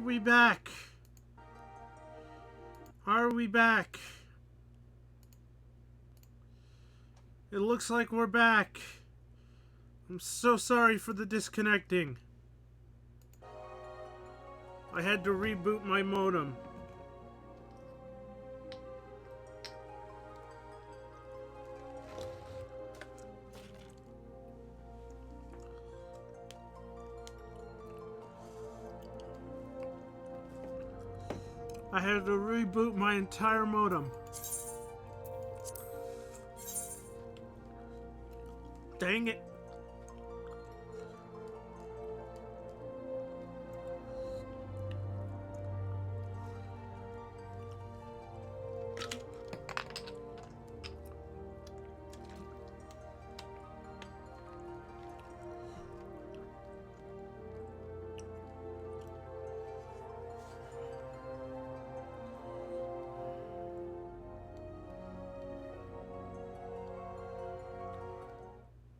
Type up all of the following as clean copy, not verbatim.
we back? Are we back? It looks like we're back. I'm so sorry for the disconnecting. I had to reboot my modem. I had to reboot my entire modem. Dang it.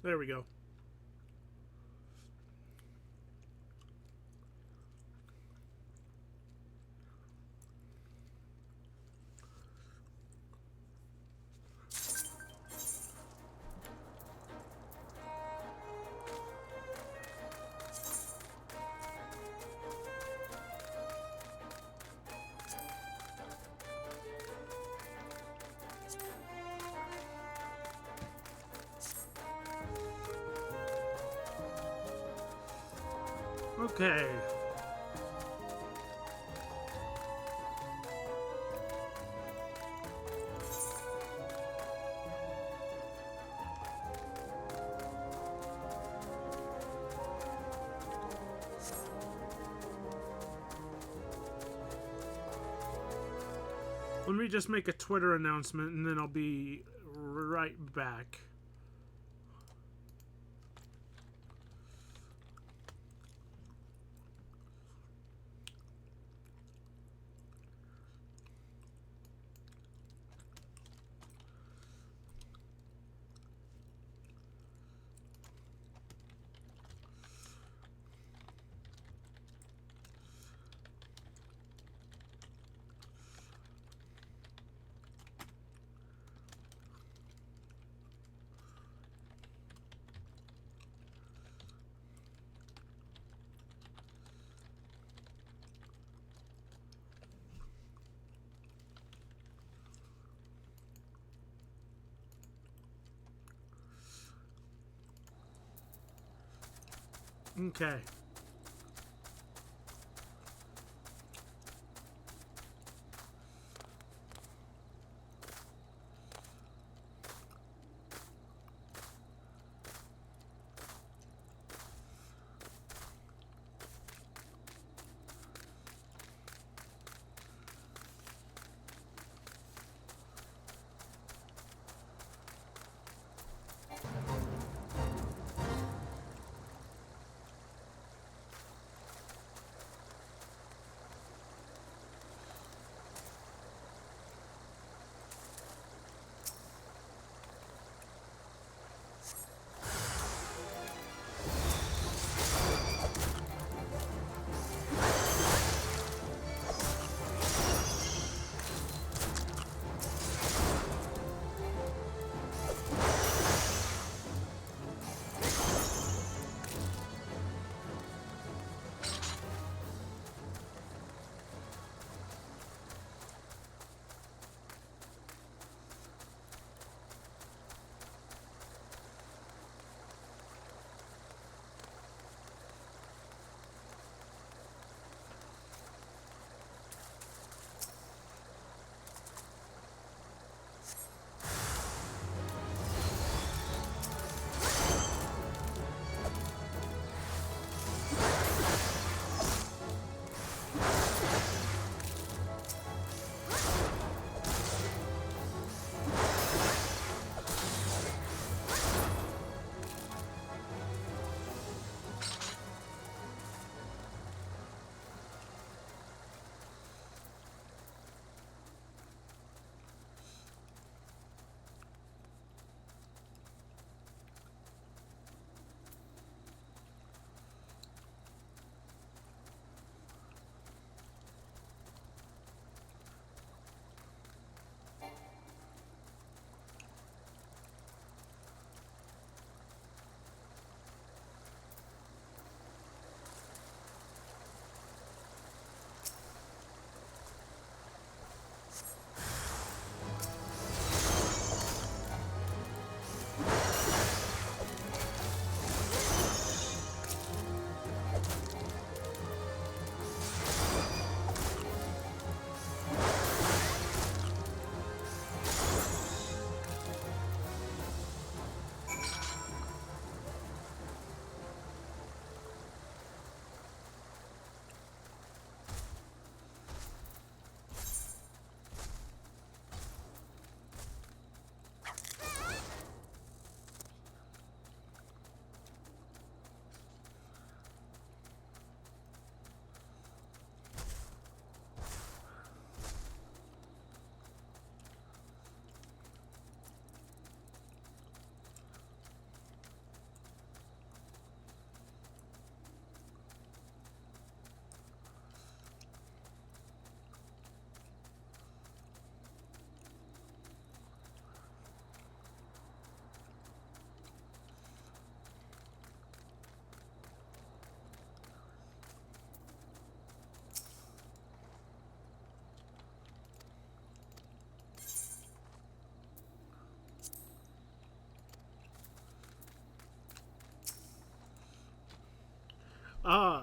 There we go. Okay. Let me just make a Twitter announcement and then I'll be right back. Okay.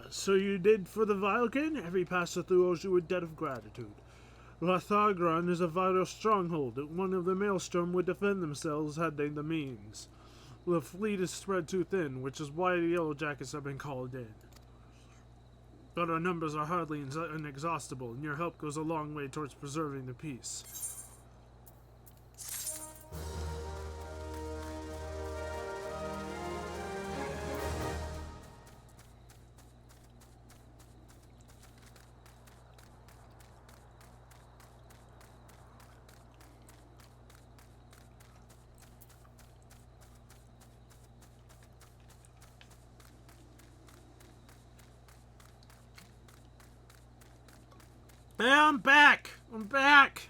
So you did for the Vilkin? Every passer through owes you a debt of gratitude. Lathargran is a vital stronghold. One of the Maelstrom would defend themselves had they the means. The fleet is spread too thin, which is why the Yellow Jackets have been called in. But our numbers are hardly inexhaustible, and your help goes a long way towards preserving the peace. Hey, I'm back! I'm back!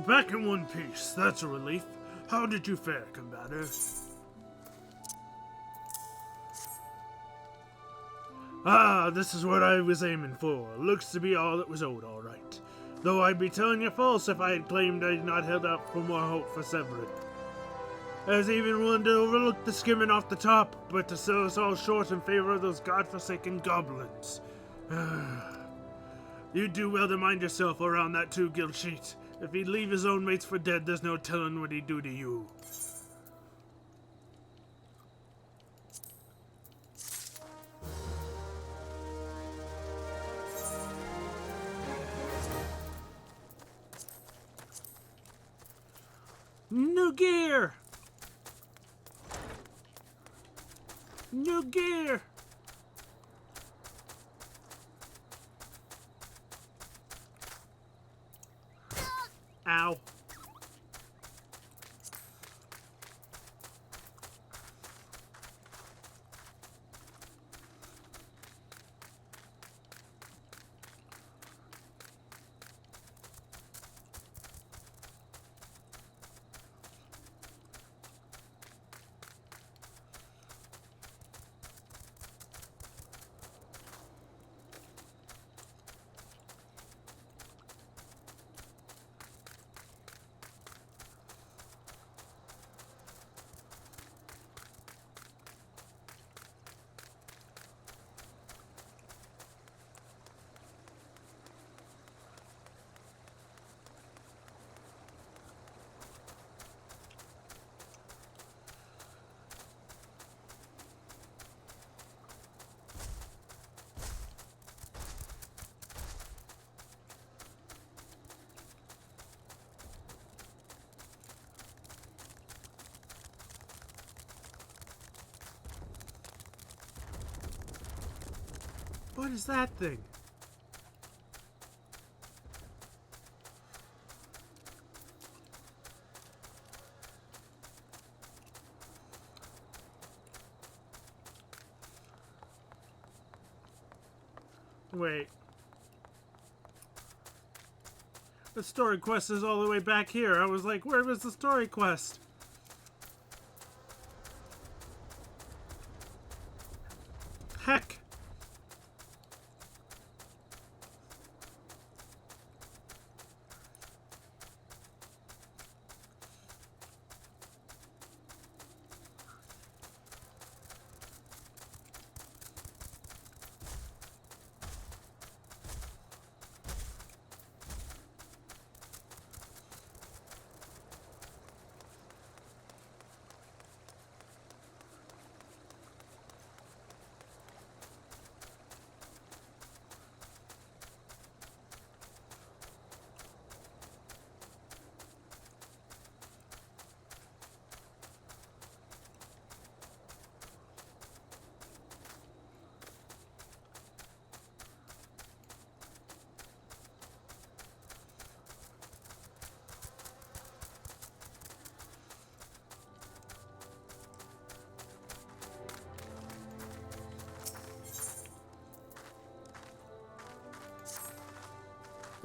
Back in one piece, that's a relief. How did you fare, combator? Ah, this is what I was aiming for. Looks to be all that was owed, all right. Though I'd be telling you false if I had claimed I'd not held out for more hope for Severin. I was even willing to overlook the skimming off the top, but to sell us all short in favor of those godforsaken goblins. You'd do well to mind yourself around that two-guild sheet. If he'd leave his own mates for dead, there's no telling what he'd do to you. New gear! New gear! Ow. What is that thing? Wait. The story quest is all the way back here. I was like, where was the story quest?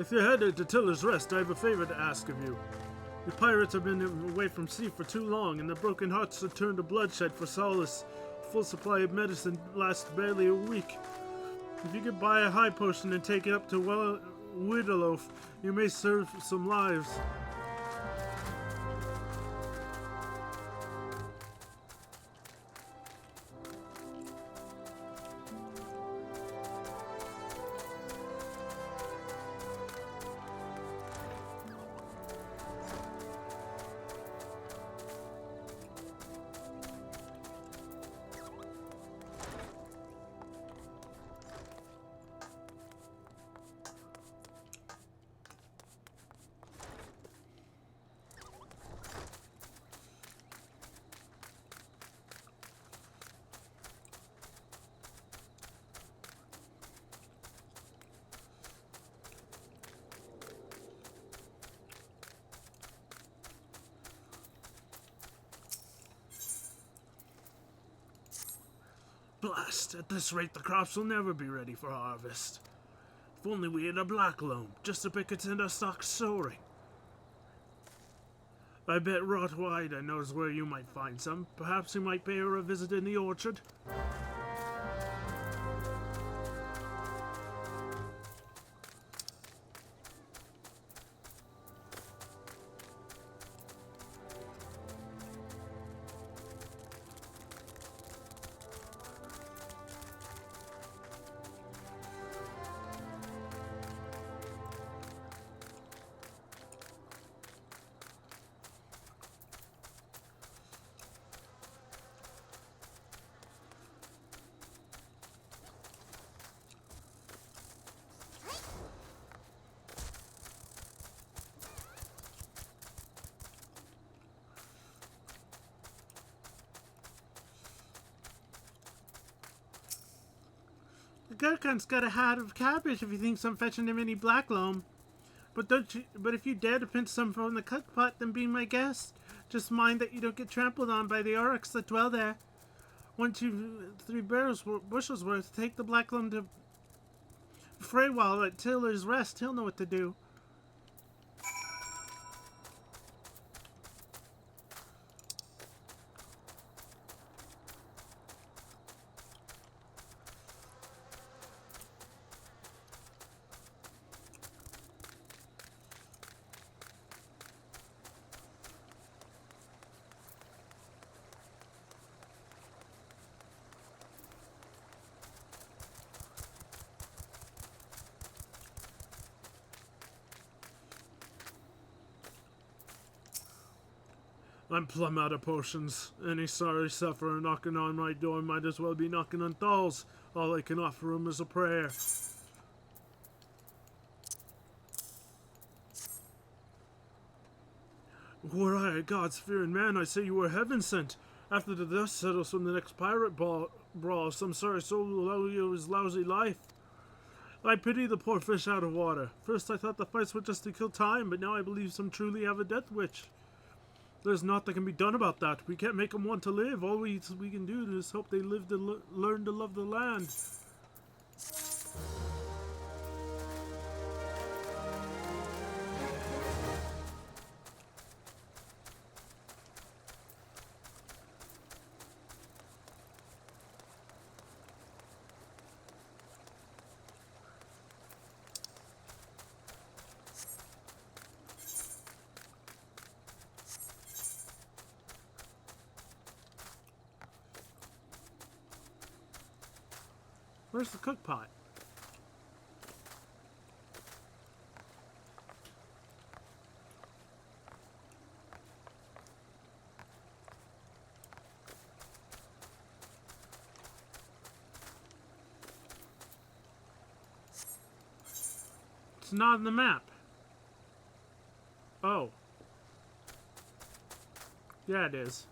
If you're headed to Tiller's Rest, I have a favor to ask of you. The pirates have been away from sea for too long, and their broken hearts have turned to bloodshed for solace. A full supply of medicine lasts barely a week. If you could buy a high potion and take it up to Widderloaf, you may save some lives. Blast! At this rate, the crops will never be ready for harvest. If only we had a black loam, just so we could send our stocks soaring. I bet Rottweiler knows where you might find some. Perhaps you might pay her a visit in the orchard. The Gurkhan's got a hat of cabbage if he thinks I'm fetching him any black loam. But if you dare to pinch some from the cook pot, then be my guest. Just mind that you don't get trampled on by the orcs that dwell there. 1, 2, 3 bushels worth. Take the black loam to Freywall at Tiller's Rest. He'll know what to do. I'm plumb out of potions. Any sorry sufferer knocking on my door might as well be knocking on Thal's. All I can offer him is a prayer. Were I a God-fearing man, I'd say you were heaven sent. After the dust settles from the next pirate brawl, some sorry soul will owe you his lousy life. I pity the poor fish out of water. First I thought the fights were just to kill time, but now I believe some truly have a death witch. There's naught that can be done about that. We can't make them want to live. All we can do is hope they live to learn to love the land. Where's the cook pot? It's not on the map. Oh. Yeah, it is.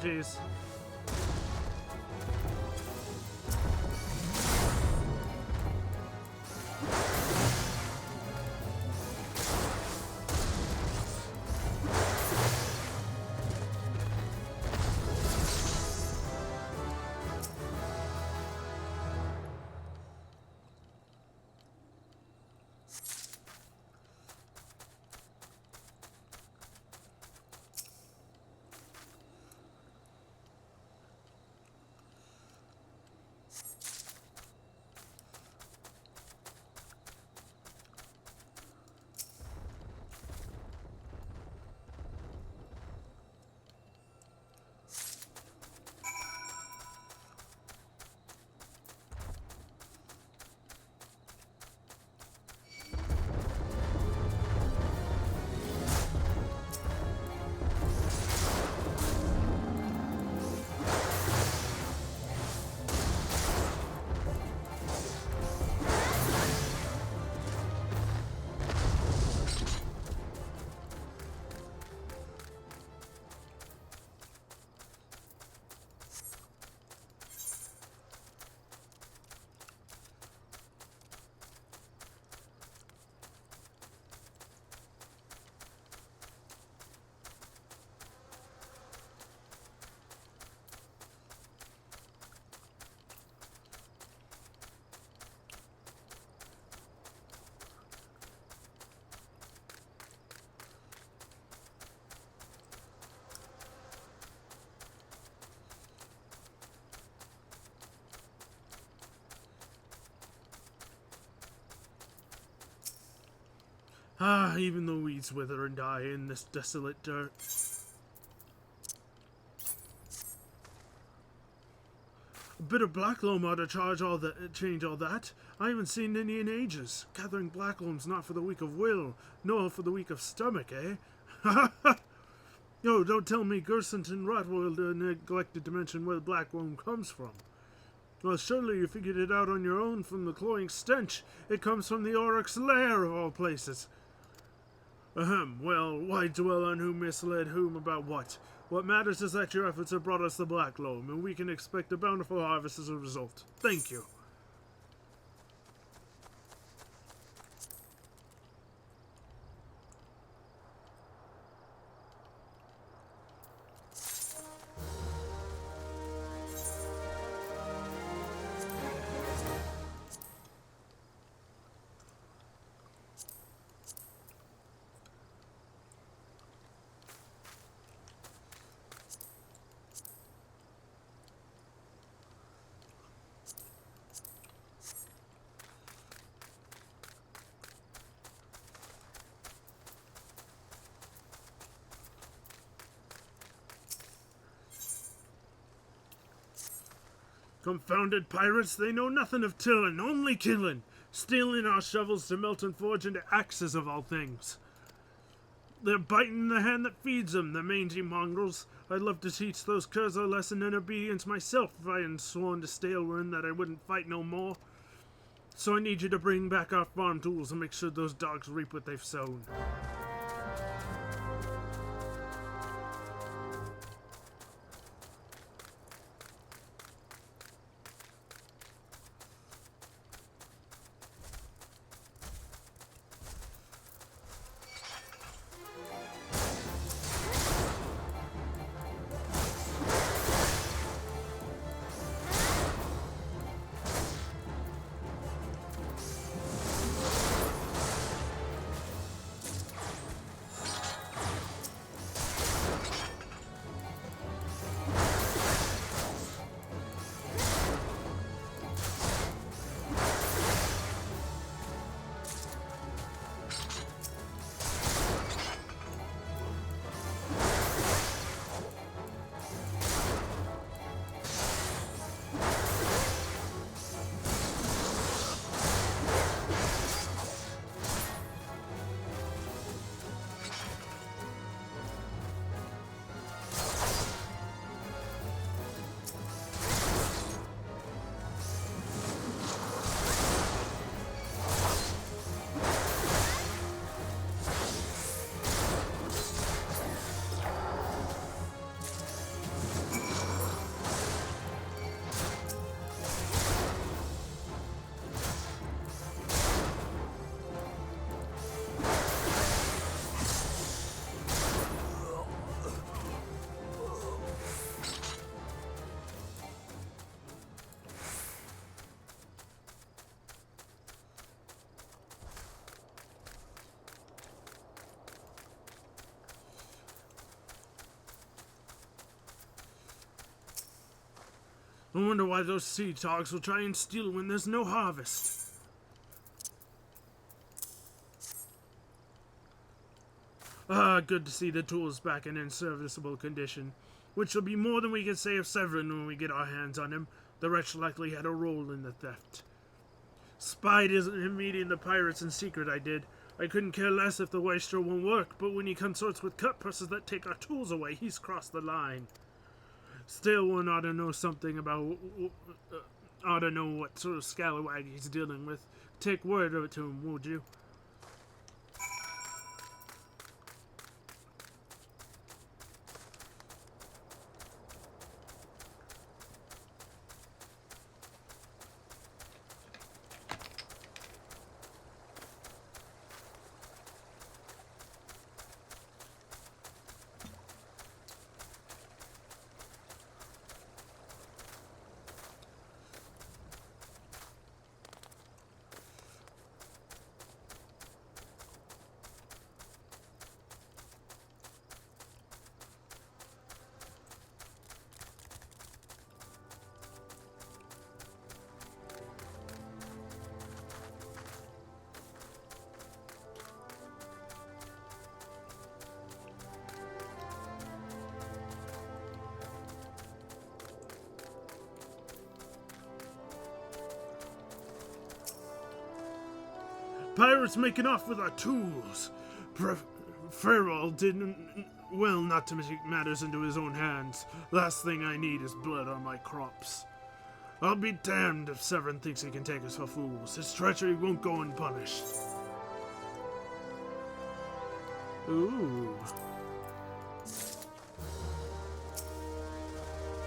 apologies. Ah, even the weeds wither and die in this desolate dirt. A bit of black loam ought to change all that. I haven't seen any in ages. Gathering black loam's not for the weak of will, nor for the weak of stomach, eh? Ha ha! Yo, don't tell me Gersant and Rotwold neglected to mention where the black loam comes from. Well, surely you figured it out on your own from the cloying stench. It comes from the Oryx lair, of all places. Ahem, well, why dwell on who misled whom about what? What matters is that your efforts have brought us the black loam, and we can expect a bountiful harvest as a result. Thank you. Confounded pirates, they know nothing of tillin', only killin'. Stealing our shovels to melt and forge into axes of all things. They're biting the hand that feeds them, the mangy mongrels. I'd love to teach those curs a lesson in obedience myself if I hadn't sworn to Stalewind that I wouldn't fight no more. So I need you to bring back our farm tools and make sure those dogs reap what they've sown. I wonder why those sea dogs will try and steal when there's no harvest. Ah, good to see the tools back and in serviceable condition. Which will be more than we can say of Severin when we get our hands on him. The wretch likely had a role in the theft. Spied him meeting the pirates in secret, I did. I couldn't care less if the wastrel won't work, but when he consorts with cut-purses that take our tools away, he's crossed the line. Still, one ought to know something about... ought to know what sort of scallywag he's dealing with. Take word of it to him, would you? Pirates making off with our tools. Farewell didn't... Well, not to take matters into his own hands. Last thing I need is blood on my crops. I'll be damned if Severin thinks he can take us for fools. His treachery won't go unpunished. Ooh.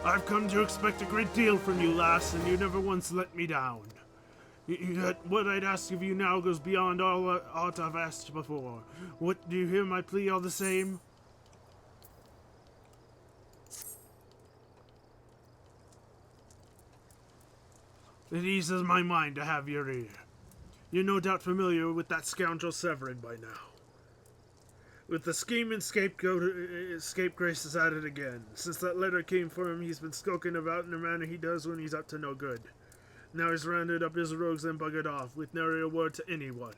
I've come to expect a great deal from you, lass, and you never once let me down. Yet what I'd ask of you now goes beyond all aught I've asked before. What, do you hear my plea all the same? It eases my mind to have your ear. You're no doubt familiar with that scoundrel Severin by now. With the scheme and scapegrace is at it again. Since that letter came for him, he's been skulking about in the manner he does when he's up to no good. Now he's rounded up his rogues and buggered off, with nary a word to anyone.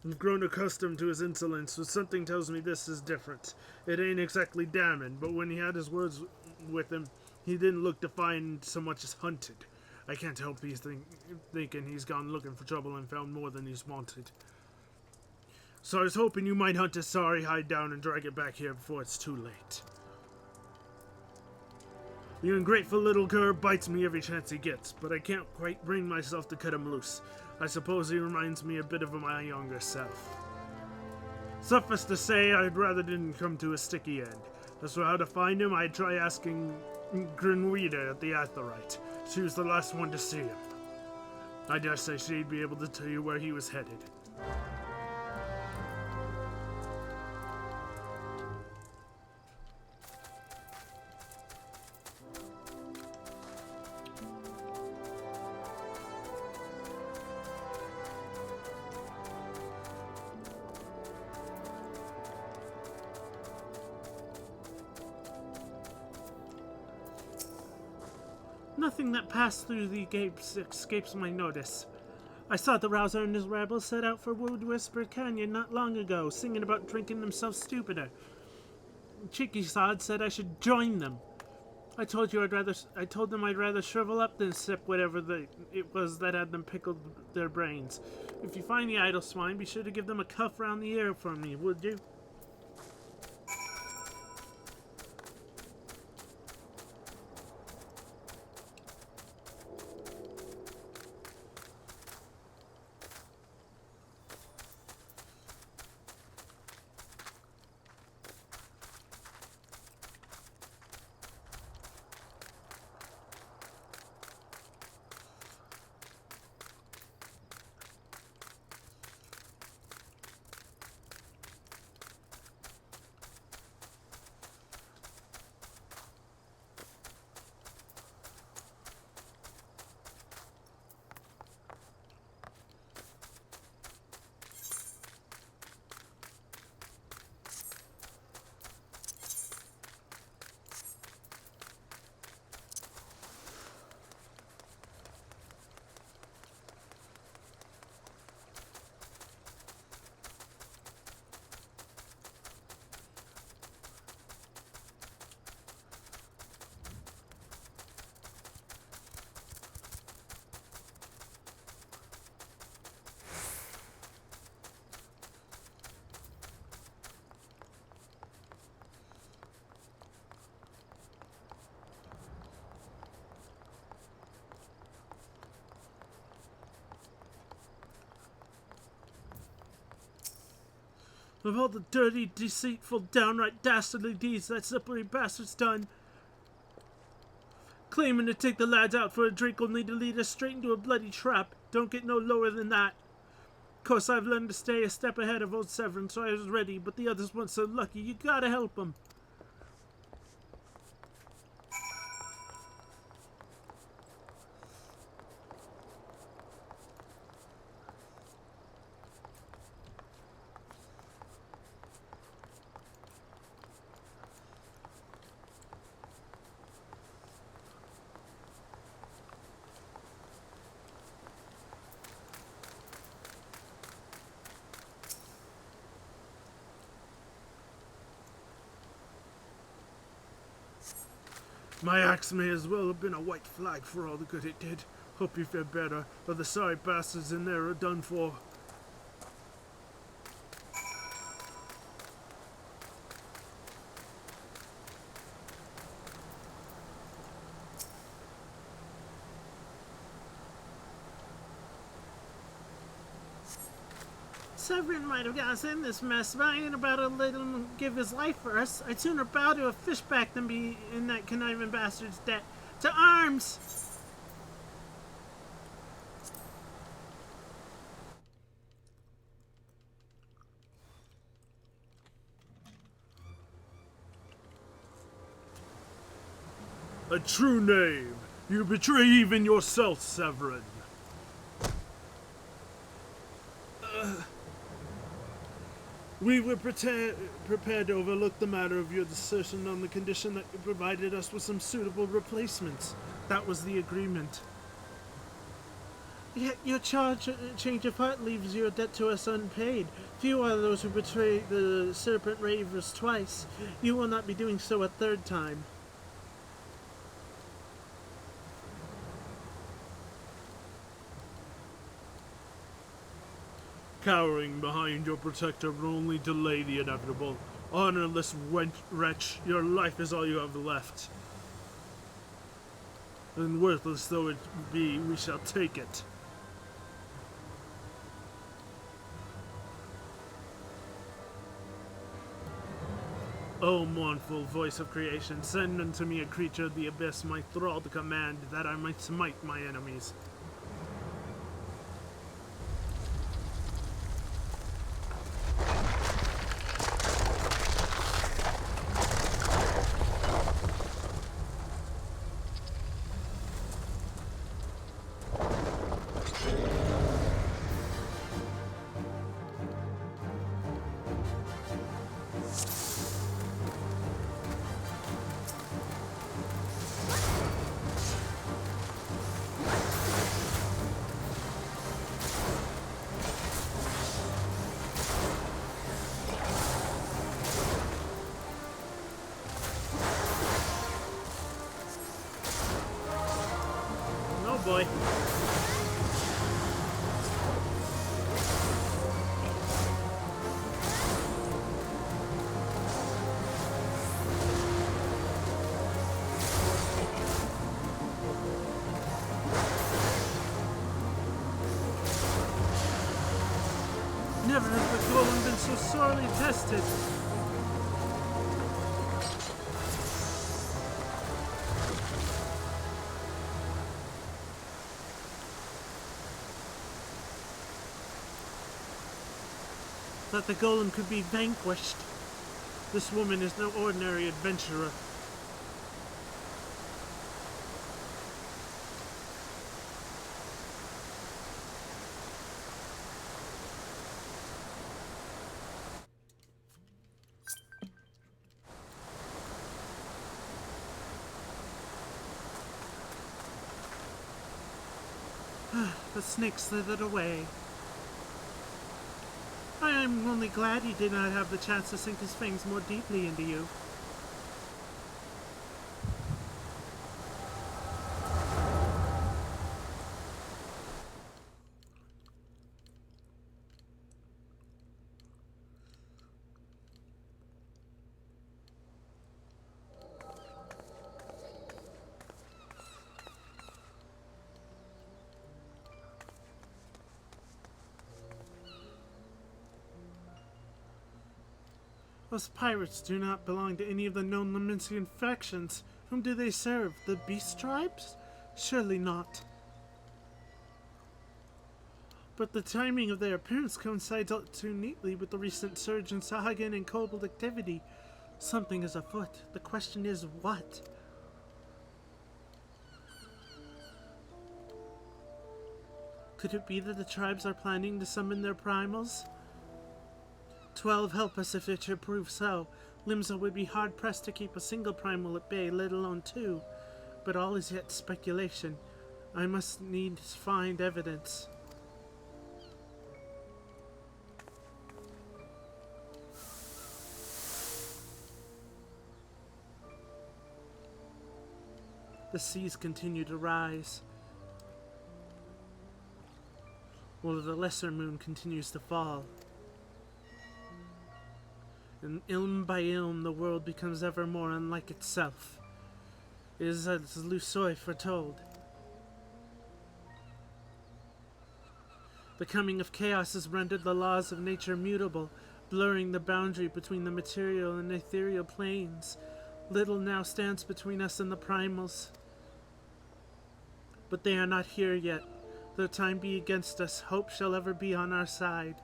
I've grown accustomed to his insolence, but something tells me this is different. It ain't exactly damning, but when he had his words with him, he didn't look defiant so much as hunted. I can't help thinking he's gone looking for trouble and found more than he's wanted. So I was hoping you might hunt his sorry hide down and drag it back here before it's too late. The ungrateful little cur bites me every chance he gets, but I can't quite bring myself to cut him loose. I suppose he reminds me a bit of my younger self. Suffice to say, I'd rather didn't come to a sticky end. As for how to find him, I'd try asking Grenouida at the Atherite. She was the last one to see him. I dare say she'd be able to tell you where he was headed. Nothing that passed through the gates escapes my notice. I saw the Rouser and his rabble set out for Wood Whisper Canyon not long ago, singing about drinking themselves stupider. Cheeky sod said I should join them. I told them I'd rather shrivel up than sip whatever it was that had them pickled their brains. If you find the idle swine, be sure to give them a cuff round the ear for me, would you? Of all the dirty, deceitful, downright dastardly deeds that slippery bastard's done, claiming to take the lads out for a drink only to lead us straight into a bloody trap. Don't get no lower than that. Of course, I've learned to stay a step ahead of old Severin, so I was ready, but the others weren't so lucky. You gotta help them. My axe may as well have been a white flag for all the good it did. Hope you feel better, or the sorry bastards in there are done for. Severin might have got us in this mess, but I ain't about to let him give his life for us. I'd sooner bow to a fishback than be in that conniving bastard's debt. To arms! A true name. You betray even yourself, Severin. We were prepared to overlook the matter of your desertion on the condition that you provided us with some suitable replacements. That was the agreement. Yet your change of heart leaves your debt to us unpaid. Few are those who betray the serpent ravers twice. You will not be doing so a third time. Cowering behind your protector will only delay the inevitable. Honorless wretch, your life is all you have left. And worthless though it be, we shall take it. O mournful voice of creation, send unto me a creature of the abyss, my thrall to command, that I might smite my enemies. Boy. Never has the golem been so sorely tested. That the golem could be vanquished. This woman is no ordinary adventurer. The snake slithered away. I am only glad he did not have the chance to sink his fangs more deeply into you. Those pirates do not belong to any of the known Laminsian factions. Whom do they serve? The beast tribes? Surely not. But the timing of their appearance coincides all too neatly with the recent surge in Sahagin and Kobold activity. Something is afoot. The question is, what? Could it be that the tribes are planning to summon their primals? 12 help us if it should prove so. Limsa would be hard-pressed to keep a single primal at bay, let alone 2. But all is yet speculation. I must needs find evidence. The seas continue to rise, while the lesser moon continues to fall. And ilm by ilm, the world becomes ever more unlike itself. It is as Lusoy foretold. The coming of chaos has rendered the laws of nature mutable, blurring the boundary between the material and ethereal planes. Little now stands between us and the primals. But they are not here yet. Though time be against us, hope shall ever be on our side.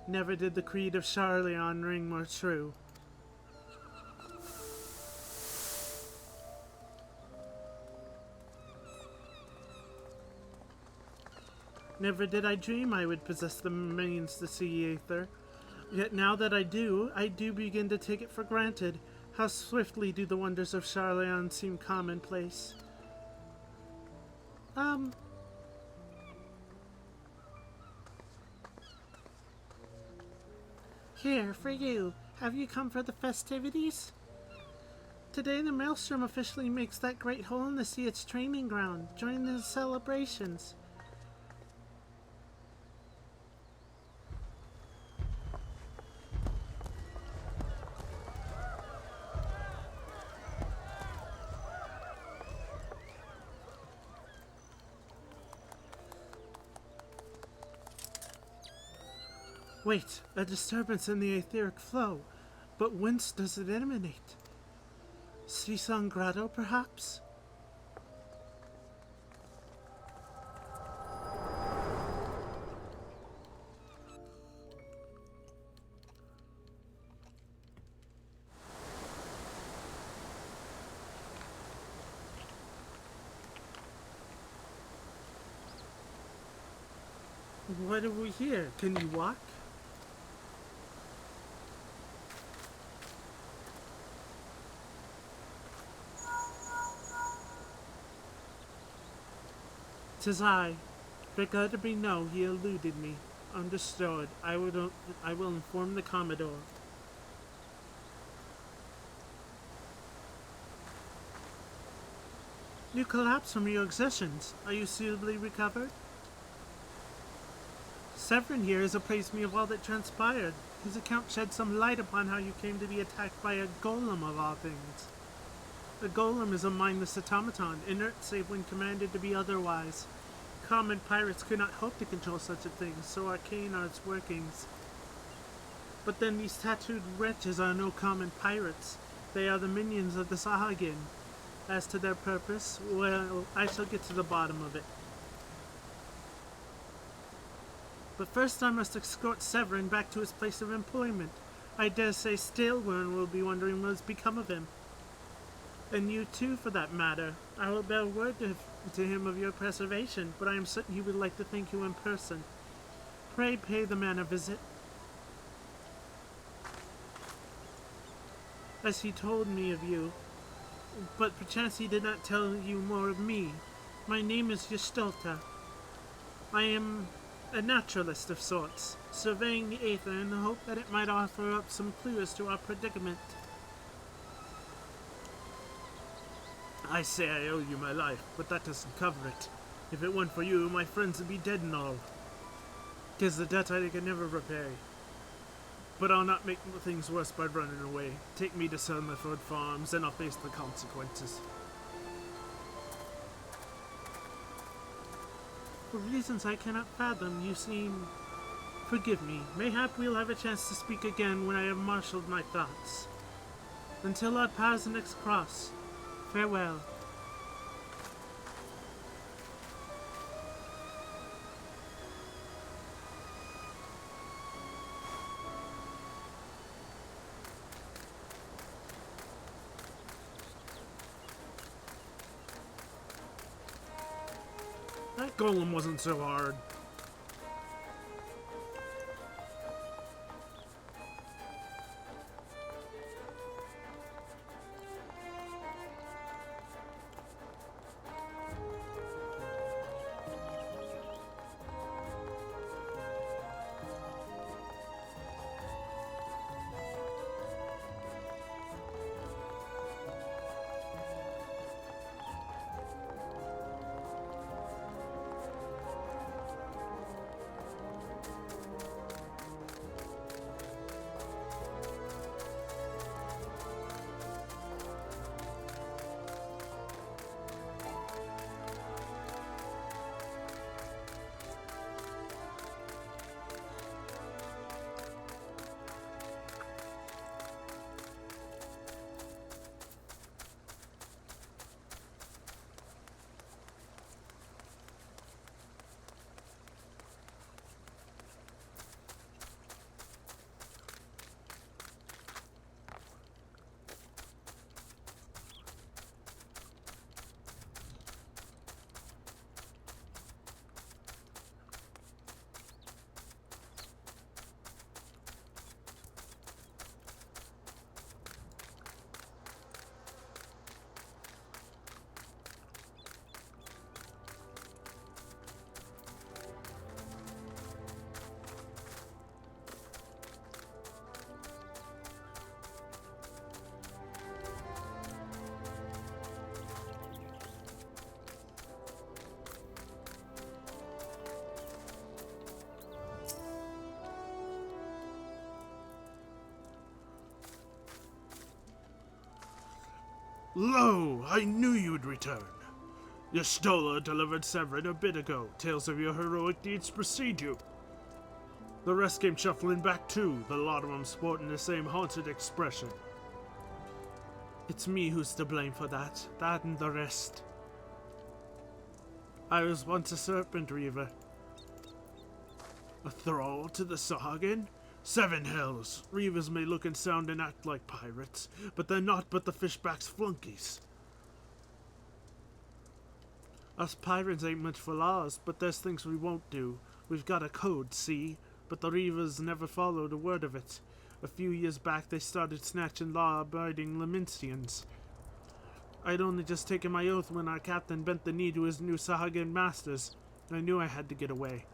Never did the creed of Charleon ring more true. Never did I dream I would possess the means to see Aether. Yet now that I do begin to take it for granted. How swiftly do the wonders of Charleon seem commonplace. Here, for you. Have you come for the festivities? Today the Maelstrom officially makes that great hole in the sea its training ground. Join the celebrations. Wait, a disturbance in the etheric flow. But whence does it emanate? Seasong Grotto, perhaps? What have we here? Can you walk? 'Tis I. Regret be no, he eluded me. Understood. I will inform the Commodore. You collapsed from your exertions. Are you suitably recovered? Severin here has appraised me of all that transpired. His account shed some light upon how you came to be attacked by a golem of all things. A golem is a mindless automaton, inert save when commanded to be otherwise. Common pirates could not hope to control such a thing, so arcane are its workings. But then these tattooed wretches are no common pirates. They are the minions of the Sahagin. As to their purpose, well, I shall get to the bottom of it. But first I must escort Severin back to his place of employment. I dare say Staleworm will be wondering what has become of him. And you too, for that matter. I will bear word to him of your preservation, but I am certain he would like to thank you in person. Pray pay the man a visit. As he told me of you, but perchance he did not tell you more of me. My name is Yastolta. I am a naturalist of sorts, surveying the aether in the hope that it might offer up some clues to our predicament. I say I owe you my life, but that doesn't cover it. If it weren't for you, my friends would be dead and all. 'Tis the debt I can never repay. But I'll not make things worse by running away. Take me to Selmerford Farms, and I'll face the consequences. For reasons I cannot fathom, you seem Forgive me. Mayhap we'll have a chance to speak again when I have marshaled my thoughts. Until our paths next cross, farewell. That golem wasn't so hard. Lo, I knew you'd return. Your Stola delivered Severin a bit ago. Tales of your heroic deeds precede you. The rest came shuffling back too, the lot of them sporting the same haunted expression. It's me who's to blame for that and the rest. I was once a serpent reaver. A thrall to the Sahagin? 7 hells. Reavers may look and sound and act like pirates, but they're not but the fishback's flunkies. Us pirates ain't much for laws, but there's things we won't do. We've got a code, see? But the Reavers never followed a word of it. A few years back they started snatching law-abiding Lementians. I'd only just taken my oath when our captain bent the knee to his new Sahagin masters. I knew I had to get away.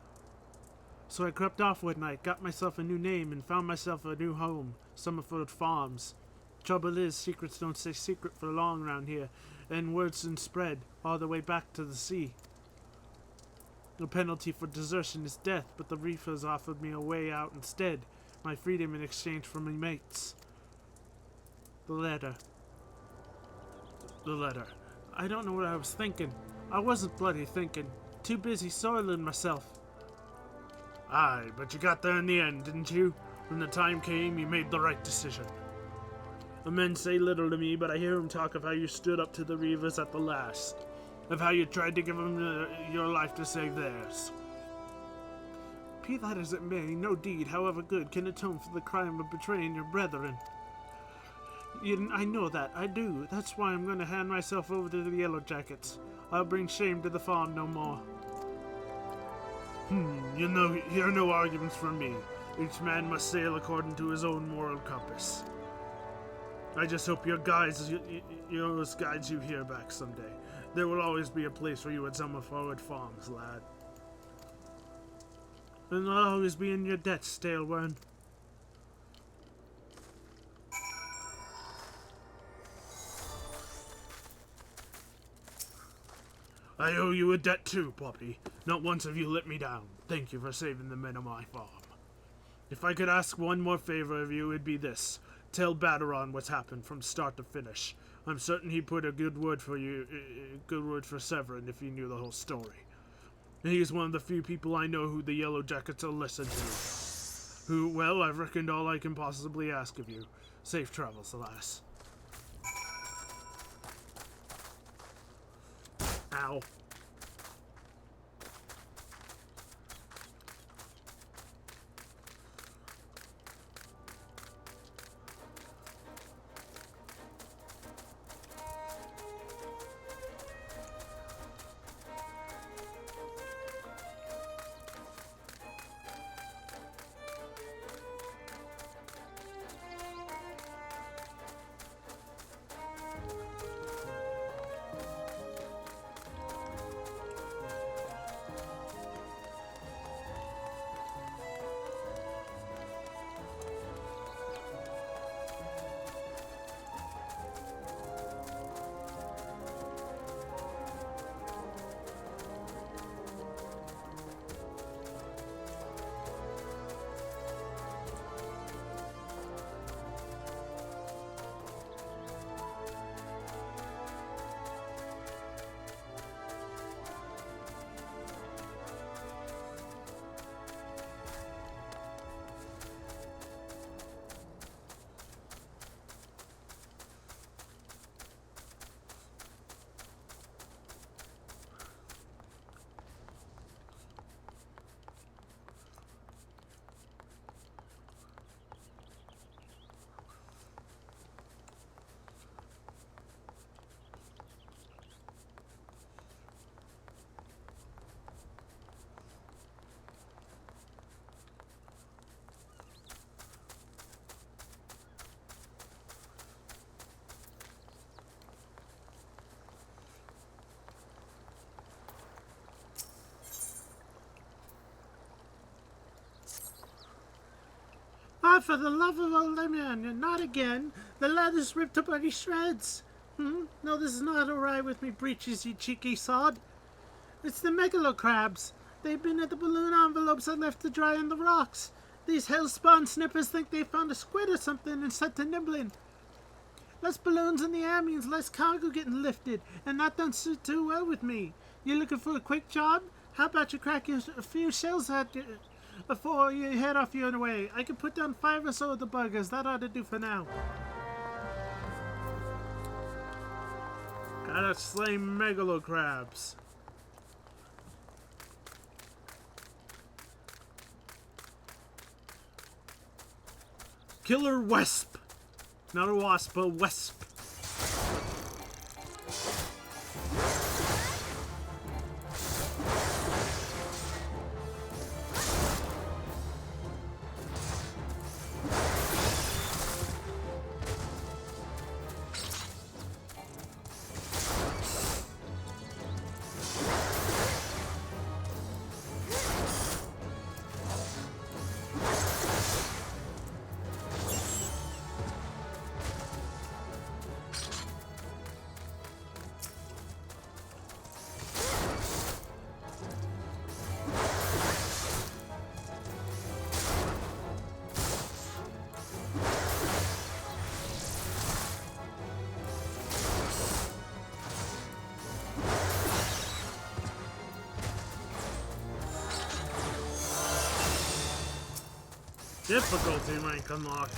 So I crept off one night, got myself a new name, and found myself a new home, Summerford Farms. Trouble is, secrets don't stay secret for long around here, and word soon spread, all the way back to the sea. The penalty for desertion is death, but the reefers offered me a way out instead, my freedom in exchange for my mates. The letter. I don't know what I was thinking. I wasn't bloody thinking. Too busy soiling myself. Aye, but you got there in the end, didn't you? When the time came, you made the right decision. The men say little to me, but I hear them talk of how you stood up to the Reavers at the last. Of how you tried to give them your life to save theirs. Be that as it may, no deed, however good, can atone for the crime of betraying your brethren. I know that, I do. That's why I'm going to hand myself over to the Yellow Jackets. I'll bring shame to the farm no more. Hear no arguments from me. Each man must sail according to his own moral compass. I just hope your guides you here back someday. There will always be a place for you at Summerford Farms, lad. And I'll always be in your debt, Stalewern. I owe you a debt too, Poppy. Not once have you let me down. Thank you for saving the men of my farm. If I could ask one more favor of you, it'd be this. Tell Baderon what's happened from start to finish. I'm certain he'd put a good word for Severin if he knew the whole story. He's one of the few people I know who the Yellow Jackets will listen to. Well, I've reckoned all I can possibly ask of you. Safe travels, alas. Ow. Ah, for the love of old lemon, not again. The leather's ripped to bloody shreds. No, this is not alright with me breeches, you cheeky sod. It's the megalocrabs. They've been at the balloon envelopes I left to dry on the rocks. These hellspawn snippers think they found a squid or something and set to nibbling. Less balloons in the air means less cargo getting lifted, and that don't suit too well with me. You looking for a quick job? How about you crack a few shells at before you head off your own way? I can put down 5 or so of the buggers. That ought to do for now. Gotta slay megalocrabs. Killer Wesp. Not a wasp, a wesp. Difficulty rank unlocked.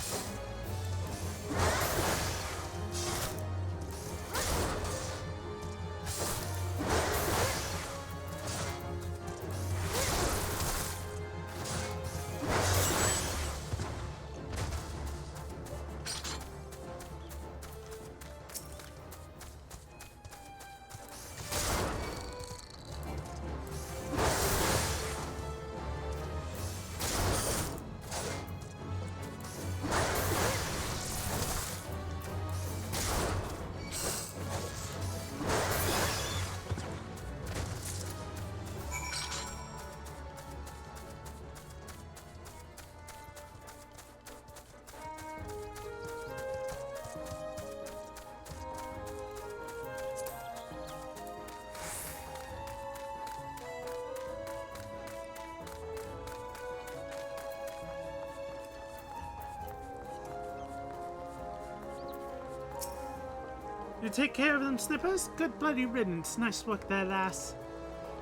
You take care of them, Snippers? Good bloody riddance. Nice work there, lass.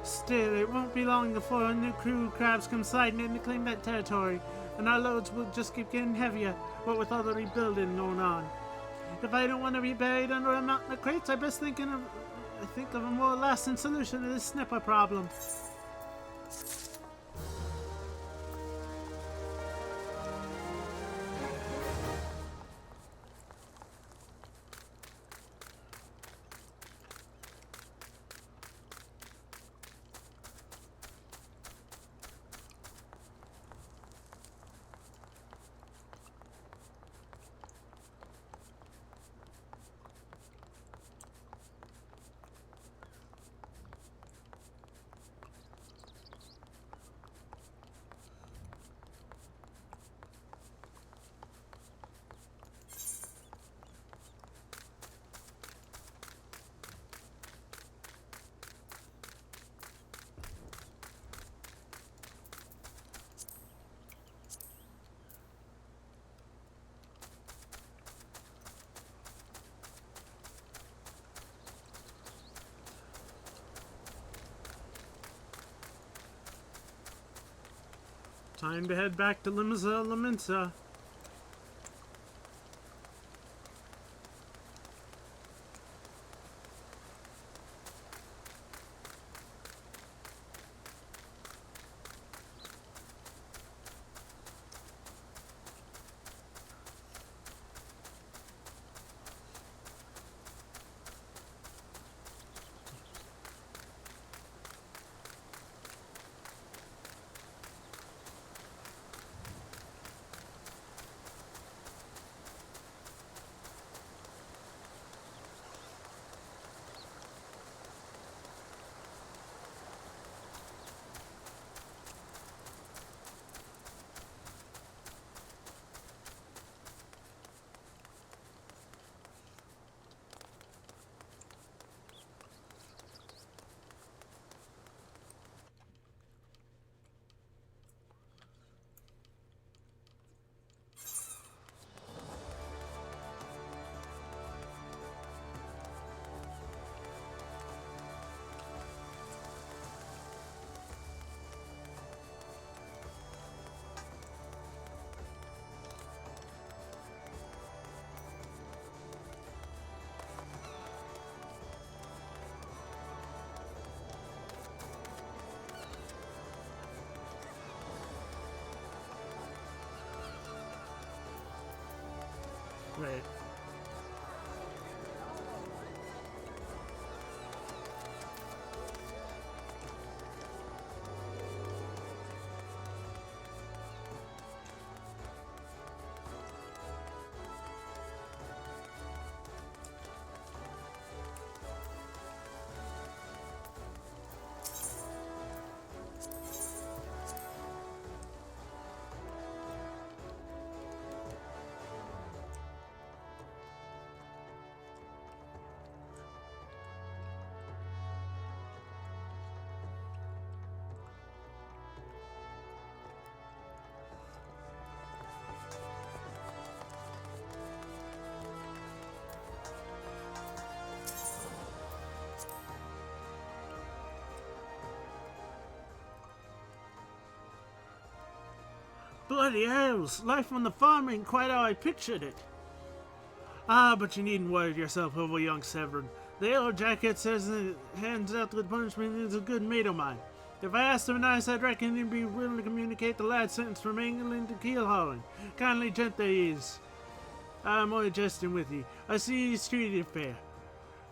Still, it won't be long before a new crew of crabs come sliding in to claim that territory. and our loads will just keep getting heavier, what with all the rebuilding going on. If I don't want to be buried under a mountain of crates, I best think of a more lasting solution to this snipper problem. Time to head back to Limsa. Right. Bloody hells, life on the farm ain't quite how I pictured it. Ah, but you needn't worry yourself over young Severin. The yellow jacket says that hands out the punishment is a good mate of mine. If I asked him nice, I'd reckon he'd be willing to communicate the lad's sentence from England to Keelhauling. Kindly gent that he is. I'm only jesting with you. I see he's treated fair.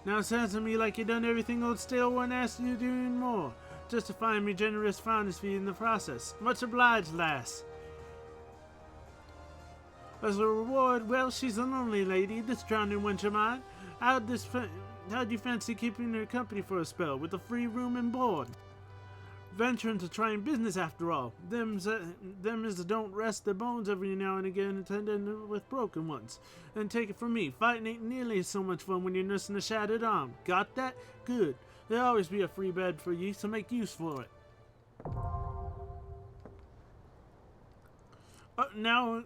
Now it sounds to me like you done everything old stale one asked you to do and more, justifying me generous fondness for you in the process. Much obliged, lass. As a reward, well, she's a lonely lady, this drowning wench of mine. How'd you fancy keeping her company for a spell, with a free room and board? Venturing to try in business after all. Them as don't rest their bones every now and again attending with broken ones. And take it from me, fighting ain't nearly so much fun when you're nursing a shattered arm. Got that? Good. There'll always be a free bed for you, so make use for it. Now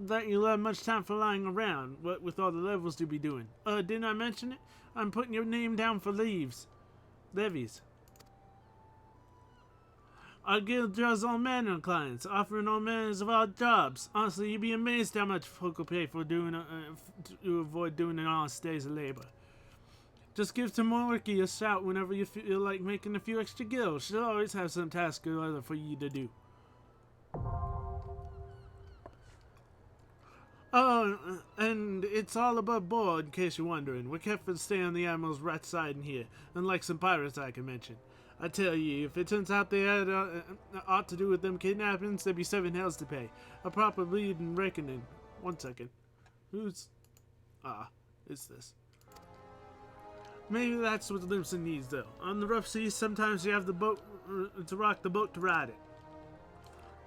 that you'll have much time for lying around, what with all the levels to be doing. Didn't I mention it? I'm putting your name down for levies. Our guild draws all manner of clients, offering all manners of odd jobs. Honestly, you'd be amazed how much folk will pay for to avoid doing an honest day's of labor. Just give Tomoriki a shout whenever you feel like making a few extra gills. She'll always have some task or other for you to do. Oh, and it's all above board, in case you're wondering. We're kept to stay on the Admiral's right side in here, unlike some pirates I can mention. I tell you, if it turns out they had aught to do with them kidnappings, there'd be 7 hells to pay. A proper bleeding reckoning. 1 second. Who's... it's this. Maybe that's what Limson needs, though. On the rough seas, sometimes you have the boat to rock the boat to ride it.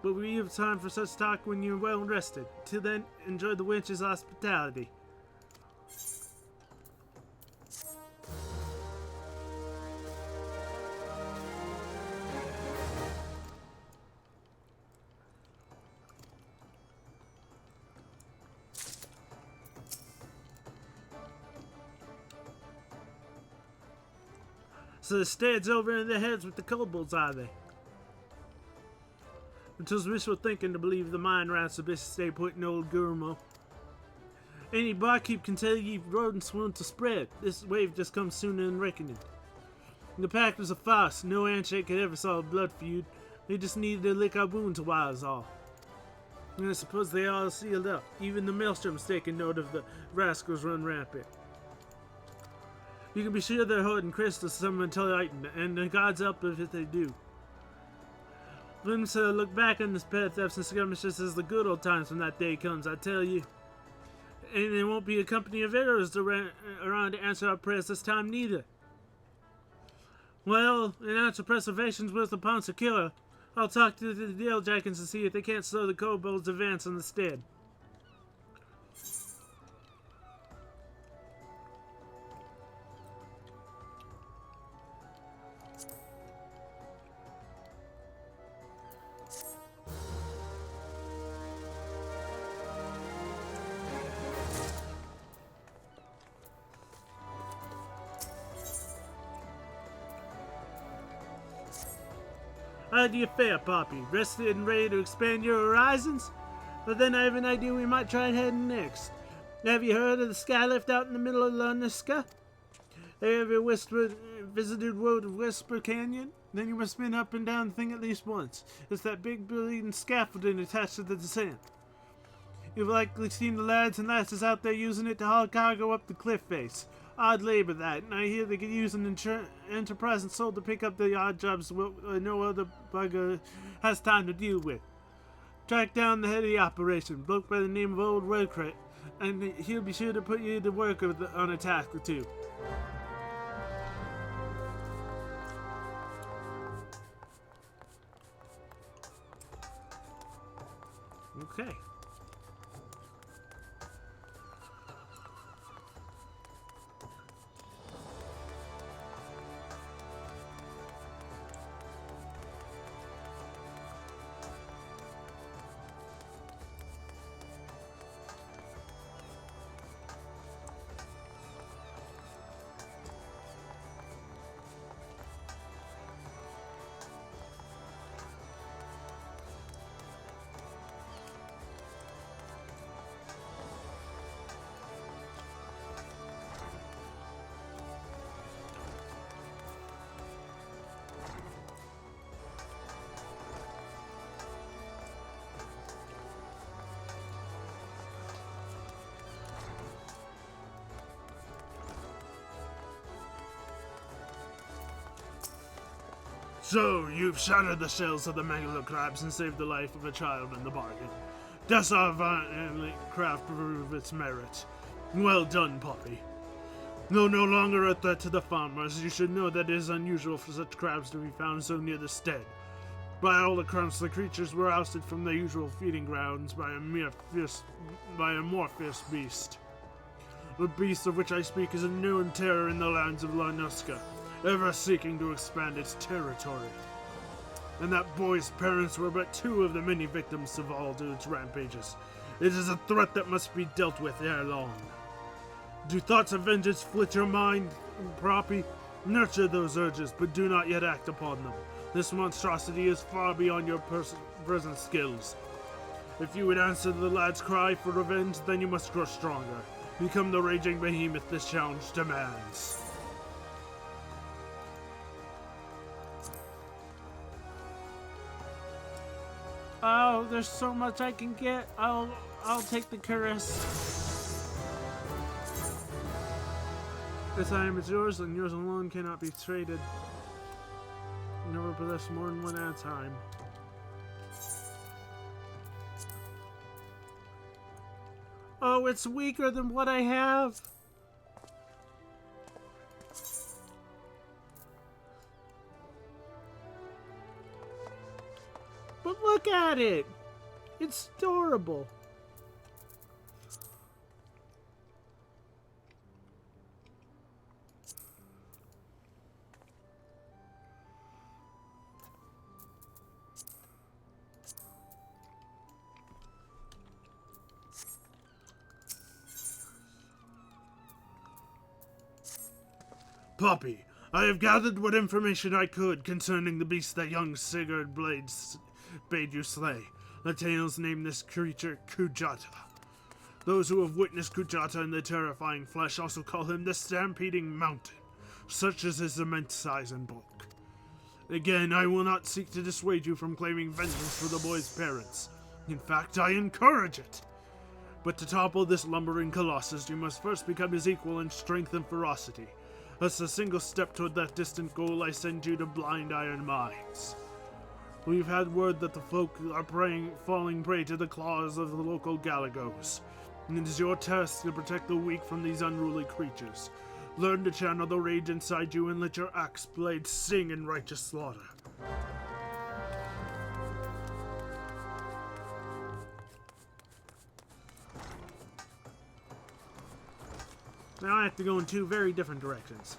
But we have time for such talk when you're well rested. Till then, enjoy the wench's hospitality. So the stead's over in their heads with the kobolds, are they? It was wishful thinking to believe the mine rats will stay put in old Gurmo. Any barkeep can tell you rodents want to spread. This wave just comes sooner than reckoning. The pact was a farce. No handshake could ever solve a blood feud. They just needed to lick our wounds a while is all. And I suppose they all sealed up. Even the Maelstrom's taking note of the rascals run rampant. You can be sure they're hoarding crystals somewhere to Titan, and the gods help if they do. Let's look back on this pair of thefts and skirmishes as the good old times when that day comes, I tell you. And there won't be a company of arrows around to answer our prayers this time neither. Well, in answer preservation's worth upon secure, I'll talk to the Dalejackins and see if they can't slow the kobolds' advance on the stead. How do you fare, Poppy? Rested and ready to expand your horizons? But then I have an idea we might try heading next. Have you heard of the skylift out in the middle of Luniska? Have you visited Road of Whisper Canyon? Then you must have been up and down the thing at least once. It's that big building scaffolding attached to the descent. You've likely seen the lads and lasses out there using it to haul cargo up the cliff face. Odd labor that, and I hear they could use an enterprising soul to pick up the odd jobs no other bugger has time to deal with. Track down the head of the operation, bloke by the name of Old Redcrit, and he'll be sure to put you to work on a task or two. Okay. So, you've shattered the shells of the megalo crabs and saved the life of a child in the bargain. Does our valiant craft prove its merit? Well done, Poppy. Though no longer a threat to the farmers, you should know that it is unusual for such crabs to be found so near the stead. By all accounts, the creatures were ousted from their usual feeding grounds by a more fierce beast. The beast of which I speak is a known terror in the lands of Lanuska, ever seeking to expand its territory. And that boy's parents were but 2 of the many victims of all to its rampages. It is a threat that must be dealt with ere long. Do thoughts of vengeance flit your mind, Poppy? Nurture those urges, but do not yet act upon them. This monstrosity is far beyond your present skills. If you would answer the lad's cry for revenge, then you must grow stronger. Become the raging behemoth this challenge demands. Oh, there's so much I can get. I'll take the cuirass. This item is yours, and yours alone cannot be traded. You never possess more than one at a time. Oh, it's weaker than what I have. But look at it. It's adorable. Puppy, I have gathered what information I could concerning the beast that young Sigurd Blades bade you slay. The tales name this creature Kujata. Those who have witnessed Kujata in the terrifying flesh also call him the Stampeding Mountain, such is his immense size and bulk. Again, I will not seek to dissuade you from claiming vengeance for the boy's parents. In fact, I encourage it. But to topple this lumbering colossus, you must first become his equal in strength and ferocity. As a single step toward that distant goal, I send you to Blind Iron Mines. We've had word that the folk are falling prey to the claws of the local Galagos. It is your task to protect the weak from these unruly creatures. Learn to channel the rage inside you and let your axe blade sing in righteous slaughter. Now I have to go in two very different directions.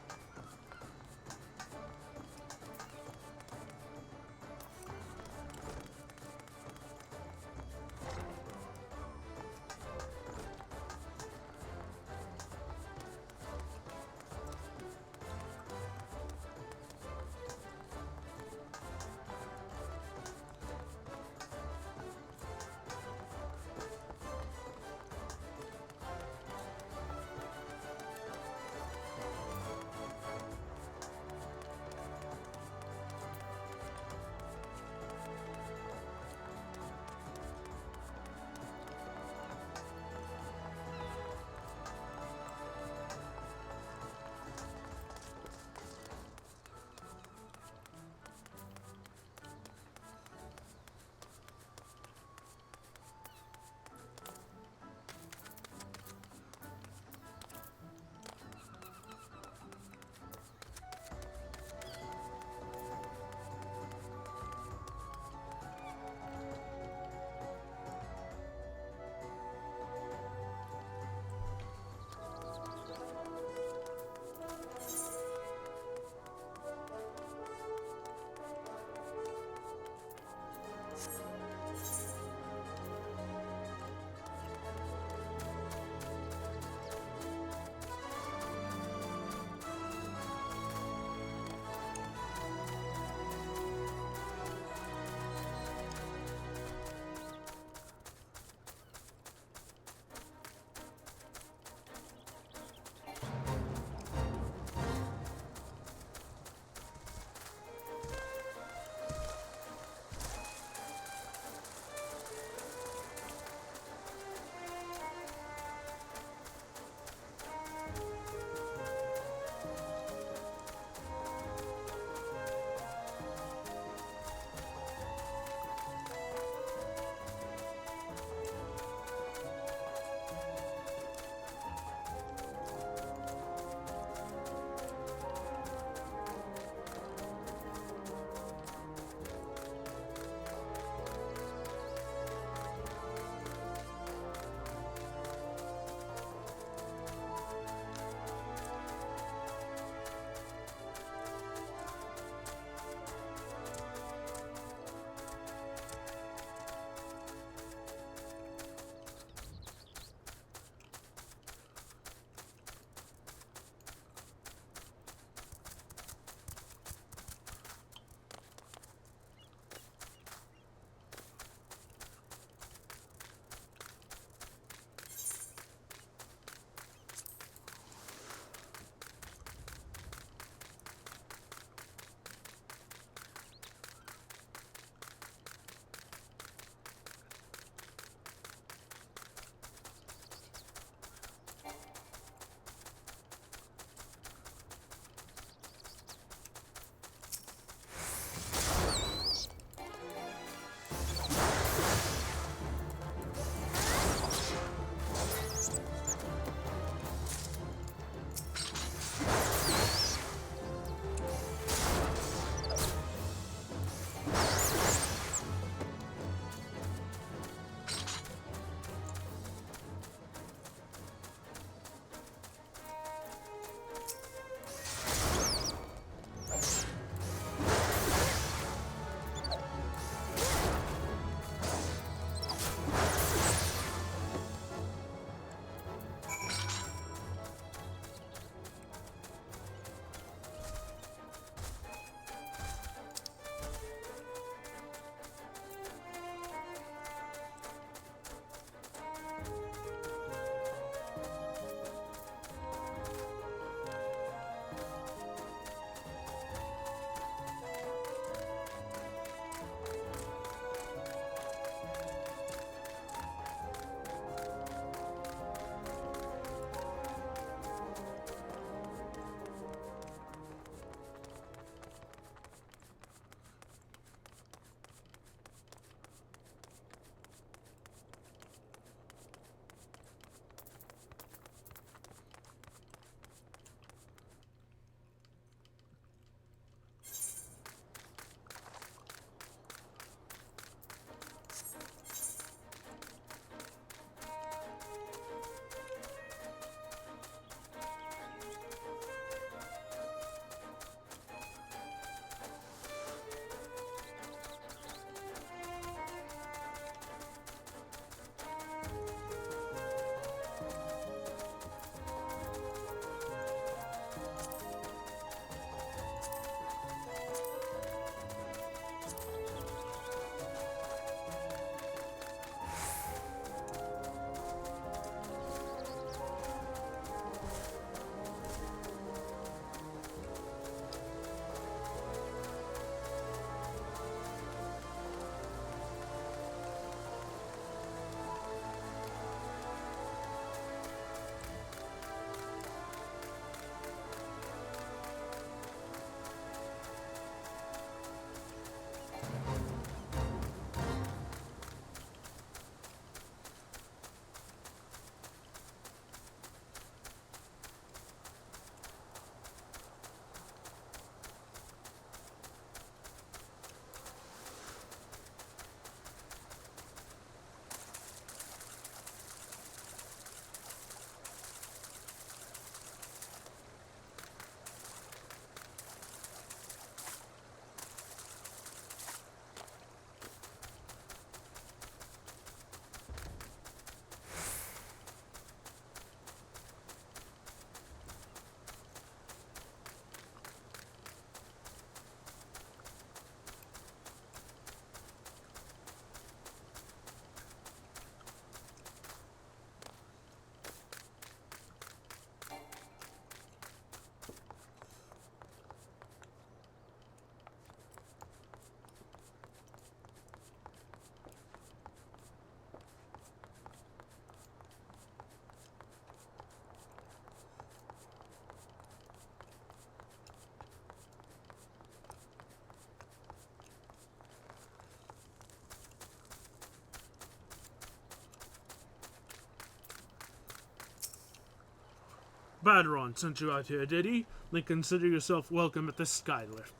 Badron sent you out here, did he? Then consider yourself welcome at the skylift.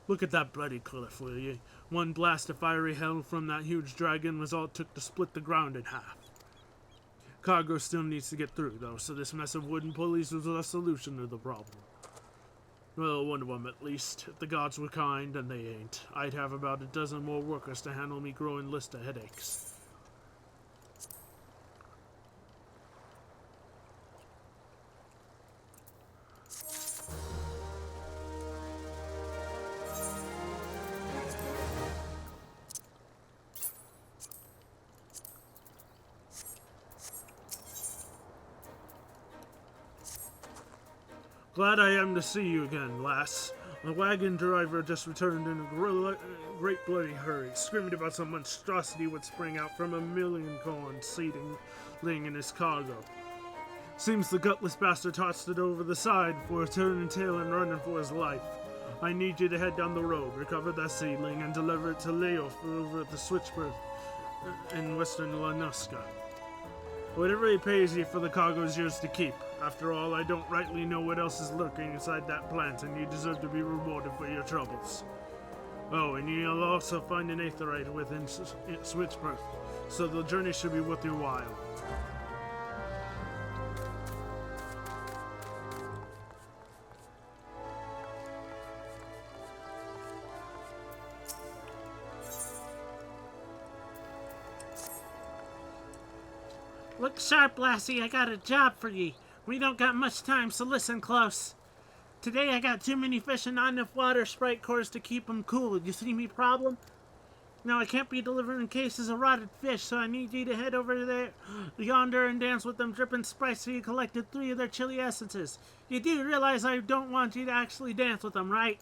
Look at that bloody cliff, will you? One blast of fiery hell from that huge dragon was all it took to split the ground in half. Cargo still needs to get through, though, so this mess of wooden pulleys was a solution to the problem. Well, one of them at least. If the gods were kind, and they ain't, I'd have about a dozen more workers to handle me growing list of headaches. Glad I am to see you again, lass. The wagon driver just returned in a great bloody hurry, screaming about some monstrosity would spring out from a million corn seedling in his cargo. Seems the gutless bastard tossed it over the side before turning tail and running for his life. I need you to head down the road, recover that seedling, and deliver it to Leo over at the switchboard in western Lanuska. Whatever he pays you for the cargo is yours to keep. After all, I don't rightly know what else is lurking inside that plant, and you deserve to be rewarded for your troubles. Oh, and you'll also find an aetherite within Switchbirth, so the journey should be worth your while. Look sharp, lassie, I got a job for ye. We don't got much time, so listen close. Today I got too many fish and not enough water sprite cores to keep them cool. You see me problem? Now I can't be delivering cases of rotted fish, so I need you to head over there yonder and dance with them dripping sprites so you collected 3 of their chili essences. You do realize I don't want you to actually dance with them, right?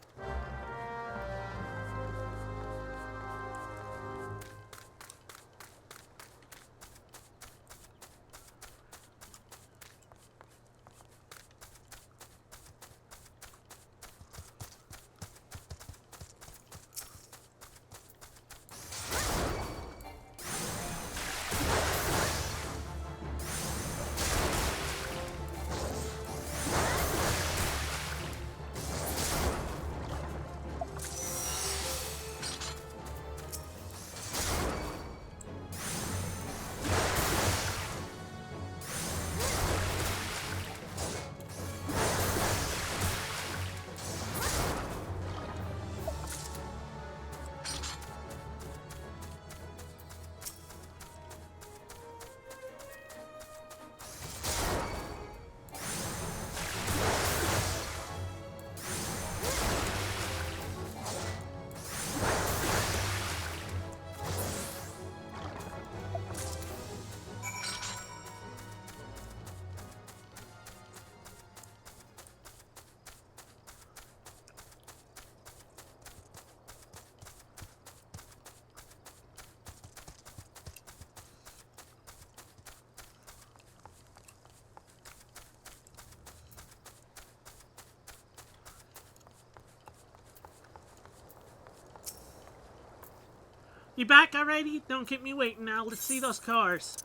You back already? Don't keep me waiting now. Let's see those cars.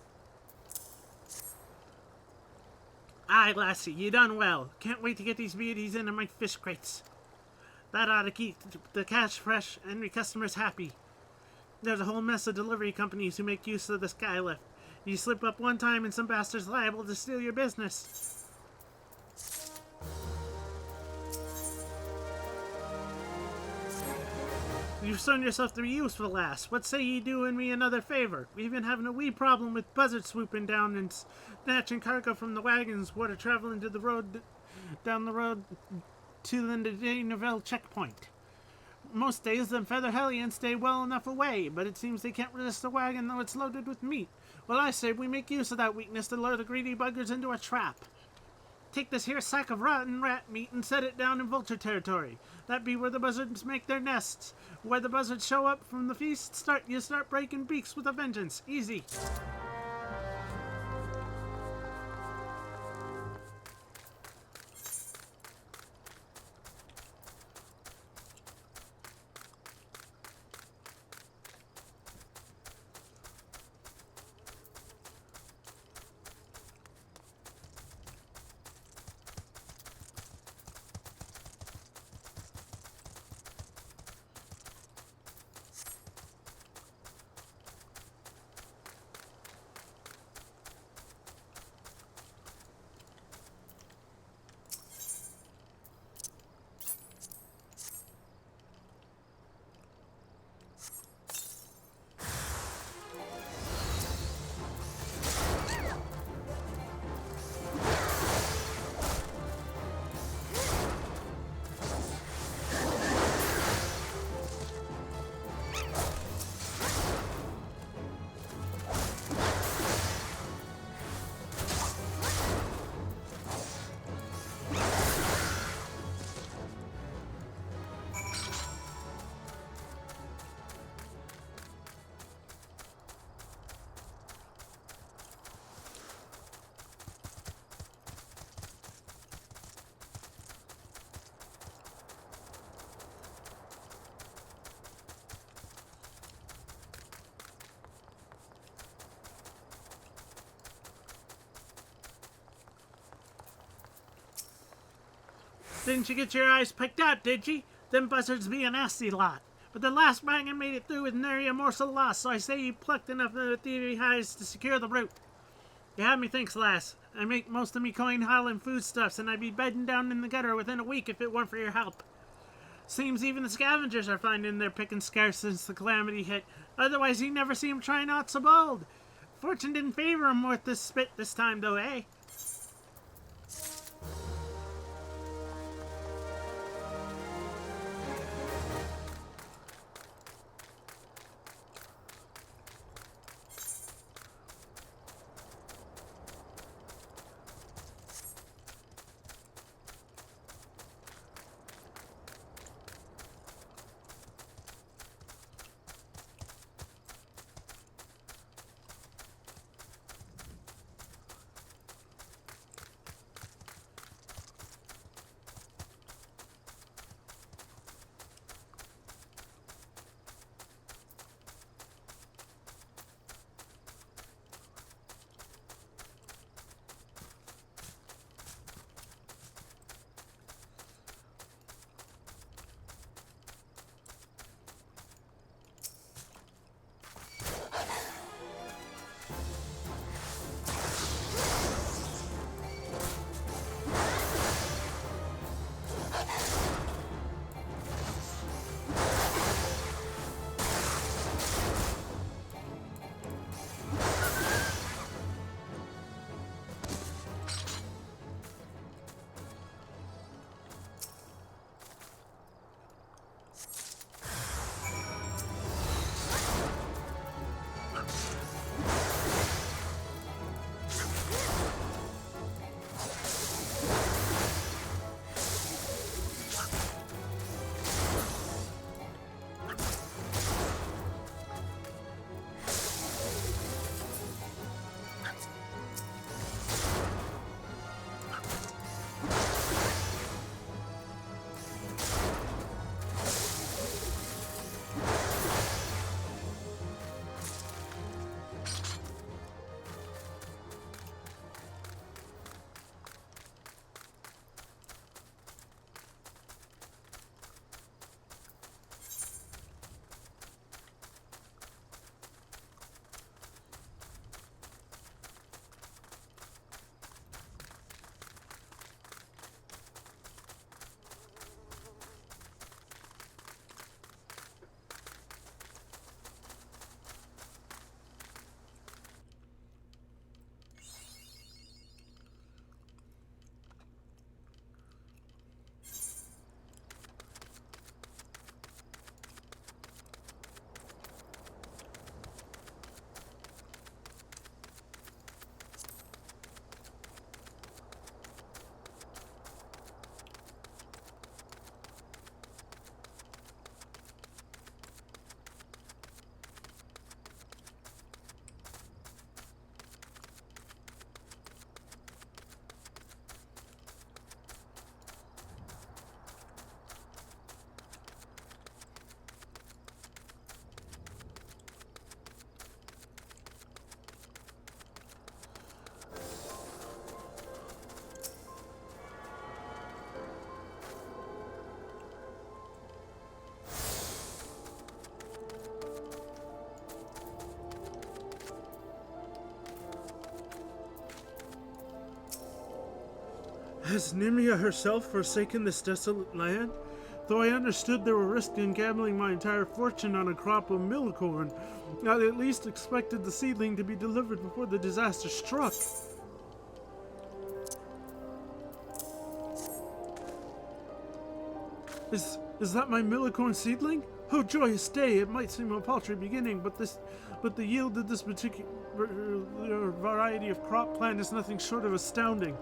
Aye, lassie, you done well. Can't wait to get these beauties into my fish crates. That ought to keep the cash fresh and your customers happy. There's a whole mess of delivery companies who make use of the skylift. You slip up one time and some bastard's liable to steal your business. You've shown yourself to be useful, lass. What say ye doing me another favor? We've been having a wee problem with buzzards swooping down and snatching cargo from the wagons what are traveling to the road, down the road to the Neville checkpoint. Most days, them feather hellions stay well enough away, but it seems they can't resist a wagon though it's loaded with meat. Well, I say we make use of that weakness to lure the greedy buggers into a trap. Take this here sack of rotten rat meat and set it down in vulture territory. That be where the buzzards make their nests. Where the buzzards show up from the feast, you start breaking beaks with a vengeance. Easy. Didn't you get your eyes picked out, did ye? Them buzzards be a nasty lot. But the last wagon made it through with nary a morsel lost, so I say you plucked enough of the thievery hides to secure the route. You have me thinks, lass. I make most of me coin hauling foodstuffs, and I'd be bedding down in the gutter within a week if it weren't for your help. Seems even the scavengers are finding their picking scarce since the calamity hit. Otherwise, you never see 'em trying aught so bold. Fortune didn't favor 'em worth this spit this time, though, eh? Has Nimia herself forsaken this desolate land? Though I understood they were risking gambling my entire fortune on a crop of milcorn, I at least expected the seedling to be delivered before the disaster struck. Is that my milcorn seedling? Oh, joyous day! It might seem a paltry beginning, but the yield of this particular variety of crop plant is nothing short of astounding.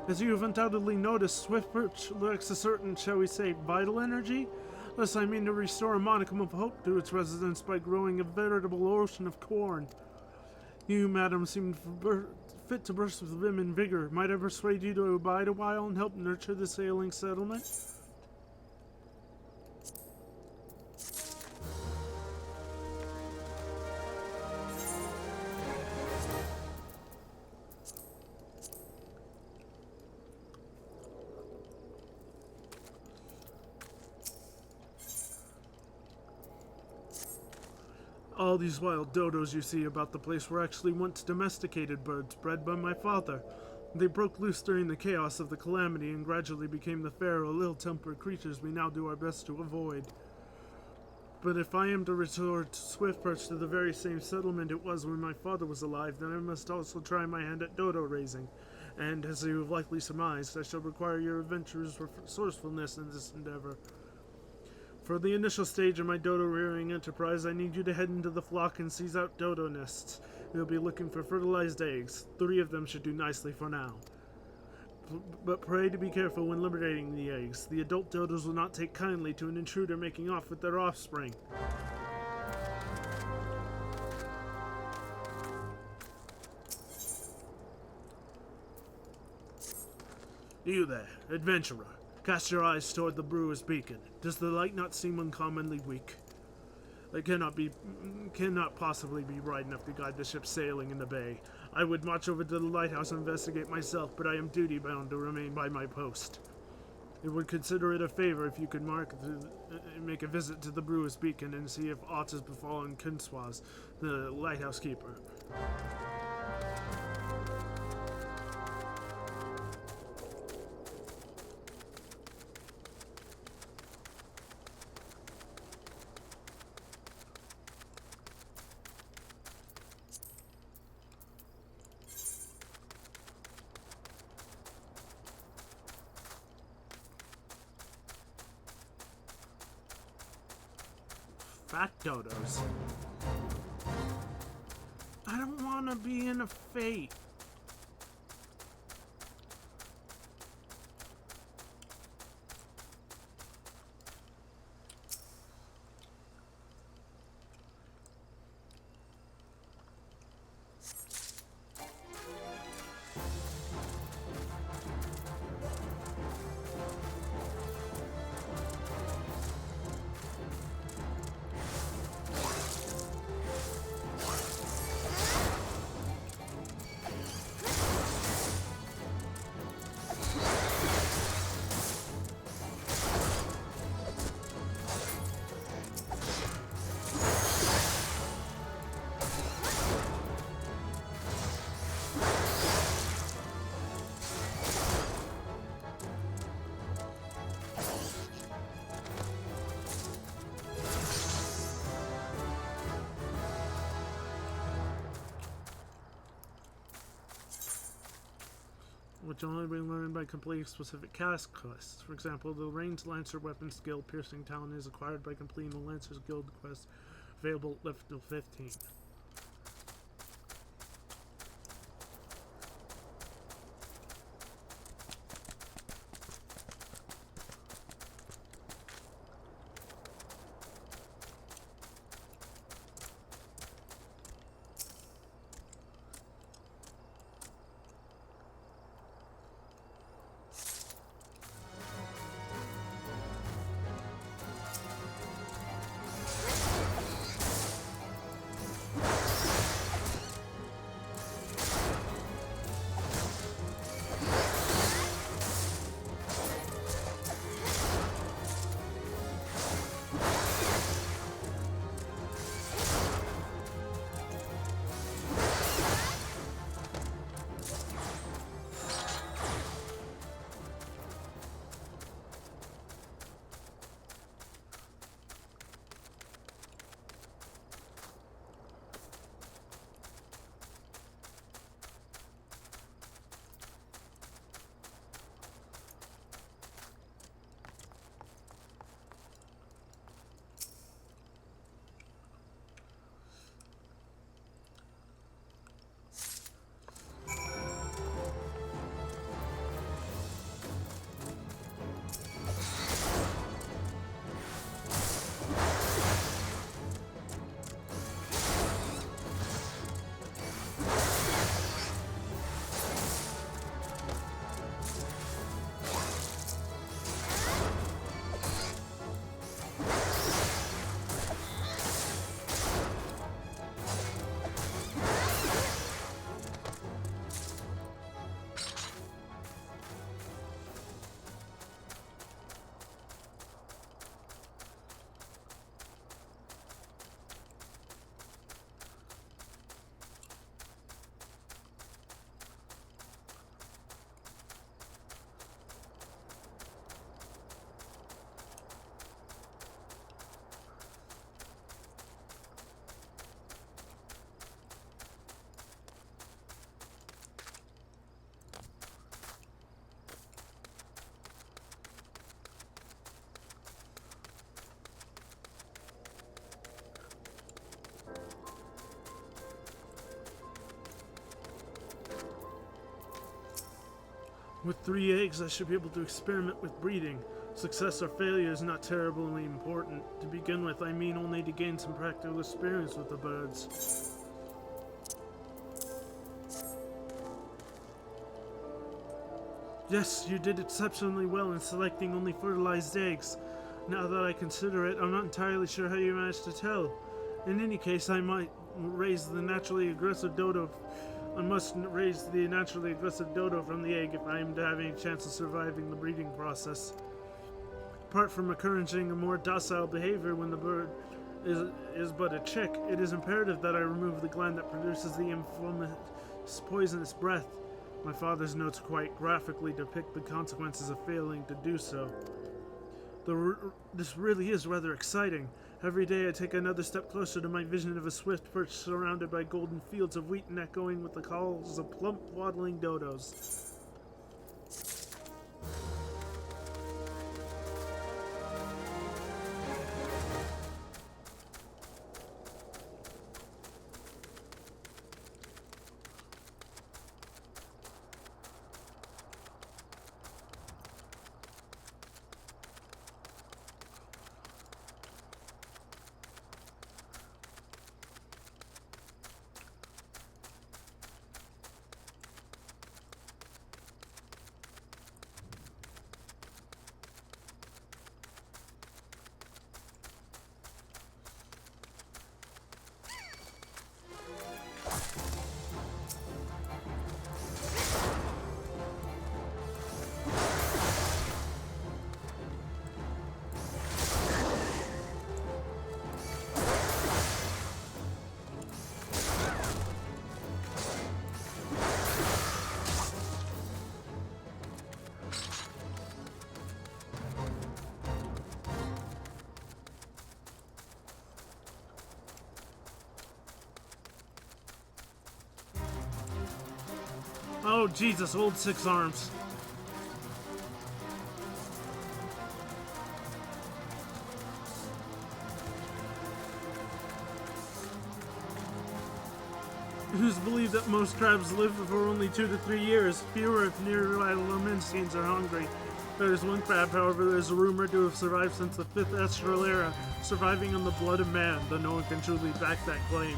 As you have undoubtedly noticed, Swift Birch lacks a certain, shall we say, vital energy. Thus, I mean to restore a modicum of hope to its residents by growing a veritable ocean of corn. You, madam, seem fit to burst with vim and vigor. Might I persuade you to abide a while and help nurture this ailing settlement? All these wild dodos you see about the place were actually once domesticated birds bred by my father. They broke loose during the chaos of the calamity and gradually became the feral, ill-tempered creatures we now do our best to avoid. But if I am to resort swift perch to the very same settlement it was when my father was alive, then I must also try my hand at dodo raising. And, as you have likely surmised, I shall require your adventurous resourcefulness in this endeavor. For the initial stage of my dodo rearing enterprise, I need you to head into the flock and seize out dodo nests. You'll be looking for fertilized eggs. 3 of them should do nicely for now. But pray to be careful when liberating the eggs. The adult dodos will not take kindly to an intruder making off with their offspring. You there, adventurer. Cast your eyes toward the brewer's beacon. Does the light not seem uncommonly weak? It cannot possibly be bright enough to guide the ship sailing in the bay. I would march over to the lighthouse and investigate myself, but I am duty-bound to remain by my post. It would consider it a favor if you could make a visit to the brewer's beacon and see if aught has befallen Kinswaz, the lighthouse keeper. Fat dodos. I don't want to be in a fate. Which only be learned by completing specific task quests. For example, the ranged Lancer weapon skill Piercing Talon is acquired by completing the Lancer's Guild quest, available at level 15. With 3 eggs, I should be able to experiment with breeding. Success or failure is not terribly important. To begin with, I mean only to gain some practical experience with the birds. Yes, you did exceptionally well in selecting only fertilized eggs. Now that I consider it, I'm not entirely sure how you managed to tell. In any case, I must raise the naturally aggressive dodo from the egg if I am to have any chance of surviving the breeding process. Apart from encouraging a more docile behavior when the bird is but a chick, it is imperative that I remove the gland that produces the infamous poisonous breath. My father's notes quite graphically depict the consequences of failing to do so. This really is rather exciting. Every day I take another step closer to my vision of a swift perch surrounded by golden fields of wheat and echoing with the calls of plump, waddling dodos. Oh, Jesus, old Six Arms. It is believed that most crabs live for only 2 to 3 years. Fewer if nearby Lomensteins are hungry. There is one crab, however, that is rumored to have survived since the 5th Estral era, surviving on the blood of man, though no one can truly back that claim.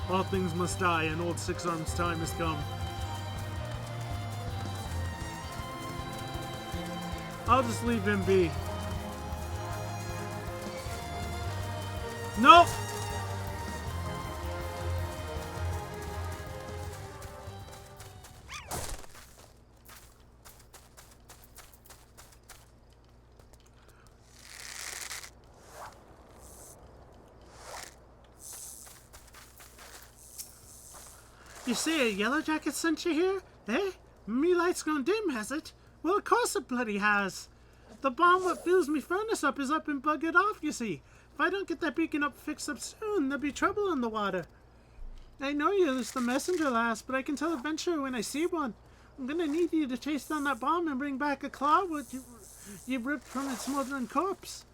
All things must die, and old Six Arms' time has come. I'll just leave him be. Nope! You say a yellow jacket sent you here? Eh? Me light's gone dim, has it? Well, of course it bloody has. The bomb what fills me furnace up is up and buggered off, you see. If I don't get that beacon up fixed up soon, there'll be trouble in the water. I know you're just the messenger, lass, but I can tell adventure when I see one. I'm gonna need you to chase down that bomb and bring back a claw what you ripped from its smoldering corpse.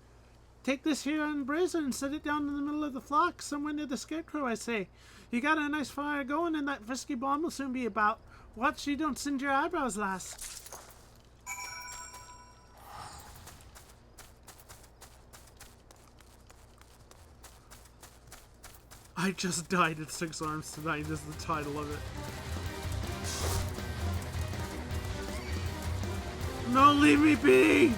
Take this here on brazier and set it down in the middle of the flock, somewhere near the scarecrow, I say. You got a nice fire going, and that frisky bomb will soon be about. Watch you don't singe your eyebrows, lass. I just died at Six Arms tonight is the title of it. No, leave me be!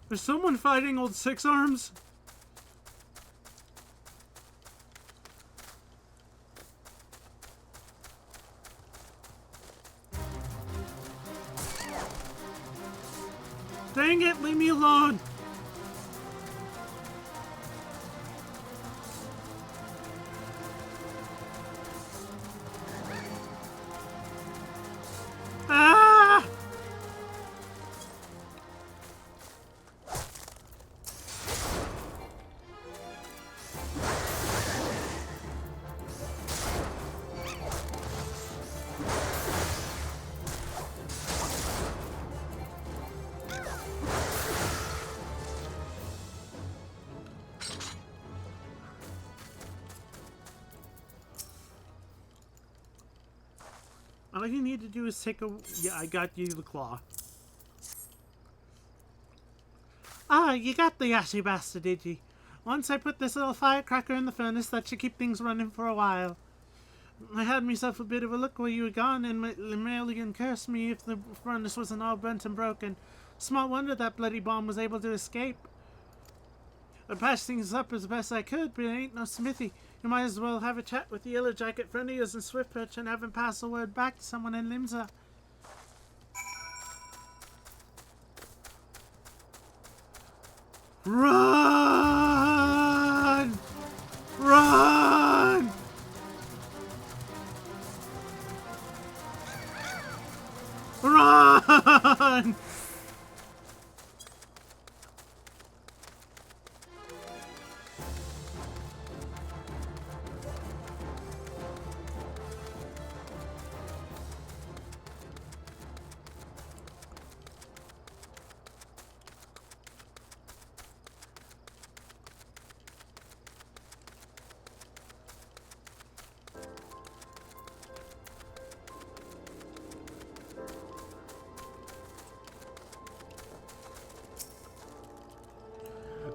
Is someone fighting old Six Arms? Dang it, leave me alone! Ah! All you need to do is take a... Yeah, I got you the claw. Ah, you got the Yashi bastard, did you? Once I put this little firecracker in the furnace, that should keep things running for a while. I had myself a bit of a look while you were gone, and my Lemurian cursed me if the furnace wasn't all burnt and broken. Small wonder that bloody bomb was able to escape. I patched things up as best I could, but it ain't no smithy. You might as well have a chat with the Yellow Jacket friend of yours in Swiftperch and have him pass the word back to someone in Limsa. Run! Run! Run!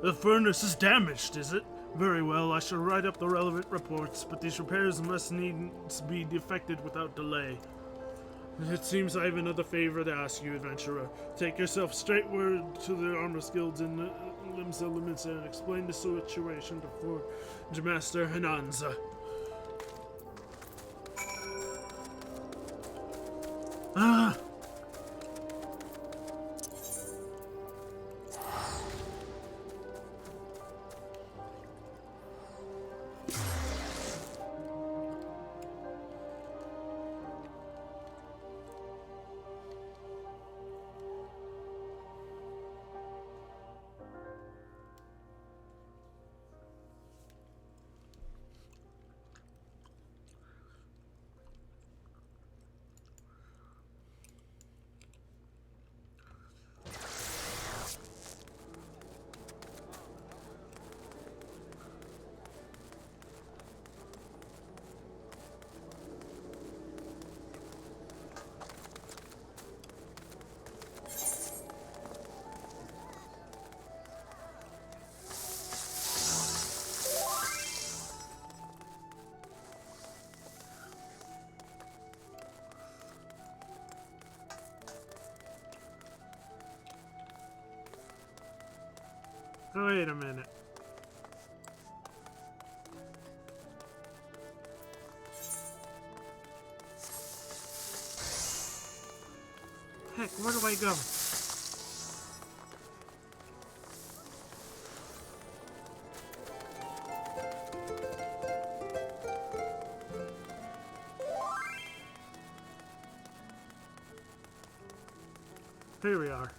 The furnace is damaged, is it? Very well, I shall write up the relevant reports, but these repairs must needs be effected without delay. It seems I have another favor to ask you, adventurer. Take yourself straightward to the armorers guilds in Limsa and explain the situation to Forge Master Hananza. Ah! Wait a minute. Heck, where do I go? Here we are.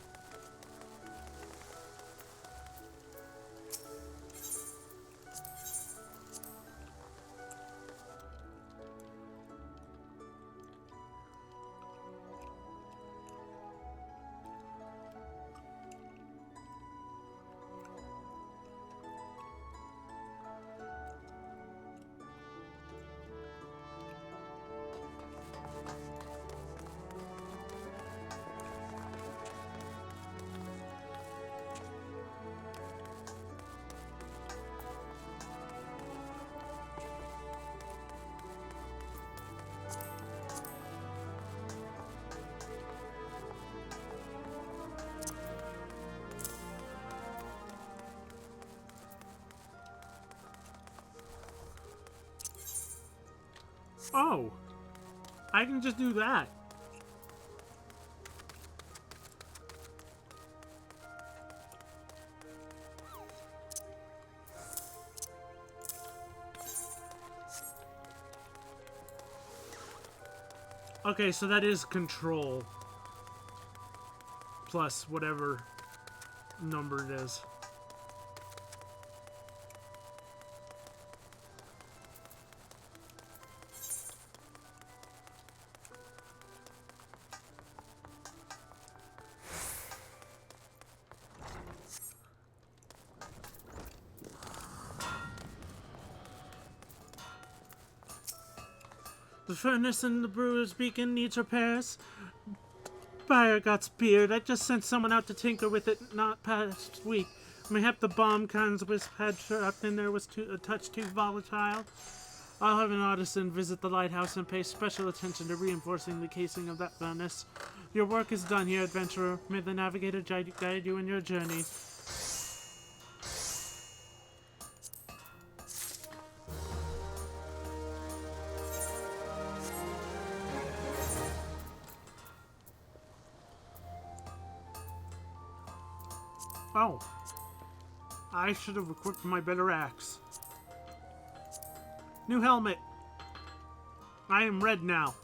Oh, I can just do that. Okay, so that is control. Plus whatever number it is. The furnace in the brewer's beacon needs repairs. Buyer got speared. I just sent someone out to tinker with it not past week. Mayhap the bomb cans Wisp had trapped in there was a touch too volatile. I'll have an artisan visit the lighthouse and pay special attention to reinforcing the casing of that furnace. Your work is done here, adventurer. May the navigator guide you in your journey. Oh. I should have equipped my better axe. New helmet. I am red now.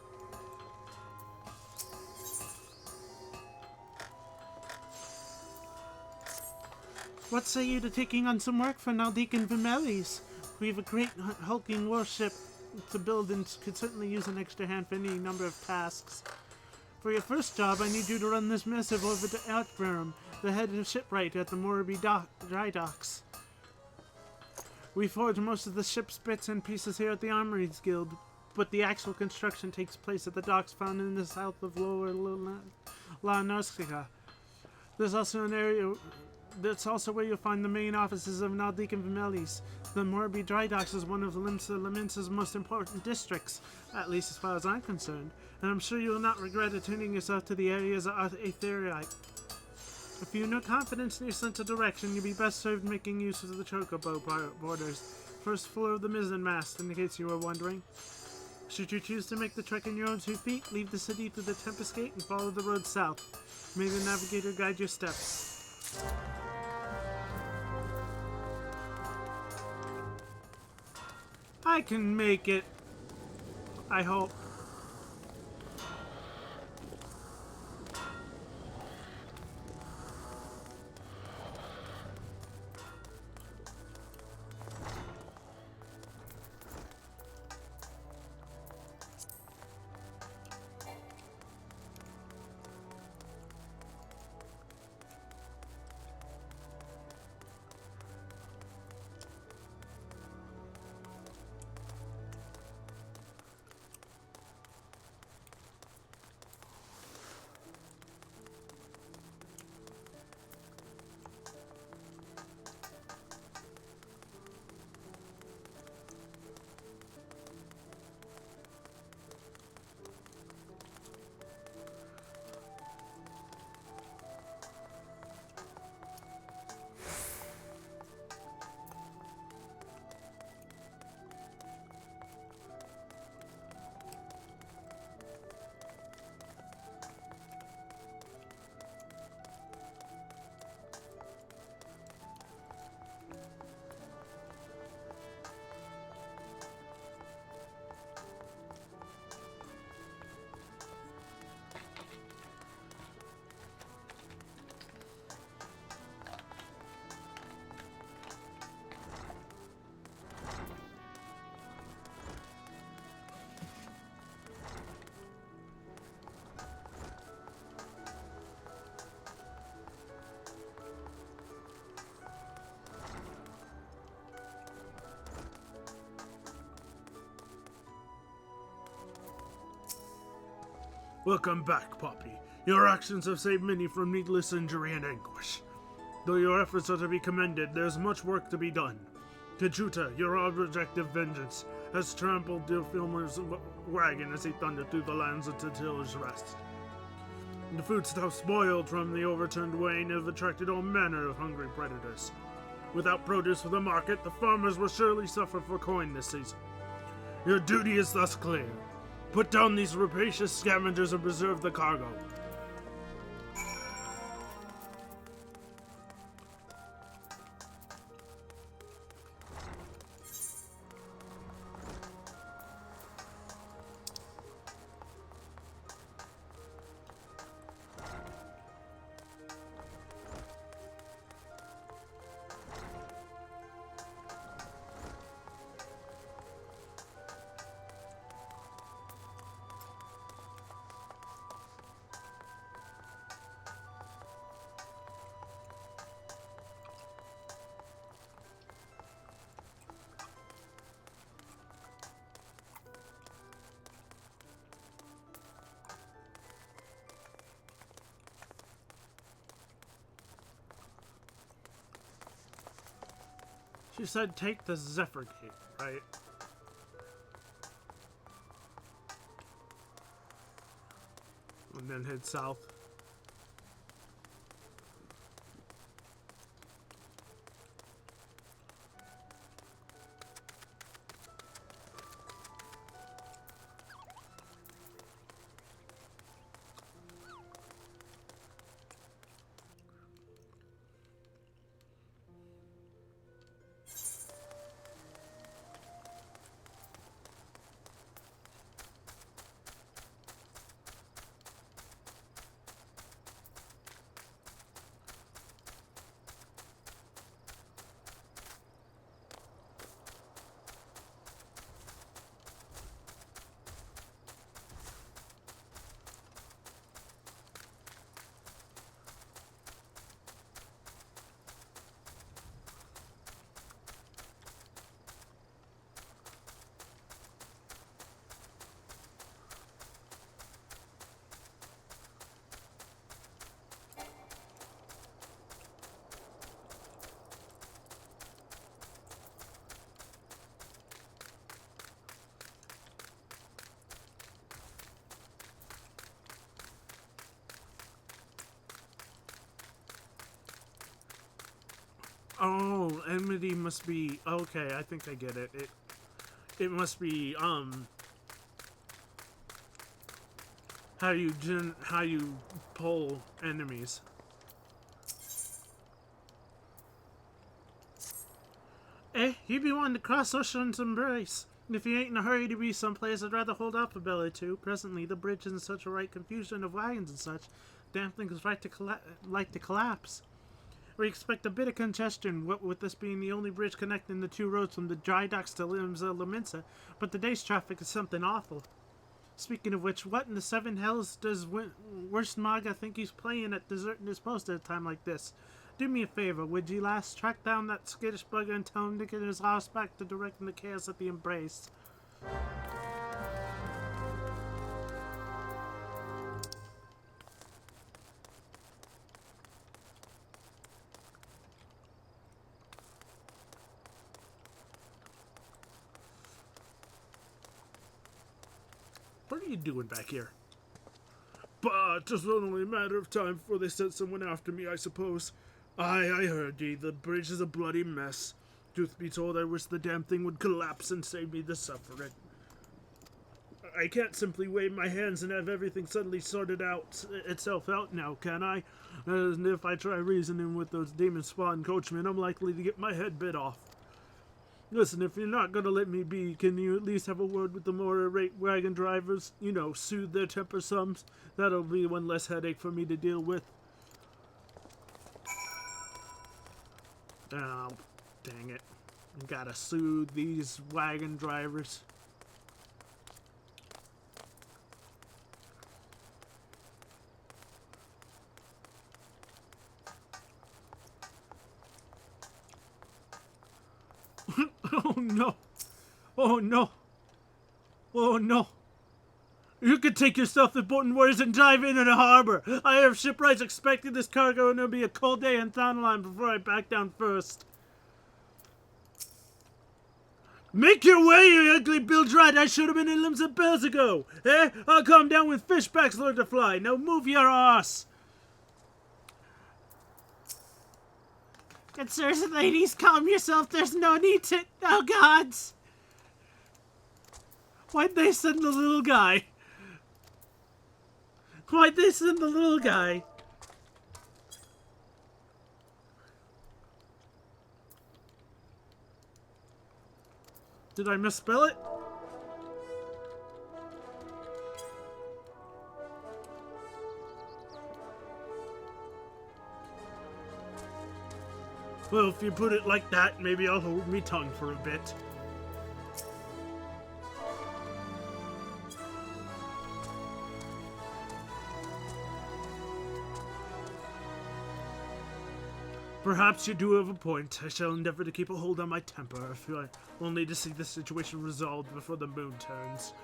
What say you to taking on some work for Naldik and Vimelis? We have a great hulking warship to build and could certainly use an extra hand for any number of tasks. For your first job, I need you to run this missive over to Outburn, the head of shipwright at the Moraby dry docks. We forge most of the ship's bits and pieces here at the Armories Guild, but the actual construction takes place at the docks found in the south of Lower La Nausicaa. There's also an area... That's also where you'll find the main offices of Naldik and Vimelis. The Moraby Dry Docks is one of Laminsa's most important districts, at least as far as I'm concerned, and I'm sure you will not regret attending yourself to the areas of Aetheriite. If you have no confidence in your sense of direction, you'll be best served making use of the chocobo borders. First floor of the mizzenmast, in case you were wondering. Should you choose to make the trek in your own 2 feet, leave the city through the Tempest Gate and follow the road south. May the navigator guide your steps. I can make it. I hope. Welcome back, Poppy. Your actions have saved many from needless injury and anguish. Though your efforts are to be commended, there's much work to be done. Kajuta, your object of vengeance, has trampled Filmer's wagon as he thundered through the lands of Tatil's Rest. The foodstuffs spoiled from the overturned wain have attracted all manner of hungry predators. Without produce for the market, the farmers will surely suffer for coin this season. Your duty is thus clear. Put down these rapacious scavengers and preserve the cargo. She said take the Zephyr Gate, right? And then head south. Oh, enmity must be... Okay, I think I get it. It must be, how you pull enemies. You be wanting to cross Ocean's Embrace. If you ain't in a hurry to be someplace, I'd rather hold off a bell or two. Presently, the bridge is in such a right confusion of wagons and such. Damn thing is like to collapse. We expect a bit of congestion, what with this being the only bridge connecting the two roads from the dry docks to Laminsa, but the day's traffic is something awful. Speaking of which, what in the seven hells does Worst Maga think he's playing at deserting his post at a time like this? Do me a favor, would you, lass? Track down that skittish bugger and tell him to get his house back to directing the chaos at the Embrace. What are you doing back here? But just only a matter of time before they sent someone after me, I suppose. I heard ye. The bridge is a bloody mess. Truth be told, I wish the damn thing would collapse and save me the suffering. I can't simply wave my hands and have everything suddenly sorted itself out now, can I? And if I try reasoning with those demon spawn coachmen, I'm likely to get my head bit off. Listen, if you're not gonna let me be, can you at least have a word with the more irate wagon drivers? You know, soothe their temper sums. That'll be one less headache for me to deal with. Oh, dang it. I gotta soothe these wagon drivers. Oh no! Oh no! Oh no! You can take yourself the boat and words and dive into the harbor. I have shipwrights expecting this cargo and it'll be a cold day in Thonline before I back down first. Make your way, you ugly bilge rat! I should have been in limbs a bells ago! Eh? I'll come down when fishbacks learn to fly. Now move your ass! Good sirs and ladies, calm yourself. There's no need to... Oh, gods! Why'd they send the little guy? Why'd they send the little guy? Did I misspell it? Well, if you put it like that, maybe I'll hold me tongue for a bit. Perhaps you do have a point. I shall endeavor to keep a hold on my temper, if I only to see the situation resolved before the moon turns.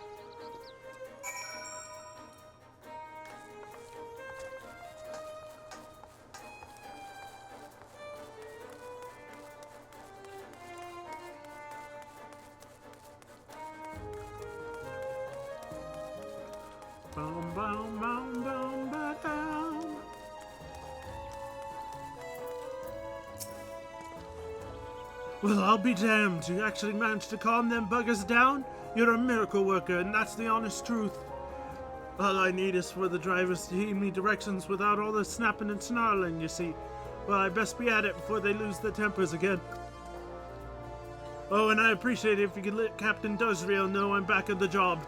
Boom, boom, boom, boom, ba-dum. Well, I'll be damned. You actually managed to calm them buggers down? You're a miracle worker, and that's the honest truth. All I need is for the drivers to heed me directions without all the snapping and snarling, you see. Well, I best be at it before they lose their tempers again. Oh, and I appreciate it if you could let Captain Duzreal know I'm back at the job.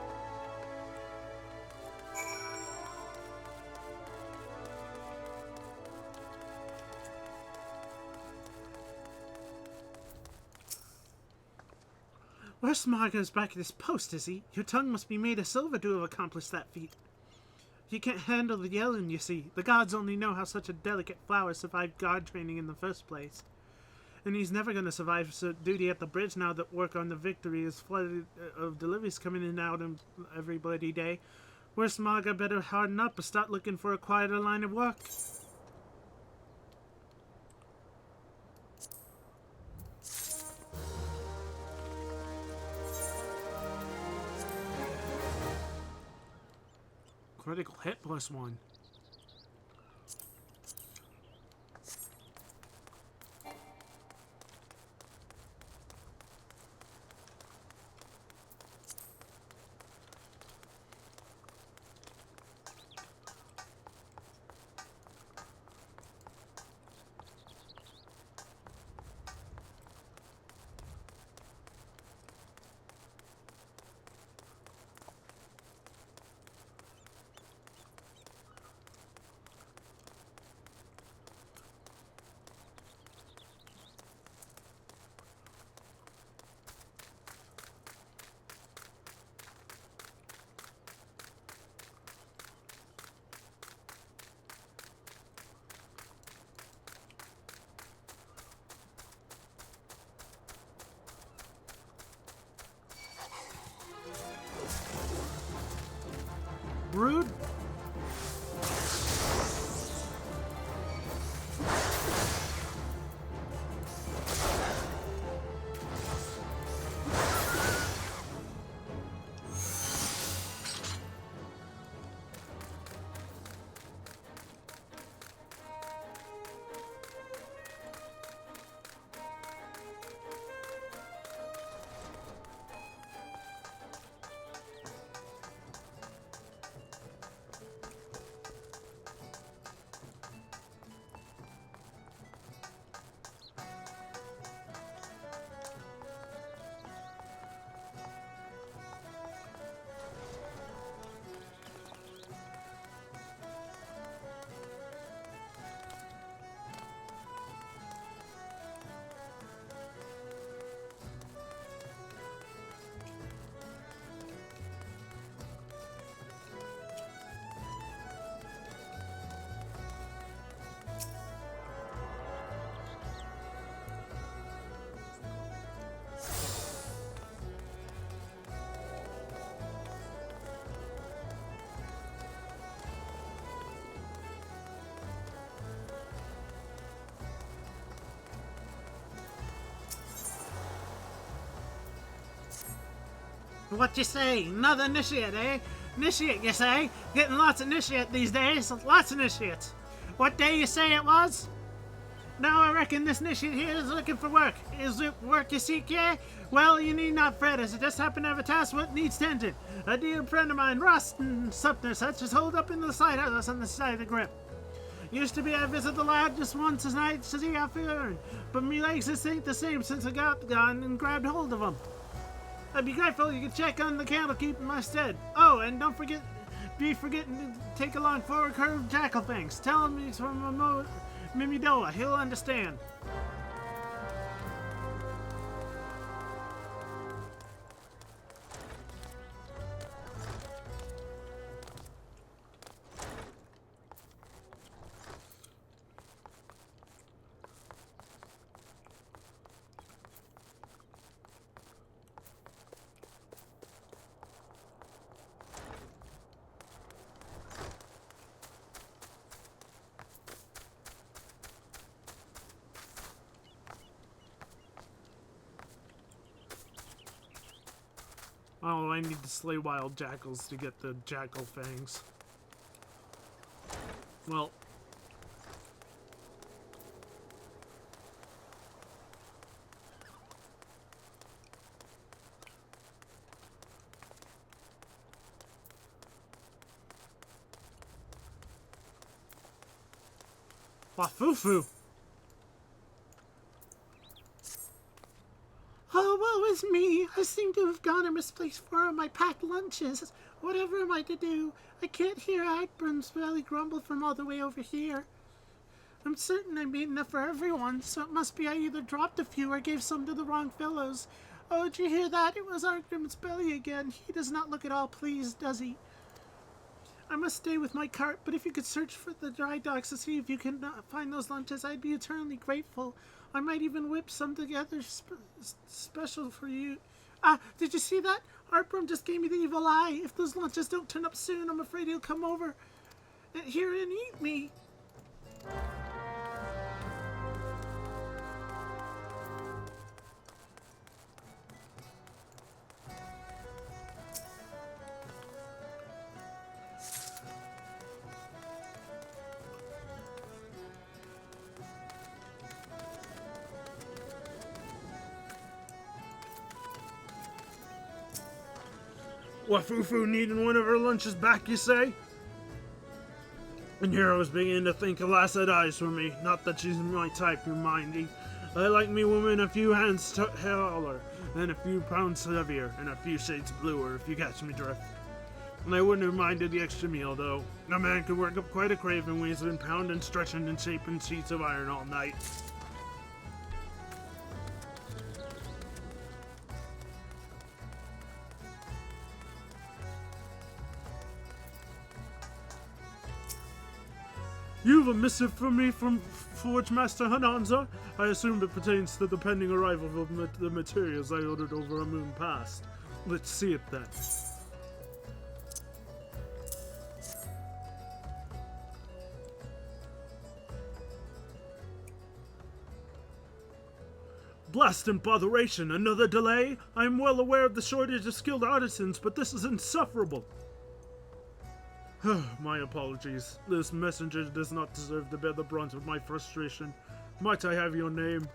Where's Smargo's back at his post, is he? Your tongue must be made of silver to have accomplished that feat. You can't handle the yelling, you see. The gods only know how such a delicate flower survived god training in the first place. And he's never going to survive duty at the bridge now that work on the Victory is flooded of deliveries coming in and out every bloody day. Where's Smarga better harden up or start looking for a quieter line of work? Critical hit +1. Rude. What you say? Another initiate, eh? Initiate, you say? Getting lots of initiate these days. Lots of initiates. What day you say it was? Now I reckon this nation here is looking for work. Is it work you seek, yeah? Well, you need not fret, as I just happen to have a task what needs tended. A dear friend of mine, Rust and Sumter such, is holed up in the lighthouse on the side of the grip. Used to be I visit the lad just once a night to see how faring, but me legs just ain't the same since I got gone and grabbed hold of 'em. I'd be grateful you could check on the candlekeep in my stead. Oh, and don't be forgetting to take along 4 curved jackal fangs. Tell him he's from Mimidoa. He'll understand. Oh, I need to slay wild jackals to get the jackal fangs. Well, Wafufu! Oh, woe is me. I seem to have gone and misplaced 4 of my packed lunches. Whatever am I to do? I can't hear Agburn's belly grumble from all the way over here. I'm certain I made enough for everyone, so it must be I either dropped a few or gave some to the wrong fellows. Oh, did you hear that? It was Argrim's belly again. He does not look at all pleased, does he? I must stay with my cart, but if you could search for the dry docks to see if you can find those lunches, I'd be eternally grateful. I might even whip some together special for you. Ah, did you see that? Argrim just gave me the evil eye. If those lunches don't turn up soon, I'm afraid he'll come over here and eat me. Wafufu needing one of her lunches back, you say? And here I was beginning to think, alas, that eyes for me. Not that she's my type, you mindy. I like me woman a few hands taller, and a few pounds heavier, and a few shades bluer, if you catch me drift. And I wouldn't have minded the extra meal, though. A man could work up quite a craving when he's been pounding, stretching, and shaping sheets of iron all night. You've a missive for me from Forge Master Hananza. I assume it pertains to the pending arrival of the materials I ordered over a moon past. Let's see it then. Blast and botheration, another delay? I am well aware of the shortage of skilled artisans, but this is insufferable. My apologies. This messenger does not deserve to bear the brunt of my frustration. Might I have your name?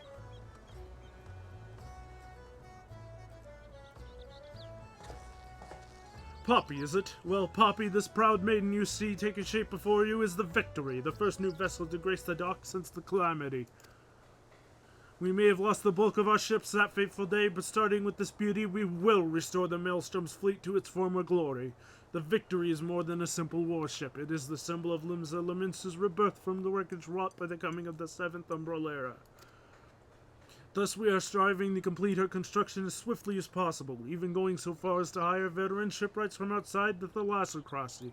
Poppy, is it? Well, Poppy, this proud maiden you see taking shape before you is the Victory, the first new vessel to grace the dock since the Calamity. We may have lost the bulk of our ships that fateful day, but starting with this beauty, we will restore the Maelstrom's fleet to its former glory. The Victory is more than a simple warship. It is the symbol of Limsa Lamince's rebirth from the wreckage wrought by the coming of the 7th Umbral Era. Thus we are striving to complete her construction as swiftly as possible, even going so far as to hire veteran shipwrights from outside the Thalassocracy.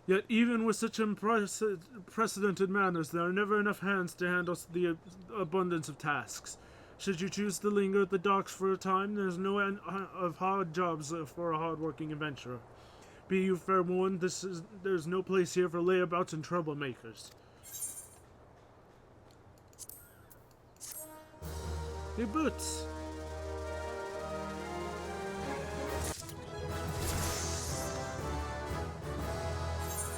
Yet even with such unprecedented manners, there are never enough hands to handle the abundance of tasks. Should you choose to linger at the docks for a time, there's no end of hard jobs for a hard-working adventurer. Be you fair warned, there's no place here for layabouts and troublemakers. New boots!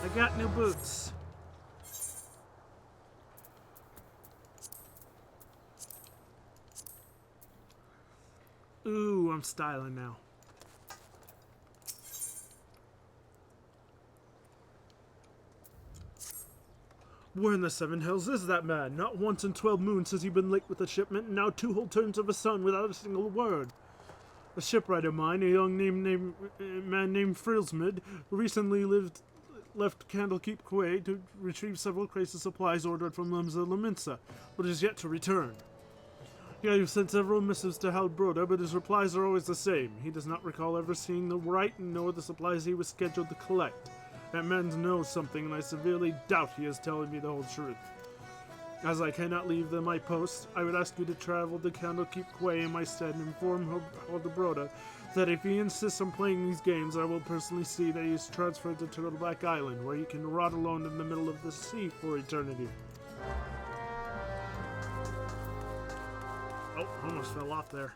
I got new boots. Ooh, I'm styling now. Where in the seven hells is that man? Not once in 12 moons has he been late with a shipment, and now 2 whole turns of a sun without a single word. A shipwright of mine, a young man named Frilsmid, recently left Candlekeep Quay to retrieve several crates of supplies ordered from Laminsa, but is yet to return. Yeah, you've sent several missives to Halbroda, but his replies are always the same. He does not recall ever seeing the right nor the supplies he was scheduled to collect. That man knows something, and I severely doubt he is telling me the whole truth. As I cannot leave my post, I would ask you to travel to Candlekeep Quay in my stead and inform Halbroda that if he insists on playing these games, I will personally see that he is transferred to Turtleback Island, where he can rot alone in the middle of the sea for eternity. Oh, almost fell off there.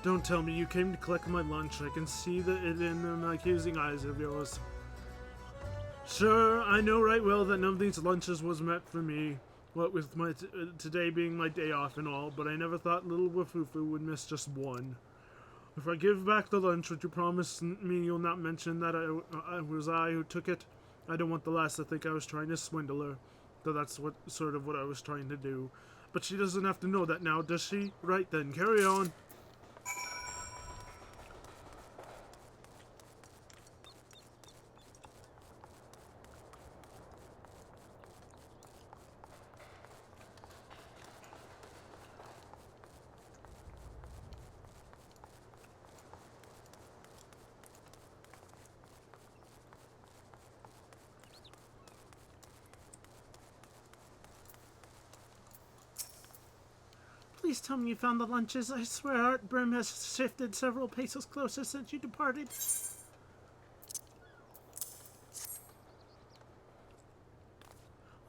Don't tell me you came to collect my lunch. I can see it in them accusing eyes of yours. Sure, I know right well that none of these lunches was meant for me, what with my today being my day off and all, but I never thought little Wafufu would miss just one. If I give back the lunch, would you promise me you'll not mention that I was I who took it? I don't want the lass to think I was trying to swindle her, though that's what I was trying to do. But she doesn't have to know that now, does she? Right then, carry on. Please tell me you found the lunches. I swear Art Brim has shifted several paces closer since you departed.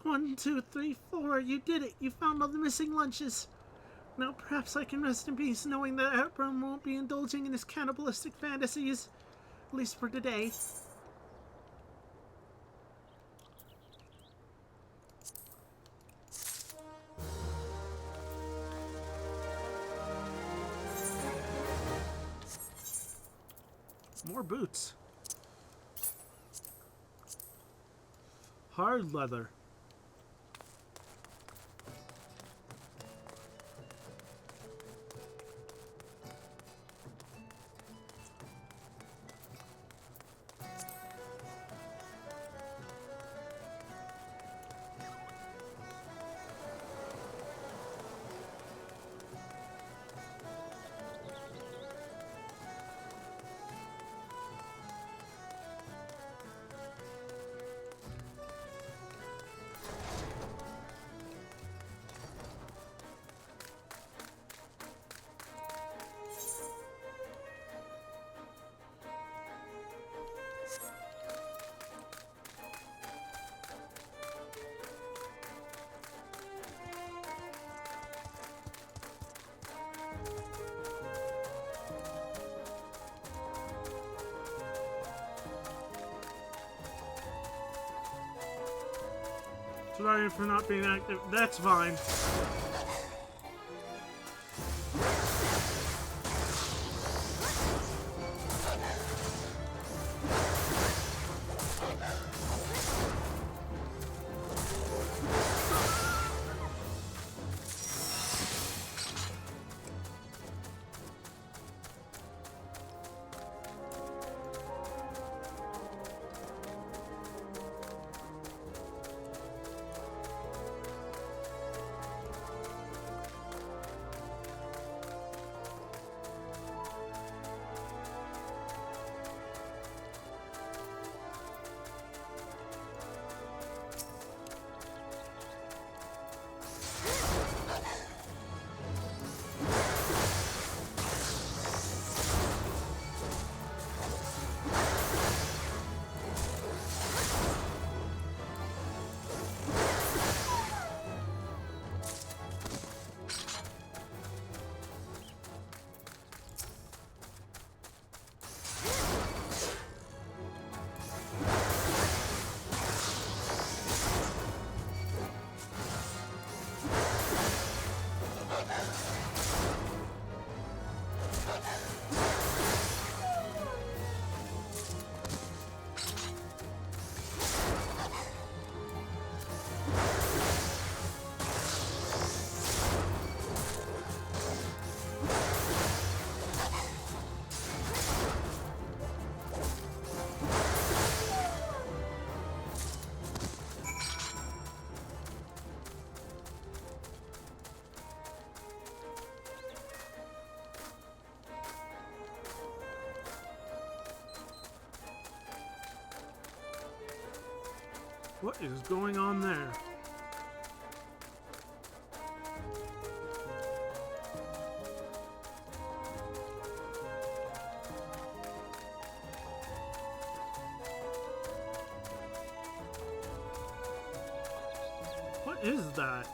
1, 2, 3, 4. You did it. You found all the missing lunches. Now perhaps I can rest in peace knowing that Art Brim won't be indulging in his cannibalistic fantasies. At least for today. More boots. Hard leather. Sorry for not being active. That's fine. What is going on there? What is that?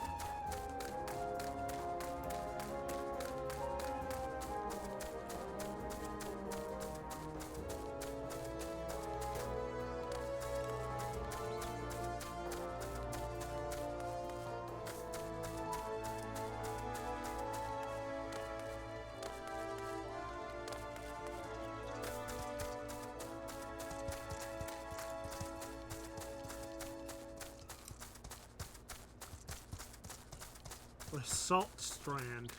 The salt strand.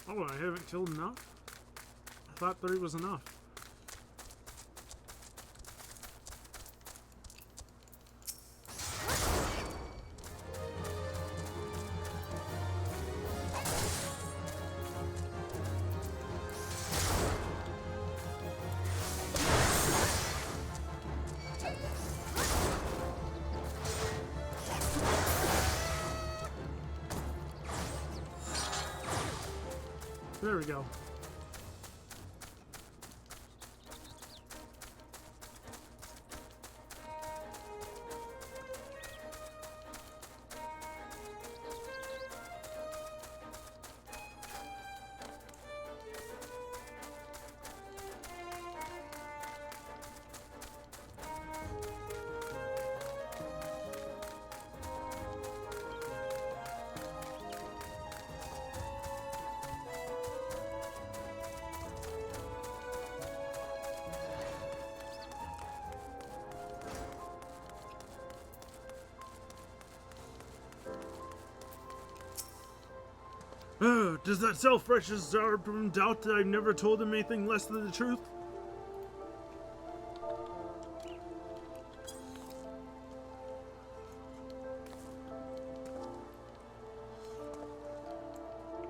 Oh, I haven't killed enough? I thought 3 was enough. There we go. Does that self-righteous Zarbrum doubt that I've never told him anything less than the truth?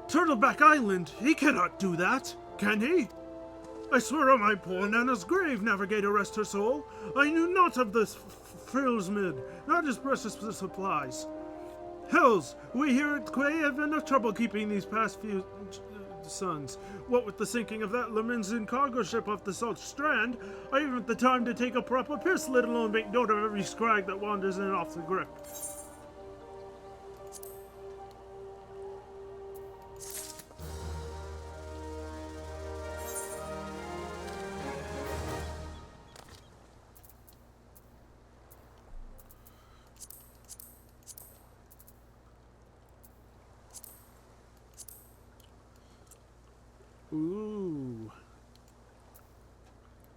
Turtleback Island! He cannot do that, can he? I swear on my poor Nana's grave, Navigator rest her soul, I knew not of this Frilsmid, not his precious supplies. Hells, we here at Quay have enough trouble keeping these past few suns. What with the sinking of that Lemminson cargo ship off the Salt Strand, I haven't the time to take a proper piss, let alone make note of every scrag that wanders in and off the grip. Ooh.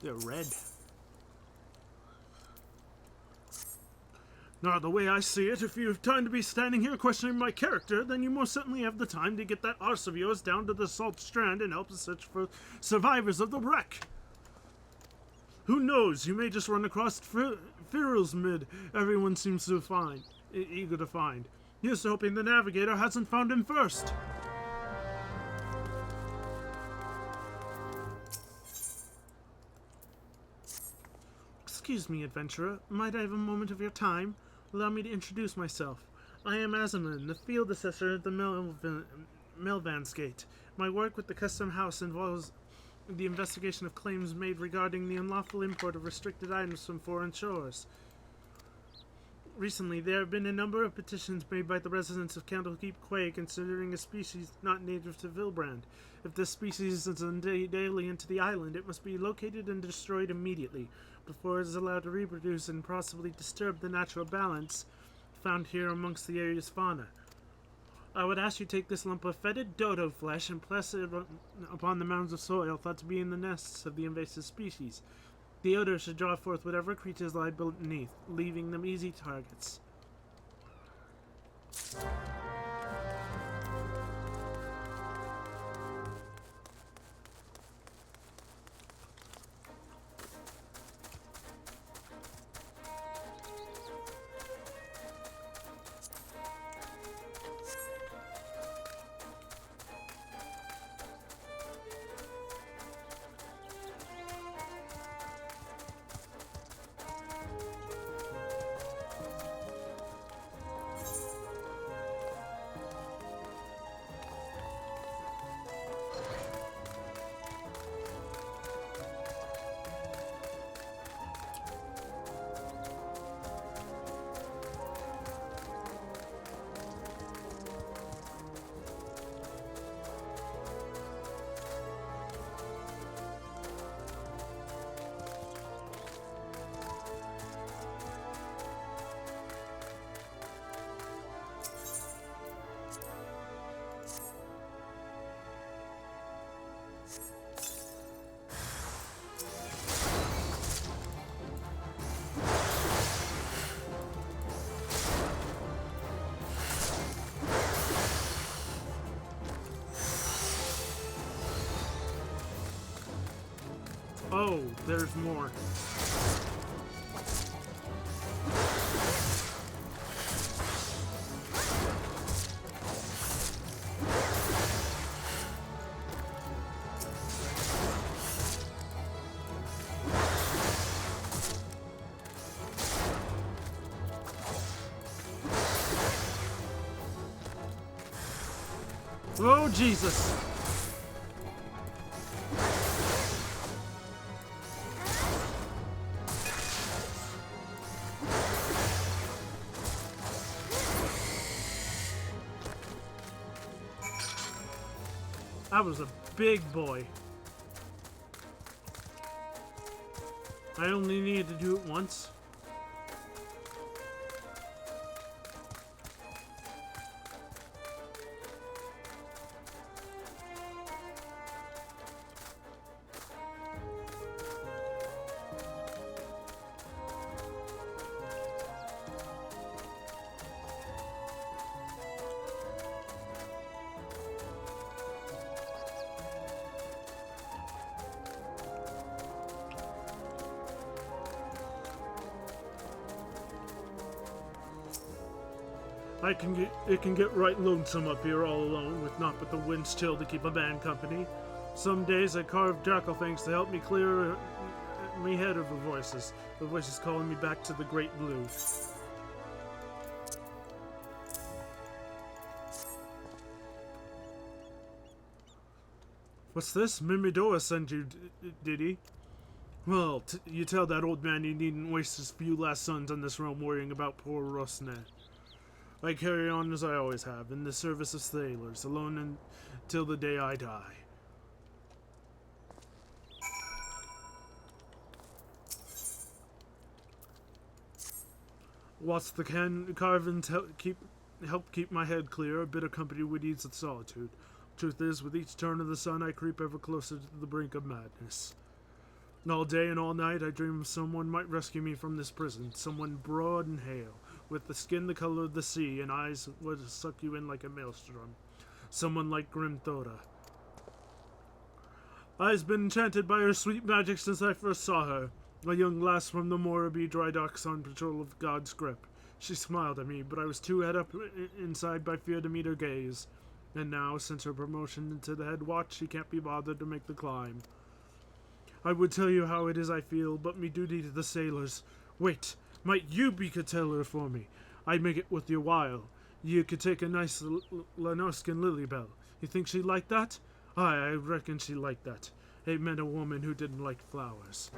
They're red. Now, the way I see it, if you have time to be standing here questioning my character, then you most certainly have the time to get that arse of yours down to the Salt Strand and help us search for survivors of the wreck. Who knows, you may just run across Firulsmid everyone seems to find, eager to find. Here's hoping the Navigator hasn't found him first. Excuse me, adventurer. Might I have a moment of your time? Allow me to introduce myself. I am Azaman, the field assessor at the Melvansgate. My work with the Custom House involves the investigation of claims made regarding the unlawful import of restricted items from foreign shores. Recently, there have been a number of petitions made by the residents of Candlekeep Quay considering a species not native to Vilbrand. If this species is an alien to the island, it must be located and destroyed immediately before it is allowed to reproduce and possibly disturb the natural balance found here amongst the area's fauna. I would ask you to take this lump of fetid dodo flesh and press it upon the mounds of soil thought to be in the nests of the invasive species. The odor should draw forth whatever creatures lie beneath, leaving them easy targets. Oh, there's more. Oh, Jesus! That was a big boy. I only needed to do it once. It can get right lonesome up here all alone, with naught but the wind's chill to keep a band company. Some days I carve jackal fangs to help me clear me head of the voices calling me back to the great blue. What's this? Mimidoa sent you, did he? Well, you tell that old man he needn't waste his few last sons on this realm worrying about poor Rosne. I carry on as I always have, in the service of sailors, alone until the day I die. Whilst the carvings help keep my head clear, a bit of company would ease the solitude. Truth is, with each turn of the sun, I creep ever closer to the brink of madness. All day and all night, I dream of someone might rescue me from this prison, someone broad and hale, with the skin the color of the sea and eyes would suck you in like a maelstrom. Someone like Grim Thora. I've been enchanted by her sweet magic since I first saw her, a young lass from the Morabee dry docks on patrol of God's grip. She smiled at me, but I was too head up inside by fear to meet her gaze. And now, since her promotion into the head watch, she can't be bothered to make the climb. I would tell you how it is I feel, but me duty to the sailors. Wait, might you be could tell her for me? I'd make it worth your while. You could take a nice Lanoskin Lilybell. You think she liked that? Aye, I reckon she liked that. It meant a woman who didn't like flowers.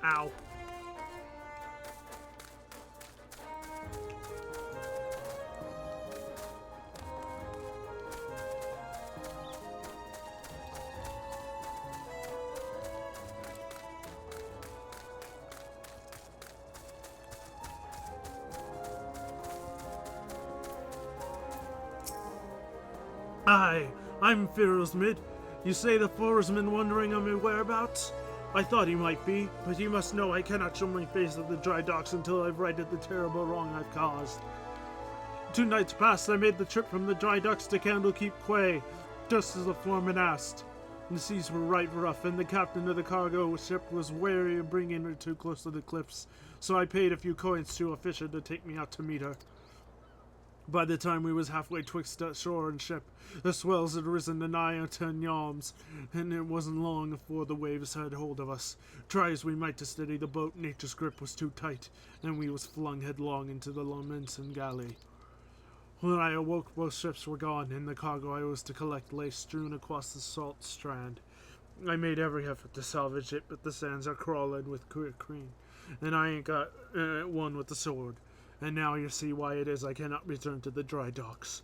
Ow. Aye, I'm Firosmid. You say the foresman wondering of my whereabouts? I thought he might be, but you must know I cannot show my face at the dry docks until I've righted the terrible wrong I've caused. 2 nights past, I made the trip from the dry docks to Candlekeep Quay, just as the foreman asked. The seas were right rough, and the captain of the cargo ship was wary of bringing her too close to the cliffs, so I paid a few coins to a fisher to take me out to meet her. By the time we was halfway twixt shore and ship, the swells had risen to nigh 10 yalms, and it wasn't long before the waves had hold of us. Try as we might to steady the boat, nature's grip was too tight, and we was flung headlong into the lamentin galley. When I awoke, both ships were gone, and the cargo I was to collect lay strewn across the salt strand. I made every effort to salvage it, but the sands are crawling with cream, and I ain't got one with the sword. And now you see why it is I cannot return to the dry docks.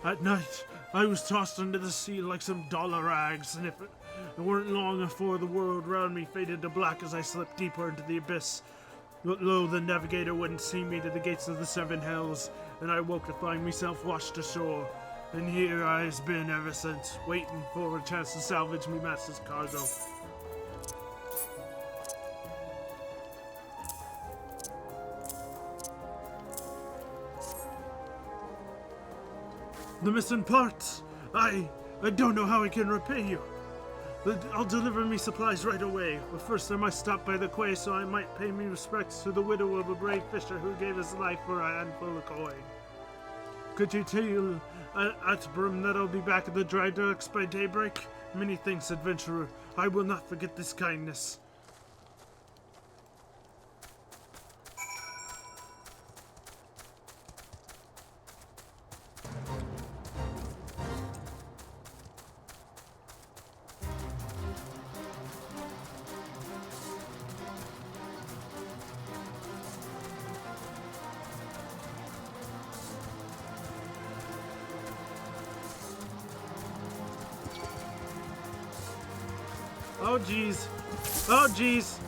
At night, I was tossed into the sea like some dollar rags, and it weren't long before the world round me faded to black as I slipped deeper into the abyss. But lo, the navigator wouldn't see me to the gates of the seven hells, and I woke to find myself washed ashore. And here I has been ever since, waiting for a chance to salvage me master's cargo. The missing parts! I don't know how I can repay you. But I'll deliver me supplies right away. But first I must stop by the quay so I might pay me respects to the widow of a brave fisher who gave his life for a handful of coin. Could you tell Atbrim that I'll be back at the dry docks by daybreak? Many thanks, adventurer. I will not forget this kindness. Oh jeez. Oh jeez.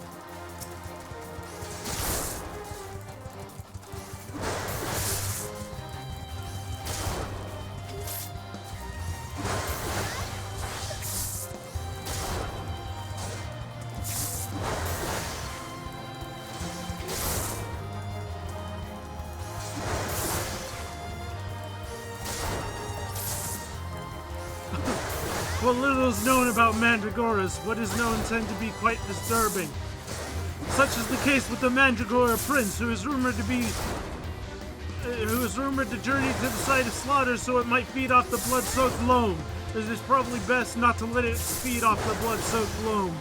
What little is known about mandragoras, what is known tend to be quite disturbing. Such is the case with the mandragora prince, who is rumored to journey to the site of slaughter so it might feed off the blood-soaked loam. It is probably best not to let it feed off the blood-soaked loam.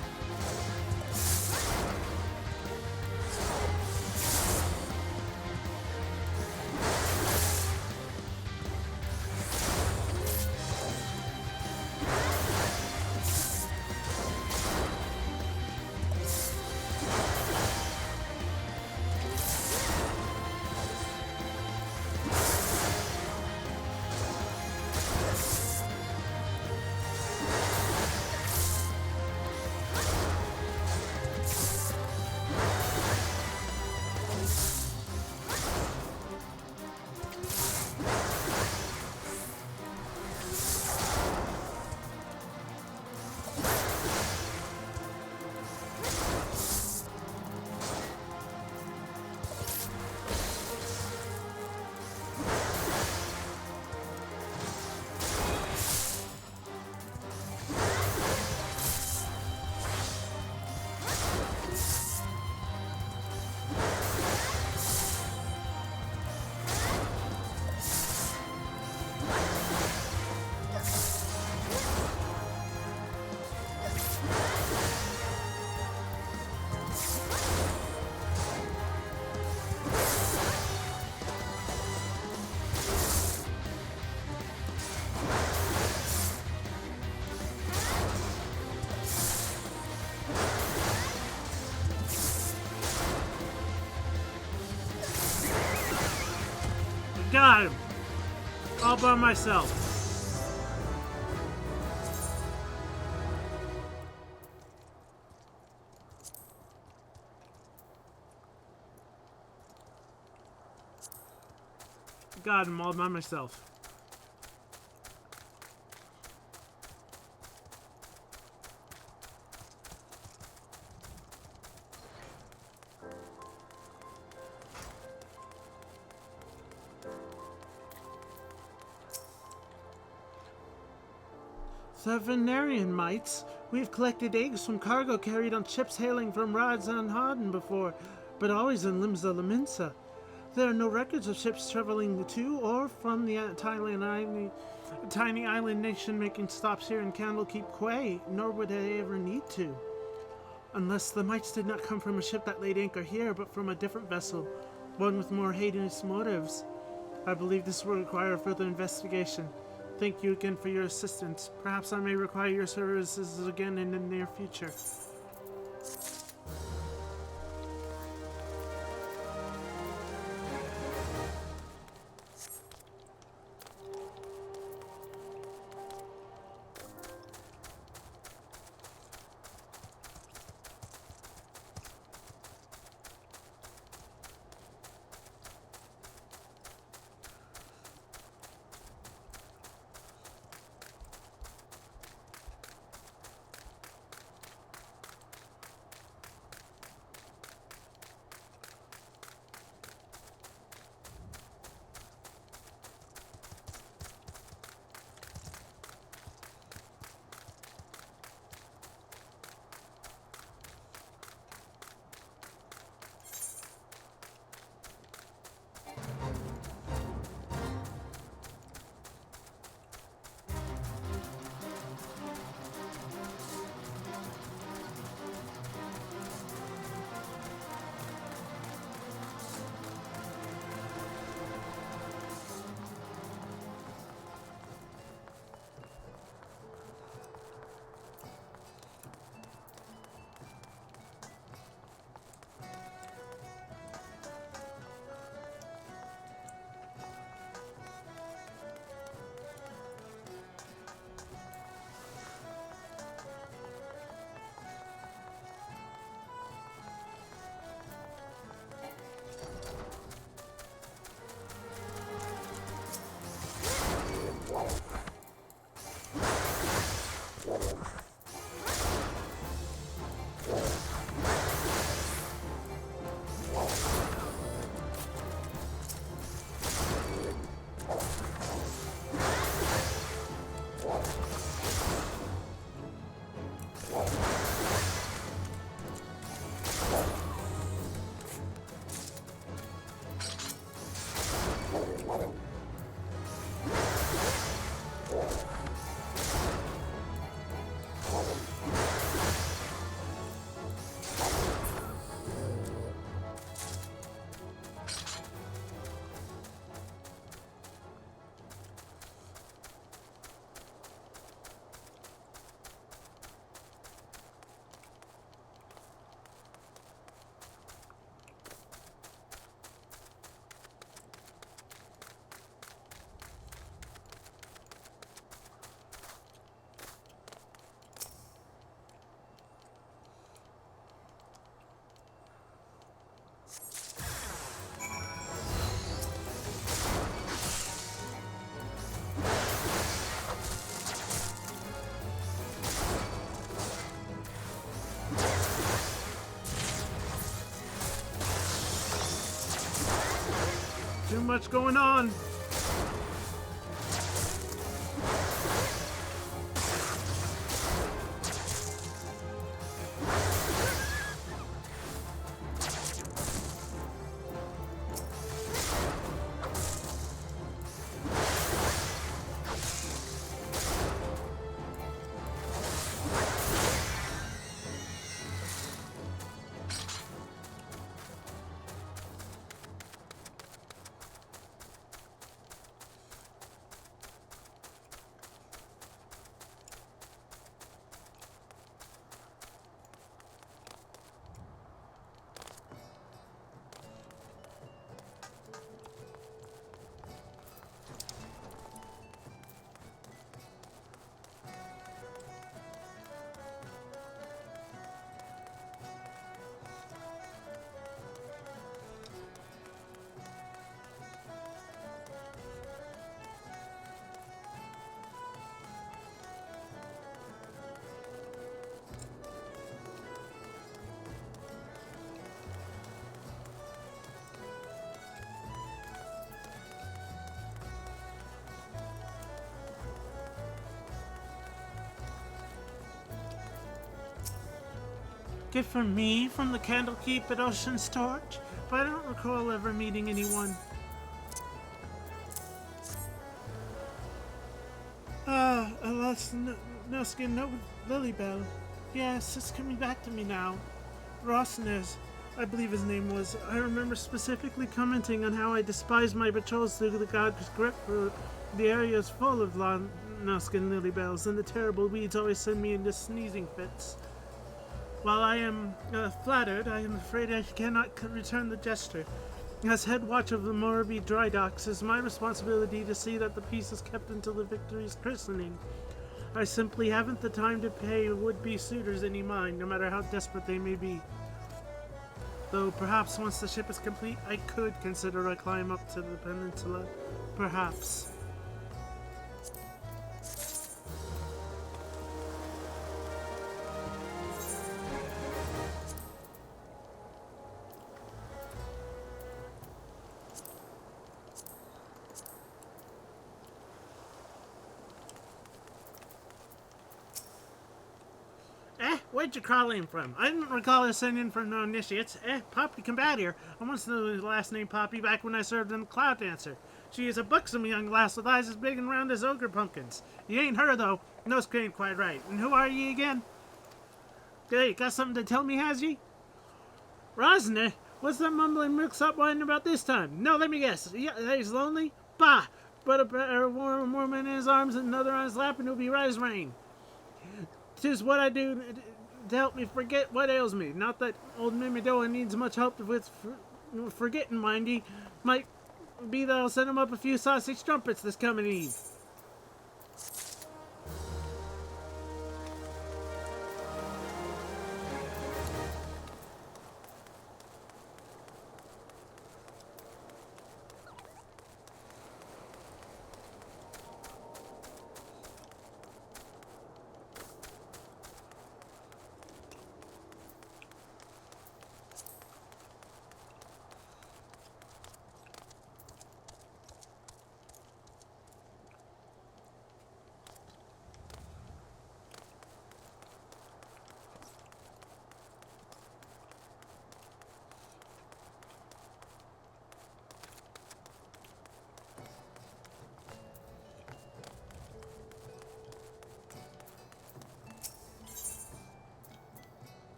Got him! All by myself. Got him all by myself. The Venerian mites. We've collected eggs from cargo carried on ships hailing from Radz-an-Harden before, but always in Limsa Laminsa. There are no records of ships traveling to or from the tiny island nation making stops here in Candlekeep Quay, nor would they ever need to. Unless the mites did not come from a ship that laid anchor here, but from a different vessel, one with more heinous motives. I believe this will require further investigation. Thank you again for your assistance. Perhaps I may require your services again in the near future. much going on. Gift for me from the Candlekeep at Ocean's Torch, but I don't recall ever meeting anyone. Alas, no skin, no Lilybell. Yes, it's coming back to me now. Rosnes, I believe his name was. I remember specifically commenting on how I despise my betrothed to the god's grip for the area is full of no-skin Lilybells, and the terrible weeds always send me into sneezing fits. While I am flattered, I am afraid I cannot return the gesture. As head watch of the Morbi dry docks, it is my responsibility to see that the piece is kept until the Victory's christening. I simply haven't the time to pay would-be suitors any mind, no matter how desperate they may be. Though perhaps once the ship is complete, I could consider a climb up to the peninsula. Perhaps. Where'd you crawl in from? I didn't recall us sending for no initiates. Poppy, come back here. I once knew the last name Poppy back when I served in the Cloud Dancer. She is a buxom young lass with eyes as big and round as ogre pumpkins. You ain't her, though. Nose ain't quite right. And who are ye again? Hey, got something to tell me, has ye? Rosne, what's that mumbling milksop whining about this time? No, let me guess. Yeah, he's lonely? Bah! But a warm woman in his arms and another on his lap and it'll be right as rain. 'Tis what I do to help me forget what ails me. Not that old Mimidoa needs much help with forgetting, mind ye. Might be that I'll send him up a few sausage trumpets this coming eve.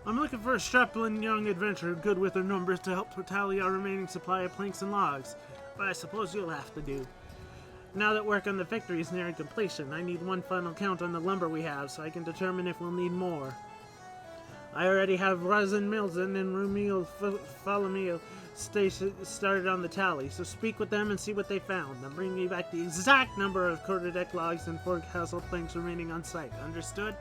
I'm looking for a strapping young adventurer good with her numbers to help tally our remaining supply of planks and logs, but I suppose you'll have to do. Now that work on the Victory is nearing completion, I need one final count on the lumber we have so I can determine if we'll need more. I already have Razin Milzen and Rumil Falomil started on the tally, so speak with them and see what they found, and bring me back the exact number of quarterdeck logs and forecastle planks remaining on site. Understood?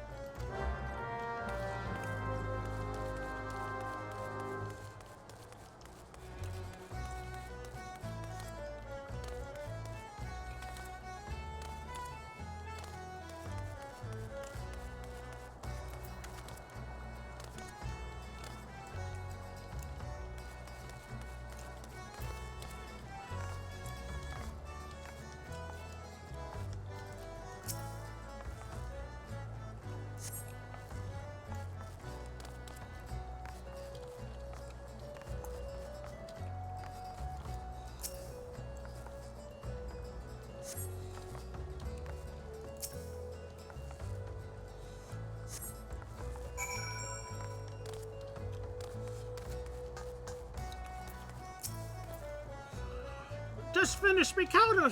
just finished me count of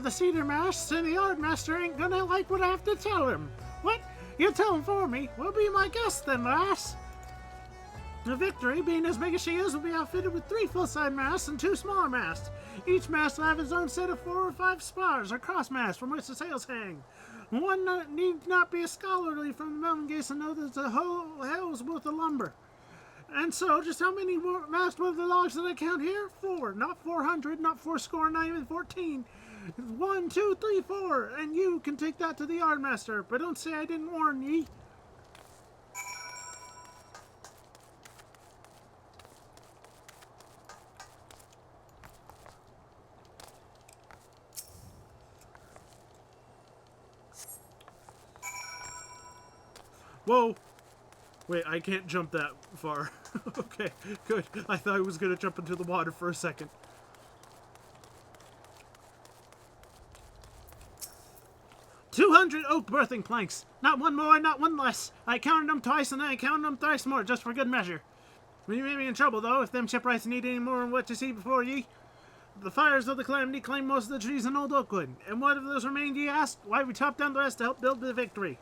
the cedar masts, and the yard master ain't gonna like what I have to tell him. What? You tell him for me. We'll be my guest then, lass. The Victory, being as big as she is, will be outfitted with 3 full-size masts and 2 smaller masts. Each mast will have its own set of 4 or 5 spars or cross masts from which the sails hang. One need not be a scholarly from the mountain gates to know that the whole hell's worth of lumber. And so, just how many more masts worth of logs did I count here? 4, not 400, not 4 score, not even 14. 1, 2, 3, 4, and you can take that to the yardmaster, but don't say I didn't warn ye. Whoa! Wait, I can't jump that far. Okay, good. I thought I was gonna jump into the water for a second. "200 oak berthing planks. Not one more, not one less. I counted them twice, and then I counted them thrice more, just for good measure. You may be in trouble, though, if them shipwrights need any more than what you see before ye. The fires of the Calamity claimed most of the trees in Old Oakwood. And what of those remained, ye asked? Why, we chopped down the rest to help build the Victory."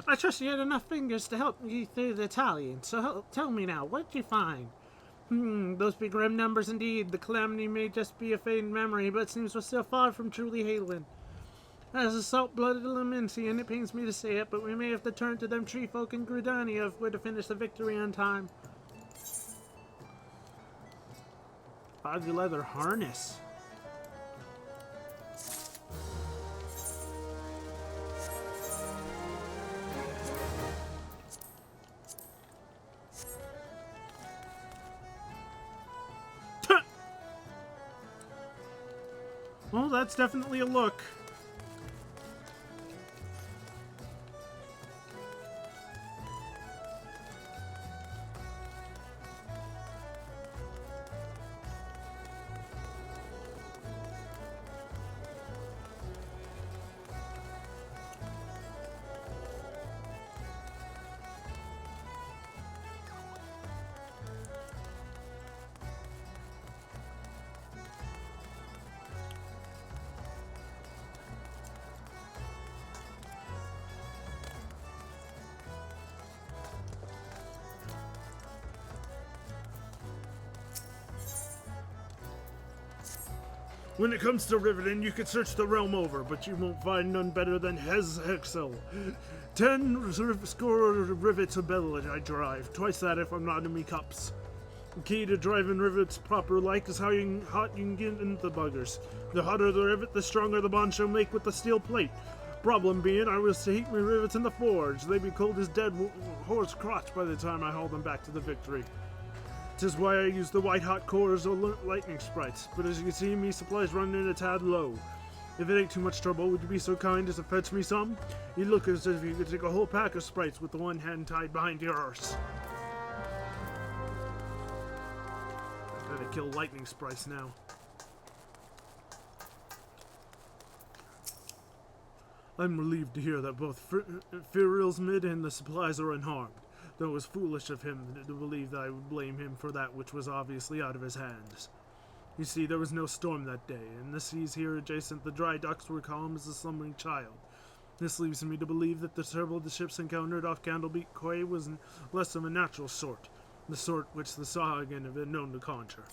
"I trust you had enough fingers to help you through the Italian, so tell me now, what did you find?" Those be grim numbers indeed. The Calamity may just be a fading memory, but it seems we're still far from truly hailing. As a salt-blooded Laminsian, it pains me to say it, but we may have to turn to them tree folk in Grudania if we're to finish the Victory on time. Body leather harness. Well, that's definitely a look. When it comes to riveting, you can search the realm over, but you won't find none better than FFXIV. 10 score rivets a belly I drive, twice that if I'm not in me cups. The key to driving rivets proper like is how hot you can get into the buggers. The hotter the rivet, the stronger the bond shall make with the steel plate. Problem being, I was to heat me rivets in the forge. They be cold as dead horse crotch by the time I haul them back to the Victory. 'Tis why I use the white-hot cores or lightning sprites, but as you can see, me supplies running a tad low. If it ain't too much trouble, would you be so kind as to fetch me some? You look as if you could take a whole pack of sprites with the one hand tied behind your horse. I gotta kill lightning sprites now. I'm relieved to hear that both Firil's mid and the supplies are unharmed. Though it was foolish of him to believe that I would blame him for that which was obviously out of his hands. You see, there was no storm that day, and the seas here adjacent the dry docks were calm as a slumbering child. This leaves me to believe that the trouble the ships encountered off Candlebeak Quay was less of a natural sort, the sort which the Sahagin have been known to conjure.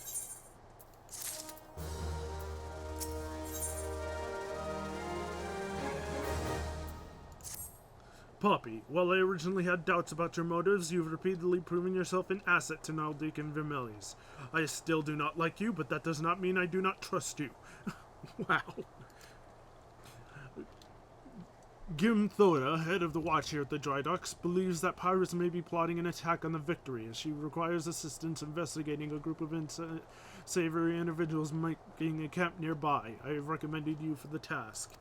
Poppy, while I originally had doubts about your motives, you've repeatedly proven yourself an asset to Naldic and Vermilies. I still do not like you, but that does not mean I do not trust you. Wow. Gim Thora, head of the watch here at the Dry Docks, believes that pirates may be plotting an attack on the Victory, as she requires assistance investigating a group of unsavory individuals making a camp nearby. I have recommended you for the task.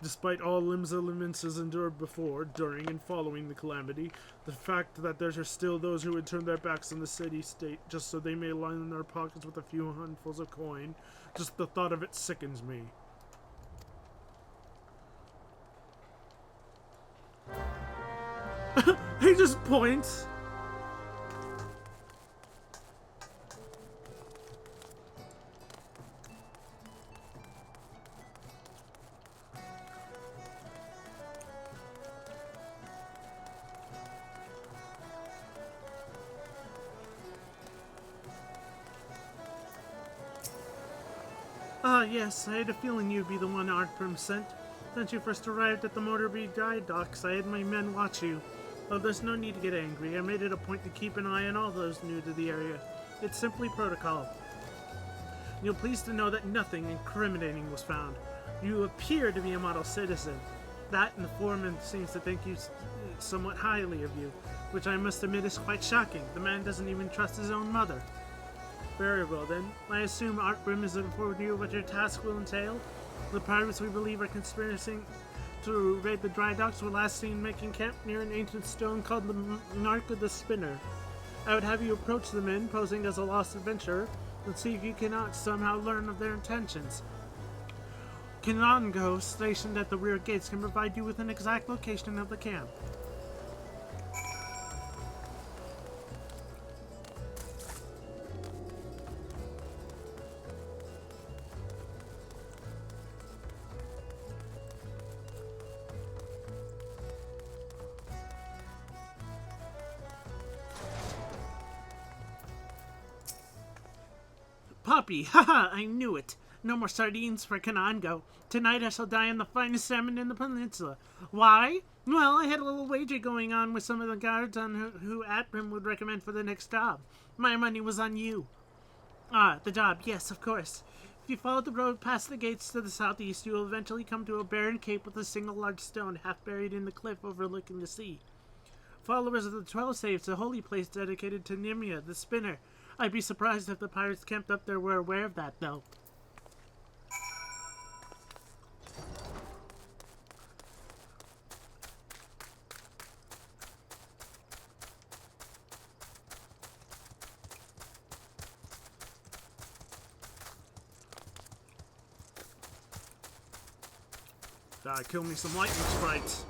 Despite all Lim's elements has endured before, during, and following the calamity, the fact that there are still those who would turn their backs on the city-state just so they may line their pockets with a few handfuls of coin, just the thought of it sickens me. He just points. Ah, yes, I had a feeling you'd be the one Artgrim sent. Since you first arrived at the Motorby dry docks, I had my men watch you. Oh, there's no need to get angry. I made it a point to keep an eye on all those new to the area. It's simply protocol. You'll be pleased to know that nothing incriminating was found. You appear to be a model citizen. That and the foreman seems to think you somewhat highly of you, which I must admit is quite shocking. The man doesn't even trust his own mother. Very well then. I assume Artgrim has informed you what your task will entail. The pirates we believe are conspiring to raid the dry docks were last seen making camp near an ancient stone called the Mark of the Spinner. I would have you approach the men, posing as a lost adventurer, and see if you cannot somehow learn of their intentions. Kinango, stationed at the rear gates, can provide you with an exact location of the camp. Puppy, haha, I knew it. No more sardines for Kanango. Tonight I shall dine the finest salmon in the peninsula. Why? Well, I had a little wager going on with some of the guards on who Atrim would recommend for the next job. My money was on you. Ah, the job, yes, of course. If you follow the road past the gates to the southeast, you will eventually come to a barren cape with a single large stone half buried in the cliff overlooking the sea. Followers of the 12 Saves, a holy place dedicated to Nimia, the spinner. I'd be surprised if the pirates camped up there were aware of that, though. Kill me some lightning sprites.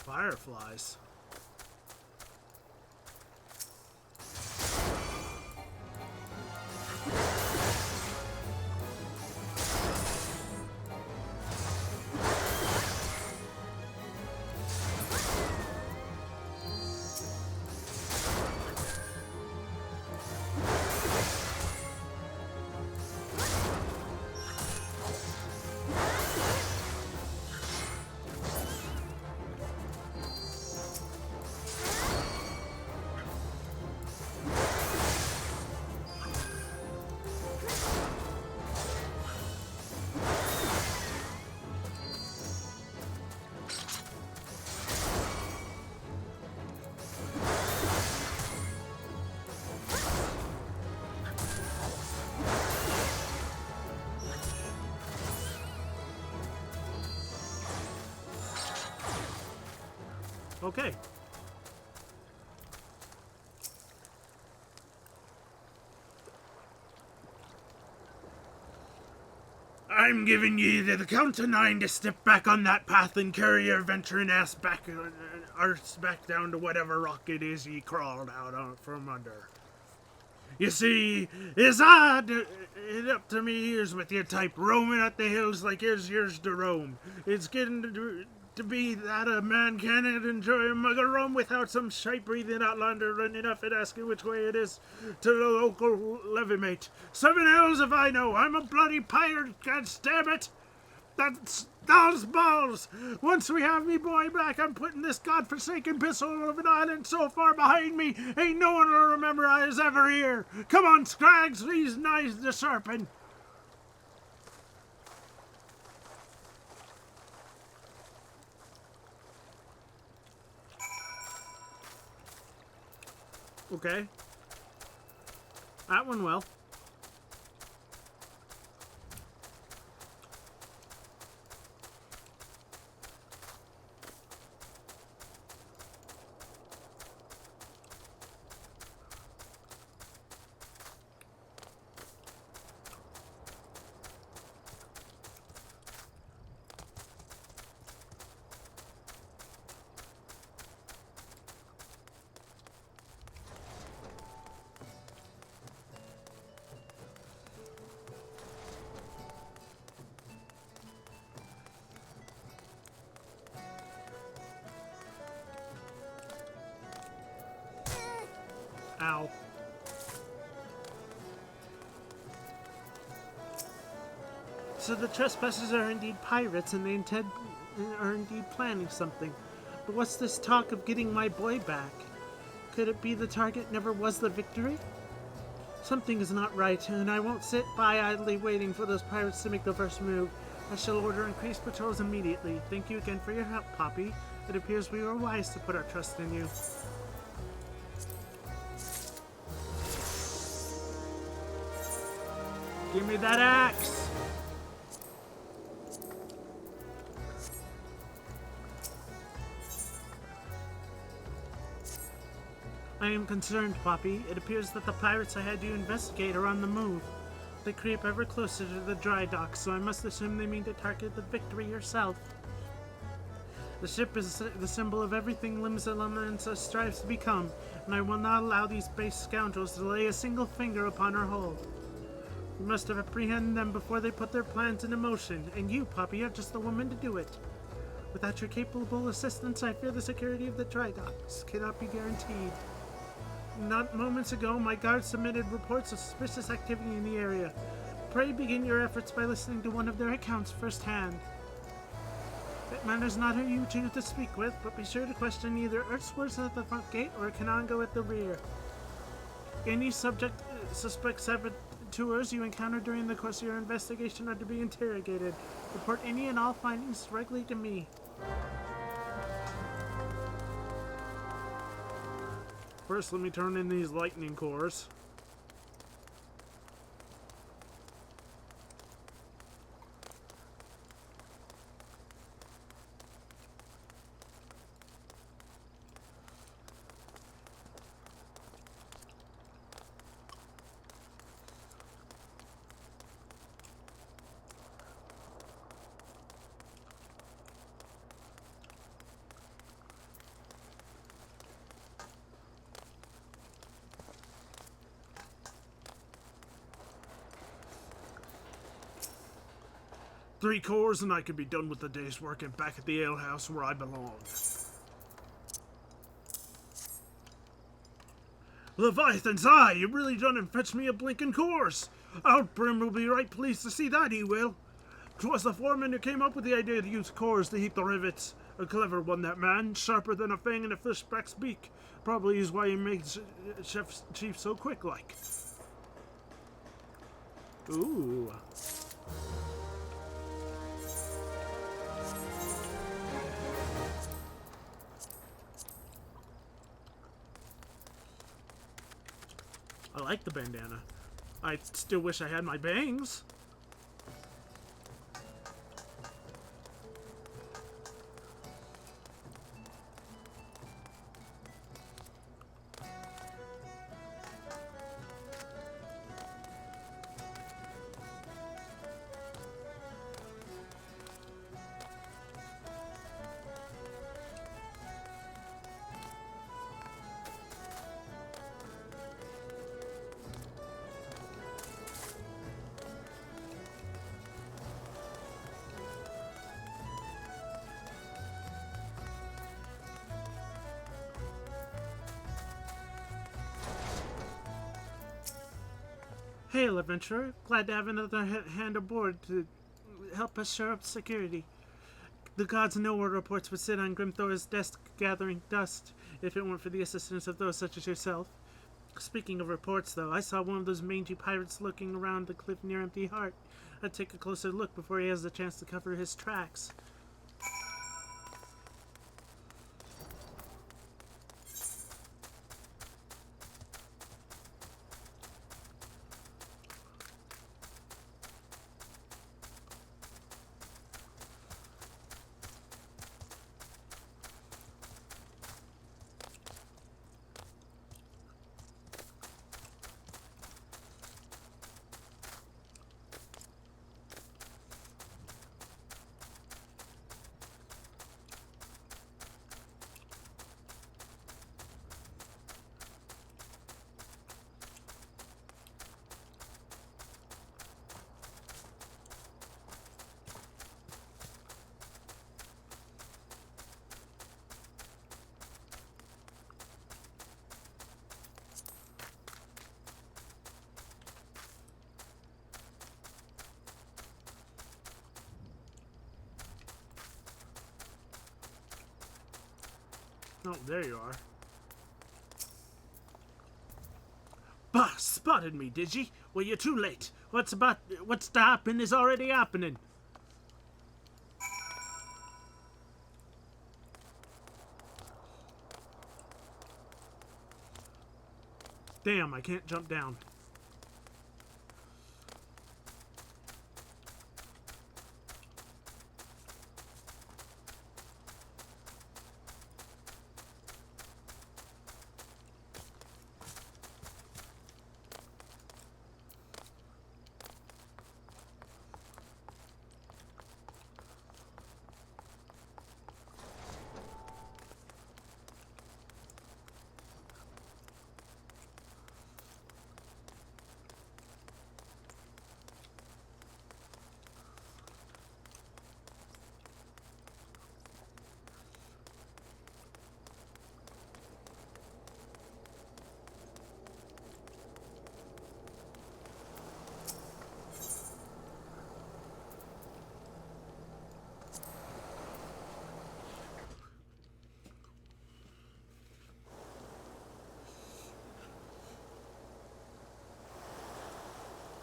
Fireflies. Okay. I'm giving ye the count of 9 to step back on that path and carry your venturing ass back, arse back down to whatever rock it is ye crawled out on from under. You see, it's odd it up to me ears with your type roaming at the hills like here's yours to roam. It's getting to be that a man can't enjoy a mug of rum without some shite-breathing outlander running up and asking which way it is to the local levy mate. 7 hells if I know. I'm a bloody pirate, god damn it! That's those balls! Once we have me boy back, I'm putting this godforsaken pistol of an island so far behind me, ain't no one will remember I was ever here. Come on, Scrags, these knives to sharpen. Okay. That went well. Ow. So the trespassers are indeed pirates and they are indeed planning something. But what's this talk of getting my boy back? Could it be the target never was the victory? Something is not right, and I won't sit by idly waiting for those pirates to make the first move. I shall order increased patrols immediately. Thank you again for your help, Poppy. It appears we were wise to put our trust in you. Give me that axe! I am concerned, Poppy. It appears that the pirates I had you investigate are on the move. They creep ever closer to the dry docks, so I must assume they mean to target the Victory herself. The ship is the symbol of everything Limsalamans strives to become, and I will not allow these base scoundrels to lay a single finger upon her hull. We must have apprehended them before they put their plans into motion, and you, Poppy, are just the woman to do it. Without your capable assistance, I fear the security of the dry docks cannot be guaranteed. Not moments ago, my guards submitted reports of suspicious activity in the area. Pray begin your efforts by listening to one of their accounts firsthand. It matters not who you choose to speak with, but be sure to question either Earthsworth at the front gate or Kanango at the rear. Any suspect saboteurs you encounter during the course of your investigation are to be interrogated. Report any and all findings directly to me. First, let me turn in these lightning cores. Three cores and I could be done with the day's work and back at the alehouse where I belong. Leviathan's eye, you really done and fetched me a blinking course. Outbrim will be right pleased to see that, he will. 'Twas the foreman who came up with the idea to use cores to heat the rivets. A clever one, that man, sharper than a fang in a fishback's beak. Probably is why he makes Chef Chief so quick like. Ooh. I like the bandana. I still wish I had my bangs. Hail, adventurer. Glad to have another hand aboard to help us shore up security. The gods know our reports would sit on Grimthor's desk gathering dust if it weren't for the assistance of those such as yourself. Speaking of reports, though, I saw one of those mangy pirates looking around the cliff near Empty Heart. I'd take a closer look before he has the chance to cover his tracks. Oh, there you are. Bah, spotted me, did ye? Well, you're too late. What's to happen is already happening. Damn, I can't jump down.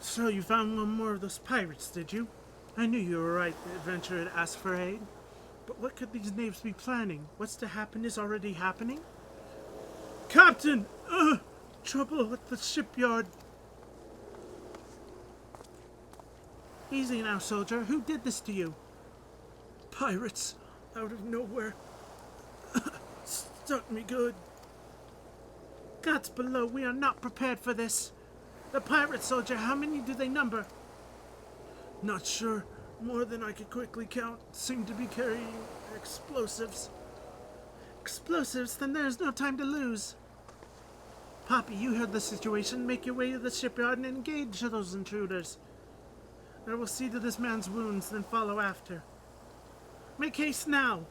So you found one more of those pirates, did you? I knew you were right, the adventurer to ask for aid. But what could these knaves be planning? What's to happen is already happening? Captain! Trouble at the shipyard. Easy now, soldier. Who did this to you? Pirates, out of nowhere. Stuck me good. Gods below, we are not prepared for this. The pirate soldier, how many do they number? Not sure. More than I could quickly count. Seem to be carrying explosives. Explosives? Then there's no time to lose. Poppy, you heard the situation. Make your way to the shipyard and engage those intruders. I will see to this man's wounds, then follow after. Make haste now!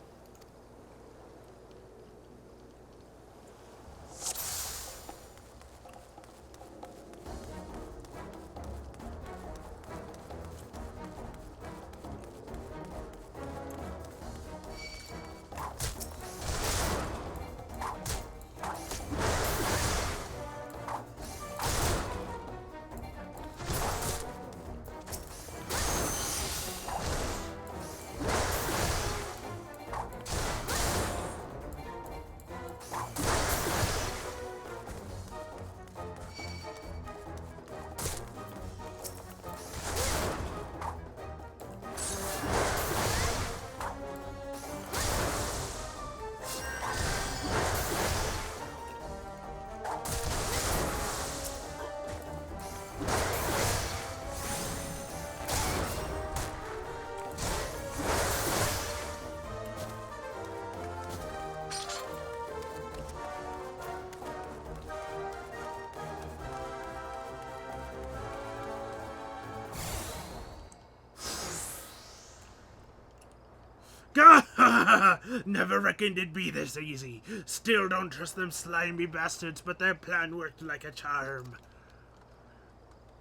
Never reckoned it'd be this easy. Still don't trust them slimy bastards, but their plan worked like a charm.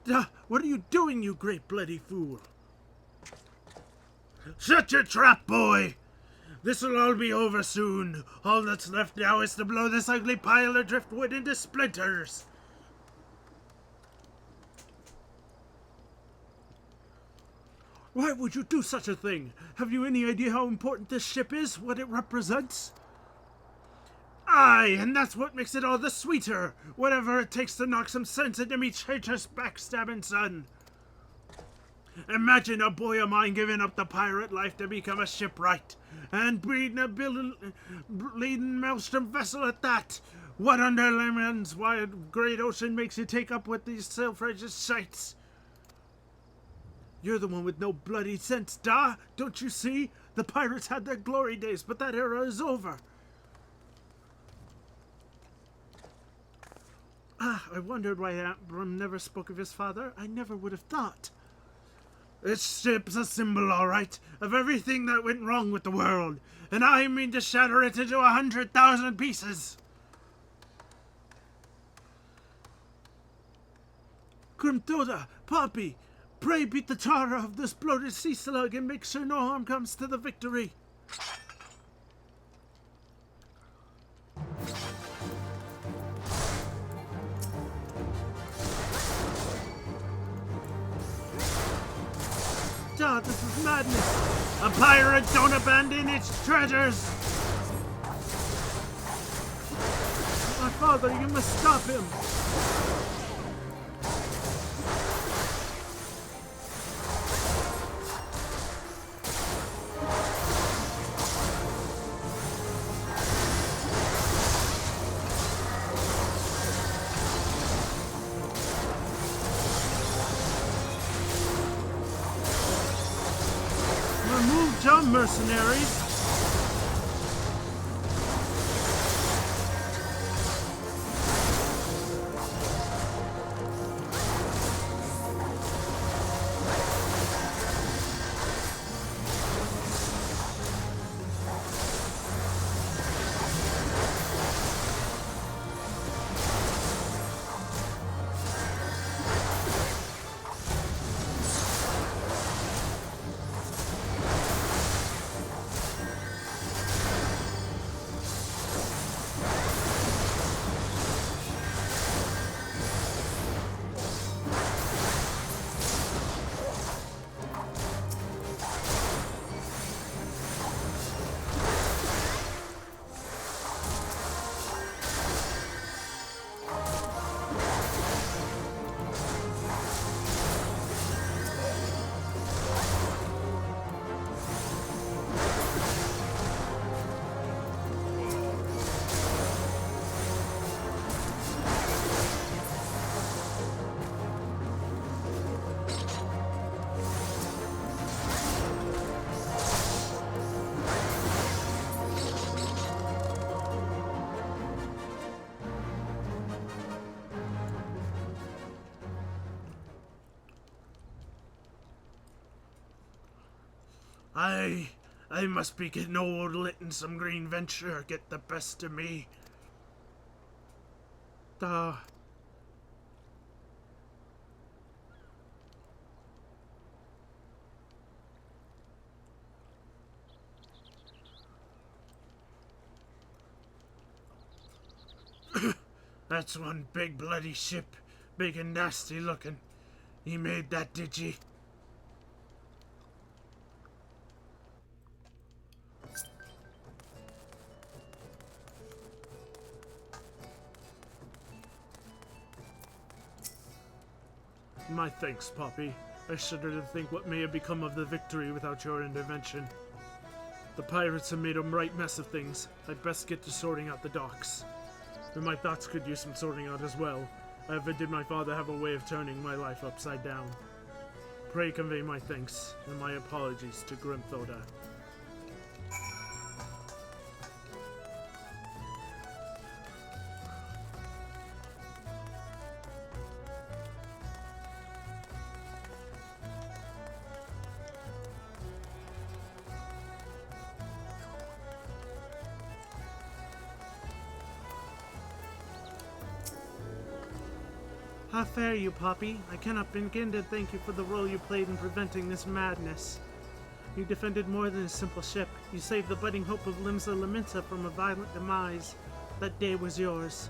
What are you doing, you great bloody fool? Shut your trap, boy! This'll all be over soon. All that's left now is to blow this ugly pile of driftwood into splinters. Why would you do such a thing? Have you any idea how important this ship is? What it represents? Aye, and that's what makes it all the sweeter. Whatever it takes to knock some sense into me traitorous backstabbing son. Imagine a boy of mine giving up the pirate life to become a shipwright. And breeding a bleeding maelstrom vessel at that. What under Lemon's wide great ocean makes you take up with these self-righteous shites? You're the one with no bloody sense, da! Don't you see? The pirates had their glory days, but that era is over. I wondered why Abram never spoke of his father. I never would have thought. This ship's a symbol, all right, of everything that went wrong with the world, and I mean to shatter it into 100,000 pieces. Grimthoda, Poppy, pray beat the tar of this bloated sea slug and make sure no harm comes to the Victory. This is madness. A pirate don't abandon its treasures. My father, you must stop him. Jump, mercenaries! I must be getting old, letting some green venture get the best of me. That's one big bloody ship, big and nasty looking. He made that, did ye? My thanks, Poppy. I shudder to think what may have become of the Victory without your intervention. The pirates have made a right mess of things. I'd best get to sorting out the docks. And my thoughts could use some sorting out as well. Ever did my father have a way of turning my life upside down? Pray convey my thanks and my apologies to Grimthoda. How fare you, Poppy? I cannot begin to thank you for the role you played in preventing this madness. You defended more than a simple ship. You saved the budding hope of Limsa Laminta from a violent demise. That day was yours.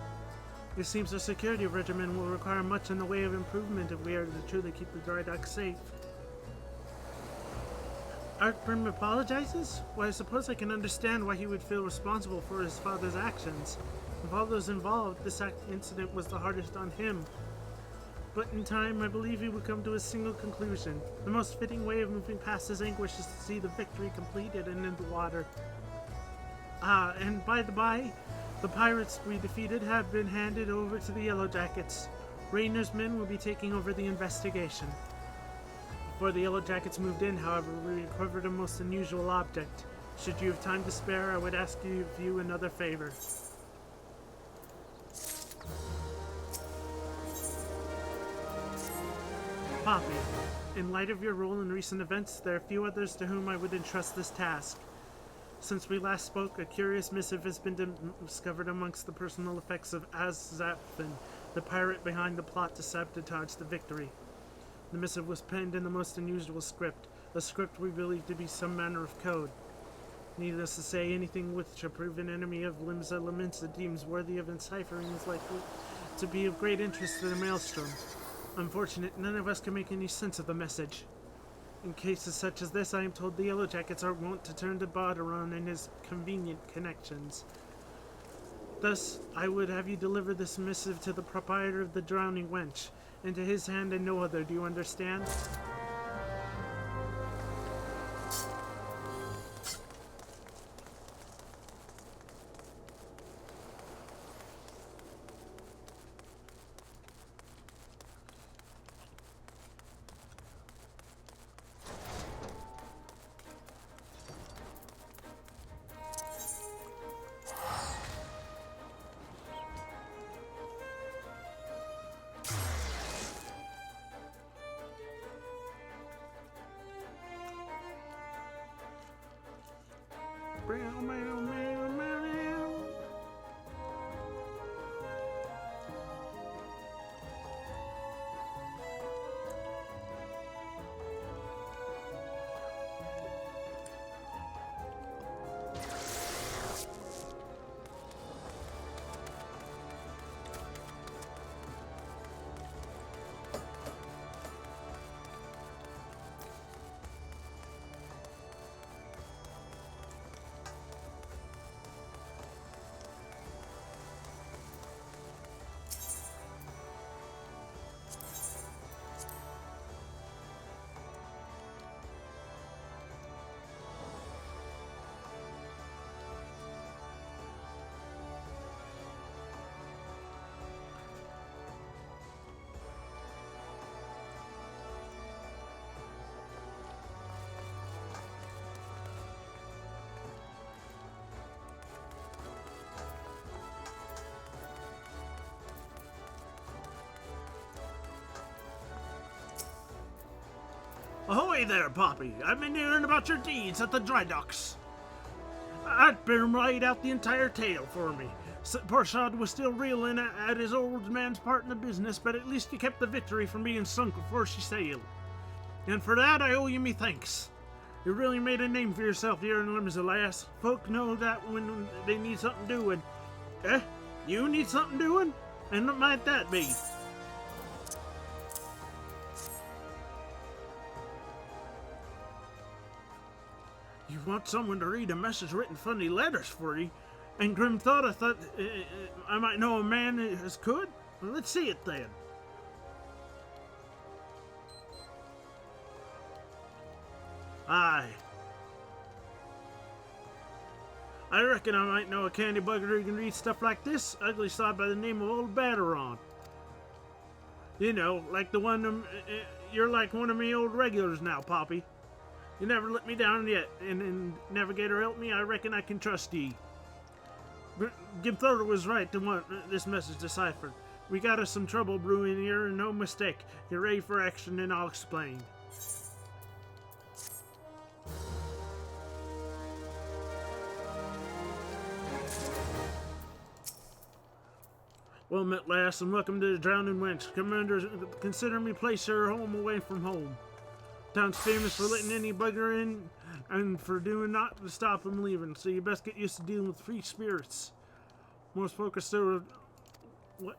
It seems our security regimen will require much in the way of improvement if we are to truly keep the dry dock safe. Artburn apologizes? Well, I suppose I can understand why he would feel responsible for his father's actions. Of all those involved, this incident was the hardest on him. But in time, I believe he would come to a single conclusion. The most fitting way of moving past his anguish is to see the victory completed and in the water. And by the by, the pirates we defeated have been handed over to the Yellow Jackets. Rayner's men will be taking over the investigation. Before the Yellow Jackets moved in, however, we recovered a most unusual object. Should you have time to spare, I would ask you of you another favor. Poppy, in light of your role in recent events, there are few others to whom I would entrust this task. Since we last spoke, a curious missive has been discovered amongst the personal effects of Azaphin, the pirate behind the plot to sabotage the victory. The missive was penned in the most unusual script, a script we believe to be some manner of code. Needless to say, anything which a proven enemy of Limsa Laminsa deems worthy of enciphering is likely to be of great interest to the Maelstrom. Unfortunate, none of us can make any sense of the message. In cases such as this, I am told the Yellow Jackets are wont to turn to Bardaron and his convenient connections. Thus, I would have you deliver this missive to the proprietor of the Drowning Wench, and to his hand and no other, do you understand? Ahoy there, Poppy! I've been hearing about your deeds at the dry docks. Artburn laid out the entire tale for me. Poor Sod was still reeling at his old man's part in the business, but at least he kept the victory from being sunk before she sailed. And for that, I owe you me thanks. You really made a name for yourself here in Limsa, lass. Folk know that when they need something doing. Eh? You need something doing? And what might that be? You want someone to read a message written funny letters for you? And Grim thought I might know a man as could? Well, let's see it then. Aye. I reckon I might know a candy bugger who can read stuff like this. Ugly sod by the name of Old Batteron. You know, like the one, you're like one of me old regulars now, Poppy. You never let me down yet, and Navigator helped me. I reckon I can trust ye. Gimthorter was right to want this message deciphered. We got us some trouble brewing here, and no mistake. You're ready for action, and I'll explain. Well met, lass, and welcome to the Drowning Wench. Commander, consider me place your home away from home. Town's famous for letting any bugger in and for doing not to stop him leaving, so you best get used to dealing with free spirits. Most folk are still... What?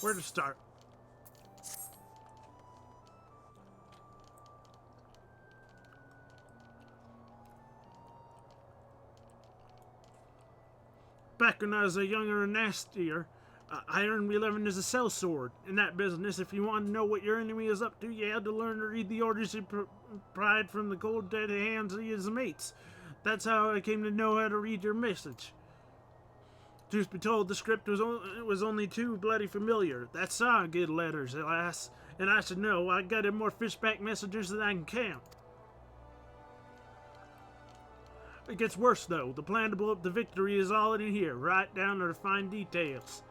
Where to start? Back when I was a younger and nastier, I earned 11 as a sellsword. In that business, if you wanted to know what your enemy is up to, you had to learn to read the orders he pried from the cold dead hands of his mates. That's how I came to know how to read your message. Truth be told, the script was only too bloody familiar. That's how good letters, alas. And I should know, I got in more fishback messages than I can count. It gets worse, though. The plan to blow up the Victory is all in here, right down to the fine details.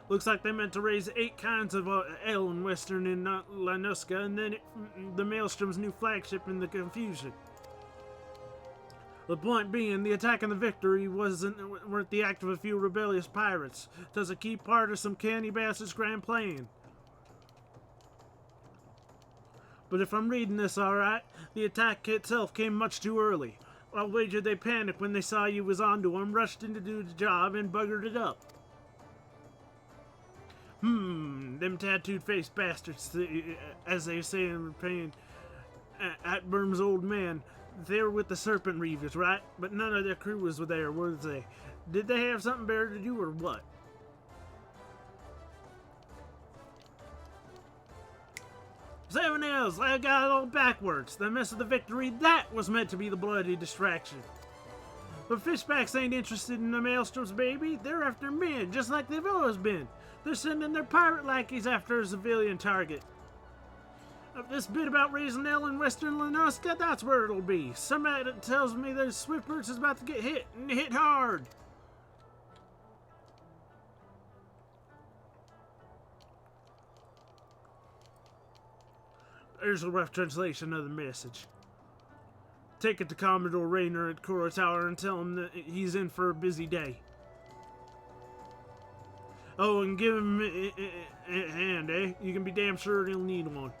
Looks like they meant to raise 8 kinds of ale in Western and Lanuska, and then the Maelstrom's new flagship in the confusion. The point being, the attack on the Victory weren't the act of a few rebellious pirates. It was a key part of some canny bastard's grand plan. But if I'm reading this alright, the attack itself came much too early. I'll wager they panicked when they saw you was onto them, rushed in to do the job, and buggered it up. Them tattooed-faced bastards, as they say in the pain, at Burm's old man, they were with the Serpent Reavers, right? But none of their crew was there, were they? Did they have something better to do, or what? Seven L's, I got it all backwards. The mess of the Victory, that was meant to be the bloody distraction. But fishbacks ain't interested in the Maelstroms, baby. They're after men, just like they've always been. They're sending their pirate lackeys after a civilian target. This bit about raising hell in Western Lanuska, that's where it'll be. Somebody tells me that Swiftbirch is about to get hit, and hit hard. Here's a rough translation of the message. Take it to Commodore Rayner at Coral Tower and tell him that he's in for a busy day. Oh, and give him a hand, eh? You can be damn sure he'll need one.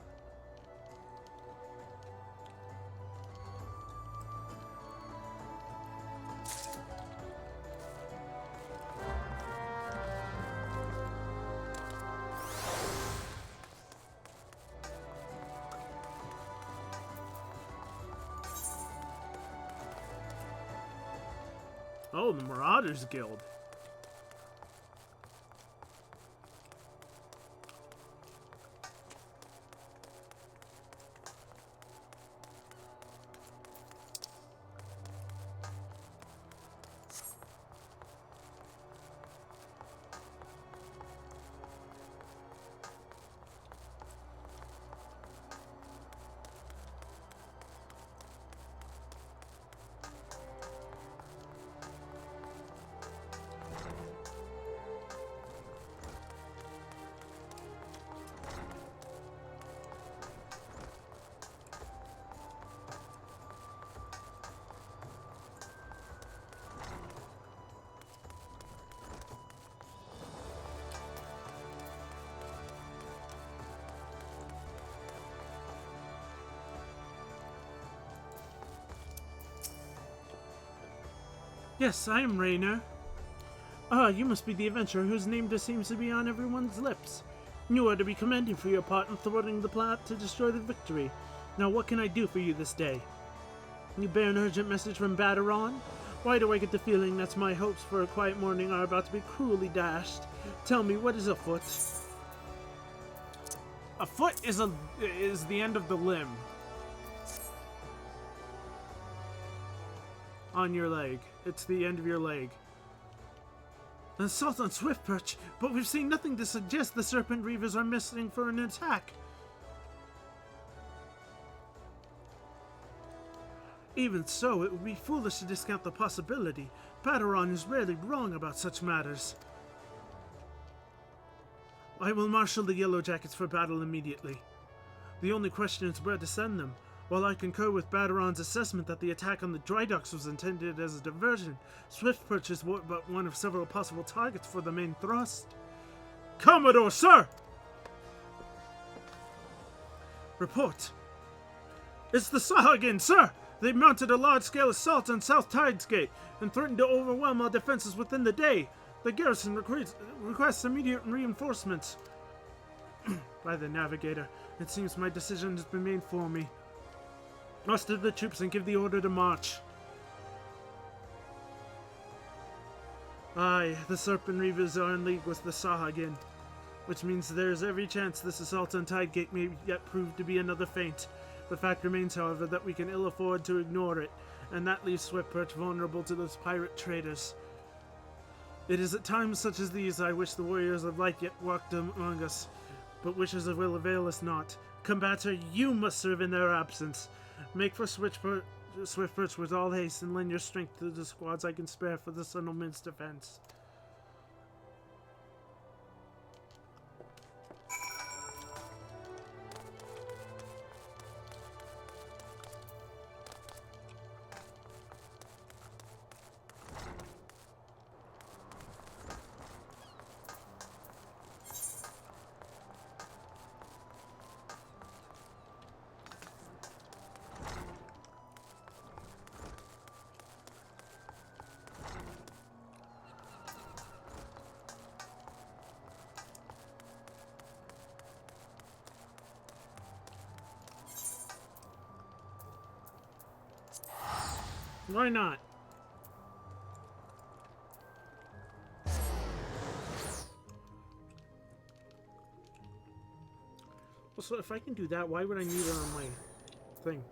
Oh, the Marauders Guild. Yes, I am Rayner. Ah, you must be the adventurer whose name just seems to be on everyone's lips. You are to be commended for your part in thwarting the plot to destroy the Victory. Now what can I do for you this day? You bear an urgent message from Baderon? Why do I get the feeling that my hopes for a quiet morning are about to be cruelly dashed? Tell me, what is afoot? A foot is the end of the limb. On your leg. It's the end of your leg. An assault on Swiftbirch, but we've seen nothing to suggest the Serpent Reavers are missing for an attack. Even so, it would be foolish to discount the possibility. Baderon is rarely wrong about such matters. I will marshal the Yellow Jackets for battle immediately. The only question is where to send them. While I concur with Baderon's assessment that the attack on the dry docks was intended as a diversion, Swiftperch is but one of several possible targets for the main thrust. Commodore, sir! Report. It's the Sahagin, sir! They mounted a large-scale assault on South Tides Gate and threatened to overwhelm our defenses within the day. The garrison requests immediate reinforcements. By the navigator, it seems my decision has been made for me. Muster the troops and give the order to march. Aye, the Serpent Reavers are in league with the Sahagin, which means there is every chance this assault on Tidegate may yet prove to be another feint. The fact remains, however, that we can ill afford to ignore it, and that leaves Swiftperch vulnerable to those pirate traders. It is at times such as these I wish the warriors of light yet walked among us, but wishes will avail us not. Combator, you must serve in their absence. Make for Swiftperch with all haste, and lend your strength to the squads I can spare for the settlement's defense. Why not? So if I can do that, why would I need it on my thing?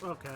Okay.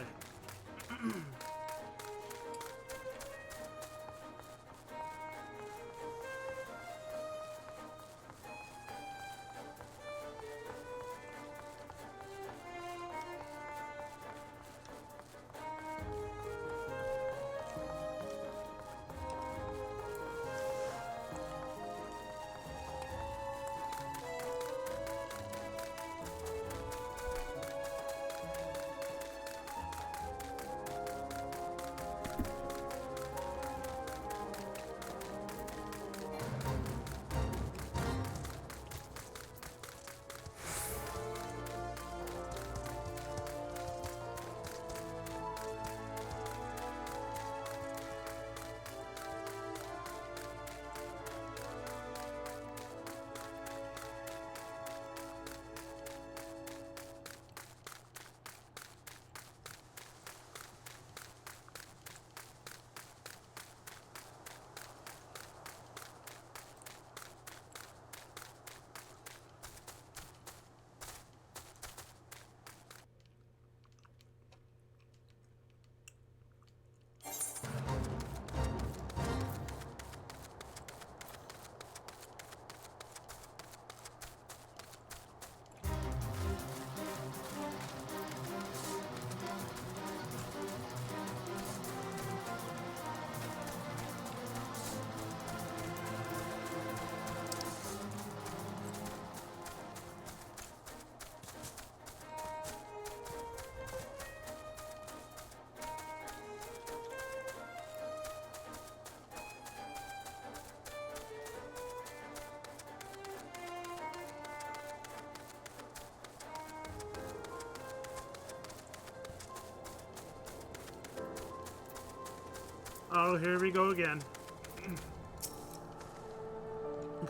Oh, here we go again.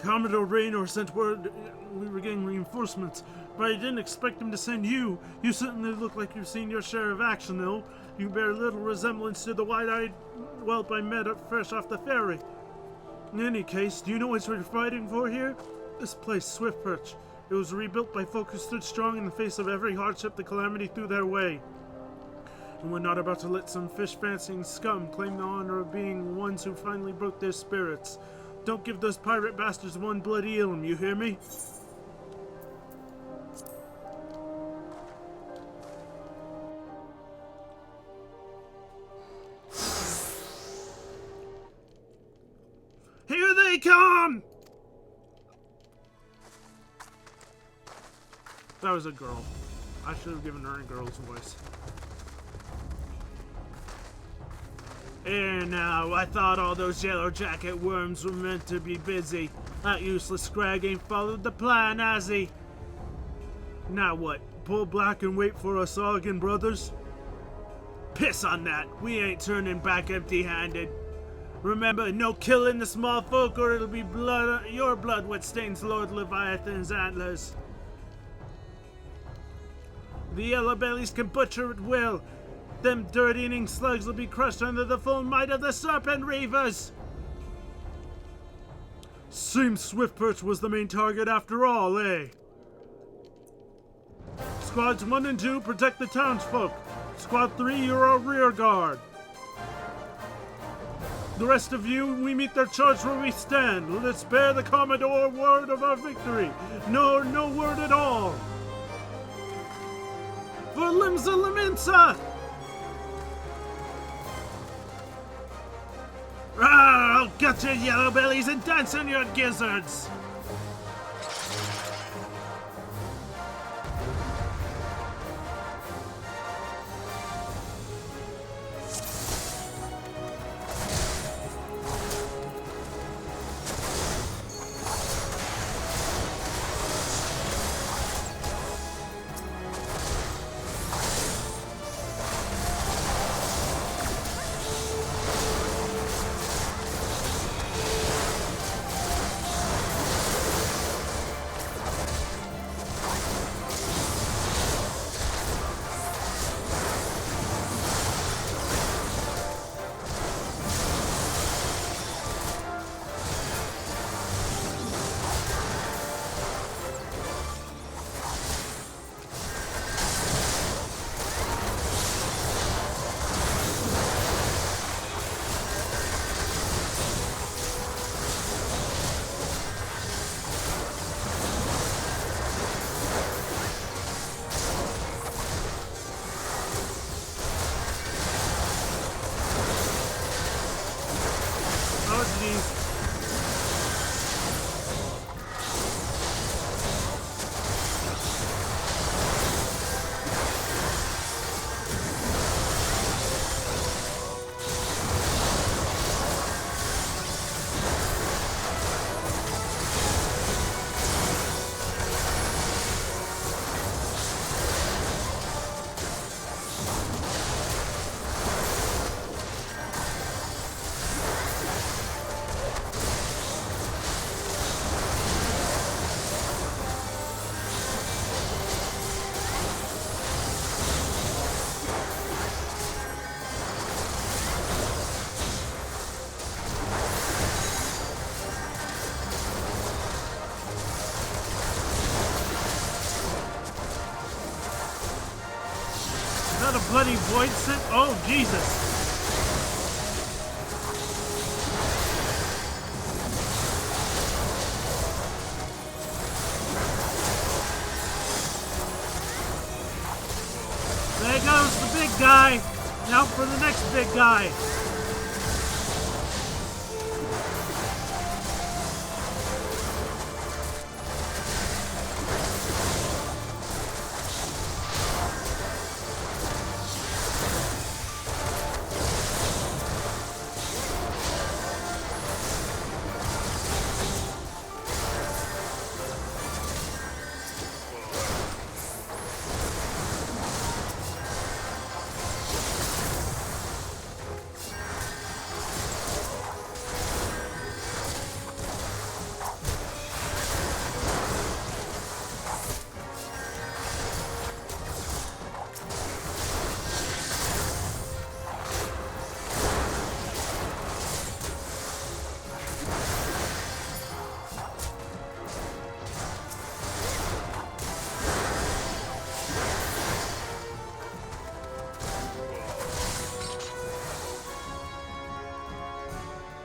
Commodore Raynor sent word we were getting reinforcements, but I didn't expect him to send you. You certainly look like you've seen your share of action, though. You bear little resemblance to the wide-eyed whelp I met up fresh off the ferry. In any case, do you know what we're fighting for here? This place, Swift Perch. It was rebuilt by folk who stood strong in the face of every hardship the calamity threw their way. And we're not about to let some fish-fancying scum claim the honor of being ones who finally broke their spirits. Don't give those pirate bastards one bloody illum, you hear me? Here they come! That was a girl. I should have given her a girl's voice. Here now, I thought all those yellow jacket worms were meant to be busy. That useless scrag ain't followed the plan, has he? Now what, pull back and wait for us Ogden brothers? Piss on that, we ain't turning back empty-handed. Remember, no killing the small folk or it'll be your blood what stains Lord Leviathan's antlers. The yellow bellies can butcher at will. Them dirt-eating slugs will be crushed under the full might of the Serpent Reavers! Seems Swift Perch was the main target after all, eh? Squads 1 and 2, protect the townsfolk. Squad 3, you're our rear guard. The rest of you, we meet their charge where we stand. Let's bear the Commodore word of our victory. No word at all. For Limsa Laminsa! I'll gut your yellow bellies and dance on your gizzards! A bloody void sent? Oh, Jesus. There goes the big guy. Now for the next big guy.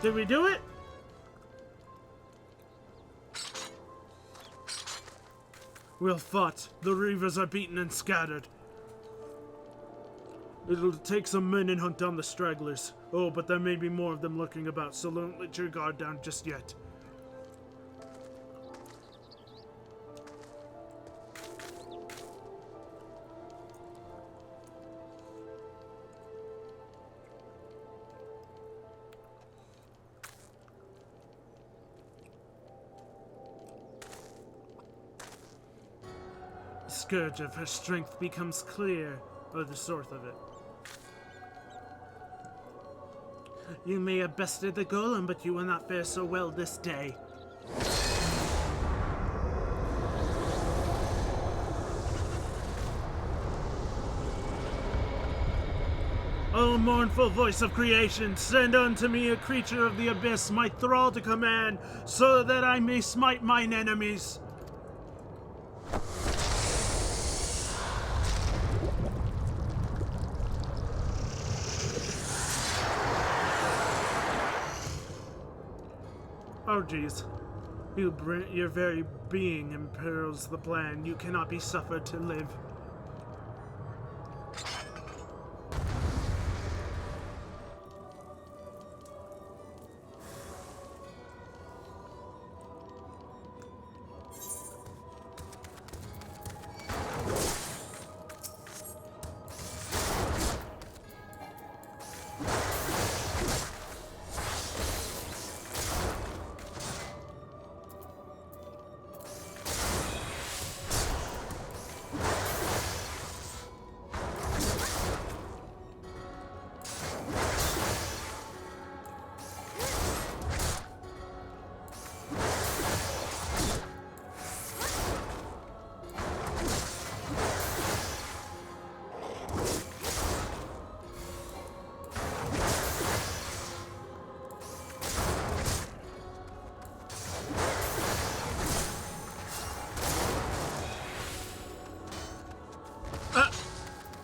Did we do it? Well fought. The reavers are beaten and scattered. It'll take some men and hunt down the stragglers. Oh, but there may be more of them lurking about, so don't let your guard down just yet. The scourge of her strength becomes clear, or the source of it. You may have bested the golem, but you will not fare so well this day. O mournful voice of creation, send unto me a creature of the abyss, my thrall to command, so that I may smite mine enemies. Oh, jeez. Your very being imperils the plan. You cannot be suffered to live.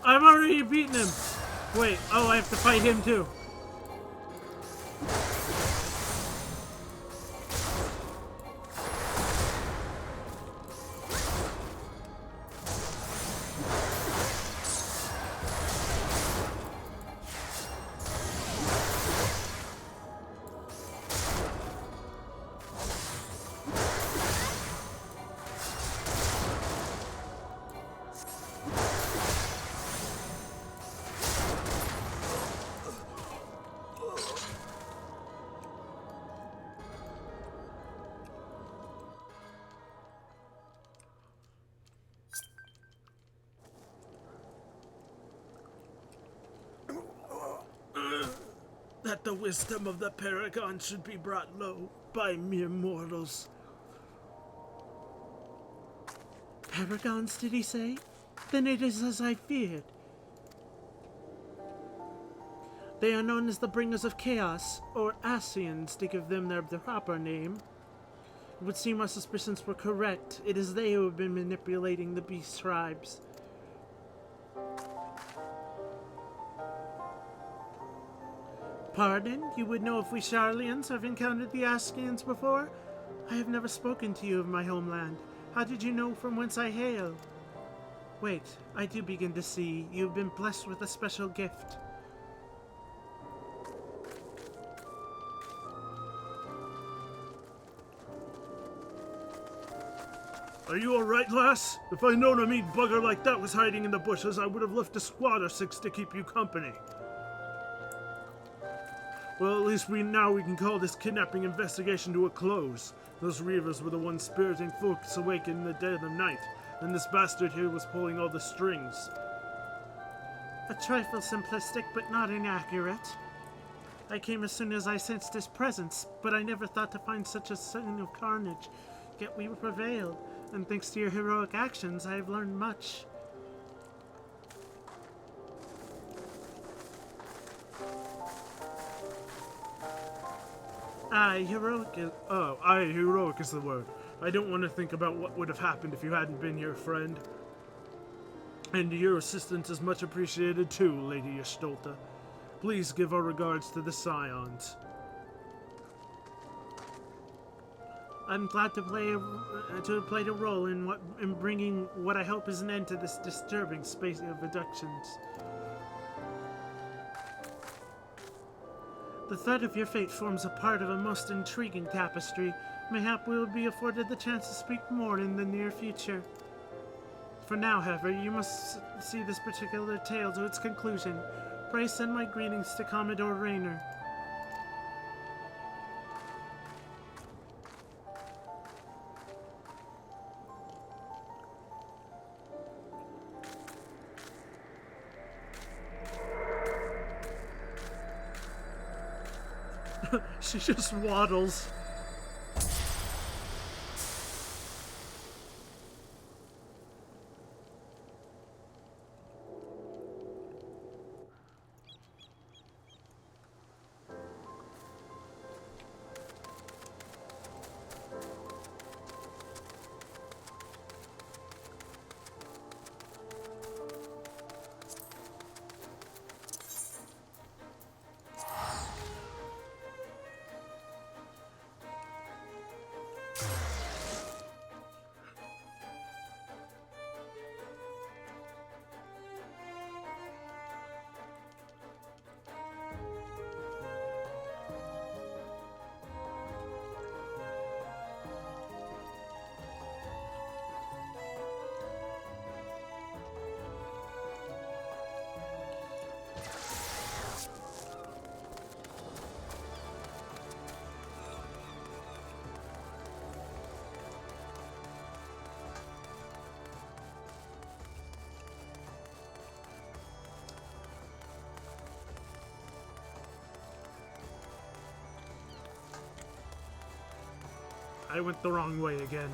I've already beaten him. Wait, oh, I have to fight him too. That the wisdom of the Paragon should be brought low by mere mortals. Paragons, did he say? Then it is as I feared. They are known as the Bringers of Chaos, or Asians, to give them their proper name. It would seem our suspicions were correct. It is they who have been manipulating the beast tribes. Pardon? You would know if we Charlians have encountered the Askians before? I have never spoken to you of my homeland. How did you know from whence I hail? Wait, I do begin to see. You have been blessed with a special gift. Are you alright, lass? If I'd known a meat bugger like that was hiding in the bushes, I would have left a squad or six to keep you company. Well, at least we can call this kidnapping investigation to a close. Those reavers were the ones spiriting folks awake in the dead of night, and this bastard here was pulling all the strings. A trifle simplistic, but not inaccurate. I came as soon as I sensed his presence, but I never thought to find such a scene of carnage. Yet we prevailed, and thanks to your heroic actions, I have learned much. Heroic is the word. I don't want to think about what would have happened if you hadn't been here, friend. And your assistance is much appreciated too, Lady Yastolta. Please give our regards to the Scions. I'm glad to play the role in bringing what I hope is an end to this disturbing space of abductions. The thread of your fate forms a part of a most intriguing tapestry. Mayhap we will be afforded the chance to speak more in the near future. For now, however, you must see this particular tale to its conclusion. Pray send my greetings to Commodore Rayner. She just waddles. I went the wrong way again.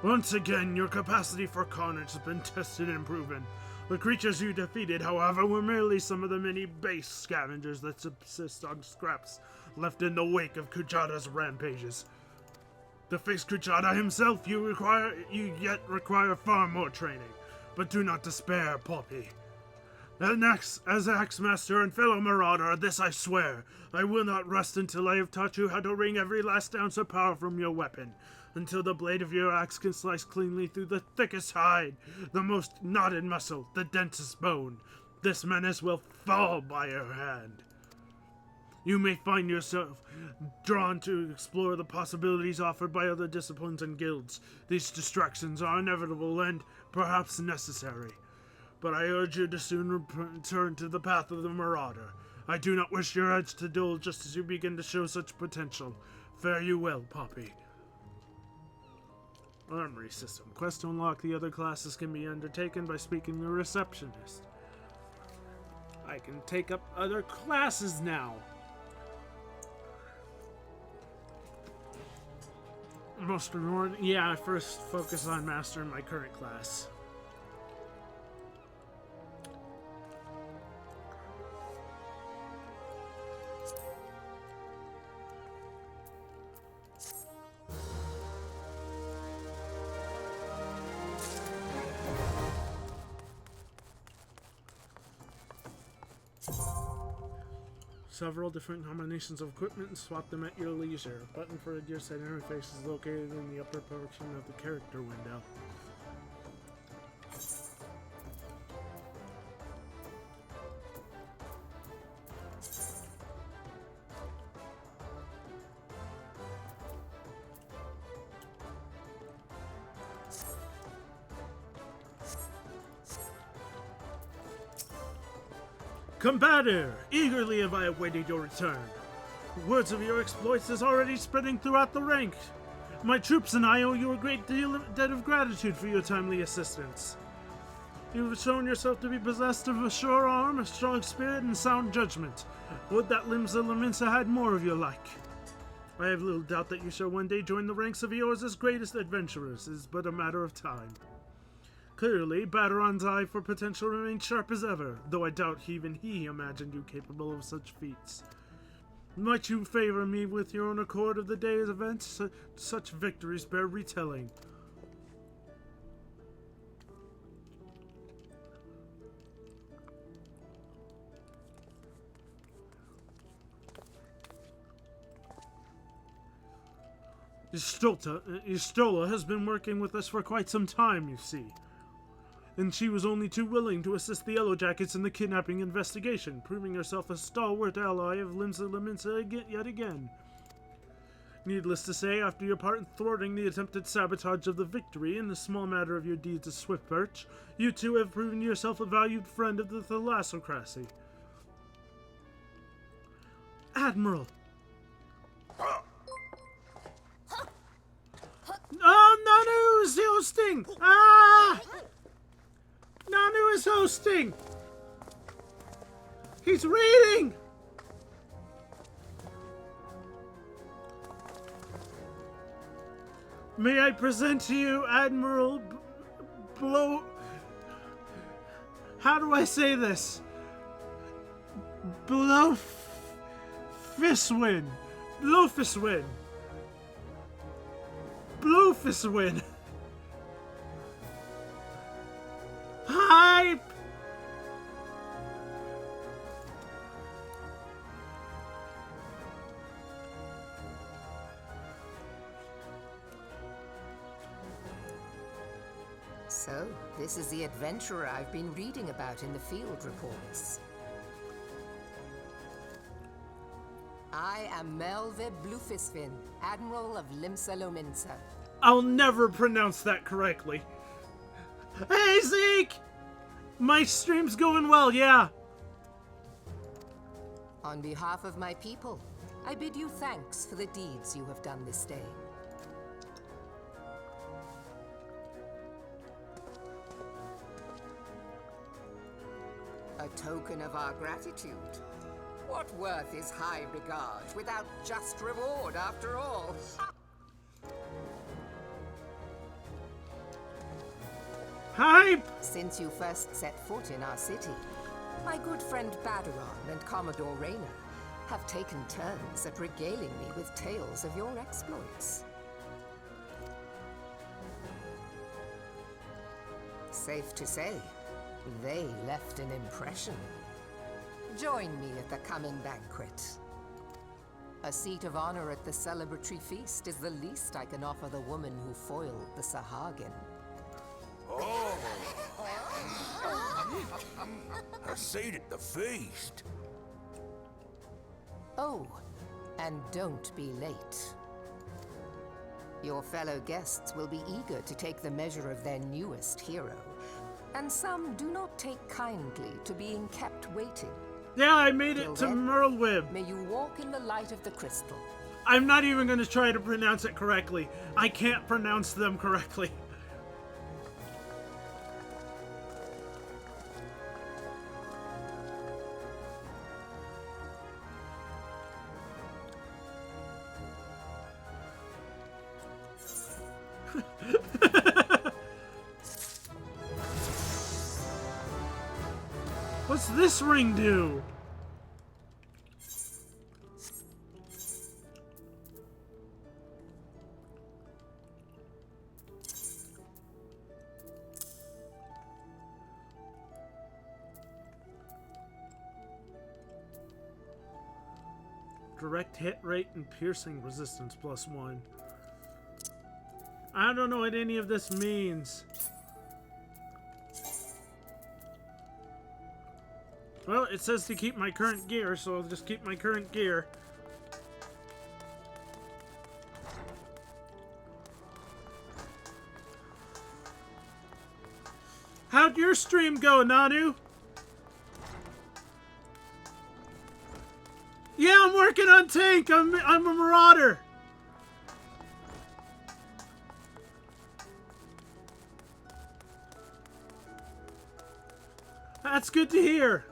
Once again, your capacity for carnage has been tested and proven. The creatures you defeated, however, were merely some of the many base scavengers that subsist on scraps left in the wake of Kuchada's rampages. To face Kuchada himself, you yet require far more training. But do not despair, Poppy. As Axe-Master and fellow Marauder, this I swear, I will not rest until I have taught you how to wring every last ounce of power from your weapon, until the blade of your axe can slice cleanly through the thickest hide, the most knotted muscle, the densest bone. This menace will fall by your hand. You may find yourself drawn to explore the possibilities offered by other disciplines and guilds. These distractions are inevitable and perhaps necessary. But I urge you to soon return to the path of the Marauder. I do not wish your edge to dull just as you begin to show such potential. Fare you well, Poppy. Armory system. Quest to unlock the other classes can be undertaken by speaking to the receptionist. I can take up other classes now. most rewarding. Yeah, I first focus on mastering my current class. Several different combinations of equipment and swap them at your leisure. A button for a gear set interface is located in the upper portion of the character window. Combatter! Eagerly have I awaited your return. Words of your exploits is already spreading throughout the ranks. My troops and I owe you a great debt of gratitude for your timely assistance. You have shown yourself to be possessed of a sure arm, a strong spirit, and sound judgment. Would that Limsa Laminsa had more of your like. I have little doubt that you shall one day join the ranks of Eorza's greatest adventurers. It is but a matter of time. Clearly, Baderon's eye for potential remains sharp as ever, though I doubt even he imagined you capable of such feats. Might you favor me with your own accord of the day's events? Such victories bear retelling. Istola has been working with us for quite some time, you see. And she was only too willing to assist the Yellow Jackets in the kidnapping investigation, proving herself a stalwart ally of Limsa Laminsa yet again. Needless to say, after your part in thwarting the attempted sabotage of the victory in the small matter of your deeds of Swiftperch, you two have proven yourself a valued friend of the Thalassocracy. Admiral! Oh, Nanu is hosting! Ah! Nanu is hosting! He's reading! May I present to you Admiral Blow... How do I say this? Blowfiswin. Blowfiswin. Blowfiswin. Hype! So, this is the adventurer I've been reading about in the field reports. I am Melve Blufisvin, Admiral of Limsa Lominsa. I'll never pronounce that correctly. Hey, Zeke! My stream's going well, yeah. On behalf of my people, I bid you thanks for the deeds you have done this day. A token of our gratitude. What worth is high regard without just reward after all? Hype! Since you first set foot in our city, my good friend Baderon and Commodore Rayner have taken turns at regaling me with tales of your exploits. Safe to say, they left an impression. Join me at the coming banquet. A seat of honor at the celebratory feast is the least I can offer the woman who foiled the Sahagin. Oh! A seat at the feast. Oh, and don't be late. Your fellow guests will be eager to take the measure of their newest hero, and some do not take kindly to being kept waiting. Yeah, I made Till it to then, Merlwib. May you walk in the light of the crystal. I'm not even going to try to pronounce it correctly. I can't pronounce them correctly. What's this ring do? Direct hit rate and piercing resistance +1. I don't know what any of this means. Well, it says to keep my current gear, so I'll just keep my current gear. How'd your stream go, Nanu? Yeah, I'm working on tank. I'm a marauder. That's good to hear.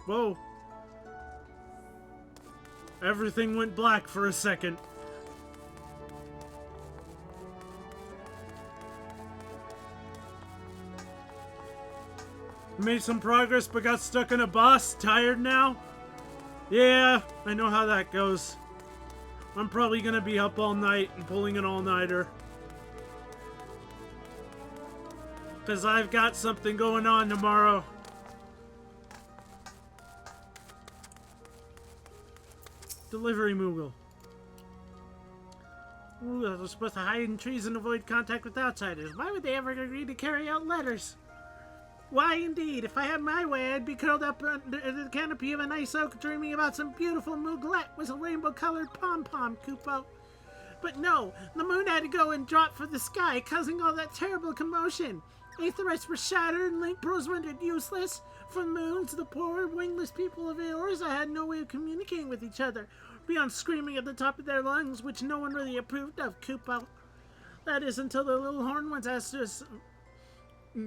Whoa. Everything went black for a second. Made some progress but got stuck in a boss. Tired now? Yeah, I know how that goes. I'm probably gonna be up all night and pulling an all-nighter. Because I've got something going on tomorrow. Delivery Moogle. Ooh, I was supposed to hide in trees and avoid contact with outsiders. Why would they ever agree to carry out letters? Why, indeed, if I had my way, I'd be curled up under the canopy of a nice oak dreaming about some beautiful Mooglet with a rainbow-colored pom-pom, Koopo. But no, the moon had to go and drop from the sky, causing all that terrible commotion. Aetherites were shattered and link pearls rendered useless. From the moon to the poor, wingless people of Eorza had no way of communicating with each other, beyond screaming at the top of their lungs, which no one really approved of, Koopo. That is until the little horn ones asked us...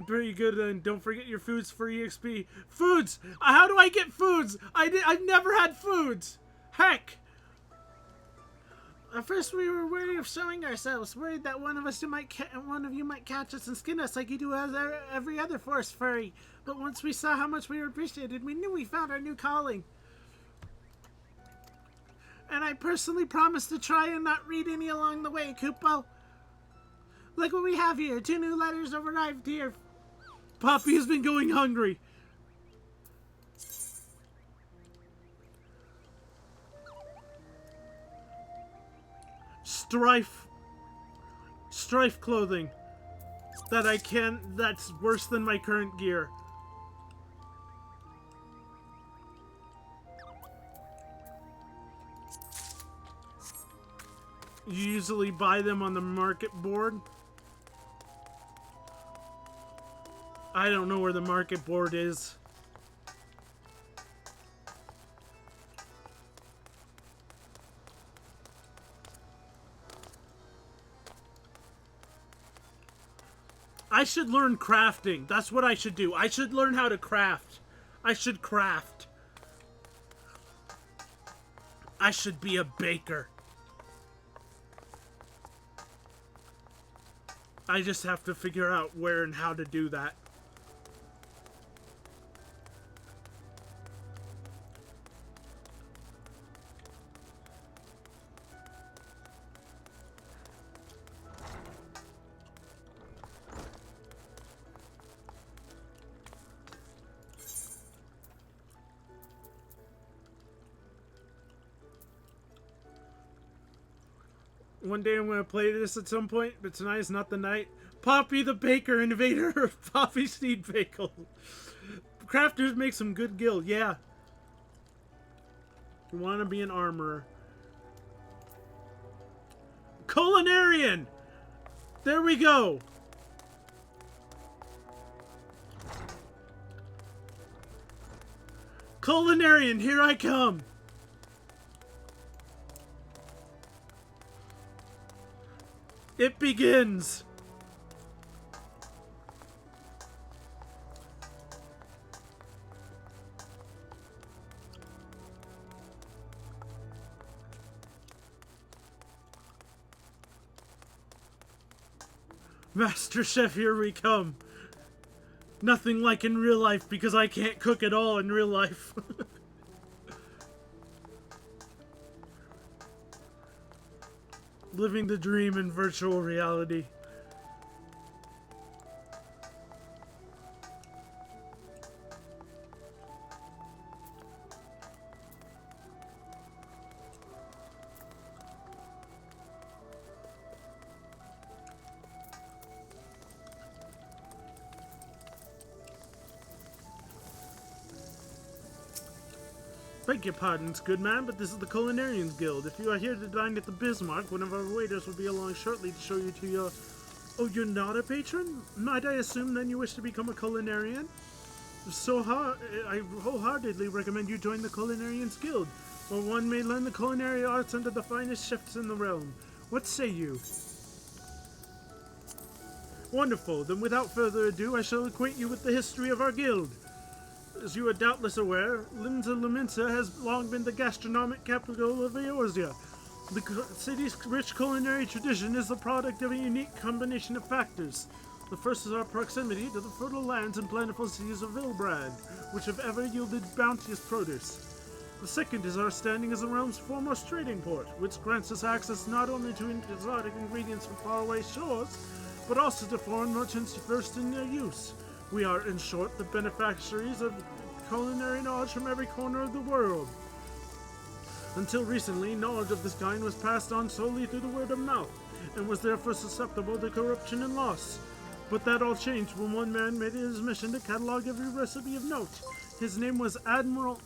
Pretty good, and don't forget your foods for EXP. Foods! How do I get foods? I've never had foods! Heck! At first we were wary of showing ourselves, worried that one of you might catch us and skin us like you do as every other forest furry. But once we saw how much we were appreciated, we knew we found our new calling. And I personally promised to try and not read any along the way, Koopo. Look what we have here. 2 new letters have arrived here. Poppy has been going hungry. Strife clothing. That's worse than my current gear. You usually buy them on the market board. I don't know where the market board is. I should learn crafting. That's what I should do. I should learn how to craft. I should craft. I should be a baker. I just have to figure out where and how to do that. One day I'm going to play this at some point, but tonight is not the night. Poppy the Baker, invader of Poppy Seed Bagel. Crafters make some good guild, yeah. You want to be an armorer. Culinarian! There we go! Culinarian, here I come! It begins! Master Chef, here we come. Nothing like in real life because I can't cook at all in real life. Living the dream in virtual reality. Beg your pardons, good man, but this is the Culinarians Guild. If you are here to dine at the Bismarck, one of our waiters will be along shortly to show you to your... Oh, you're not a patron? Might I assume then you wish to become a culinarian? I wholeheartedly recommend you join the Culinarians Guild, where one may learn the culinary arts under the finest chefs in the realm. What say you? Wonderful, then without further ado, I shall acquaint you with the history of our guild. As you are doubtless aware, Liminsa has long been the gastronomic capital of Eorzea. The city's rich culinary tradition is the product of a unique combination of factors. The first is our proximity to the fertile lands and plentiful seas of Vilbrand, which have ever yielded bounteous produce. The second is our standing as the realm's foremost trading port, which grants us access not only to exotic ingredients from faraway shores, but also to foreign merchants versed in their use. We are, in short, the beneficiaries of culinary knowledge from every corner of the world. Until recently, knowledge of this kind was passed on solely through the word of mouth, and was therefore susceptible to corruption and loss. But that all changed when one man made it his mission to catalog every recipe of note. His name was Admiral...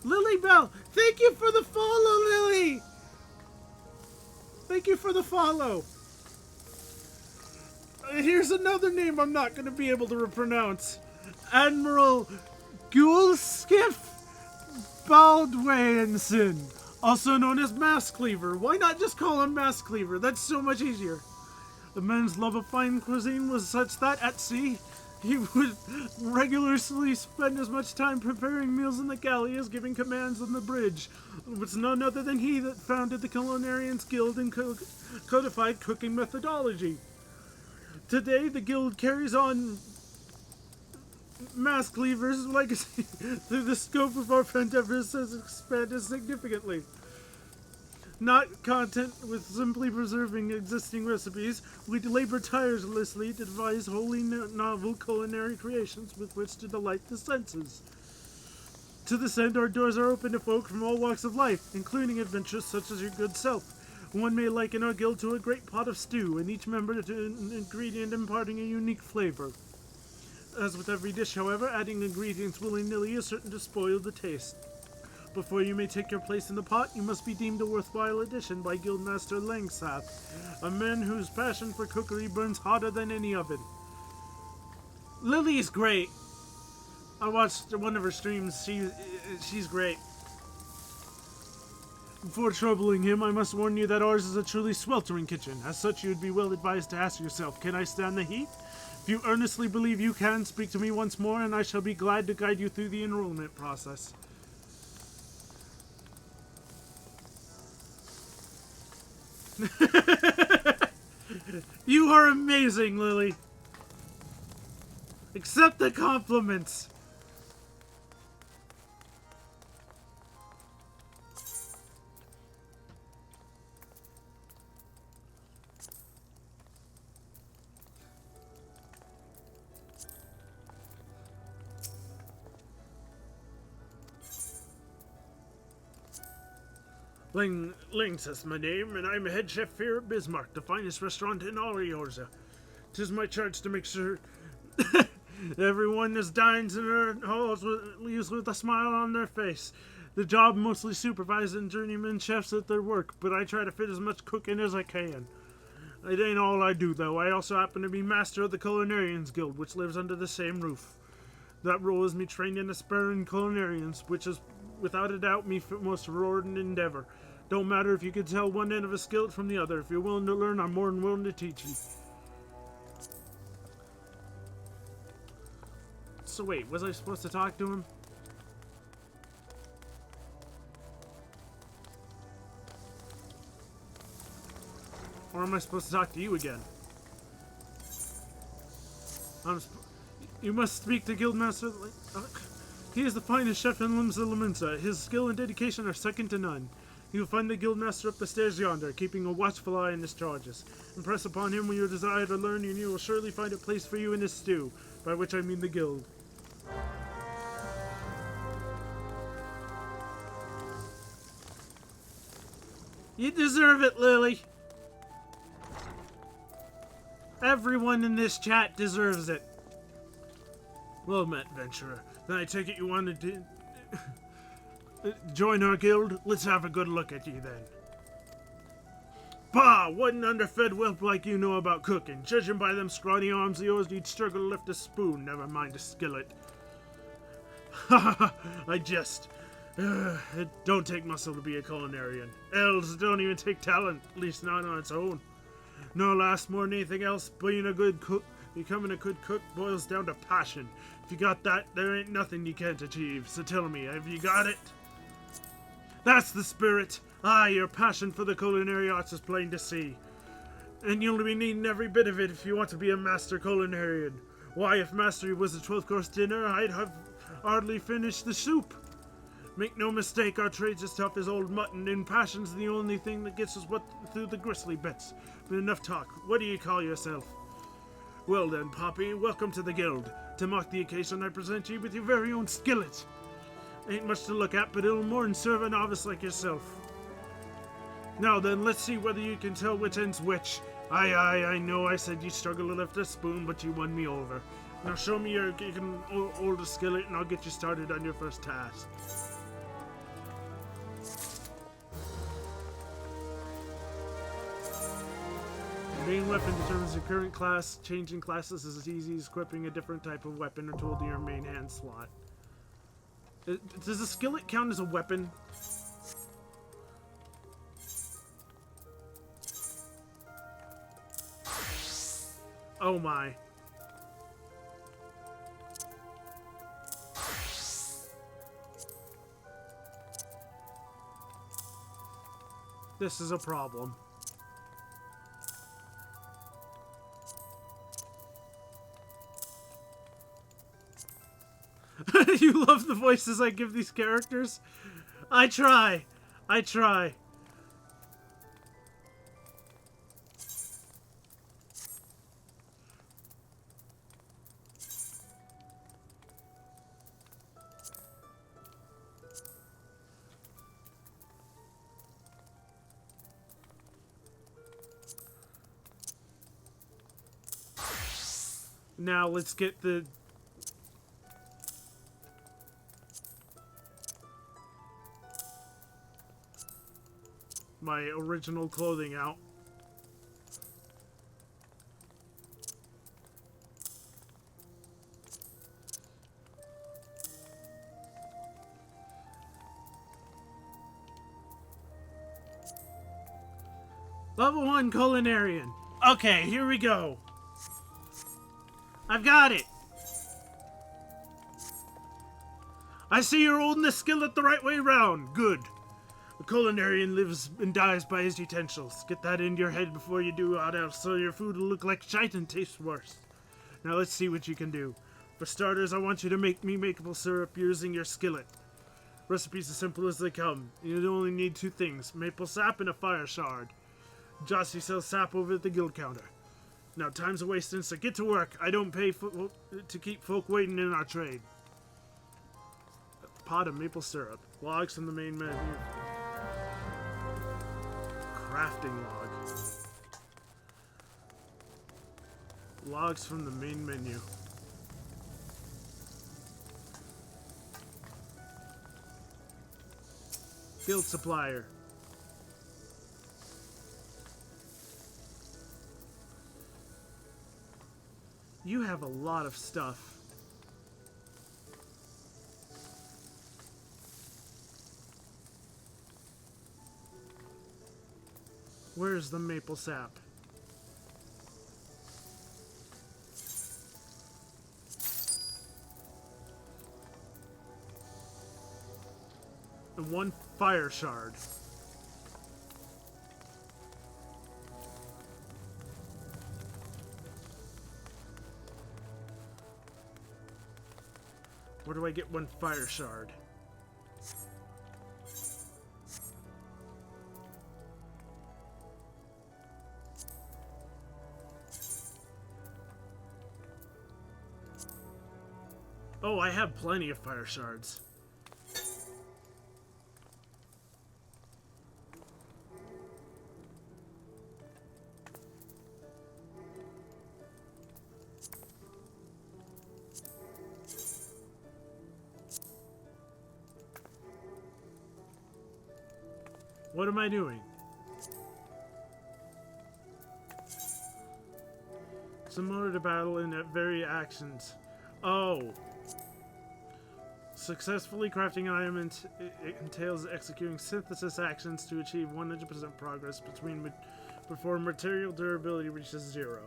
Lily Bell! Thank you for the follow, Lily! Thank you for the follow! Here's another name I'm not going to be able to pronounce. Admiral Gulskiff Baldwinson, also known as Mass Cleaver. Why not just call him Mass Cleaver? That's so much easier. The man's love of fine cuisine was such that at sea, he would regularly spend as much time preparing meals in the galley as giving commands on the bridge. It was none other than he that founded the Culinarians Guild and codified cooking methodology. Today, the guild carries on Mass Cleaver's legacy through the scope of our endeavors has expanded significantly. Not content with simply preserving existing recipes, we labor tirelessly to devise wholly novel culinary creations with which to delight the senses. To this end, our doors are open to folk from all walks of life, including adventurers such as your good self. One may liken our guild to a great pot of stew, and each member to an ingredient imparting a unique flavor. As with every dish, however, adding ingredients willy-nilly is certain to spoil the taste. Before you may take your place in the pot, you must be deemed a worthwhile addition by Guildmaster Langsath, a man whose passion for cookery burns hotter than any oven. Lily's great. I watched one of her streams. She's great. Before troubling him, I must warn you that ours is a truly sweltering kitchen. As such, you would be well advised to ask yourself, can I stand the heat? If you earnestly believe you can, speak to me once more, and I shall be glad to guide you through the enrollment process. You are amazing, Lily. Accept the compliments. Lynx is my name, and I'm a head chef here at Bismarck, the finest restaurant in all Eorzea. 'Tis my charge to make sure everyone that dines in our halls leaves with a smile on their face. The job mostly supervises journeyman chefs at their work, but I try to fit as much cooking as I can. It ain't all I do, though. I also happen to be master of the Culinarians Guild, which lives under the same roof. That role is me trained in aspiring culinarians, which is, without a doubt, me most rewarding endeavor. Don't matter if you can tell one end of a skillet from the other. If you're willing to learn, I'm more than willing to teach you. So wait, was I supposed to talk to him? Or am I supposed to talk to you again? You must speak to Guildmaster. He is the finest chef in Limsa Laminsa. His skill and dedication are second to none. You will find the Guildmaster up the stairs yonder, keeping a watchful eye on his charges. Impress upon him when you desire to learn, and you will surely find a place for you in his stew, by which I mean the guild. You deserve it, Lily. Everyone in this chat deserves it. Well met, Venturer. Then I take it you wanted to join our guild? Let's have a good look at you then. Bah! What an underfed whelp like you know about cooking. Judging by them scrawny arms of yours, you'd struggle to lift a spoon, never mind a skillet. Ha ha ha! I jest. It don't take muscle to be a culinarian. Elves don't even take talent, at least not on its own. No, lass, more than anything else, becoming a good cook boils down to passion. If you got that, there ain't nothing you can't achieve. So tell me, have you got it? That's the spirit. Aye, your passion for the culinary arts is plain to see. And you'll be needing every bit of it if you want to be a master culinarian. Why, if mastery was a 12th course dinner, I'd have hardly finished the soup. Make no mistake, our trade's as tough as old mutton, and passion's the only thing that gets us through the gristly bits. But enough talk. What do you call yourself? Well then, Poppy, welcome to the guild. To mark the occasion, I present you with your very own skillet. Ain't much to look at, but it'll more than serve a novice like yourself. Now then, let's see whether you can tell which end's which. Aye, I know I said you struggle to lift a spoon, but you won me over. Now show me your older skillet, and I'll get you started on your first task. Main weapon determines your current class. Changing classes is as easy as equipping a different type of weapon or tool to your main hand slot. Does a skillet count as a weapon? Oh my. This is a problem. You love the voices I give these characters? I try. Now let's get my original clothing out. Level 1 culinarian. Okay, here we go. I've got it. I see you're holding the skillet the right way round. Good. A culinarian lives and dies by his utensils. Get that in your head before you do aught else, so your food will look like shite and taste worse. Now let's see what you can do. For starters, I want you to make me maple syrup using your skillet. Recipe's as simple as they come. You only need 2 things, maple sap and a fire shard. Jossie sells sap over at the guild counter. Now time's a wasting, so get to work. I don't pay to keep folk waiting in our trade. A pot of maple syrup. Logs from the main menu. Crafting log. Logs from the main menu. Guild supplier. You have a lot of stuff. Where's the maple sap? And one fire shard. Where do I get one fire shard? Oh, I have plenty of fire shards. What am I doing? Similar to battle in that very actions. Oh. Successfully crafting an item it entails executing synthesis actions to achieve 100% progress before material durability reaches 0.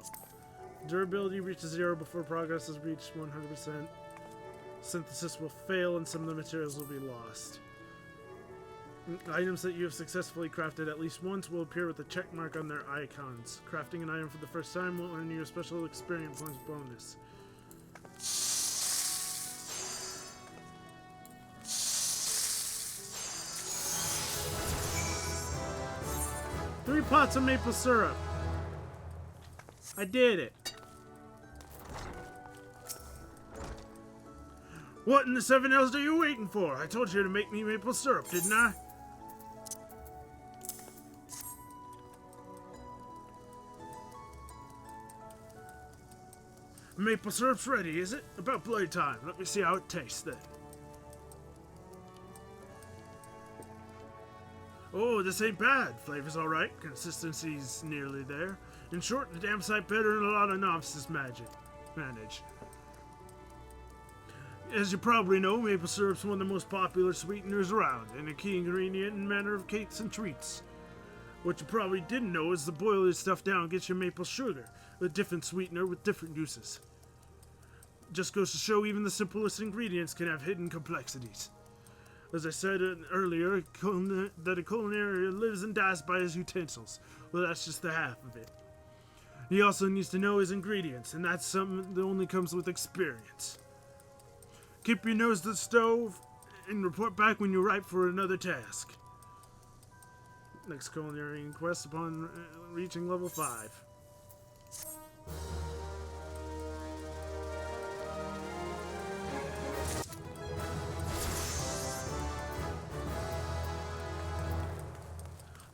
Durability reaches 0 before progress has reached 100%. Synthesis will fail and some of the materials will be lost. Items that you have successfully crafted at least once will appear with a check mark on their icons. Crafting an item for the first time will earn you a special experience points bonus. Three pots of maple syrup. I did it. What in the 7 hells are you waiting for? I told you to make me maple syrup, didn't I? Maple syrup's ready, is it? About bloody time. Let me see how it tastes then. Oh, this ain't bad. Flavor's alright. Consistency's nearly there. In short, a damn sight better than a lot of novices manage. As you probably know, maple syrup's one of the most popular sweeteners around, and a key ingredient in manner of cakes and treats. What you probably didn't know is the boil this stuff down gets you maple sugar, a different sweetener with different uses. Just goes to show even the simplest ingredients can have hidden complexities. As I said earlier, that a culinary lives and dies by his utensils. Well, that's just the half of it. He also needs to know his ingredients, and that's something that only comes with experience. Keep your nose to the stove, and report back when you're ripe for another task. Next culinary quest upon reaching level 5.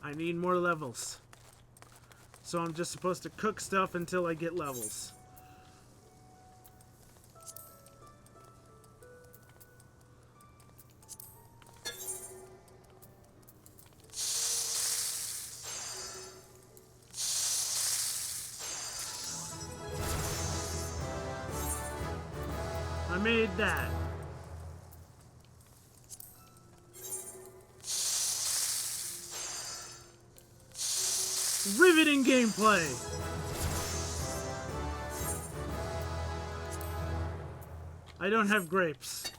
I need more levels. So I'm just supposed to cook stuff until I get levels. I made that. Riveting gameplay! I don't have grapes.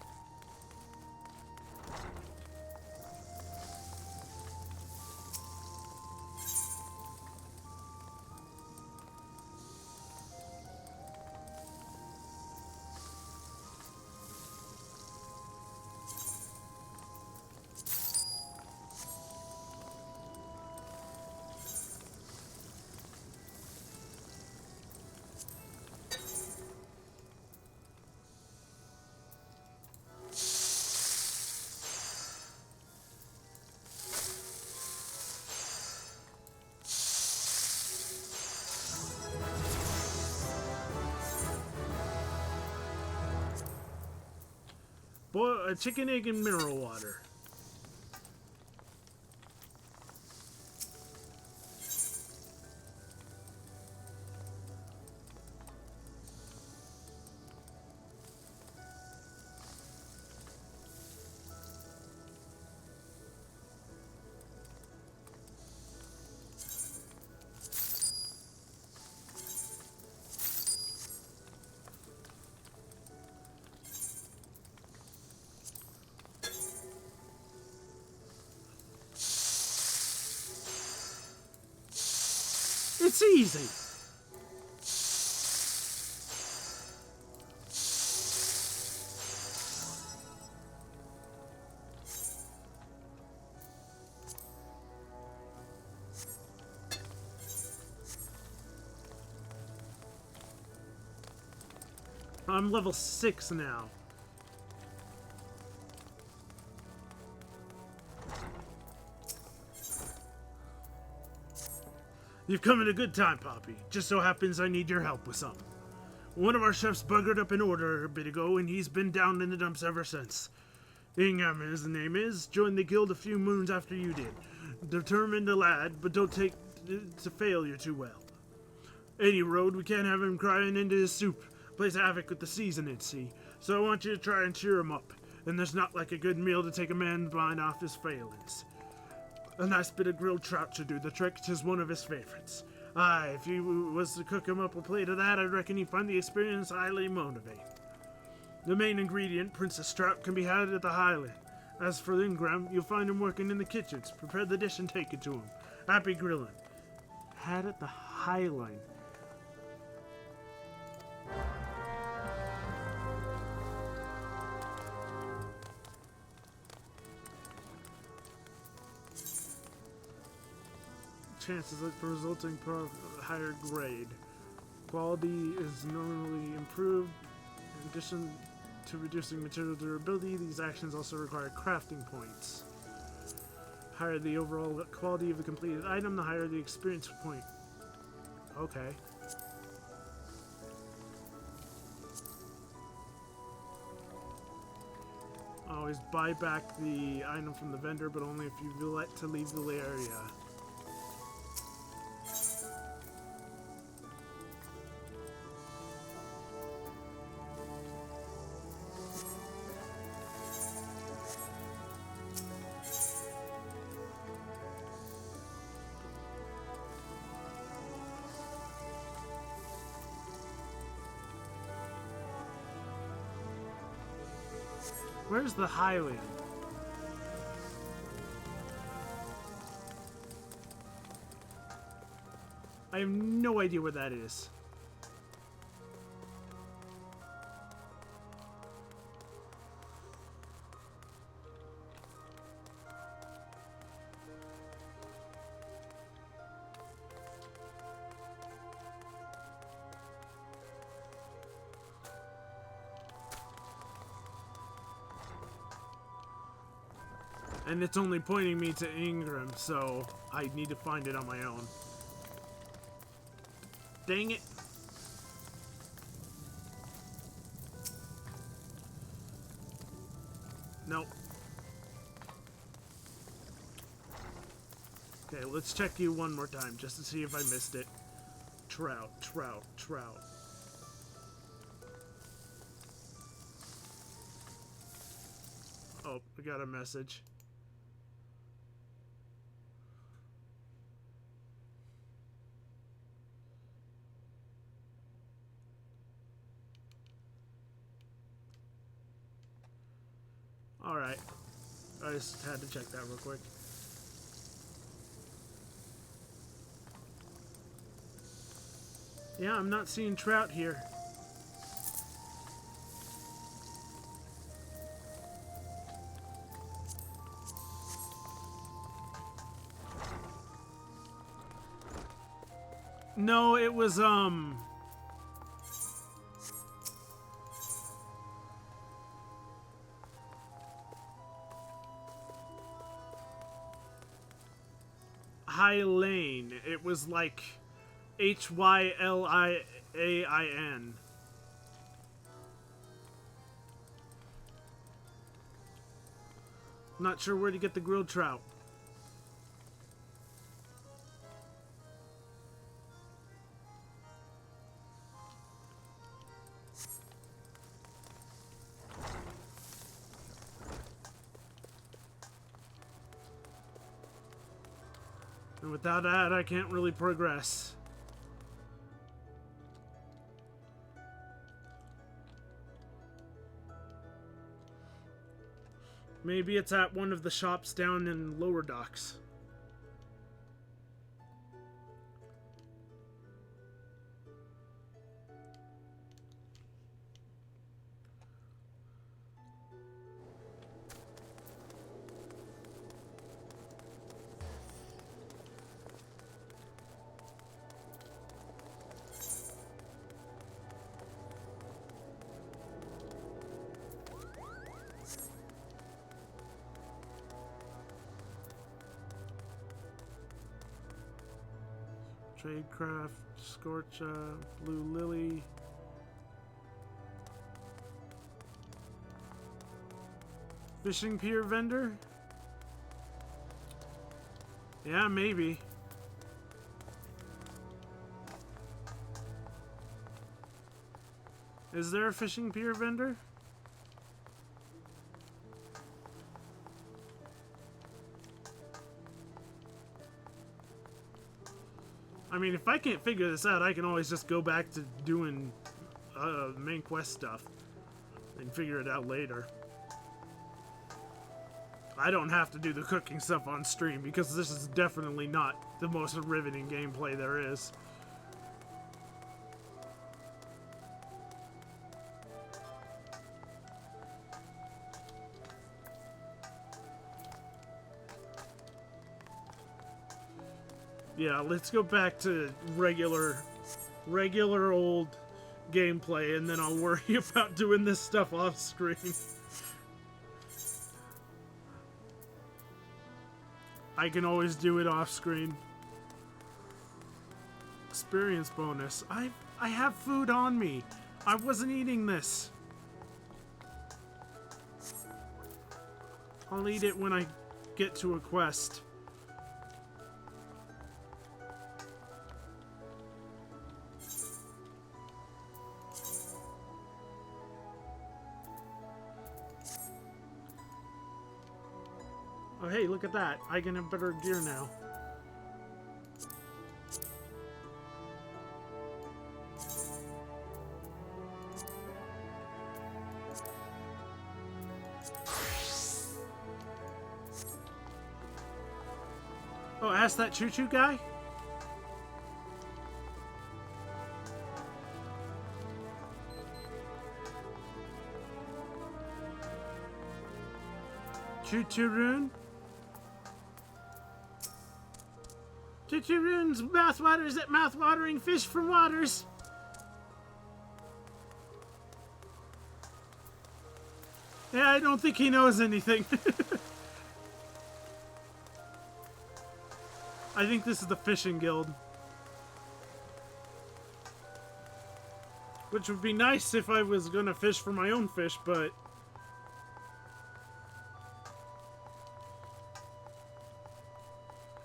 Boil a chicken, egg, and mineral water. It's easy. I'm level 6 now. You've come at a good time, Poppy. Just so happens I need your help with something. One of our chefs buggered up an order a bit ago, and he's been down in the dumps ever since. Ingham, his name is, joined the guild a few moons after you did. Determined a lad, but don't take to failure too well. Any road, we can't have him crying into his soup. Plays havoc with the seasoning, see? So I want you to try and cheer him up. And there's not like a good meal to take a man's mind off his failings. A nice bit of grilled trout should do the trick. 'Tis one of his favorites. Aye, if you was to cook him up a plate of that, I reckon he'd find the experience highly motivating. The main ingredient, Princess Trout, can be had at the Highland. As for Ingram, you'll find him working in the kitchens. Prepare the dish and take it to him. Happy grilling. Had at the Highland. Chances of resulting higher grade. Quality is normally improved. In addition to reducing material durability, these actions also require crafting points. Higher the overall quality of the completed item, the higher the experience point. Okay. Always buy back the item from the vendor, but only if you elect to leave the area. Where's the Highland? I have no idea where that is. And it's only pointing me to Ingram, so I need to find it on my own. Dang it. Nope. Okay, let's check you one more time just to see if I missed it. Trout, trout, trout. Oh, we got a message. Alright. I just had to check that real quick. Yeah, I'm not seeing trout here. No, it was, High Lane. It was like Hyliain. Not sure where to get the grilled trout. And without that, I can't really progress. Maybe it's at one of the shops down in Lower Docks. Tradecraft, Scorcha, Blue Lily. Fishing pier vendor? Yeah, maybe. Is there a fishing pier vendor? I mean, if I can't figure this out, I can always just go back to doing main quest stuff and figure it out later. I don't have to do the cooking stuff on stream because this is definitely not the most riveting gameplay there is. Yeah, let's go back to regular old gameplay, and then I'll worry about doing this stuff off screen. I can always do it off screen. Experience bonus. I have food on me. I wasn't eating this. I'll eat it when I get to a quest. Oh, hey, look at that. I can have better gear now. Oh, ask that choo-choo guy? Choo-choo-roon? Choo-choo-roon's mouthwaters at mouth-watering fish from waters. Yeah, I don't think he knows anything. I think this is the fishing guild. Which would be nice if I was gonna fish for my own fish, but...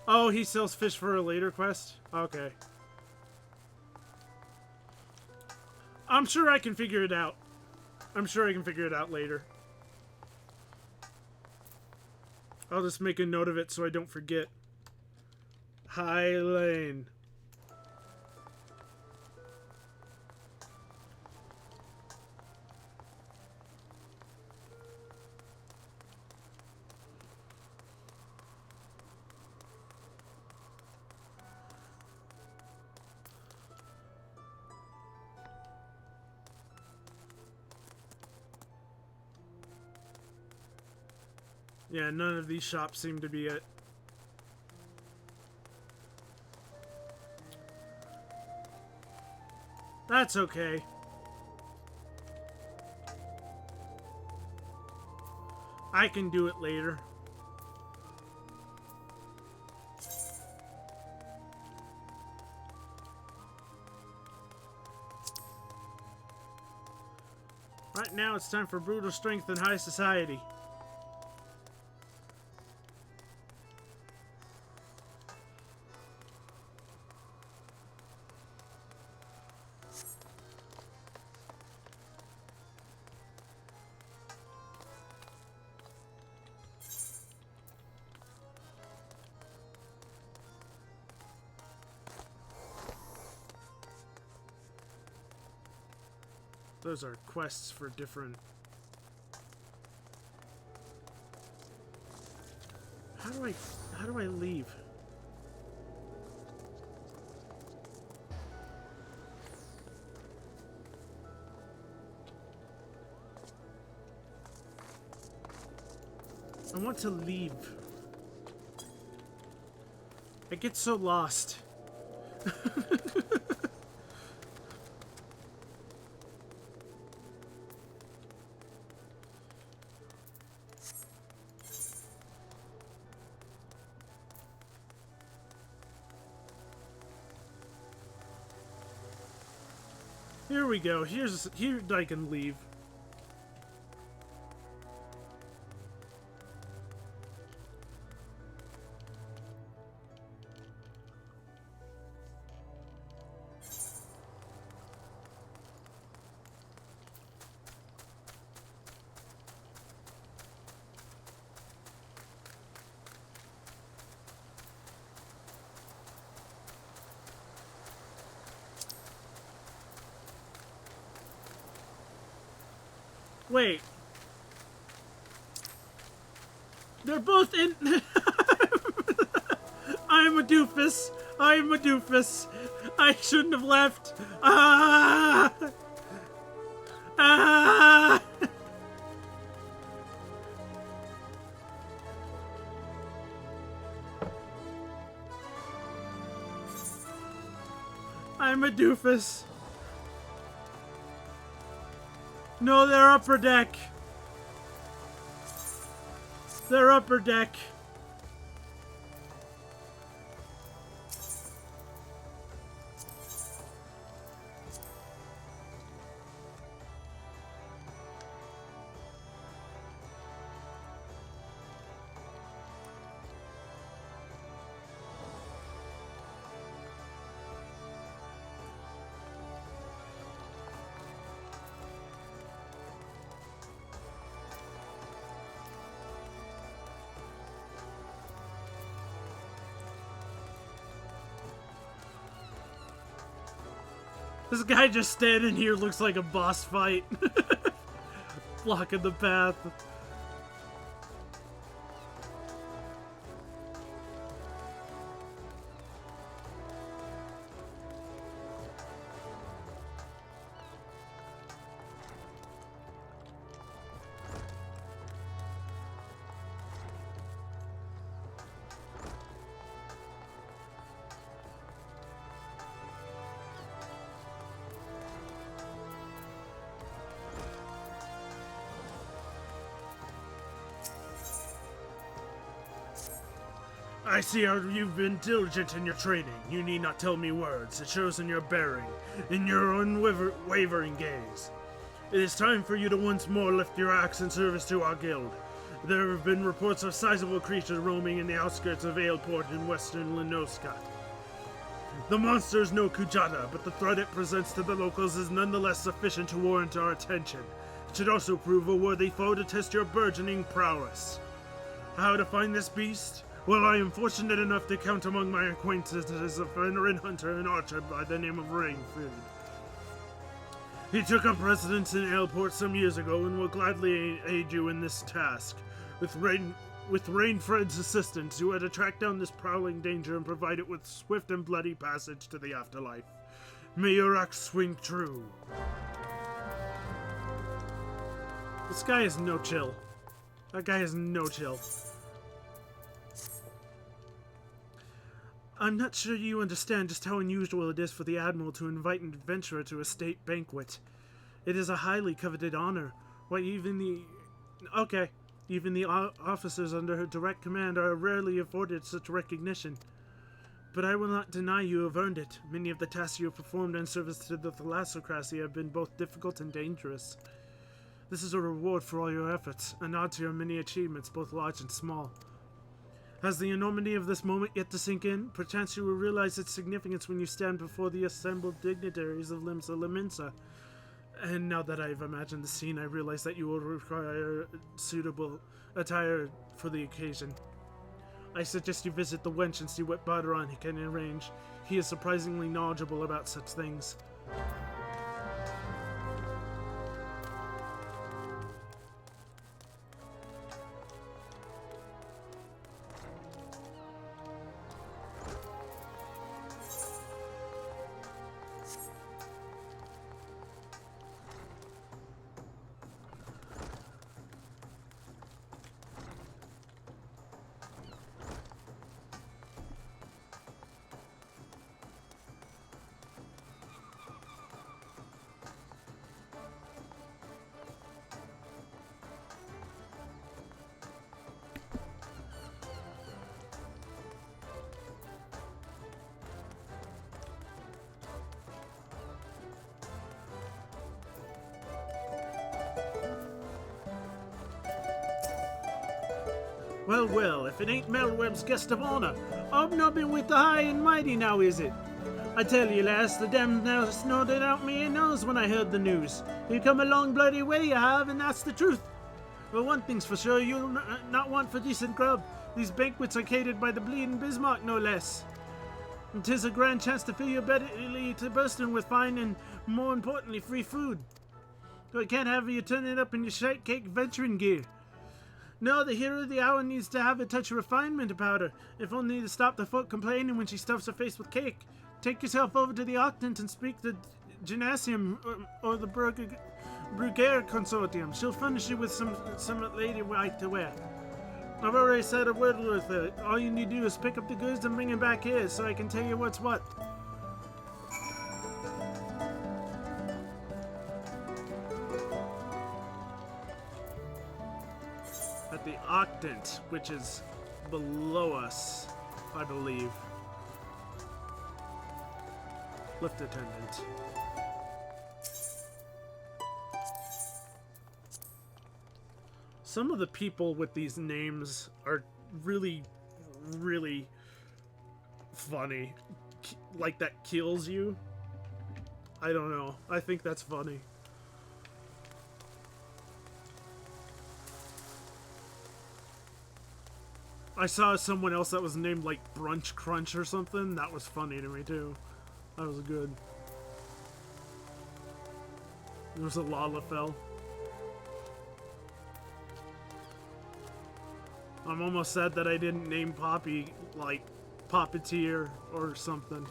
Oh, he sells fish for a later quest? Okay. I'm sure I can figure it out. I'm sure I can figure it out later. I'll just make a note of it so I don't forget. High Lane. Yeah, none of these shops seem to be it. That's okay. I can do it later. Right now it's time for brutal strength and high society. Those are quests for different... How do I leave? I want to leave. I get so lost. Here we go. Here I can leave. Wait. They're both in... I'm a doofus. I'm a doofus. I shouldn't have left. Ah! Ah! I'm a doofus. No, they're upper deck. They're upper deck. This guy just standing here looks like a boss fight. Blocking the path. I see how you've been diligent in your training. You need not tell me words. It shows in your bearing, in your unwavering gaze. It is time for you to once more lift your axe in service to our guild. There have been reports of sizable creatures roaming in the outskirts of Aleport in western Lenoska. The monster is no Kujata, but the threat it presents to the locals is nonetheless sufficient to warrant our attention. It should also prove a worthy foe to test your burgeoning prowess. How to find this beast? Well, I am fortunate enough to count among my acquaintances a veteran hunter and archer by the name of Rainfield. He took up residence in Aleport some years ago and will gladly aid you in this task. With Rainfred's assistance, you are to track down this prowling danger and provide it with swift and bloody passage to the afterlife. May your axe swing true. This guy is no chill. That guy is no chill. I'm not sure you understand just how unusual it is for the Admiral to invite an adventurer to a state banquet. It is a highly coveted honor. Why, even the officers under her direct command are rarely afforded such recognition. But I will not deny you have earned it. Many of the tasks you have performed in service to the thalassocracy have been both difficult and dangerous. This is a reward for all your efforts, a nod to your many achievements, both large and small. Has the enormity of this moment yet to sink in? Perchance you will realize its significance when you stand before the assembled dignitaries of Limsa Laminsa. And now that I've imagined the scene, I realize that you will require suitable attire for the occasion. I suggest you visit the wench and see what Bardaran he can arrange. He is surprisingly knowledgeable about such things. Well, well, if it ain't Melweb's guest of honor, hobnobbing with the high and mighty now, is it? I tell you, lass, the damn now snorted out me nose when I heard the news. You come a long bloody way, you have, and that's the truth. But one thing's for sure, you'll not want for decent grub. These banquets are catered by the bleeding Bismarck, no less. And 'tis a grand chance to fill your belly to bursting with fine and, more importantly, free food. So I can't have you turning up in your shite cake venturing gear. No, the hero of the hour needs to have a touch of refinement about her, if only to stop the folk complaining when she stuffs her face with cake. Take yourself over to the Octant and speak to Gymnasium or the Bruguiere Consortium. She'll furnish you with some lady white to wear. I've already said a word with her. All you need to do is pick up the goods and bring them back here so I can tell you what's what. At the Octant, which is below us, I believe. Lift attendant. Some of the people with these names are really, really funny. Like that kills you. I don't know. I think that's funny. I saw someone else that was named like Brunch Crunch or something. That was funny to me too. That was good. There was a Lalafell. I'm almost sad that I didn't name Poppy like Poppeteer or something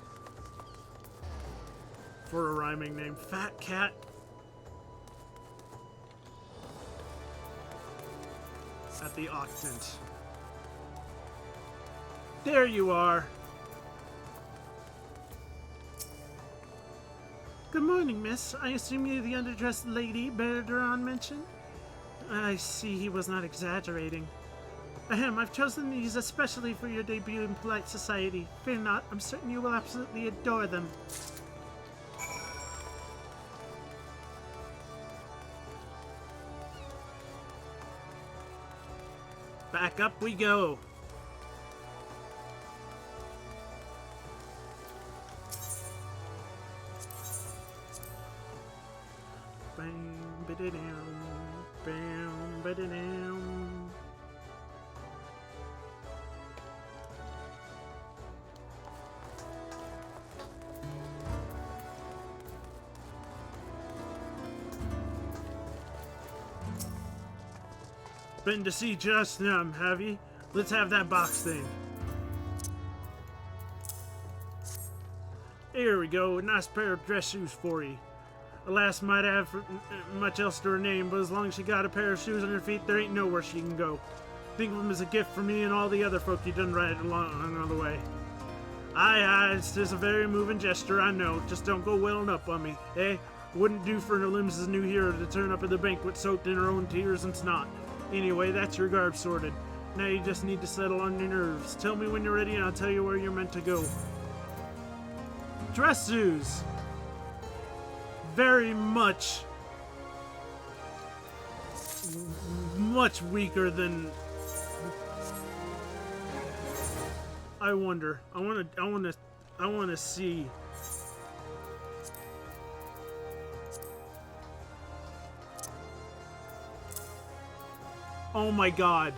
for a rhyming name. Fat Cat. At the Octant. There you are. Good morning, miss. I assume you're the underdressed lady Bergeron mentioned? I see he was not exaggerating. Ahem, I've chosen these especially for your debut in polite society. Fear not, I'm certain you will absolutely adore them. Back up we go. Bam, ba-da-dam, bam, ba-da-dam. Been to see Just Numb, have you? Let's have that box thing. Here we go, a nice pair of dress shoes for you. The lass might have much else to her name, but as long as she got a pair of shoes on her feet, there ain't nowhere she can go. Think of them as a gift for me and all the other folk you done right along another way. Aye, it's just a very moving gesture, I know. Just don't go welling up on me, eh? Wouldn't do for an Olympus' new hero to turn up at the banquet soaked in her own tears and snot. Anyway, that's your garb sorted. Now you just need to settle on your nerves. Tell me when you're ready and I'll tell you where you're meant to go. Dress shoes! Very much weaker than I wonder. I want to see. Oh my god.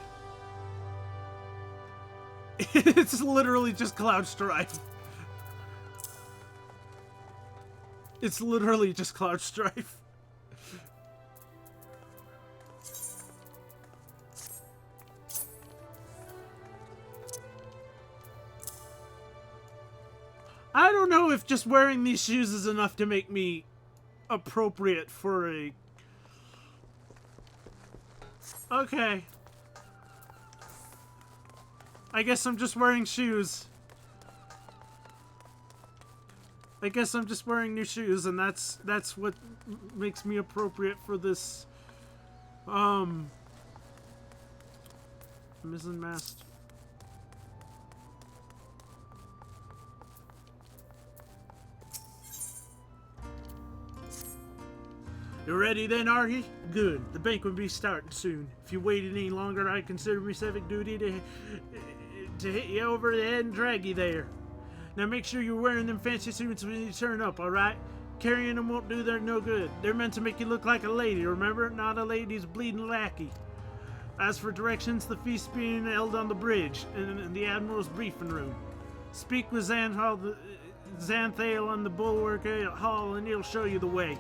It's literally just Cloud Strife. It's literally just Cloud Strife. I don't know if just wearing these shoes is enough to make me appropriate for a... Okay. I guess I'm just wearing shoes. I guess I'm just wearing new shoes, and that's what makes me appropriate for this, mizzenmast. You ready then, Argy? Good. The banquet will be starting soon. If you wait any longer, I consider my civic duty to hit you over the head and drag you there. Now make sure you're wearing them fancy suits when you turn up, alright? Carrying them won't do them no good. They're meant to make you look like a lady, remember? Not a lady's bleeding lackey. As for directions, the feast's being held on the bridge, in the Admiral's briefing room. Speak with Xanthale on the bulwark hall and he'll show you the way.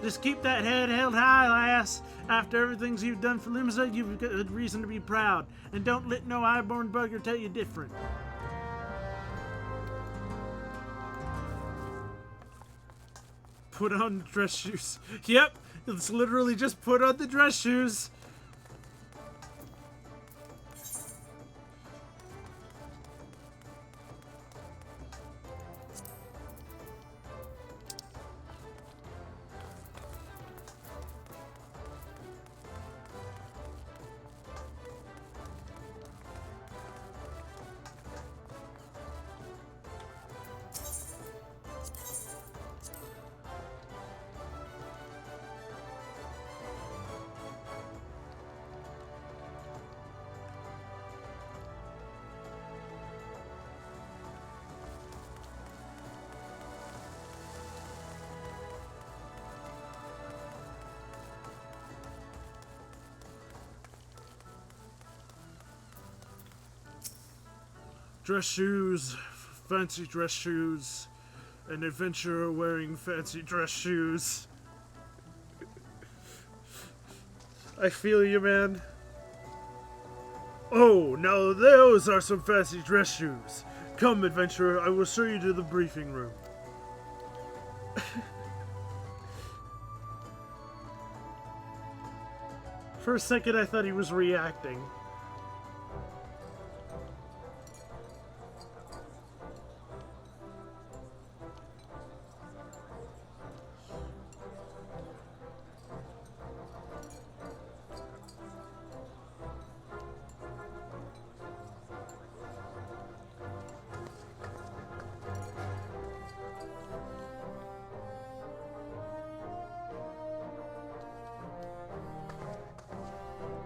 Just keep that head held high, lass. After everything you've done for Limsa, you've got a reason to be proud. And don't let no highborn bugger tell you different. Put on dress shoes. Yep, it's literally just put on the dress shoes. Dress shoes, fancy dress shoes, an adventurer wearing fancy dress shoes. I feel you, man. Oh, now those are some fancy dress shoes. Come, adventurer, I will show you to the briefing room. For a second, I thought he was reacting.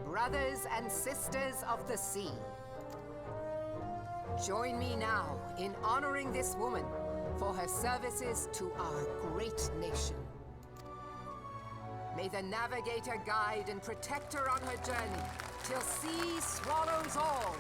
Brothers and sisters of the sea, join me now in honoring this woman for her services to our great nation. May the navigator guide and protect her on her journey till sea swallows all.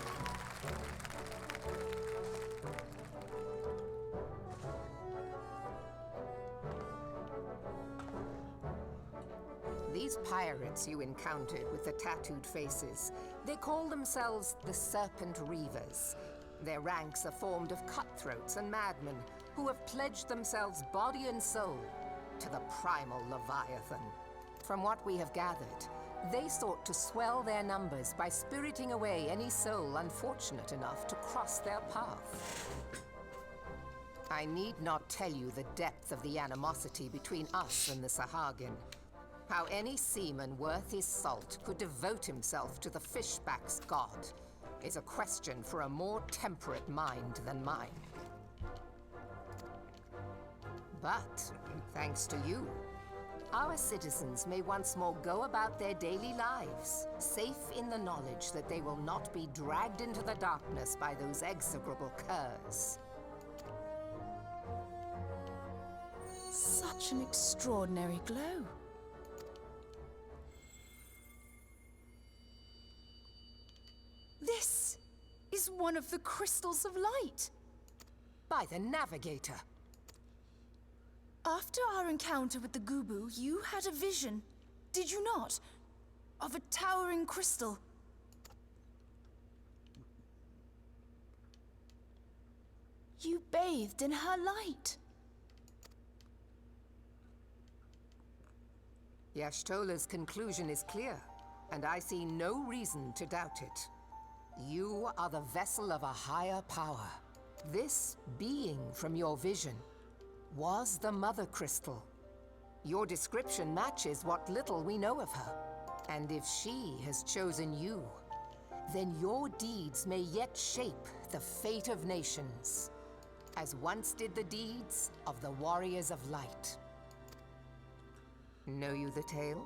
These pirates you encountered with the tattooed faces, they call themselves the Serpent Reavers. Their ranks are formed of cutthroats and madmen who have pledged themselves body and soul to the primal Leviathan. From what we have gathered, they sought to swell their numbers by spiriting away any soul unfortunate enough to cross their path. I need not tell you the depth of the animosity between us and the Sahagin. How any seaman worth his salt could devote himself to the fishback's god is a question for a more temperate mind than mine. But, thanks to you, our citizens may once more go about their daily lives, safe in the knowledge that they will not be dragged into the darkness by those execrable curs. Such an extraordinary glow. This is one of the crystals of light. By the navigator. After our encounter with the Gubu, you had a vision, did you not? Of a towering crystal. You bathed in her light. Yashtola's conclusion is clear, and I see no reason to doubt it. You are the vessel of a higher power. This being from your vision was the Mother Crystal. Your description matches what little we know of her. And if she has chosen you, then your deeds may yet shape the fate of nations, as once did the deeds of the Warriors of Light. Know you the tale?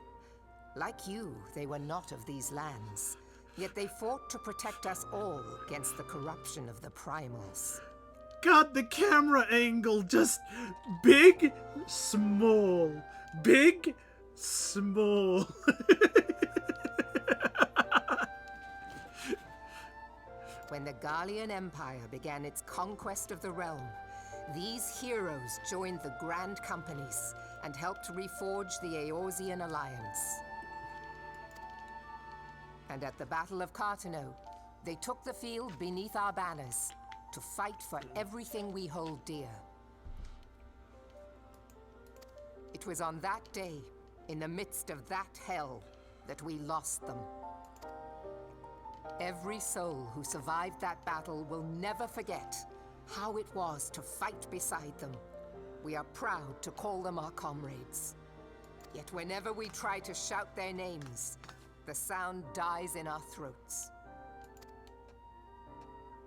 Like you, they were not of these lands. Yet they fought to protect us all against the corruption of the primals. God, the camera angle just big, small, big, small. When the Garlean Empire began its conquest of the realm, these heroes joined the Grand Companies and helped reforge the Eorzean Alliance. And at the Battle of Cartano, they took the field beneath our banners to fight for everything we hold dear. It was on that day, in the midst of that hell, that we lost them. Every soul who survived that battle will never forget how it was to fight beside them. We are proud to call them our comrades. Yet whenever we try to shout their names, the sound dies in our throats.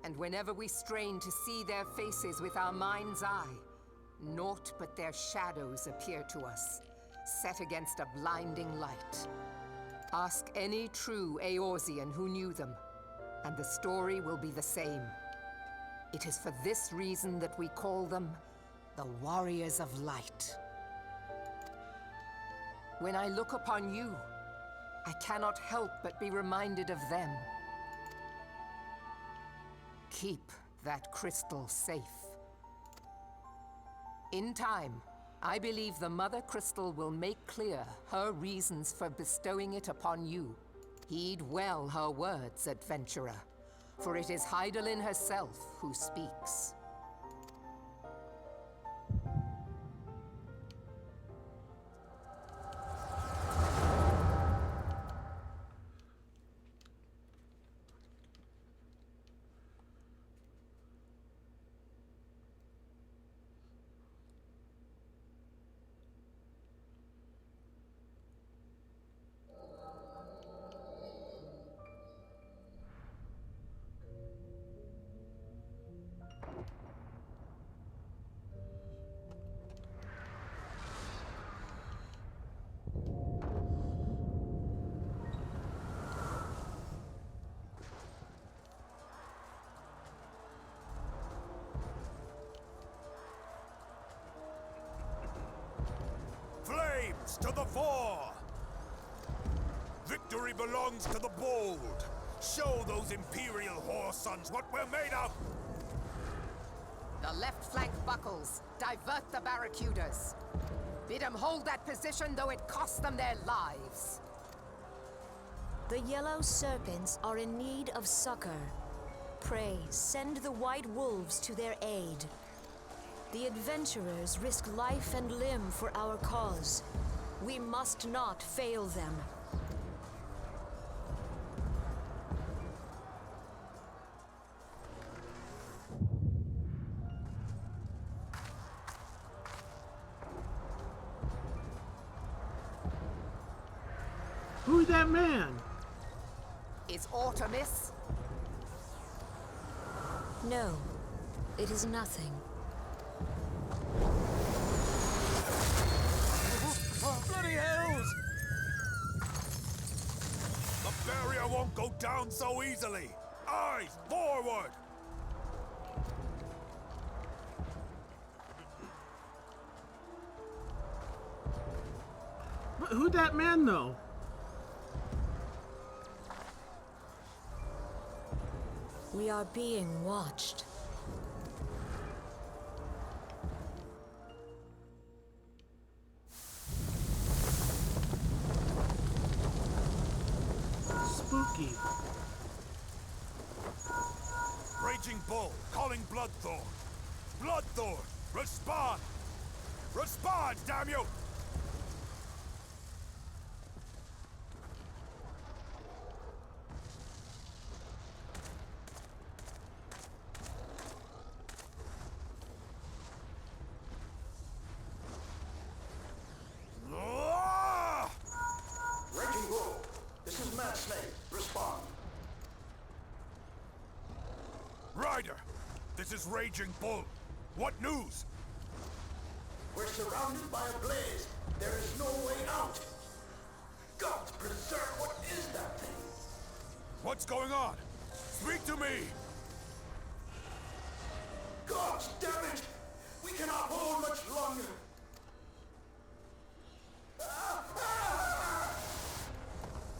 And whenever we strain to see their faces with our mind's eye, naught but their shadows appear to us, set against a blinding light. Ask any true Eorzean who knew them, and the story will be the same. It is for this reason that we call them the Warriors of Light. When I look upon you, I cannot help but be reminded of them. Keep that crystal safe. In time, I believe the Mother Crystal will make clear her reasons for bestowing it upon you. Heed well her words, adventurer, for it is Hydaelyn herself who speaks. Flames to the fore! Victory belongs to the bold. Show those Imperial whore sons what we're made of! The left flank buckles. Divert the barracudas. Bid them hold that position, though it cost them their lives. The yellow serpents are in need of succor. Pray, send the white wolves to their aid. The adventurers risk life and limb for our cause. We must not fail them. Who's that man? Is aught amiss? No, it is nothing. Bloody hells! The barrier won't go down so easily! Eyes forward! Who's that man, though? We are being watched. Spooky. Raging Bull, calling Bloodthorn. Bloodthorn, respond! Respond, damn you! Raging Bull, this is Mad Snake. Respond. Ryder, this is Raging Bull. What news? We're surrounded by a blaze. There is no way out. What's going on? Speak to me! God damn it! We cannot hold much longer!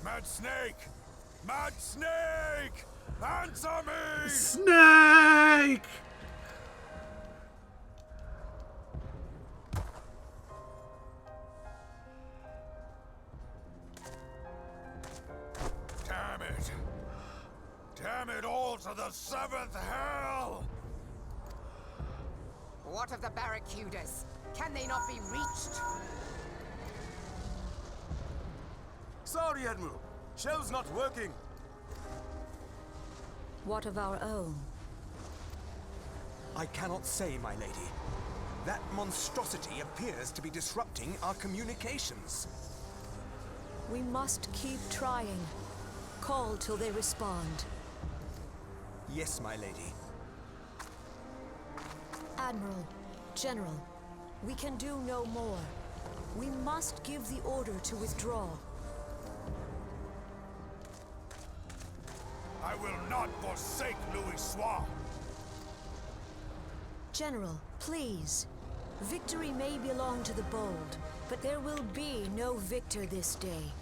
Mad Snake! Mad Snake! Answer me! Snake! Damn it! Damn it all to the seventh hell! What of the barracudas? Can they not be reached? Sorry, Admiral. Shell's not working. What of our own? I cannot say, my lady. That monstrosity appears to be disrupting our communications. We must keep trying. Call till they respond. Yes, my lady. Admiral, General, we can do no more. We must give the order to withdraw. I will not forsake Louis Soir. General, please. Victory may belong to the bold, but there will be no victor this day.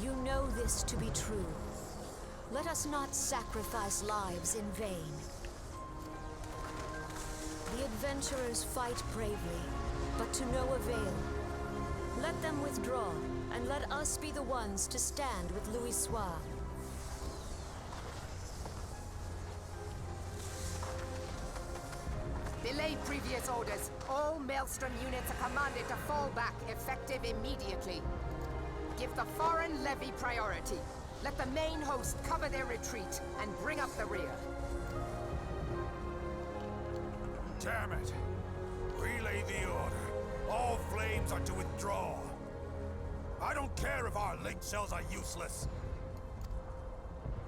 You know this to be true. Let us not sacrifice lives in vain. The adventurers fight bravely, but to no avail. Let them withdraw, and let us be the ones to stand with Louis Soir. Delay previous orders. All Maelstrom units are commanded to fall back, effective immediately. Give the foreign levy priority. Let the main host cover their retreat and bring up the rear. Damn it! Relay the order. All flames are to withdraw. I don't care if our link cells are useless.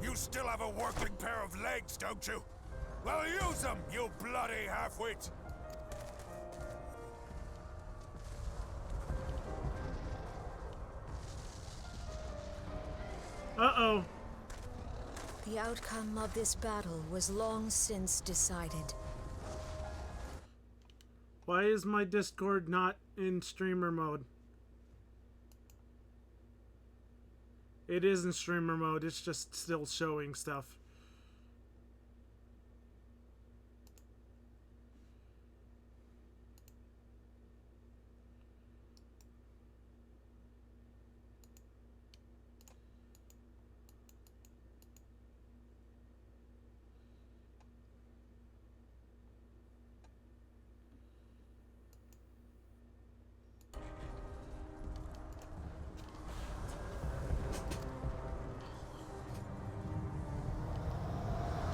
You still have a working pair of legs, don't you? Well, use them, you bloody half-wit! Uh-oh. The outcome of this battle was long since decided. Why is my Discord not in streamer mode? It is in streamer mode, it's just still showing stuff.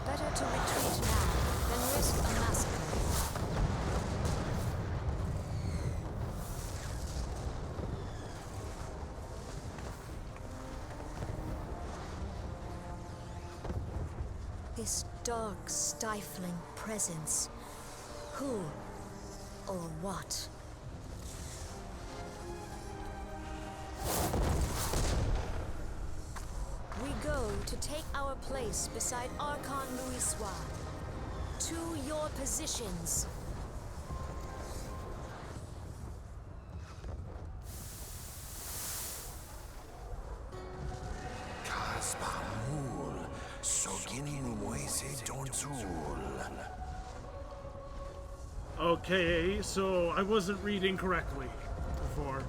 Better to retreat now than risk a massacre. This dark, stifling presence. Who or what? We go to take our place beside Archon Louis Soir. To your positions. Kaspamul, Soginin Moise Dontul. Okay, so I wasn't reading correctly before.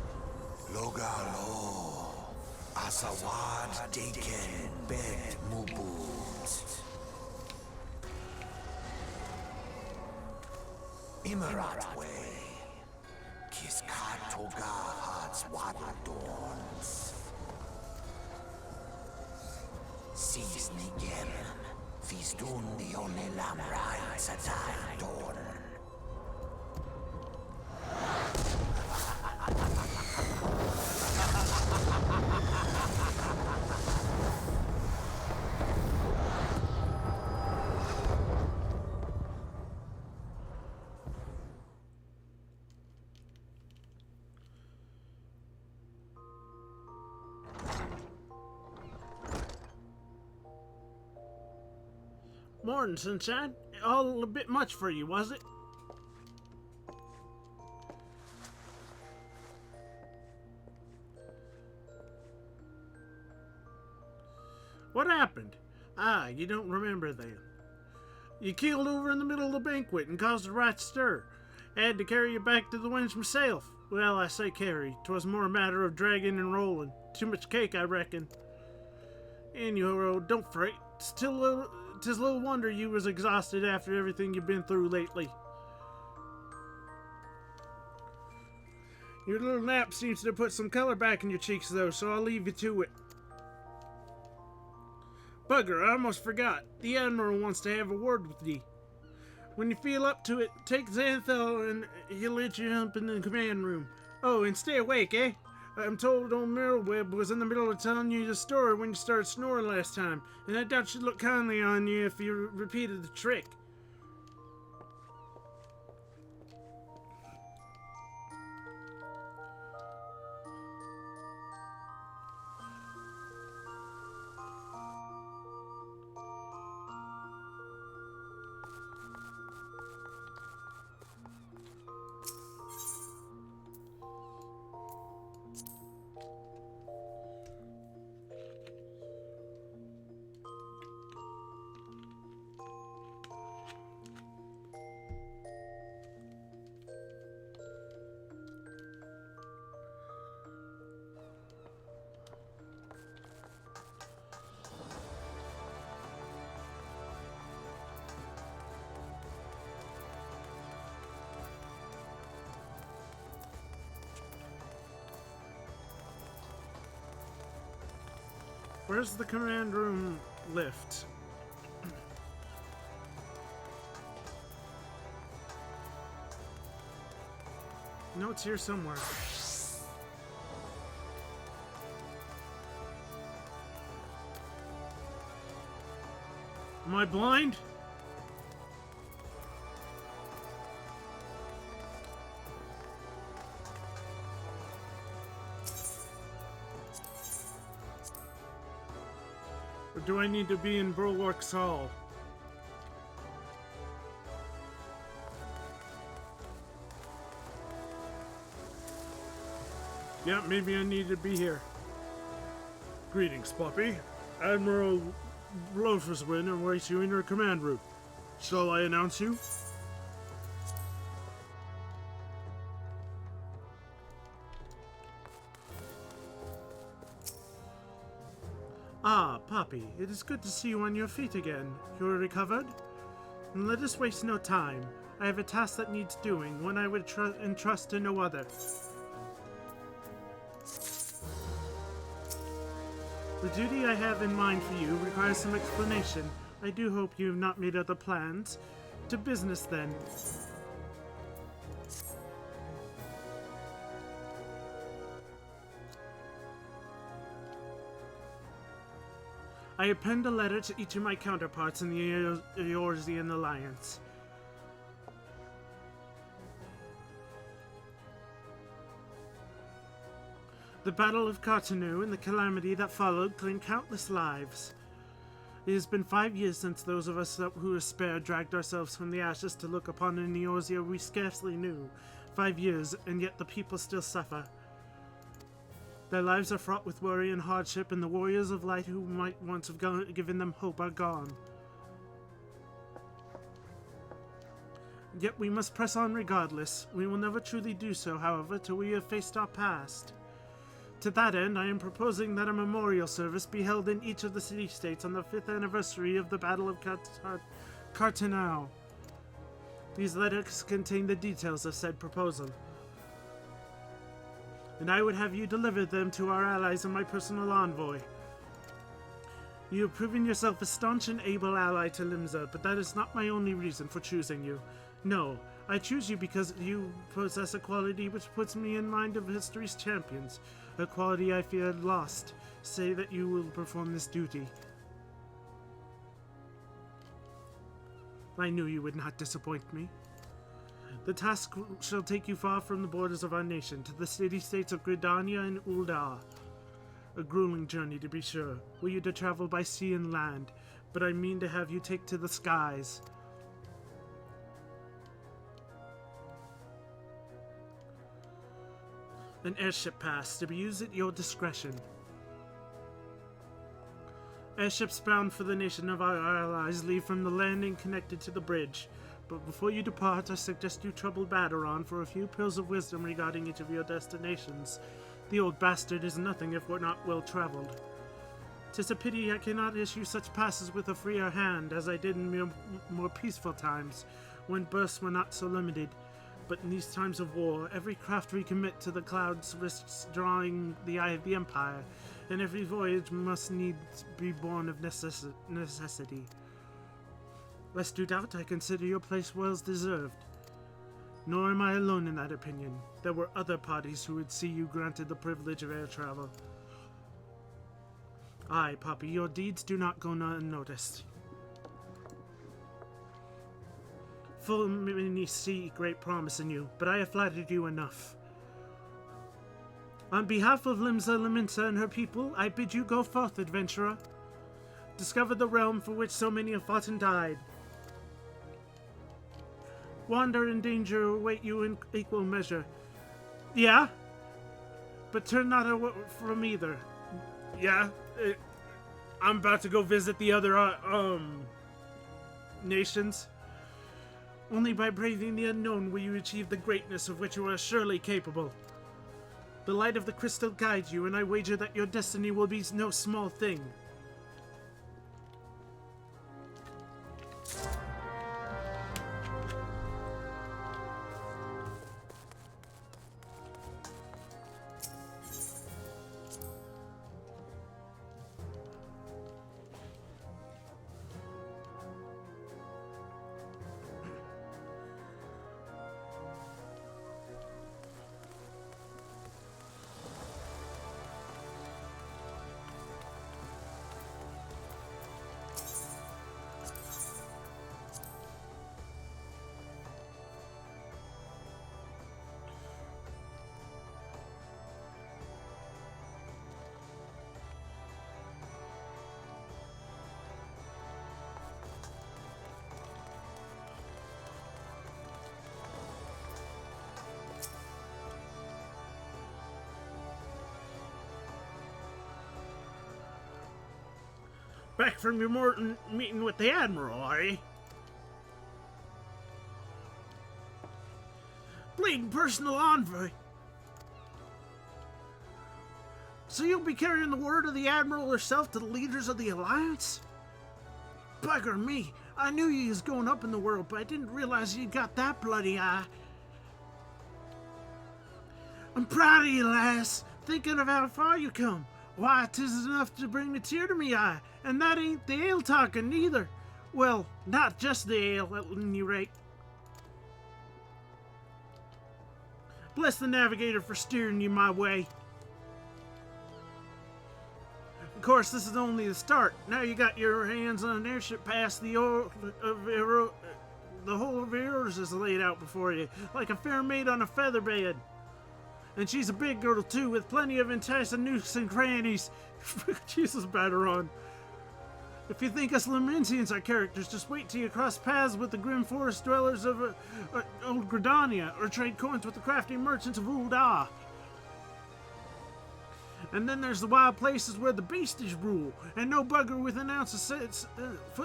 Logalo, Asawad Deken Bet Mubut. Imarat Way, Kiskat Toga Hats Wadadons. Sis Nigem, Fistun Dione Lamrai Satai Dorn. Morning, sunshine. All a bit much for you, was it? What happened? Ah, you don't remember then. You keeled over in the middle of the banquet and caused a right stir. I had to carry you back to the winch myself. Well, I say carry. 'Twas more a matter of dragging and rolling. Too much cake, I reckon. Anyhow, don't fret. 'Tis little wonder you was exhausted after everything you've been through lately. Your little nap seems to put some color back in your cheeks, though, so I'll leave you to it. Bugger, I almost forgot. The Admiral wants to have a word with thee. When you feel up to it, take Xanthel and he'll let you up in the command room. Oh, and stay awake, eh? I'm told old Merlweb was in the middle of telling you the story when you started snoring last time, and I doubt she'd look kindly on you if you repeated the trick. Where's the command room lift? No, it's here somewhere. Am I blind? Or do I need to be in Bulwark's Hall? Yeah, maybe I need to be here. Greetings, puppy. Admiral Loferswin awaits you in your command room. Shall I announce you? Ah, Poppy, it is good to see you on your feet again. You are recovered? Let us waste no time. I have a task that needs doing, one I would entrust to no other. The duty I have in mind for you requires some explanation. I do hope you have not made other plans. To business, then. I have penned a letter to each of my counterparts in the Eorzean Alliance. The Battle of Cartanu and the calamity that followed claimed countless lives. It has been 5 years since those of us who were spared dragged ourselves from the ashes to look upon an Eorzea we scarcely knew. 5 years, and yet the people still suffer. Their lives are fraught with worry and hardship, and the warriors of light who might once have given them hope are gone. Yet we must press on regardless. We will never truly do so, however, till we have faced our past. To that end, I am proposing that a memorial service be held in each of the city-states on the 5th anniversary of the Battle of Cartanau. These letters contain the details of said proposal, and I would have you deliver them to our allies and my personal envoy. You have proven yourself a staunch and able ally to Limsa, but that is not my only reason for choosing you. No, I choose you because you possess a quality which puts me in mind of history's champions, a quality I feared lost. Say that you will perform this duty. I knew you would not disappoint me. The task shall take you far from the borders of our nation, to the city-states of Gridania and Uldar. A grueling journey, to be sure, were you to travel by sea and land, but I mean to have you take to the skies. An airship pass to be used at your discretion. Airships bound for the nation of our allies leave from the landing connected to the bridge. But before you depart, I suggest you trouble Baderon for a few pills of wisdom regarding each of your destinations. The old bastard is nothing if we're not well traveled. 'Tis a pity I cannot issue such passes with a freer hand as I did in more peaceful times, when bursts were not so limited. But in these times of war, every craft we commit to the clouds risks drawing the eye of the Empire, and every voyage must needs be born of necessity. Lest you doubt, I consider your place well deserved. Nor am I alone in that opinion. There were other parties who would see you granted the privilege of air travel. Aye, Poppy, your deeds do not go unnoticed. Full many see great promise in you, but I have flattered you enough. On behalf of Limsa and her people, I bid you go forth, adventurer. Discover the realm for which so many have fought and died. Wander and danger await you in equal measure. Yeah? But turn not away from either. Yeah? I'm about to go visit the other, nations. Only by braving the unknown will you achieve the greatness of which you are surely capable. The light of the crystal guides you, and I wager that your destiny will be no small thing. Back from your meeting with the Admiral, are you? Bleeding personal envoy. So you'll be carrying the word of the Admiral herself to the leaders of the Alliance? Bugger me. I knew you was going up in the world, but I didn't realize you got that bloody eye. I'm proud of you, lass. Thinking of how far you come. Why, 'tis enough to bring a tear to me eye, and that ain't the ale talking neither. Well, not just the ale, at any rate. Bless the navigator for steering you my way. Of course, this is only the start. Now you got your hands on an airship pass, the whole of yours is laid out before you, like a fair maid on a feather bed. And she's a big girl, too, with plenty of enticing nooks and crannies. Jesus, Baderon. If you think us Lamentians are characters, just wait till you cross paths with the grim forest dwellers of Old Gridania, or trade coins with the crafty merchants of Ul'dah. And then there's the wild places where the beasties rule, and no bugger with an ounce of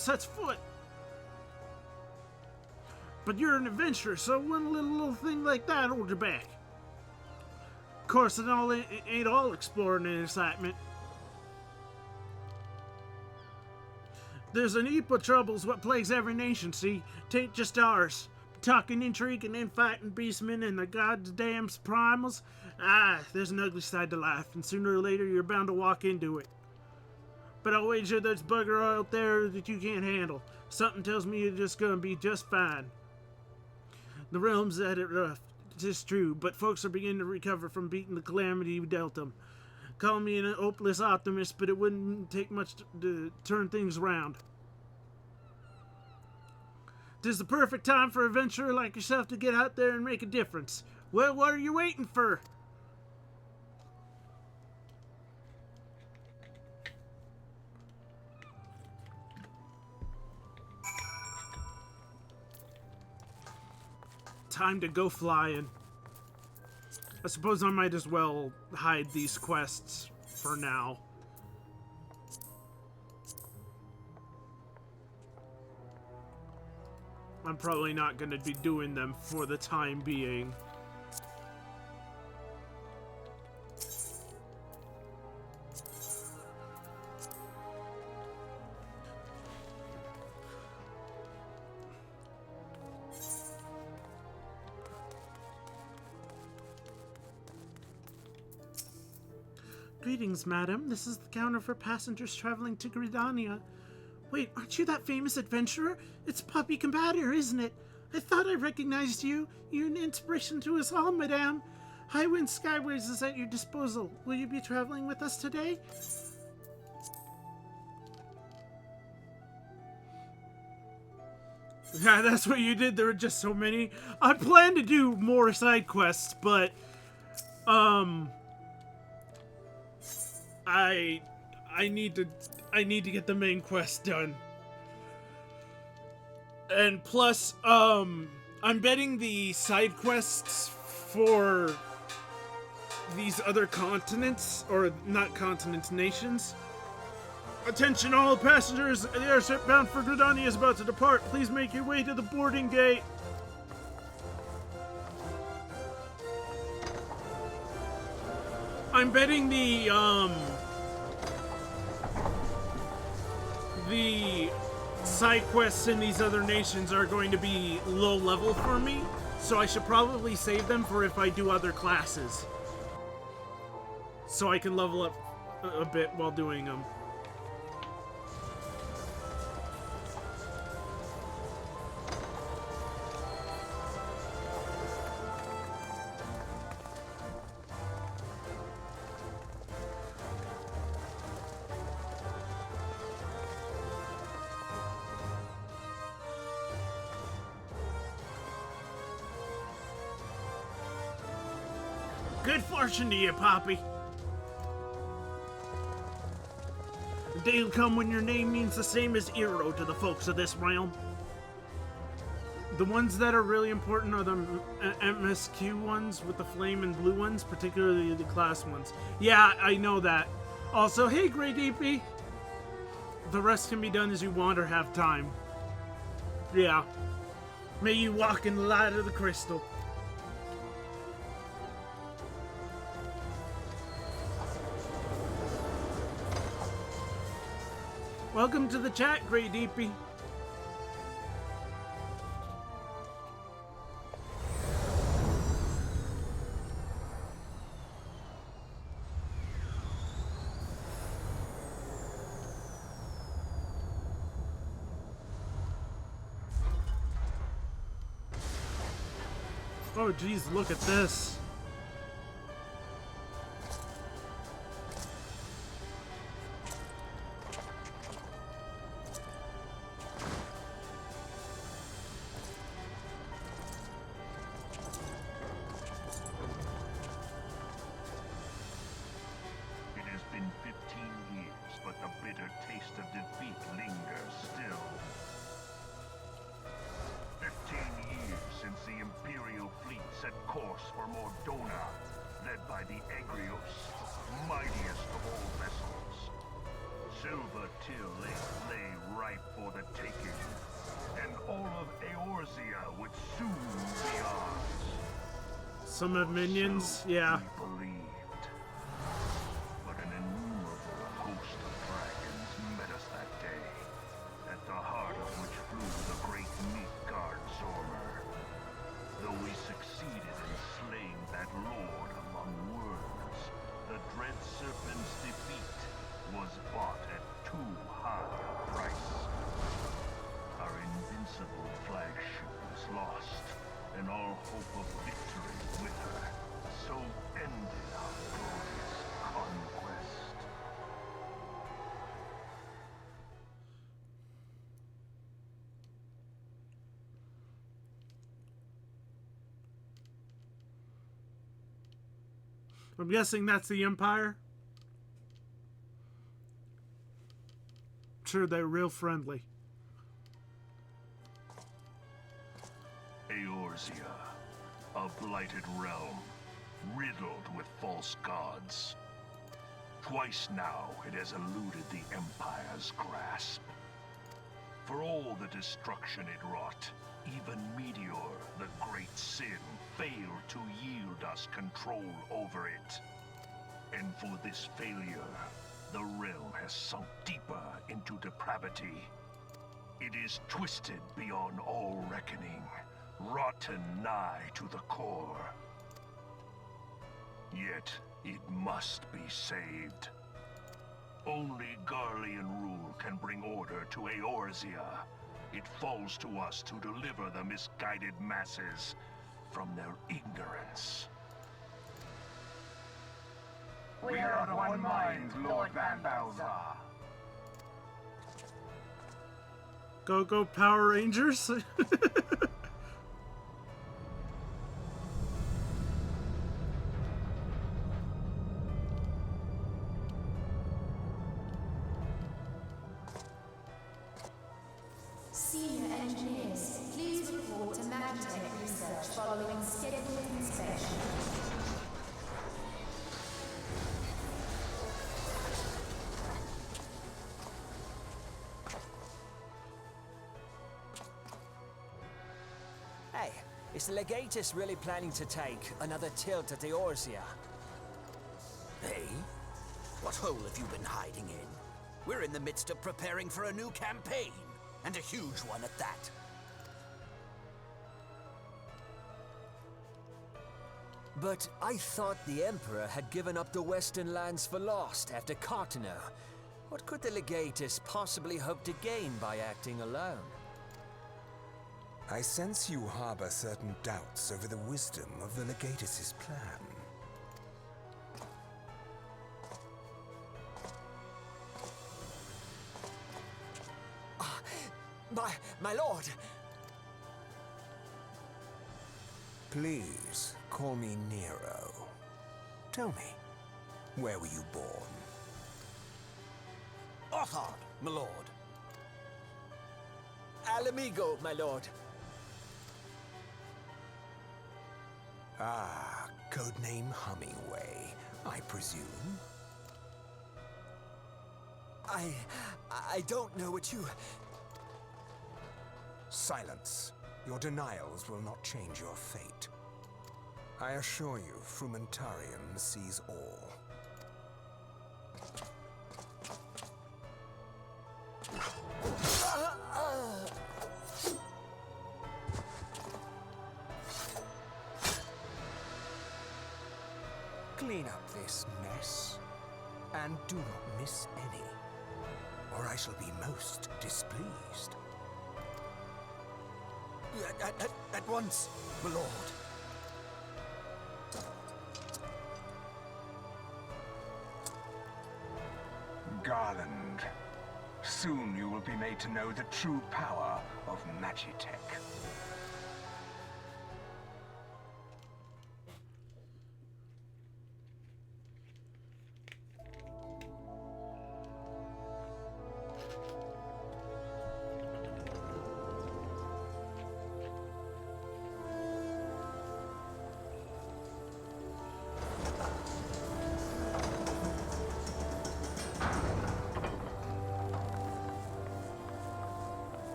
sets foot. But you're an adventurer, so one little thing like that holds you back. Of course, it ain't all exploring and excitement. There's an heap of troubles what plagues every nation, see? Tain't just ours. Talking intrigue and infighting beastmen and the goddamn primals. There's an ugly side to life, and sooner or later you're bound to walk into it. But I'll wager there's bugger out there that you can't handle. Something tells me you're just gonna be just fine. The realm's at it rough. It's true, but folks are beginning to recover from beating the calamity we dealt them. Call me an hopeless optimist, but it wouldn't take much to turn things around. 'Tis the perfect time for an adventurer like yourself to get out there and make a difference. Well, what are you waiting for? time to go flying. I suppose I might as well hide these quests for now. I'm probably not going to be doing them for the time being. Greetings, madam. This is the counter for passengers traveling to Gridania. Wait, aren't you that famous adventurer? It's Puppy Combator, isn't it? I thought I recognized you. You're an inspiration to us all, madame. Highwind Skyways is at your disposal. Will you be traveling with us today? Yeah, that's what you did. There were just so many. I plan to do more side quests, but I need to get the main quest done. And plus, I'm betting the side quests for these other continents, or not continents, nations. Attention all passengers, the airship bound for Gridania is about to depart. Please make your way to the boarding gate. I'm betting the side quests in these other nations are going to be low level for me, so I should probably save them for if I do other classes, so I can level up a bit while doing them. Good fortune to you, Poppy. The day will come when your name means the same as Eero to the folks of this realm. The ones that are really important are the MSQ ones with the flame and blue ones, particularly the class ones. Yeah, I know that. Also, hey, Grey DP. The rest can be done as you want or have time. Yeah. May you walk in the light of the crystal. Welcome to the chat, Grey DP. Oh, geez, look at this. It has been 15 years, but the bitter taste of defeat lingers still. 15 years since the Imperial fleet set course for Mordona, led by the Egrios, mightiest of all vessels. Silver Till lay ripe for the taking, and all of Eorzea would soon be ours. Some have minions, yeah. We believed. But an innumerable host of dragons met us that day, at the heart of which flew the great Midgard Zormer. Though we succeeded in slaying that lord among worlds, the dread serpent's defeat was bought at too high a price. Our invincible flagship was lost, and all hope of victory with her. So ended our glorious conquest. I'm guessing that's the Empire. Sure, they're real friendly. Eorzea, A blighted realm, riddled with false gods. Twice now it has eluded the Empire's grasp. For all the destruction it wrought, even Meteor, the great sin, failed to yield us control over it. And for this failure, the realm has sunk deeper into depravity. It is twisted beyond all reckoning, rotten nigh to the core. Yet, it must be saved. Only Garlean rule can bring order to Eorzea. It falls to us to deliver the misguided masses from their ignorance. We are of one mind, Lord Van Balzar. Go Power Rangers. Senior engineers, please report to Magitech research following scheduled inspection. Hey, is the Legatus really planning to take another tilt at Eorzea? Hey? What hole have you been hiding in? We're in the midst of preparing for a new campaign, and a huge one at that. But I thought the Emperor had given up the Western lands for lost after Carteneau. What could the Legatus possibly hope to gain by acting alone? I sense you harbor certain doubts over the wisdom of the Legatus's plan. My lord! Please, call me Nero. Tell me, where were you born? Othard, my lord. Alamigo, my lord. Ah, codename Hummingway, I presume? I don't know what you... Silence. Your denials will not change your fate. I assure you, Frumentarium sees all. Clean up this mess, and do not miss any, or I shall be most displeased. At once, my lord. Garland, soon you will be made to know the true power of Magitech.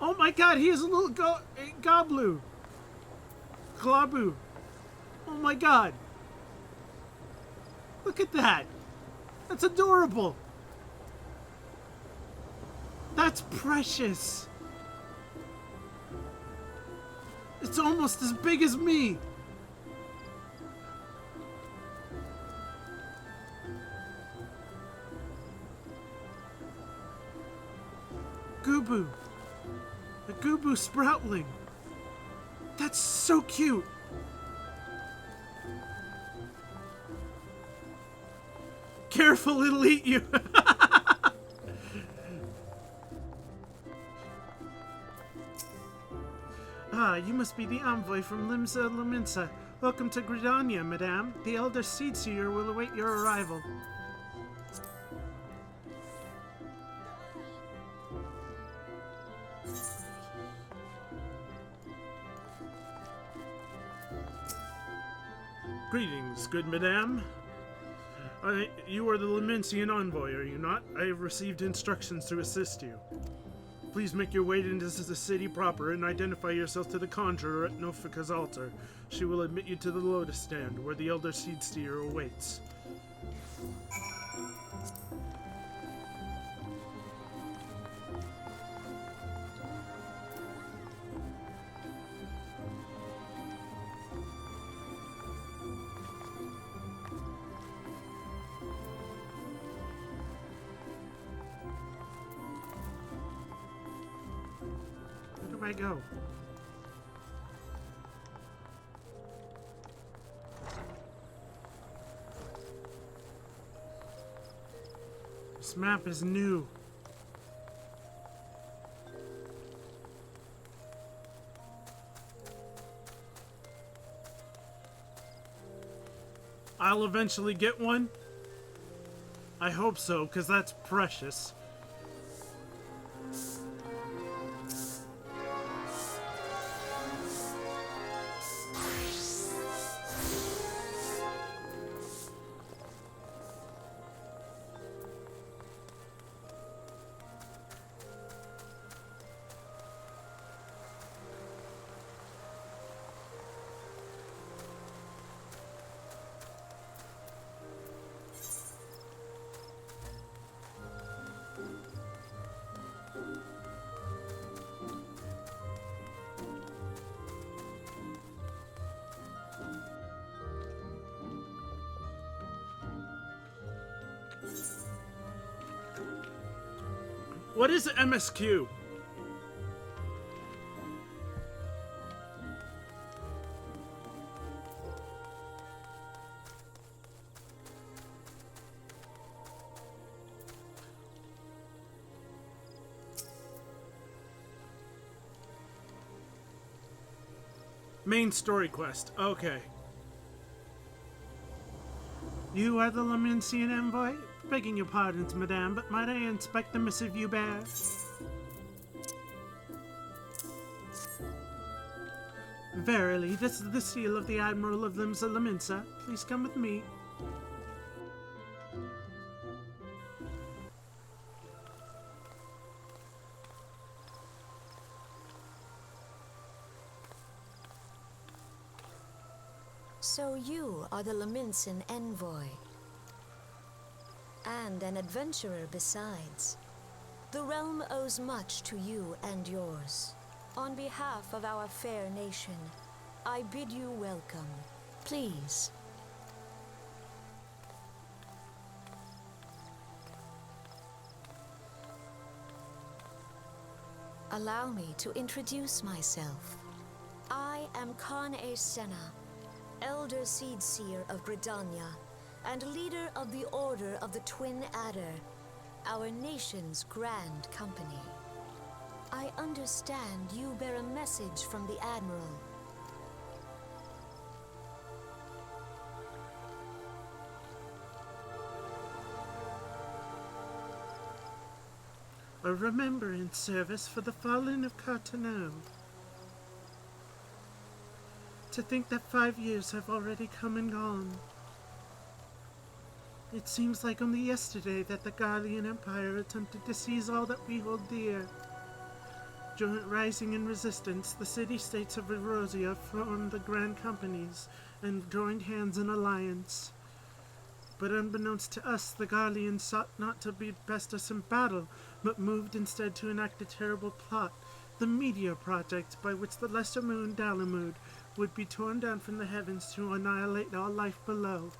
Oh my god, he is a little Goblu. Glabu. Oh my god. Look at that. That's adorable. That's precious. It's almost as big as me. Gubu. The Goobu Sproutling. That's so cute. Careful, it'll eat you. Ah, you must be the envoy from Limsa Laminsa. Welcome to Gridania, madame. The Elder Seed Seer will await your arrival. Greetings, good madame. You are the Laminsian envoy, are you not? I have received instructions to assist you. Please make your way into the city proper and identify yourself to the conjurer at Nofika's altar. She will admit you to the Lotus Stand, where the Elder Seed Seer awaits. Where do I go? This map is new. I'll eventually get one. I hope so, because that's precious. What is MSQ? Main story quest. Okay. You are the Laminsian envoy? Begging your pardons, madame, but might I inspect the missive you bear? Verily, this is the seal of the Admiral of Limsa Laminsa. Please come with me. So you are the Laminsan envoy. And an adventurer besides. The realm owes much to you and yours. On behalf of our fair nation, I bid you welcome. Please. Allow me to introduce myself. I am Khan-e Senna, Elder Seed Seer of Gridania, and leader of the Order of the Twin Adder, our nation's grand company. I understand you bear a message from the Admiral. A remembrance service for the fallen of Cartano. To think that 5 years have already come and gone. It seems like only yesterday that the Garlean Empire attempted to seize all that we hold dear. Joint rising in resistance, the city-states of Erosia formed the Grand Companies and joined hands in alliance. But unbeknownst to us, the Garleans sought not to best us in battle, but moved instead to enact a terrible plot, the Meteor Project, by which the lesser moon Dalamud would be torn down from the heavens to annihilate all life below.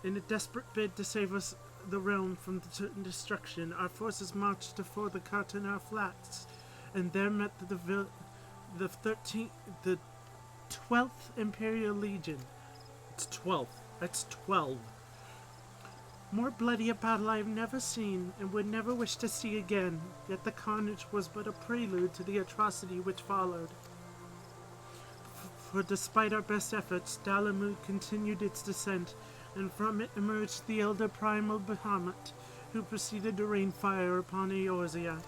In a desperate bid to save us the realm from certain destruction, our forces marched to the Cartanar Flats and there met the 12th Imperial Legion. It's 12th. That's 12. More bloody a battle I have never seen, and would never wish to see again, yet the carnage was but a prelude to the atrocity which followed. For despite our best efforts, Dalamud continued its descent, and from it emerged the elder primal Bahamut, who proceeded to rain fire upon Eorzea.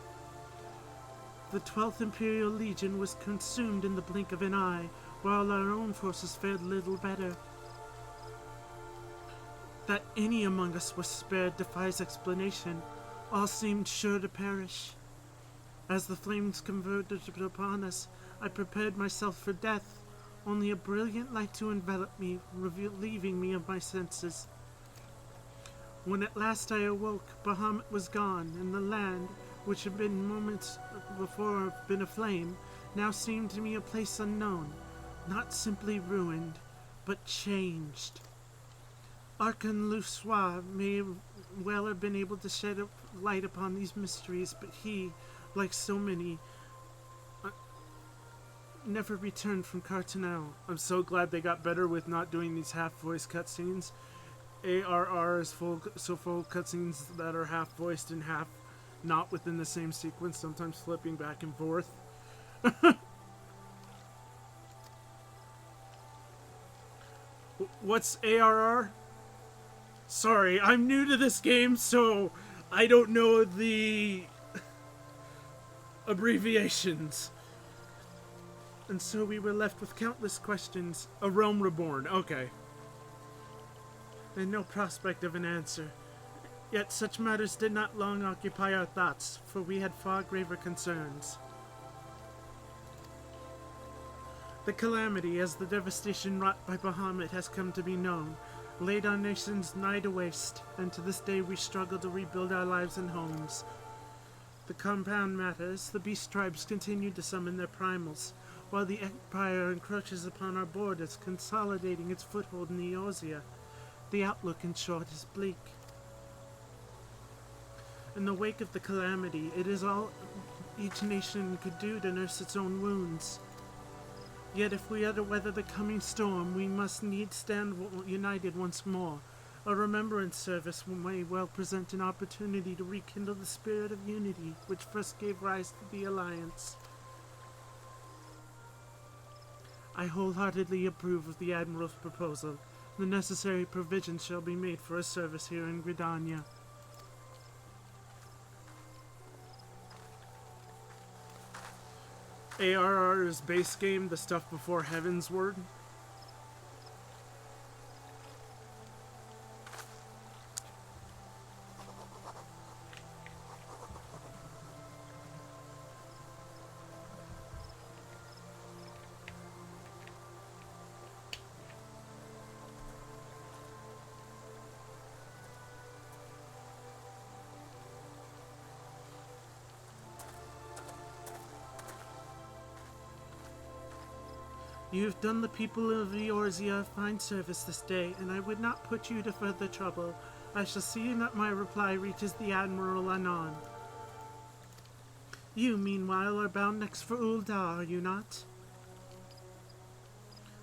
The 12th Imperial Legion was consumed in the blink of an eye, while our own forces fared little better. That any among us was spared defies explanation. All seemed sure to perish. As the flames converged upon us, I prepared myself for death, only a brilliant light to envelop me, relieving me of my senses. When at last I awoke, Bahamut was gone, and the land, which had been moments before been aflame, now seemed to me a place unknown, not simply ruined, but changed. Archon Lussois may well have been able to shed a light upon these mysteries, but he, like so many, never returned from Cartonel. I'm so glad they got better with not doing these half-voice cutscenes. ARR is full cutscenes that are half-voiced and half not within the same sequence, sometimes flipping back and forth. What's ARR? Sorry, I'm new to this game, so I don't know the abbreviations. And so we were left with countless questions. A realm reborn, okay. And no prospect of an answer. Yet such matters did not long occupy our thoughts, for we had far graver concerns. The calamity, as the devastation wrought by Bahamut has come to be known, laid our nations nigh to waste, and to this day we struggle to rebuild our lives and homes. The compound matters, the beast tribes continue to summon their primals, while the Empire encroaches upon our borders, consolidating its foothold in Eorzea. The outlook, in short, is bleak. In the wake of the calamity, it is all each nation could do to nurse its own wounds. Yet if we are to weather the coming storm, we must needs stand united once more. A remembrance service may well present an opportunity to rekindle the spirit of unity which first gave rise to the Alliance. I wholeheartedly approve of the Admiral's proposal. The necessary provisions shall be made for a service here in Gridania. ARR is base game, the stuff before Heaven's Word. You have done the people of Eorzea a fine service this day, and I would not put you to further trouble. I shall see that my reply reaches the Admiral anon. You, meanwhile, are bound next for Ul'dah, are you not?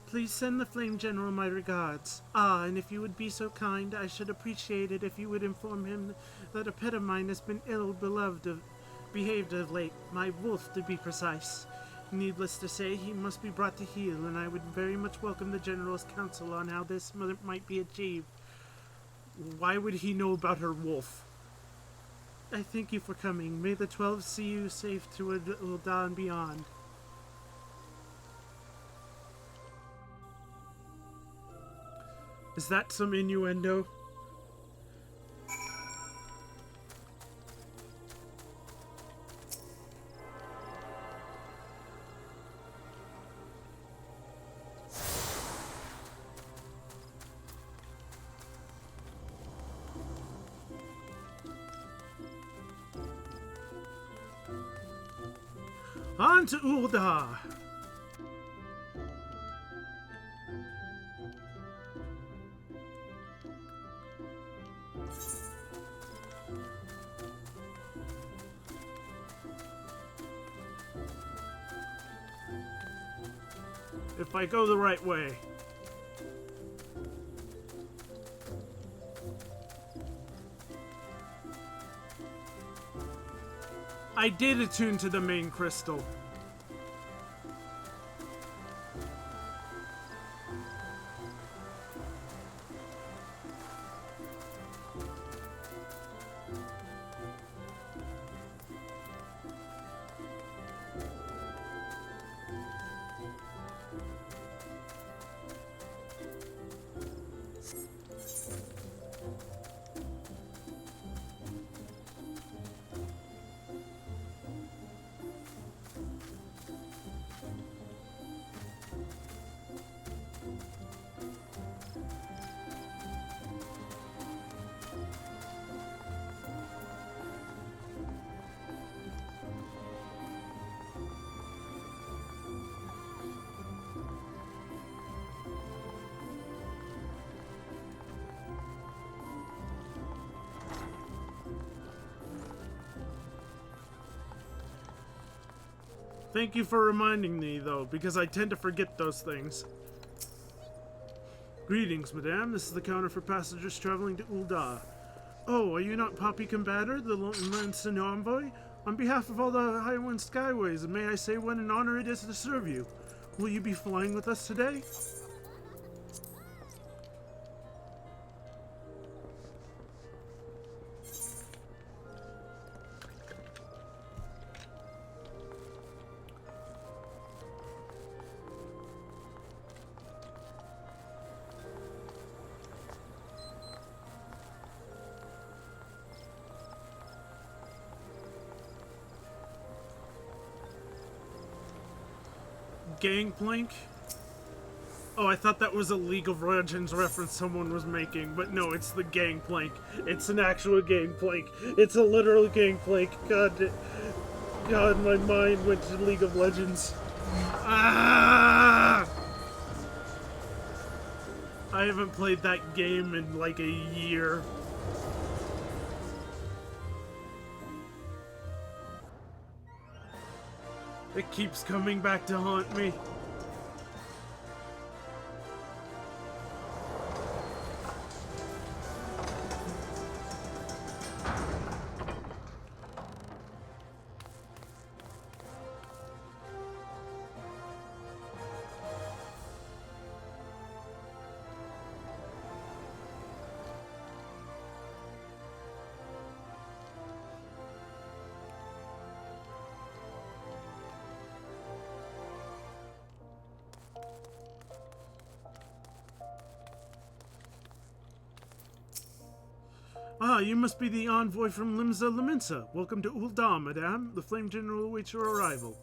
Please send the Flame General my regards. Ah, and if you would be so kind, I should appreciate it if you would inform him that a pet of mine has been behaved of late, my wolf to be precise. Needless to say, he must be brought to heel, and I would very much welcome the General's counsel on how this might be achieved. Why would he know about her wolf? I thank you for coming. May the 12 see you safe to Ul'dah and beyond. Is that some innuendo? On to Ul'dah! If I go the right way. I did attune to the main crystal. Thank you for reminding me, though, because I tend to forget those things. Greetings, madame. This is the counter for passengers traveling to Ul'dah. Oh, are you not Poppy Combator, the Lanson envoy? On behalf of all the Highwind Skyways, may I say what an honor it is to serve you. Will you be flying with us today? Gangplank? Oh, I thought that was a League of Legends reference someone was making, but no, it's the Gangplank. It's an actual Gangplank. It's a literal Gangplank. God, my mind went to League of Legends. Ah! I haven't played that game in like a year. It keeps coming back to haunt me. Ah, you must be the envoy from Limsa Laminsa. Welcome to Ul'dah, madame. The Flame General awaits your arrival.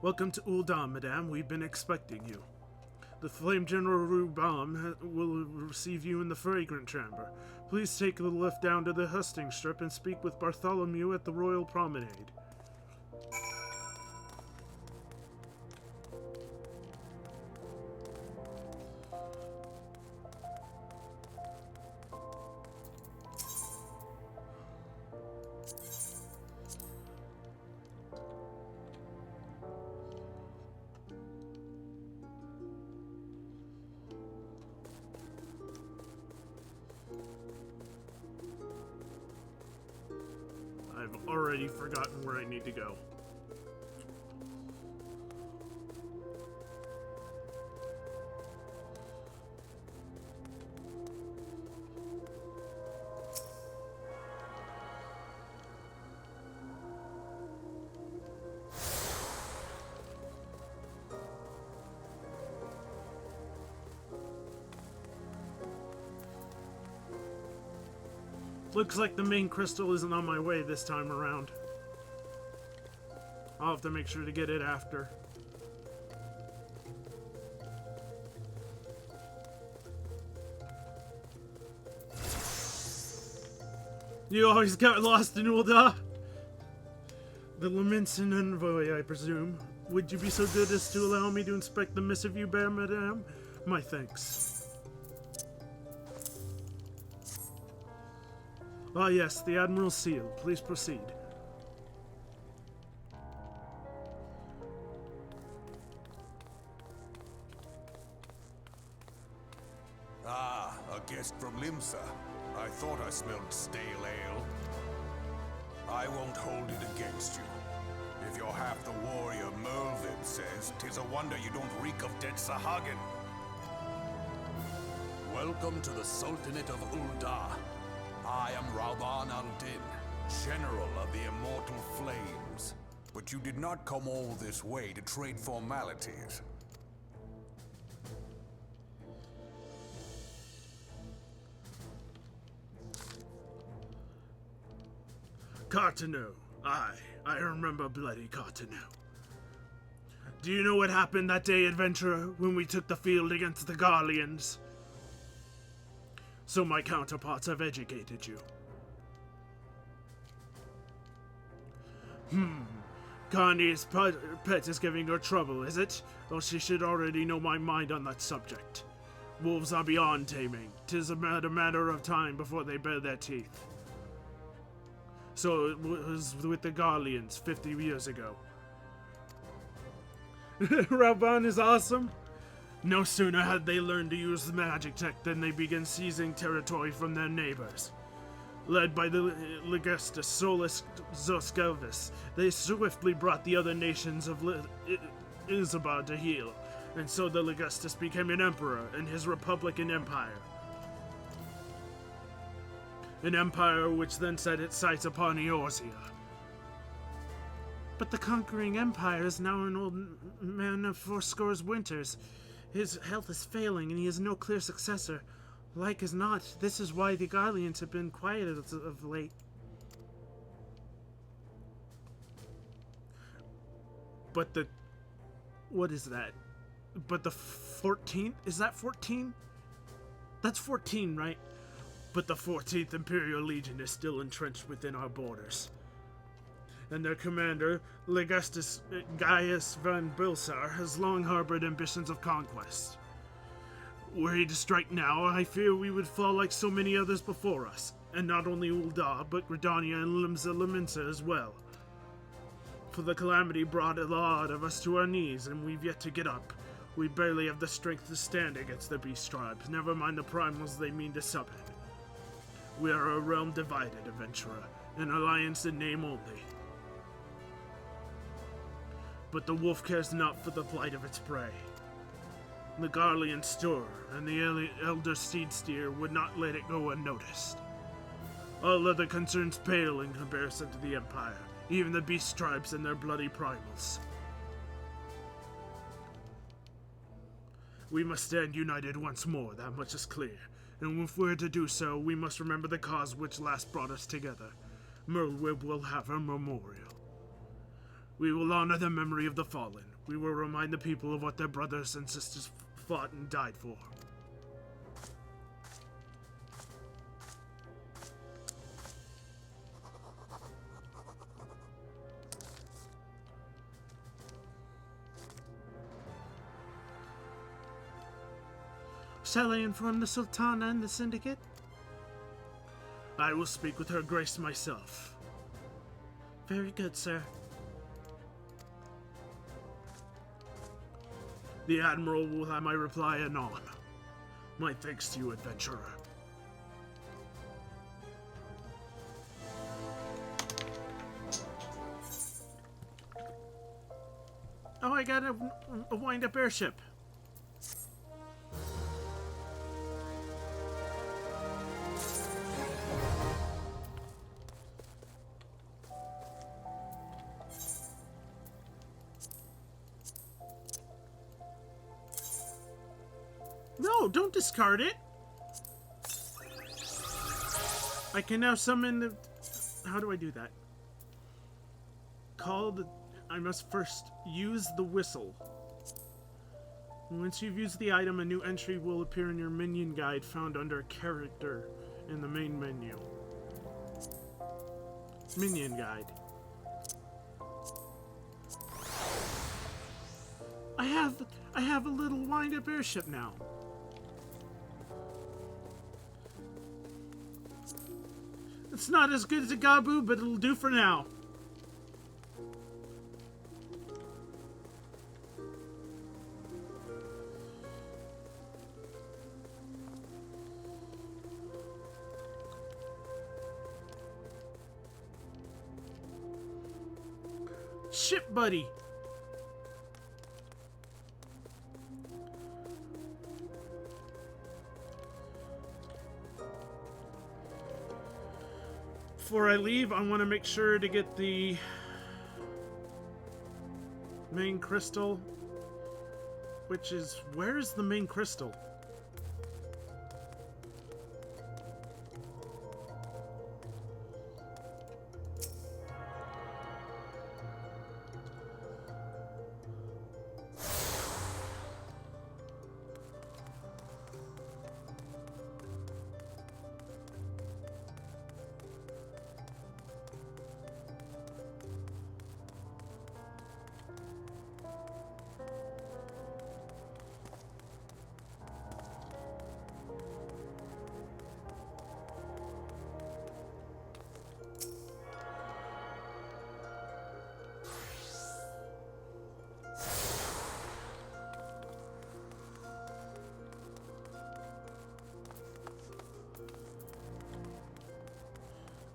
Welcome to Ul'dah, madame. We've been expecting you. The Flame General Rubam will receive you in the Fragrant Chamber. Please take the lift down to the husting strip and speak with Bartholomew at the Royal Promenade. I've already forgotten where I need to go. Looks like the main crystal isn't on my way this time around. I'll have to make sure to get it after. You always got lost in Ul'dah? The Laminsan envoy, I presume. Would you be so good as to allow me to inspect the missive you bear, madame? My thanks. Ah yes, the Admiral's seal. Please proceed. Ah, a guest from Limsa. I thought I smelled stale ale. I won't hold it against you. If you're half the warrior Merlvib says, 'tis a wonder you don't reek of dead Sahagin. Welcome to the Sultanate of Ul'dah. I am Rauban al-Din, General of the Immortal Flames. But you did not come all this way to trade formalities. Cartanu. I remember bloody Cartanu. Do you know what happened that day, adventurer, when we took the field against the Garleans? So my counterparts have educated you. Connie's pet is giving her trouble, is it? Or she should already know my mind on that subject. Wolves are beyond taming. 'Tis a matter of time before they bare their teeth. So it was with the Garleans 50 years ago. Rauban is awesome. No sooner had they learned to use the magic tech than they began seizing territory from their neighbors. Led by the Legestus Solus Zoskelvis, they swiftly brought the other nations of Isabad to heel, and so the Legestus became an emperor and his republican empire. An empire which then set its sights upon Eorzea. But the conquering empire is now an old man of fourscore winters. His health is failing, and he has no clear successor. Like as not, this is why the Garleans have been quiet of late. But the... what is that? But the 14th? Is that 14? That's 14, right? But the 14th Imperial Legion is still entrenched within our borders. And their commander, Legestus Gaius van Bilsar, has long harbored ambitions of conquest. Were he to strike now, I fear we would fall like so many others before us, and not only Ul'dah, but Gridania and Limsa Laminsa as well. For the calamity brought a lot of us to our knees, and we've yet to get up. We barely have the strength to stand against the beast tribes, never mind the primals they mean to summon. We are a realm divided, adventurer, an alliance in name only. But the wolf cares not for the plight of its prey. The Garlean stir, and the elder steed steer would not let it go unnoticed. All other concerns pale in comparison to the Empire, even the beast tribes and their bloody primals. We must stand united once more, that much is clear. And if we're to do so, we must remember the cause which last brought us together. Merlwib will have a memorial. We will honor the memory of the fallen. We will remind the people of what their brothers and sisters fought and died for. Shall I inform the Sultana and the Syndicate? I will speak with her grace myself. Very good, sir. The Admiral will have my reply anon. My thanks to you, adventurer. Oh, I got a wind-up airship. No, don't discard it. I can now summon the... How do I do that? Call the... I must first use the whistle. Once you've used the item, a new entry will appear in your minion guide found under character in the main menu. Minion guide. I have a little wind-up airship now. It's not as good as a Gabu, but it'll do for now. Ship buddy. Before I leave, I want to make sure to get the main crystal, which is, where is the main crystal?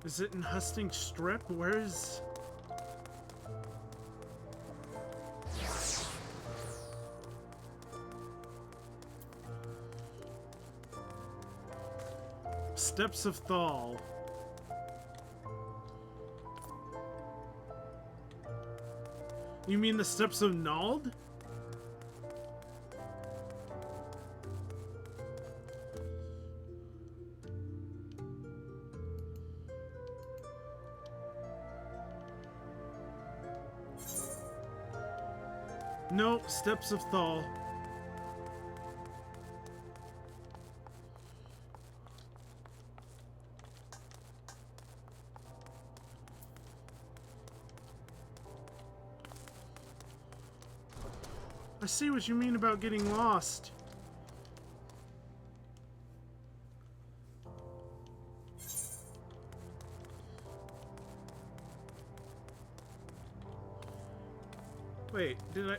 Is it in Husting Strip? Where is... Steps of Thal. You mean the Steps of Nald? No, Steps of Thal. I see what you mean about getting lost. Wait, did I...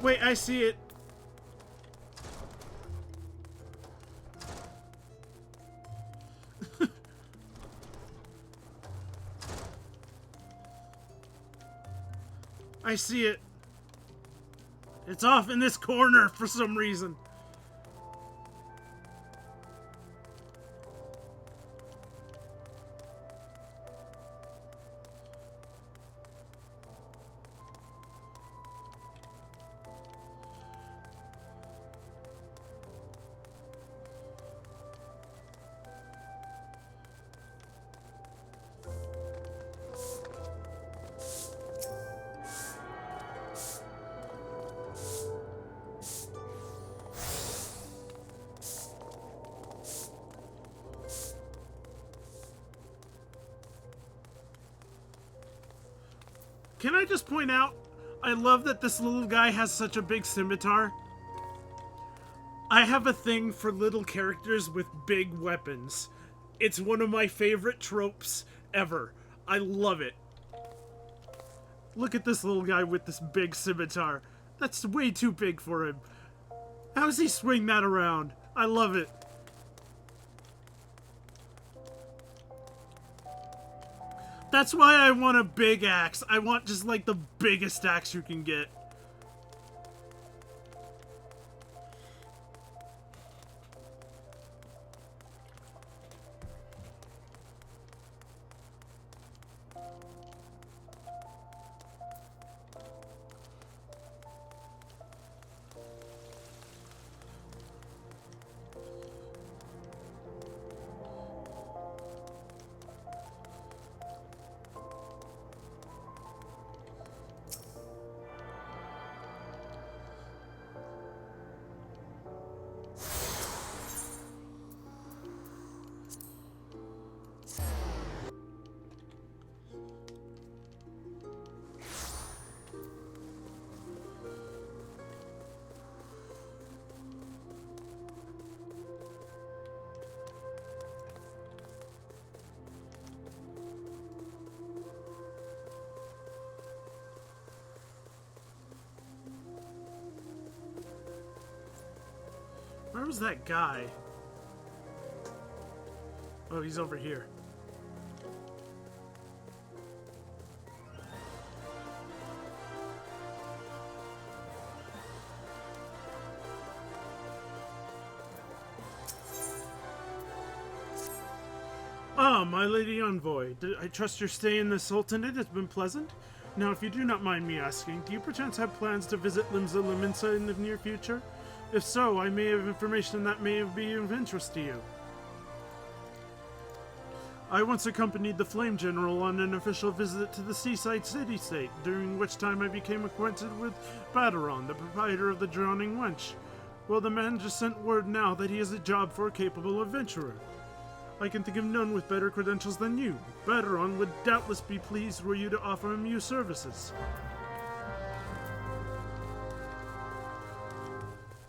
Wait, I see it. I see it. It's off in this corner for some reason. Can I just point out, I love that this little guy has such a big scimitar. I have a thing for little characters with big weapons. It's one of my favorite tropes ever. I love it. Look at this little guy with this big scimitar. That's way too big for him. How does he swing that around? I love it. That's why I want a big axe. I want just like the biggest axe you can get. Where was that guy? Oh, he's over here. Ah, my lady envoy, I trust your stay in the Sultanate has been pleasant? Now, if you do not mind me asking, do you perchance have plans to visit Limsa Liminsa in the near future? If so, I may have information that may be of interest to you. I once accompanied the Flame General on an official visit to the seaside city-state, during which time I became acquainted with Baderon, the proprietor of the Drowning Wench. Well, the man just sent word now that he has a job for a capable adventurer. I can think of none with better credentials than you. Baderon would doubtless be pleased were you to offer him your services.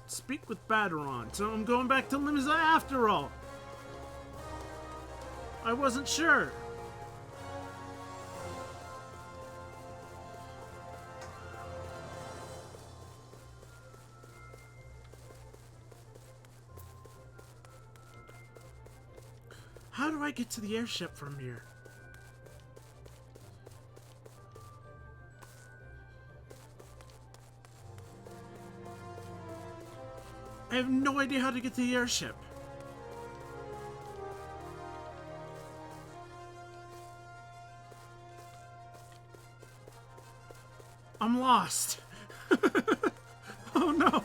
Speak with Baderon, so I'm going back to Limsa after all. I wasn't sure. How do I get to the airship from here? I have no idea how to get to the airship. I'm lost. Oh no.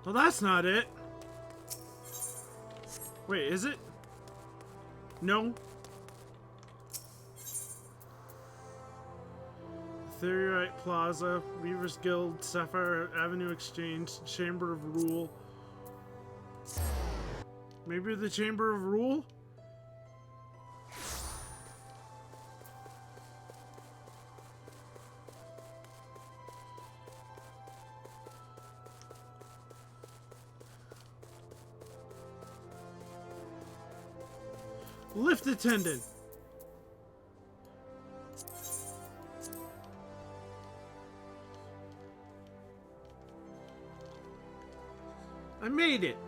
Well, that's not it. Wait, is it? No? Ethereite Plaza, Weaver's Guild, Sapphire Avenue Exchange, Chamber of Rule. Maybe the Chamber of Rule? Lift attendant. I made it.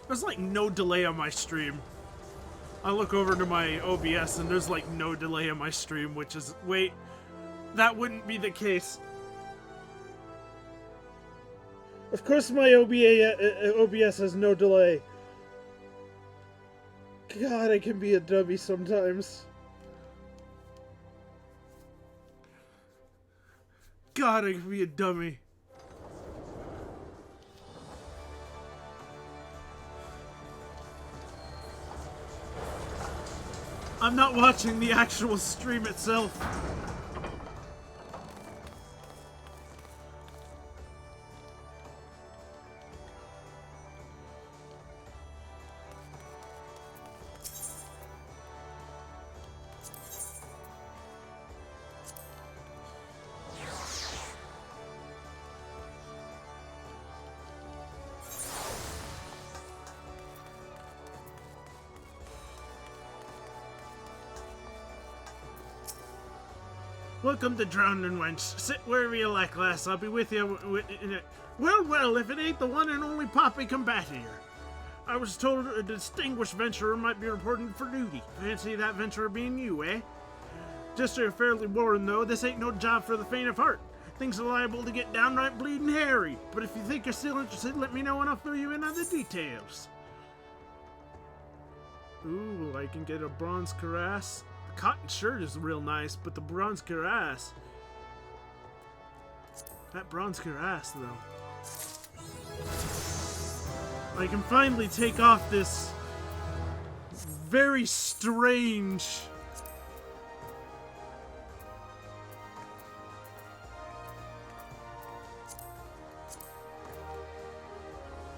There's like no delay on my stream. I look over to my OBS and there's like no delay on my stream, which is, wait, that wouldn't be the case. Of course my OBS has no delay. God, I can be a dummy sometimes. God, I can be a dummy. I'm not watching the actual stream itself. Welcome to Drowning Wench. Sit wherever you like, lass. I'll be with you in a... Well, if it ain't the one and only Poppy Combatier. I was told a distinguished venturer might be reporting for duty. Fancy that venturer being you, eh? Just so you're fairly warned, though, this ain't no job for the faint of heart. Things are liable to get downright bleeding hairy. But if you think you're still interested, let me know and I'll fill you in on the details. Ooh, I can get a bronze cuirass. The cotton shirt is real nice, but the bronze cuirass. That bronze cuirass, though. I can finally take off this very strange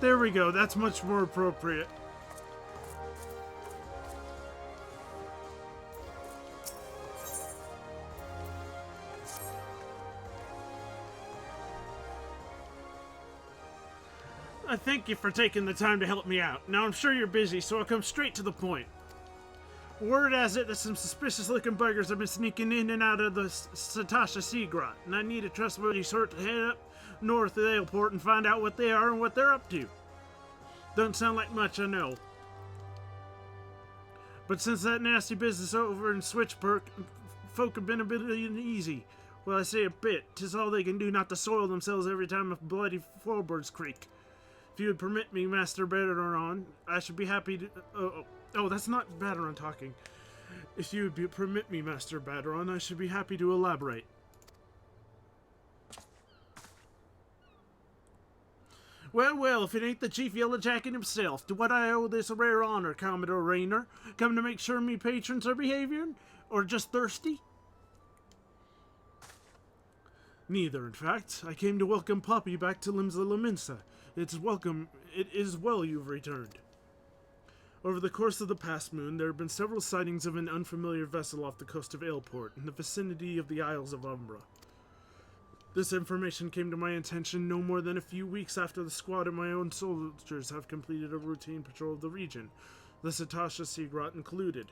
there we go, that's much more appropriate. I thank you for taking the time to help me out. Now I'm sure you're busy, so I'll come straight to the point. Word has it that some suspicious-looking buggers have been sneaking in and out of the Satasha Sea Grot, and I need a trustworthy sort to head up north of the airport and find out what they are and what they're up to. Don't sound like much, I know. But since that nasty business over in Switchperk, folk have been a bit uneasy. Well, I say a bit. 'Tis all they can do not to soil themselves every time a bloody floorboards creak. If you would permit me, Master Baderon, I should be happy to... Oh, that's not Baderon talking. If you would permit me, Master Baderon, I should be happy to elaborate. Well, well, if it ain't the Chief Yellow Jacket himself, to what I owe this rare honor, Commodore Rayner? Come to make sure me patrons are behaving? Or just thirsty? Neither, in fact. I came to welcome Poppy back to Limsa Laminsa. It is well you've returned. Over the course of the past moon, there have been several sightings of an unfamiliar vessel off the coast of Aleport, in the vicinity of the Isles of Umbra. This information came to my attention no more than a few weeks after the squad of my own soldiers have completed a routine patrol of the region, the Satasha Sea Grot included.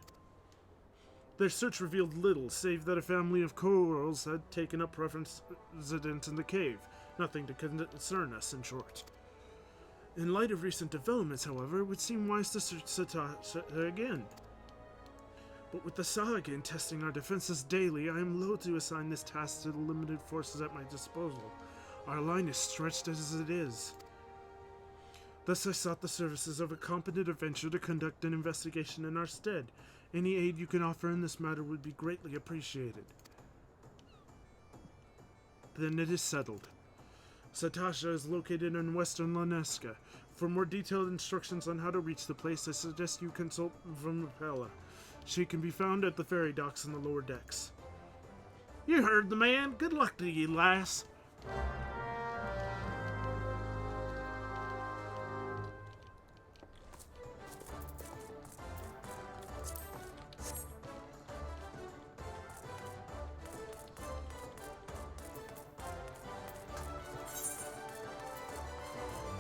Their search revealed little, save that a family of corals had taken up residence in the cave. Nothing to concern us, in short. In light of recent developments, however, it would seem wise to search Satasha again. But with the Sahagin testing our defenses daily, I am loath to assign this task to the limited forces at my disposal. Our line is stretched as it is. Thus I sought the services of a competent adventurer to conduct an investigation in our stead. Any aid you can offer in this matter would be greatly appreciated. Then it is settled. Satasha is located in western Laneska. For more detailed instructions on how to reach the place, I suggest you consult Vumapella. She can be found at the ferry docks in the lower decks. You heard the man. Good luck to you, lass.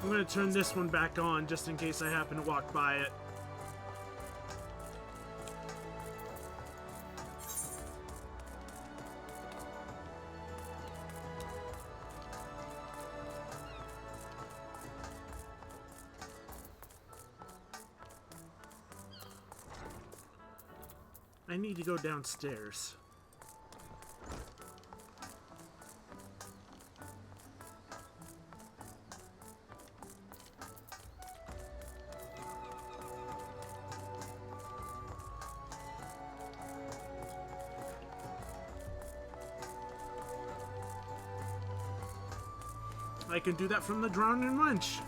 I'm going to turn this one back on just in case I happen to walk by it. I need to go downstairs. I can do that from the drowning wench.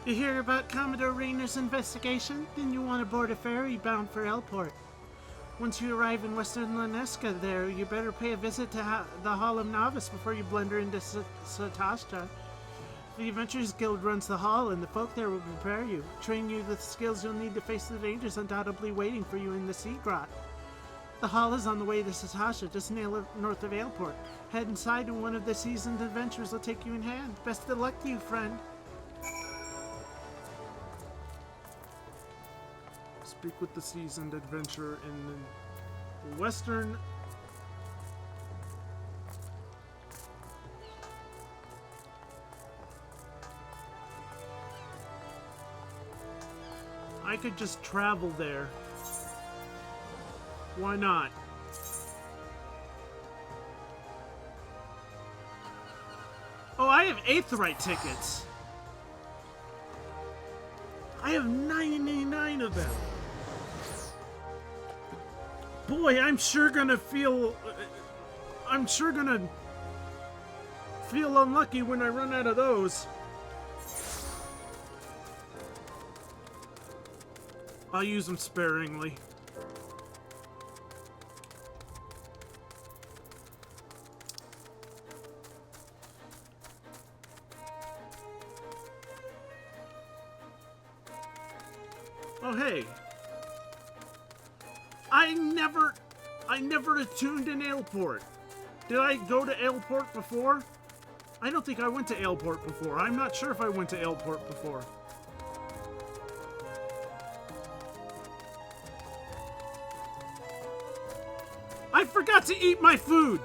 You hear about Commodore Rayner's investigation? Then you want to board a ferry bound for Elport. Once you arrive in Western Lanesca there, you better pay a visit to the Hall of Novice before you blunder into Satasha. The Adventurers Guild runs the hall, and the folk there will prepare you, train you the skills you'll need to face the dangers undoubtedly waiting for you in the Sea Grot. The hall is on the way to Satasha, just north of Ailport. Head inside and one of the seasoned adventurers will take you in hand. Best of luck to you, friend. Speak with the seasoned adventurer in the Western... I could just travel there. Why not? Oh, I have Aetheryte tickets. I have 99 of them. Boy, I'm sure gonna feel unlucky when I run out of those. I'll use them sparingly. Oh, hey. I never attuned in Ailport. Did I go to Ailport before? I don't think I went to Ailport before. I'm not sure if I went to Ailport before. I forgot to eat my food!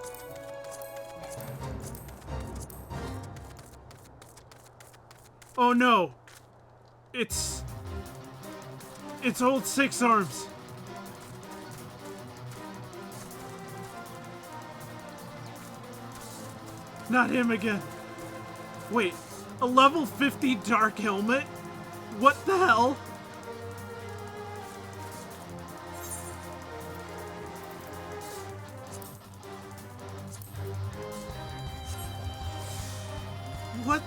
Oh no. It's old Six Arms. Not him again. Wait, a level 50 dark helmet? What the hell? What?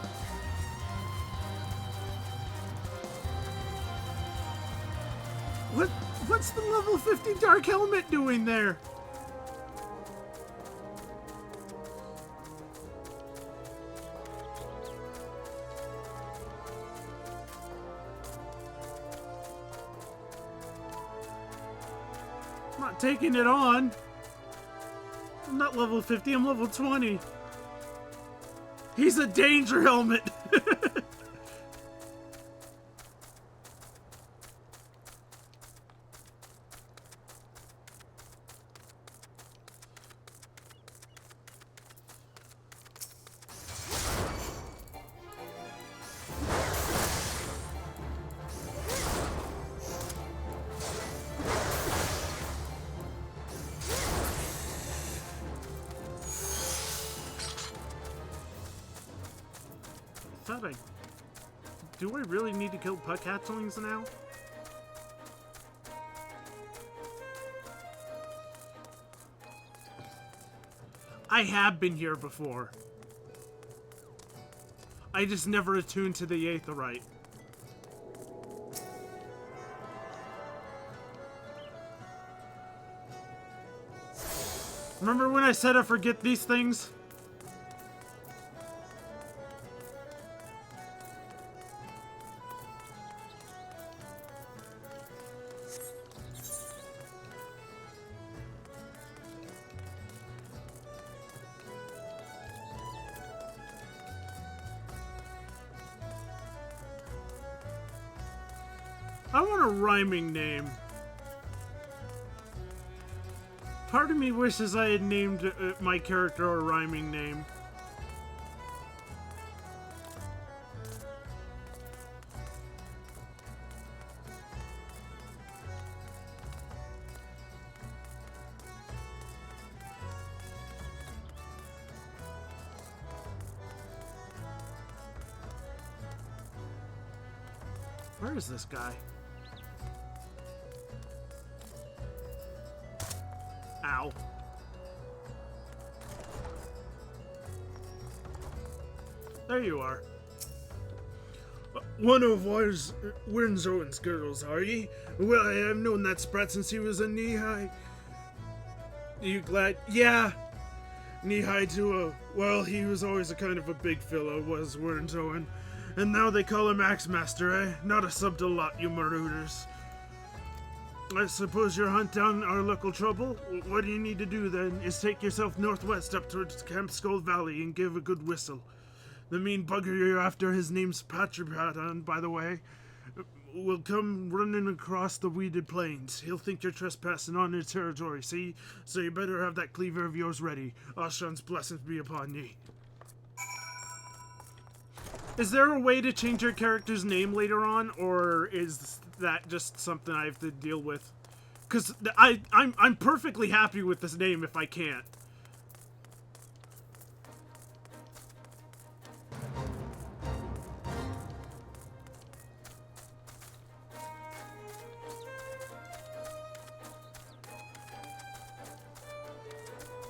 What's the level 50 dark helmet doing there? I'm not taking it on. I'm not level 50, I'm level 20. He's a danger helmet. Do I really need to kill puck hatchlings now? I have been here before. I just never attuned to the Aetheryte. Remember when I said I forget these things? I want a rhyming name. Part of me wishes I had named my character a rhyming name. Where is this guy? Ow. There you are. One of Wyrnzoen's girls, are ye? Well, I have known that sprat since he was a knee-high. You glad? Yeah. Knee-high to a... Well, he was always a kind of a big fellow, was Wyrnzoen. And now they call him Axemaster, eh? Not a subtle lot, you marauders. I suppose you're hunt down our local trouble? What you need to do, then, is take yourself northwest up towards Camp Skull Valley and give a good whistle. The mean bugger you're after, his name's Patripadan, by the way, will come running across the weeded plains. He'll think you're trespassing on his territory, see? So you better have that cleaver of yours ready. Ashan's blessings be upon ye. Is there a way to change your character's name later on, or is that just something I have to deal with? Because I'm perfectly happy with this name if I can't.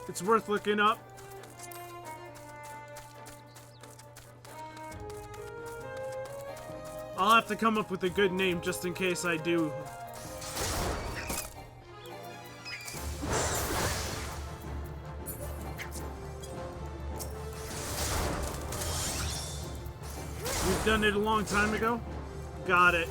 It's worth looking up. I'll have to come up with a good name just in case I do. You've done it a long time ago? Got it.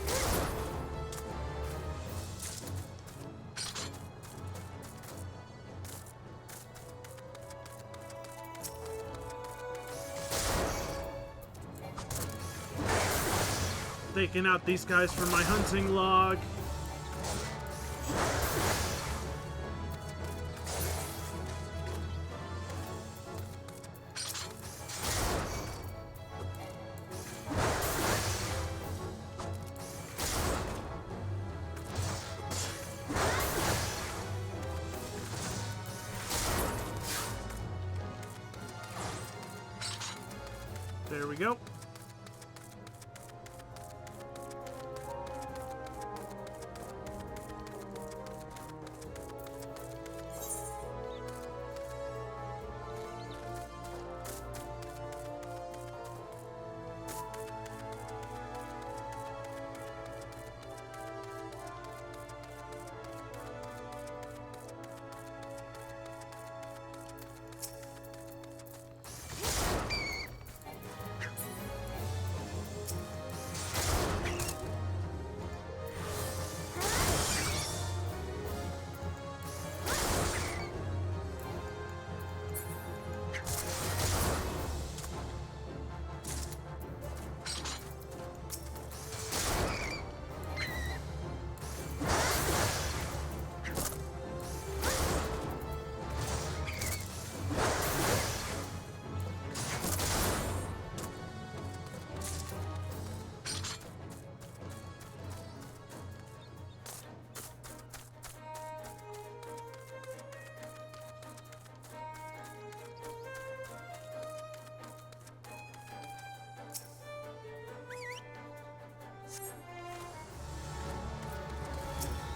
Taking out these guys for my hunting log. There we go.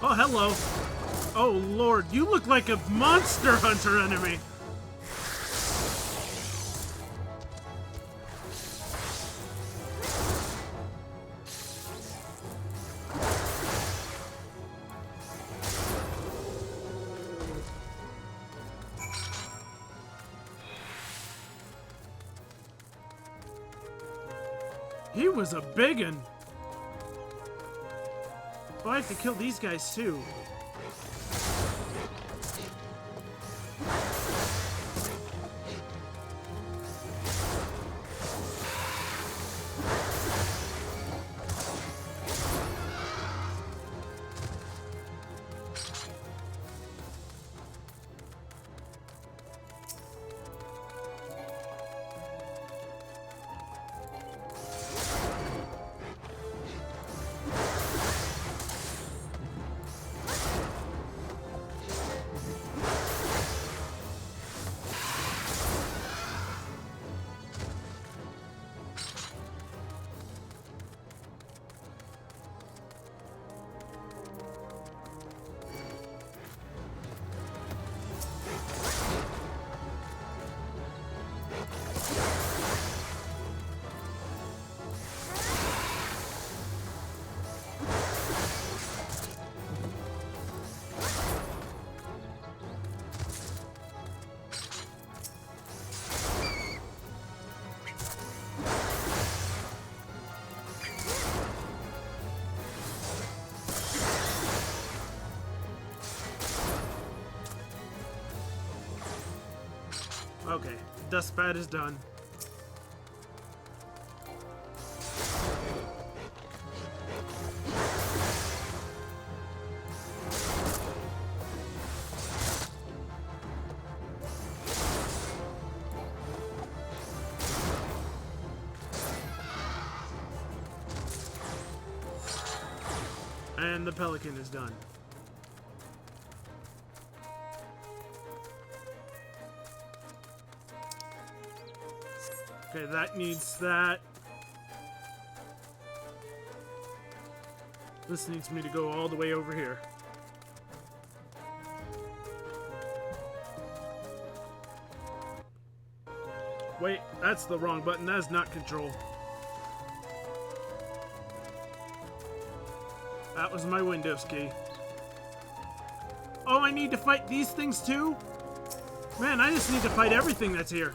Oh, hello. Oh, Lord, you look like a monster hunter enemy. He was a biggin'. Oh, I have to kill these guys too. Okay, dust pad is done. And the pelican is done. Okay, that needs that. This needs me to go all the way over here. Wait, that's the wrong button. That's not control. That was my Windows key. Oh, I need to fight these things too? Man, I just need to fight everything that's here.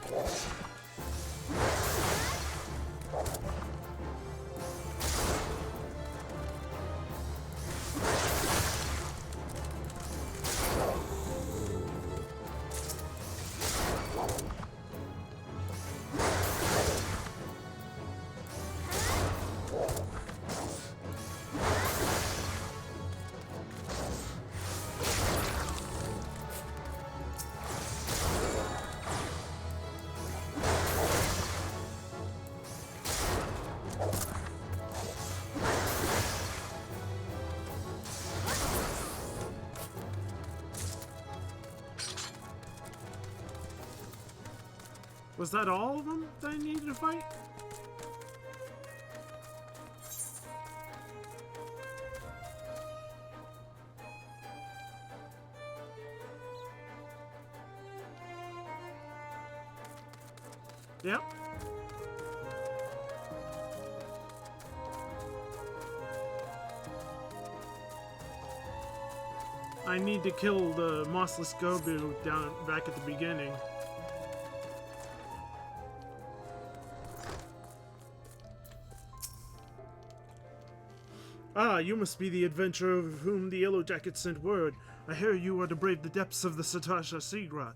Was that all of them that I needed to fight? Yep. I need to kill the mossless Gobu down back at the beginning. Ah, you must be the adventurer of whom the Yellow Jackets sent word. I hear you are to brave the depths of the Satasha Seagrot.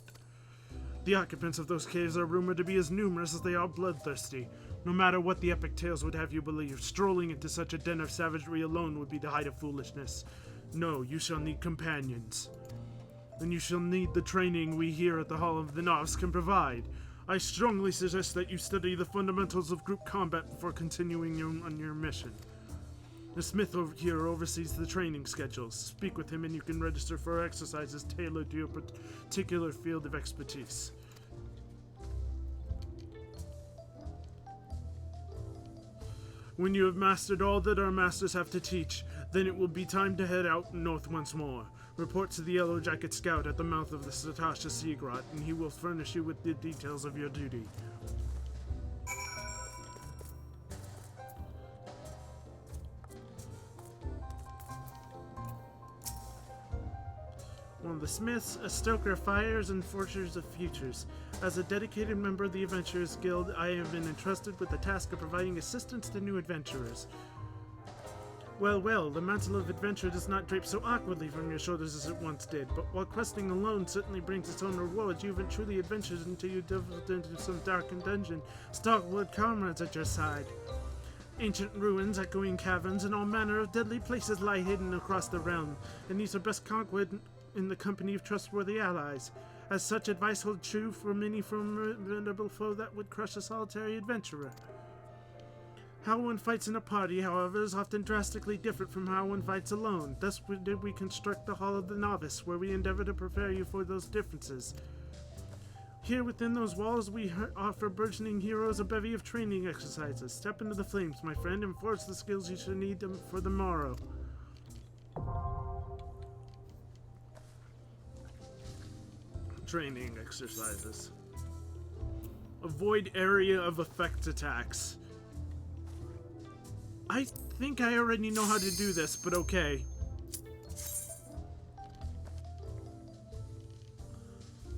The occupants of those caves are rumored to be as numerous as they are bloodthirsty. No matter what the epic tales would have you believe, strolling into such a den of savagery alone would be the height of foolishness. No, you shall need companions. And you shall need the training we here at the Hall of the Novice can provide. I strongly suggest that you study the fundamentals of group combat before continuing on your mission. The smith over here oversees the training schedules. Speak with him and you can register for exercises tailored to your particular field of expertise. When you have mastered all that our masters have to teach, then it will be time to head out north once more. Report to the Yellow Jacket Scout at the mouth of the Satasha Seagrot, and he will furnish you with the details of your duty. One of the smiths, a stoker of fires and forgers of futures. As a dedicated member of the Adventurers Guild, I have been entrusted with the task of providing assistance to new adventurers. Well, well, the mantle of adventure does not drape so awkwardly from your shoulders as it once did, but while questing alone certainly brings its own rewards, you haven't truly adventured until you delved into some darkened dungeon, stalwart comrades at your side. Ancient ruins, echoing caverns, and all manner of deadly places lie hidden across the realm, and these are best conquered in the company of trustworthy allies. As such, advice holds true for many formidable foe that would crush a solitary adventurer. How one fights in a party, however, is often drastically different from how one fights alone. Thus did we construct the Hall of the Novice, where we endeavor to prepare you for those differences. Here within those walls, we offer burgeoning heroes a bevy of training exercises. Step into the flames, my friend, and forge the skills you should need for the morrow. Training exercises. Avoid area of effect attacks. I think I already know how to do this, but okay.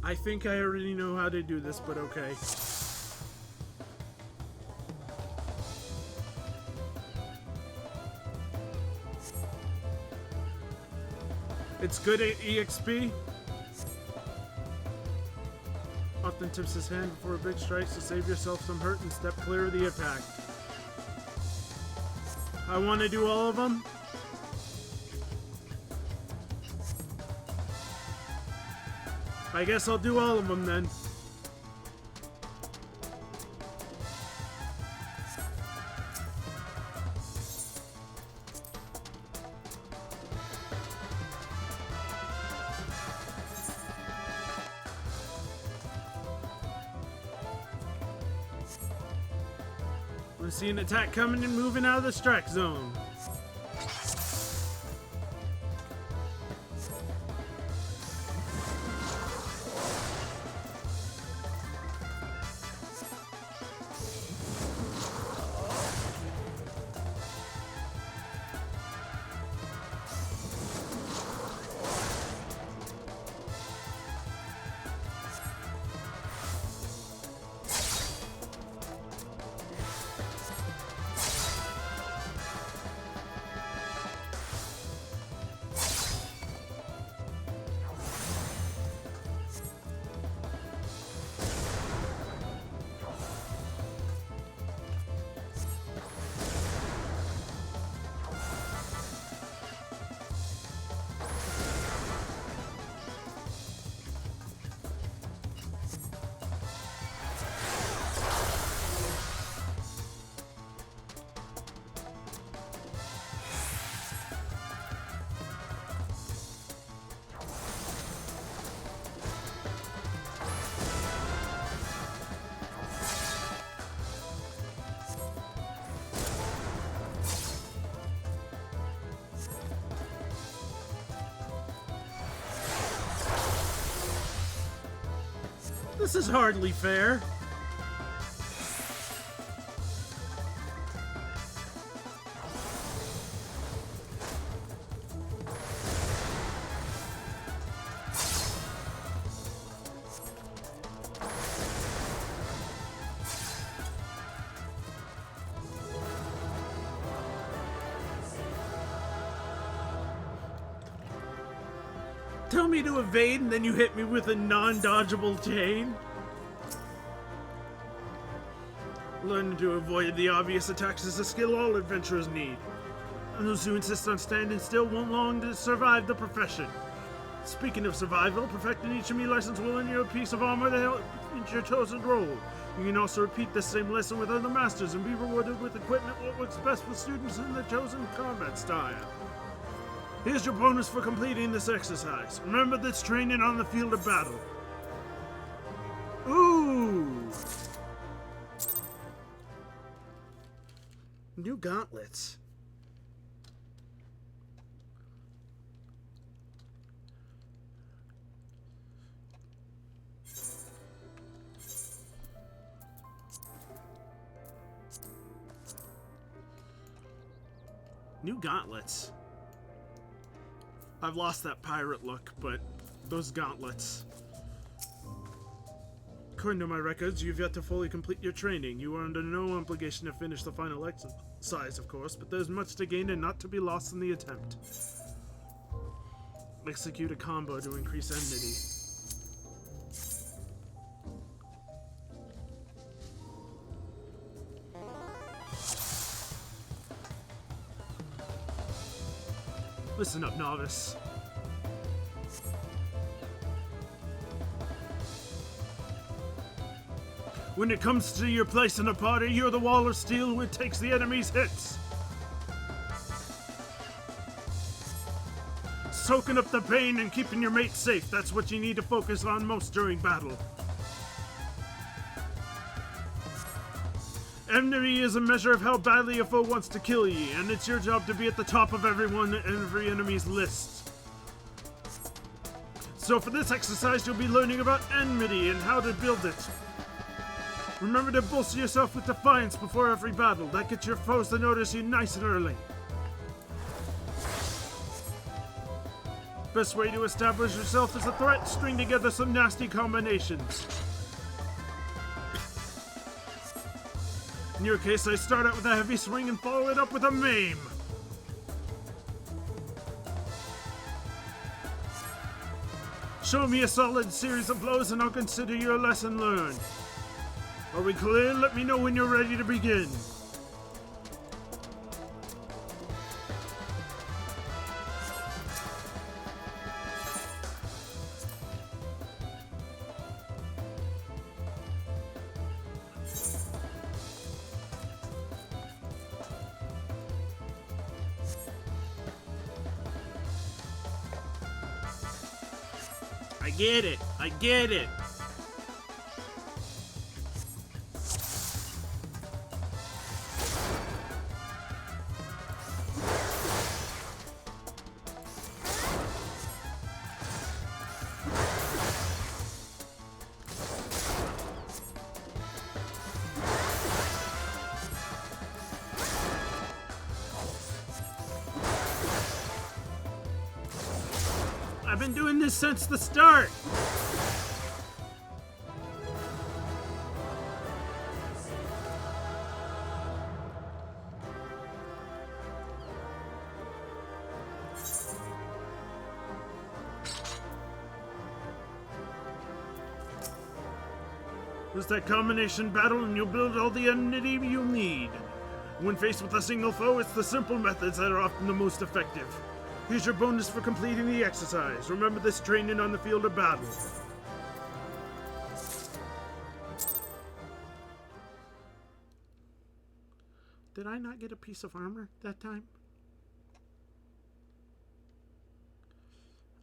I think I already know how to do this, but okay. It's good at EXP. I'll often tips his hand before a big strike, so save yourself some hurt and step clear of the attack. I want to do all of them. I guess I'll do all of them then. I see an attack coming and moving out of the strike zone. This is hardly fair. Tell me to evade and then you hit me with a non-dodgeable chain? Learning to avoid the obvious attacks is a skill all adventurers need. And those who insist on standing still won't long to survive the profession. Speaking of survival, perfecting each enemy license will earn you a piece of armor to help into your chosen role. You can also repeat this same lesson with other masters and be rewarded with equipment what works best with students in the chosen combat style. Here's your bonus for completing this exercise. Remember this training on the field of battle. Ooh! New gauntlets. New gauntlets. I've lost that pirate look, but those gauntlets. According to my records, you've yet to fully complete your training. You are under no obligation to finish the final exercise, of course, but there's much to gain and not to be lost in the attempt. Execute a combo to increase enmity. Listen up, novice. When it comes to your place in the party, you're the wall of steel who takes the enemy's hits. Soaking up the pain and keeping your mate safe, that's what you need to focus on most during battle. Enmity is a measure of how badly a foe wants to kill ye, and it's your job to be at the top of every enemy's list. So for this exercise, you'll be learning about enmity and how to build it. Remember to bolster yourself with defiance before every battle. That gets your foes to notice you nice and early. Best way to establish yourself is a threat. String together some nasty combinations. In your case, I start out with a heavy swing and follow it up with a maim. Show me a solid series of blows and I'll consider your lesson learned. Are we clear? Let me know when you're ready to begin. I get it. I get it. I've been doing this since the start. It's that combination battle and you'll build all the enmity you'll need. When faced with a single foe, it's the simple methods that are often the most effective. Here's your bonus for completing the exercise. Remember this training on the field of battle. Did I not get a piece of armor that time?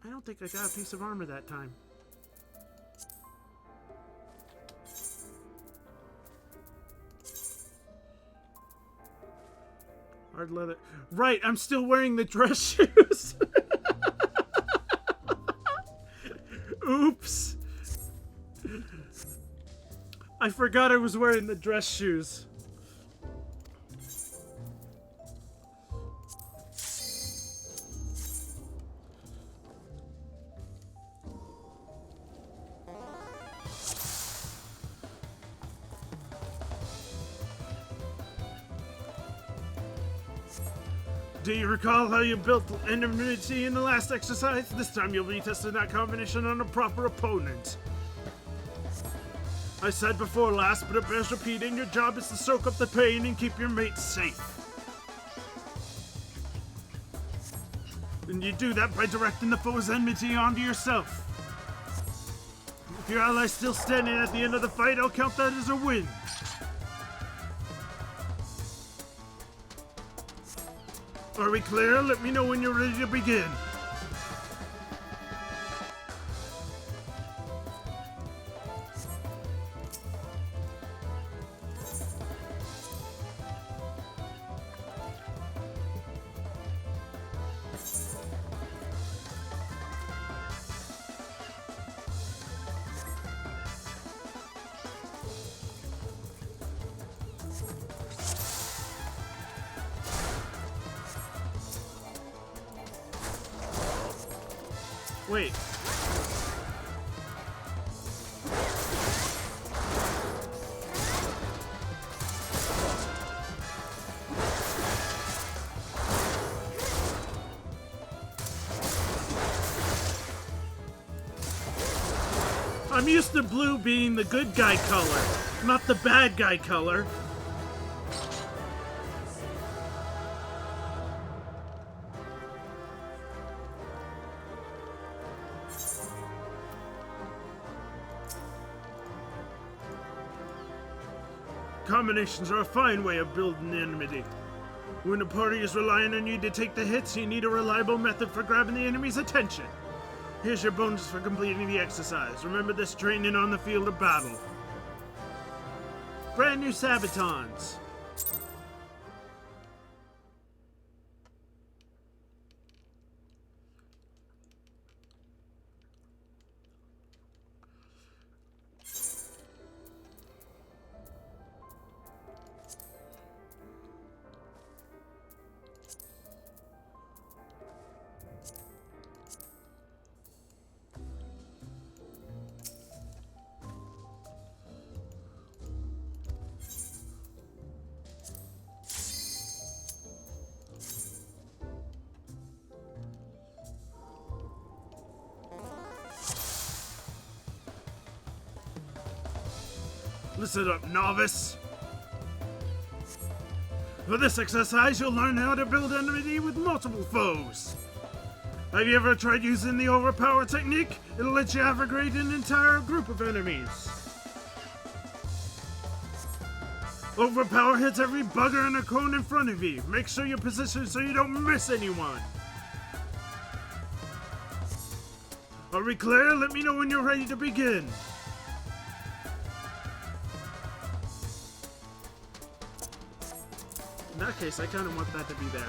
I don't think I got a piece of armor that time. Hard leather. Right, I'm still wearing the dress shoes. Oops. I forgot I was wearing the dress shoes. Do you recall how you built enmity in the last exercise? This time you'll be testing that combination on a proper opponent. I said before last, but it bears repeating, your job is to soak up the pain and keep your mates safe. And you do that by directing the foe's enmity onto yourself. If your ally's still standing at the end of the fight, I'll count that as a win. Are we clear? Let me know when you're ready to begin. Wait. I'm used to blue being the good guy color, not the bad guy color. Combinations are a fine way of building enmity. When a party is relying on you to take the hits, you need a reliable method for grabbing the enemy's attention. Here's your bonus for completing the exercise. Remember this training on the field of battle. Brand new Sabatons. Listen up, novice. For this exercise, you'll learn how to build enmity with multiple foes. Have you ever tried using the overpower technique? It'll let you aggregate an entire group of enemies. Overpower hits every bugger in a cone in front of you. Make sure you're positioned so you don't miss anyone. Are we clear? Let me know when you're ready to begin. In that case, I kind of want that to be there.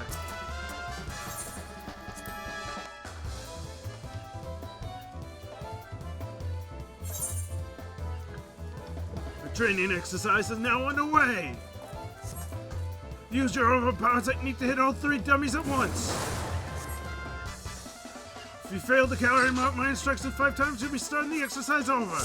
The training exercise is now underway. Use your overpower technique to hit all 3 dummies at once. If you fail to carry out my instructions 5 times, you'll be starting the exercise over.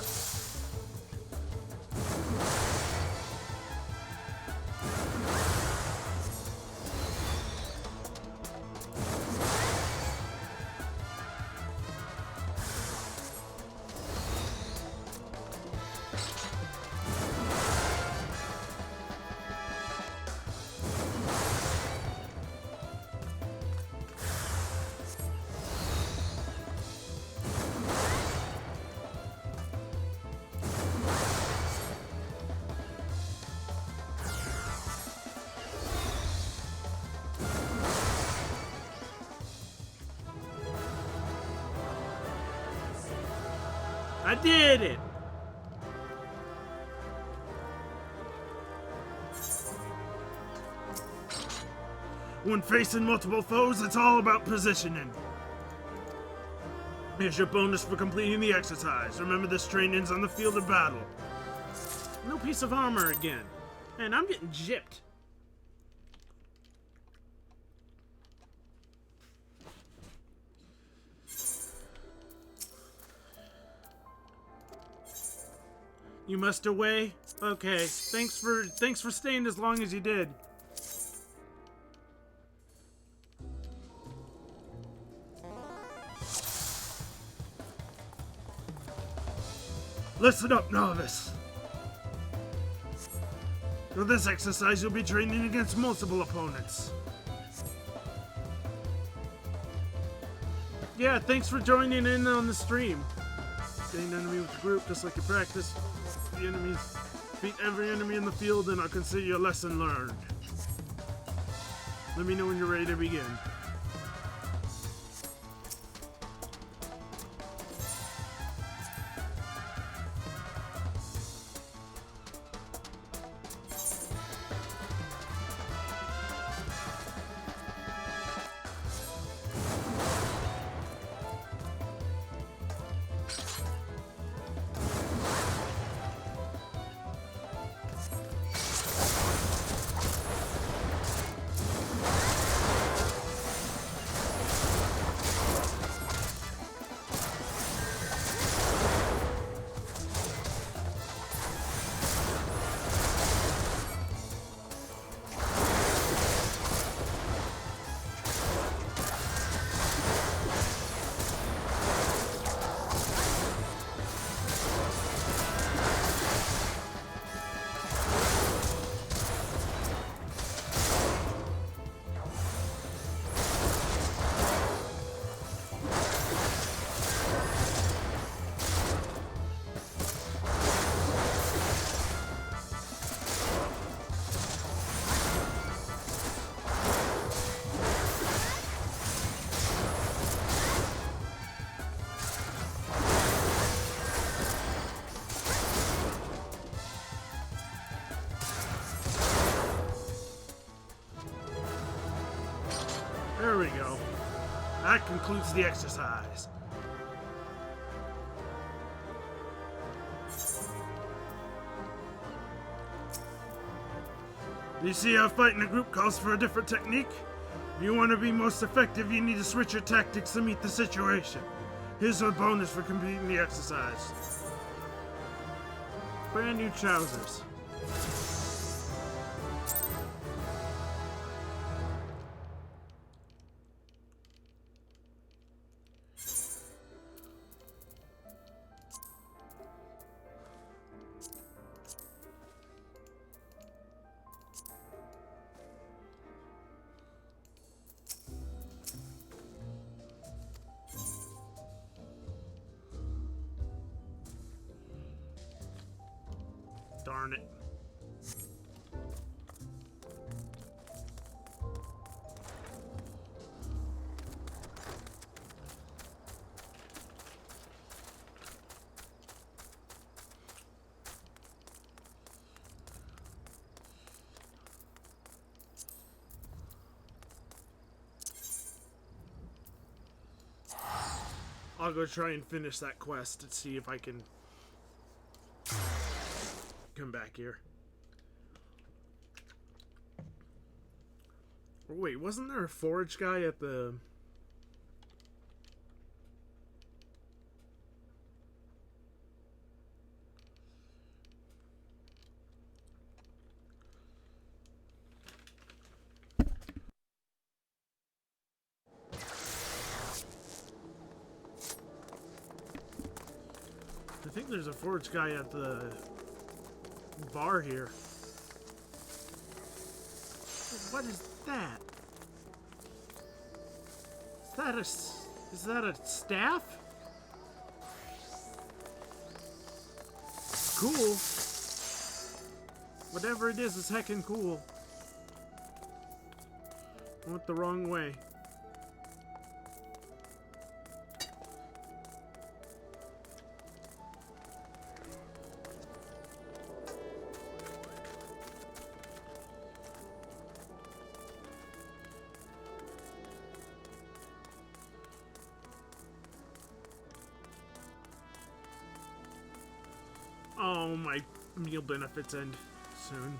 I did it! When facing multiple foes, it's all about positioning. Here's your bonus for completing the exercise. Remember, this training's on the field of battle. No piece of armor again. Man, I'm getting gypped. You must away? Okay. Thanks for staying as long as you did. Listen up, novice. For this exercise, you'll be training against multiple opponents. Yeah, thanks for joining in on the stream. Gain enemy with the group, just like you practice. The enemies. Beat every enemy in the field, and I'll consider your lesson learned. Let me know when you're ready to begin. There we go. That concludes the exercise. You see how fighting a group calls for a different technique? If you want to be most effective, you need to switch your tactics to meet the situation. Here's a bonus for completing the exercise. Brand new trousers. Darn it. I'll go try and finish that quest and see if I can come back here. Wait, wasn't there a forge guy at the... I think there's a forge guy at the bar here. What is that? Is that a staff? Cool. Whatever it is heckin' cool. Went the wrong way. Oh, my meal benefits end soon.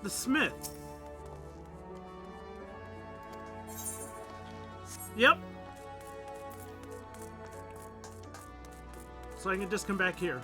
The smith. Yep. So I can just come back here.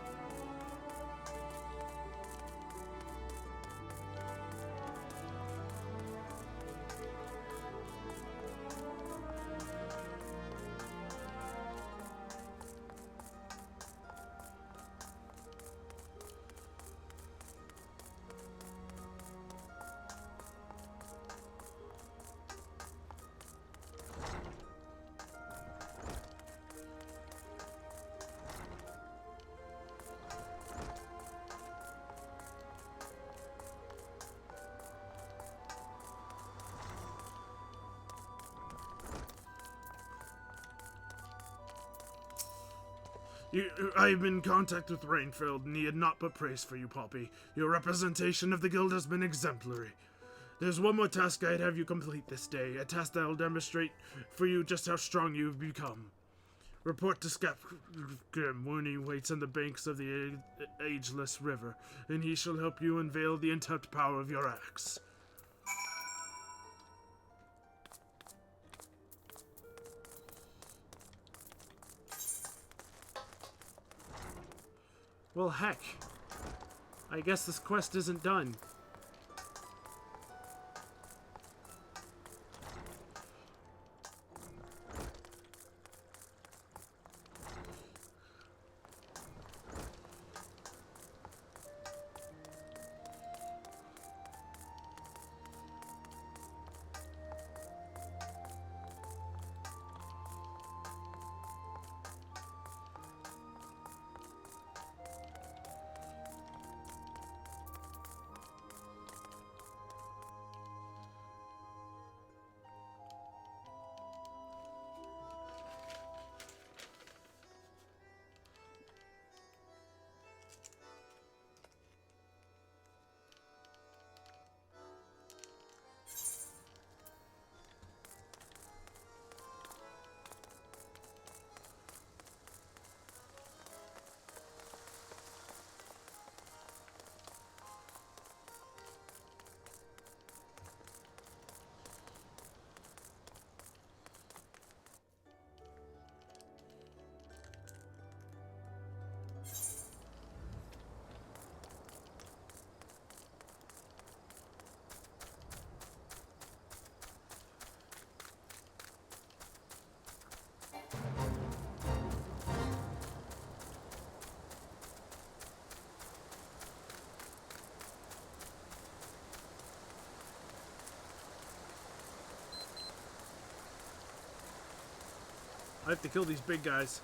I have been in contact with Rainfield, and he had not but praise for you, Poppy. Your representation of the guild has been exemplary. There's one more task I'd have you complete this day, a task that'll demonstrate for you just how strong you've become. Report to Scapgrim when he waits on the banks of the Ageless River, and he shall help you unveil the untapped power of your axe. Well, heck. I guess this quest isn't done. I have to kill these big guys.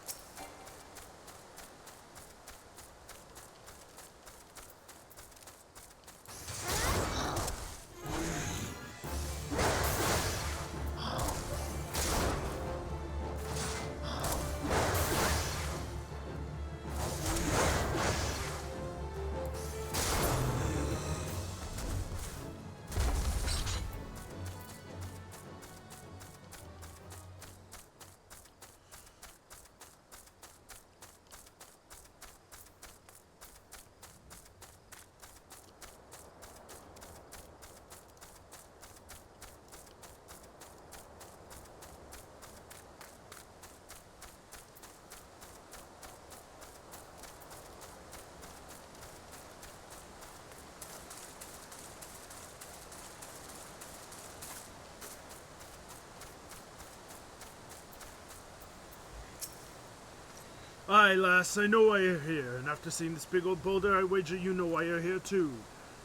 Aye, lass, I know why you're here, and after seeing this big old boulder, I wager you know why you're here too.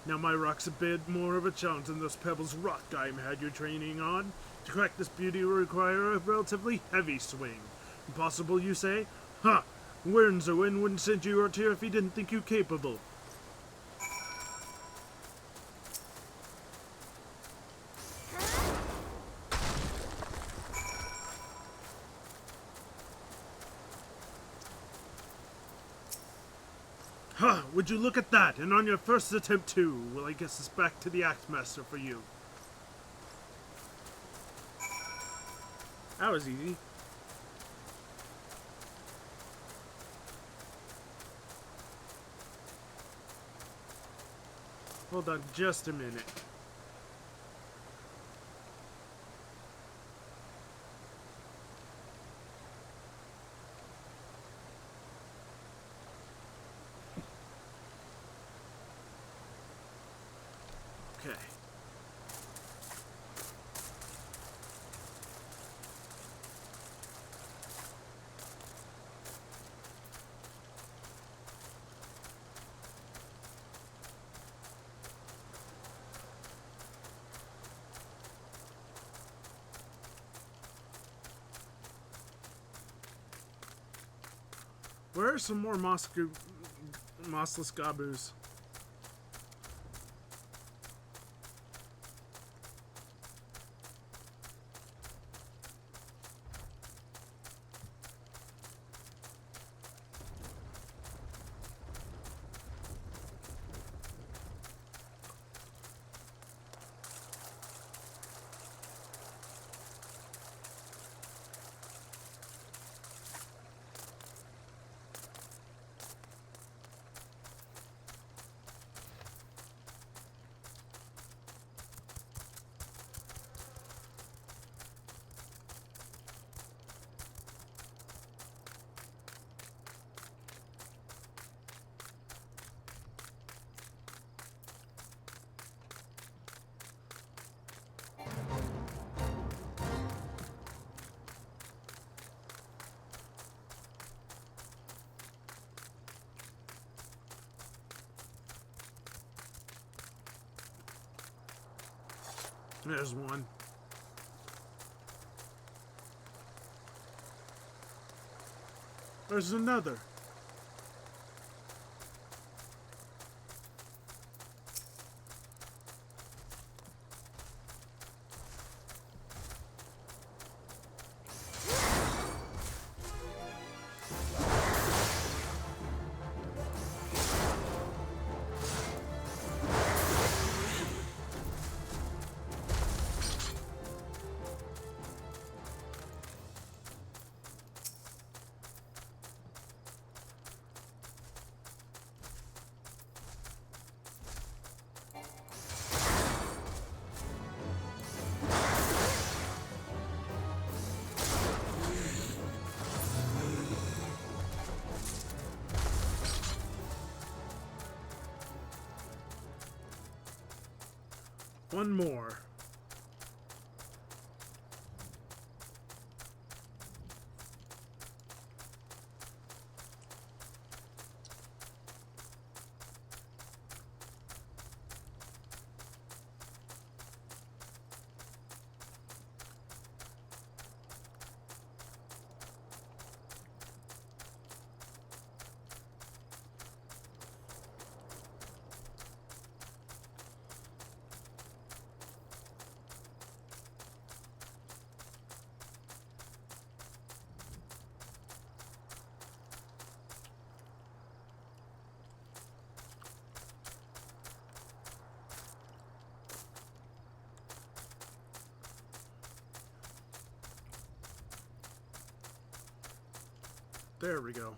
Now my rock's a bit more of a challenge than those pebbles rock I had you training on. To crack this beauty will require a relatively heavy swing. Impossible, you say? Ha! Wernzerwin wouldn't send you out here if he didn't think you capable. Huh, would you look at that? And on your first attempt too. Well, I guess it's back to the Axe Master for you. That was easy. Hold on just a minute. Okay. Where are some more mossless gabus? There's one. There's another. One more. There we go.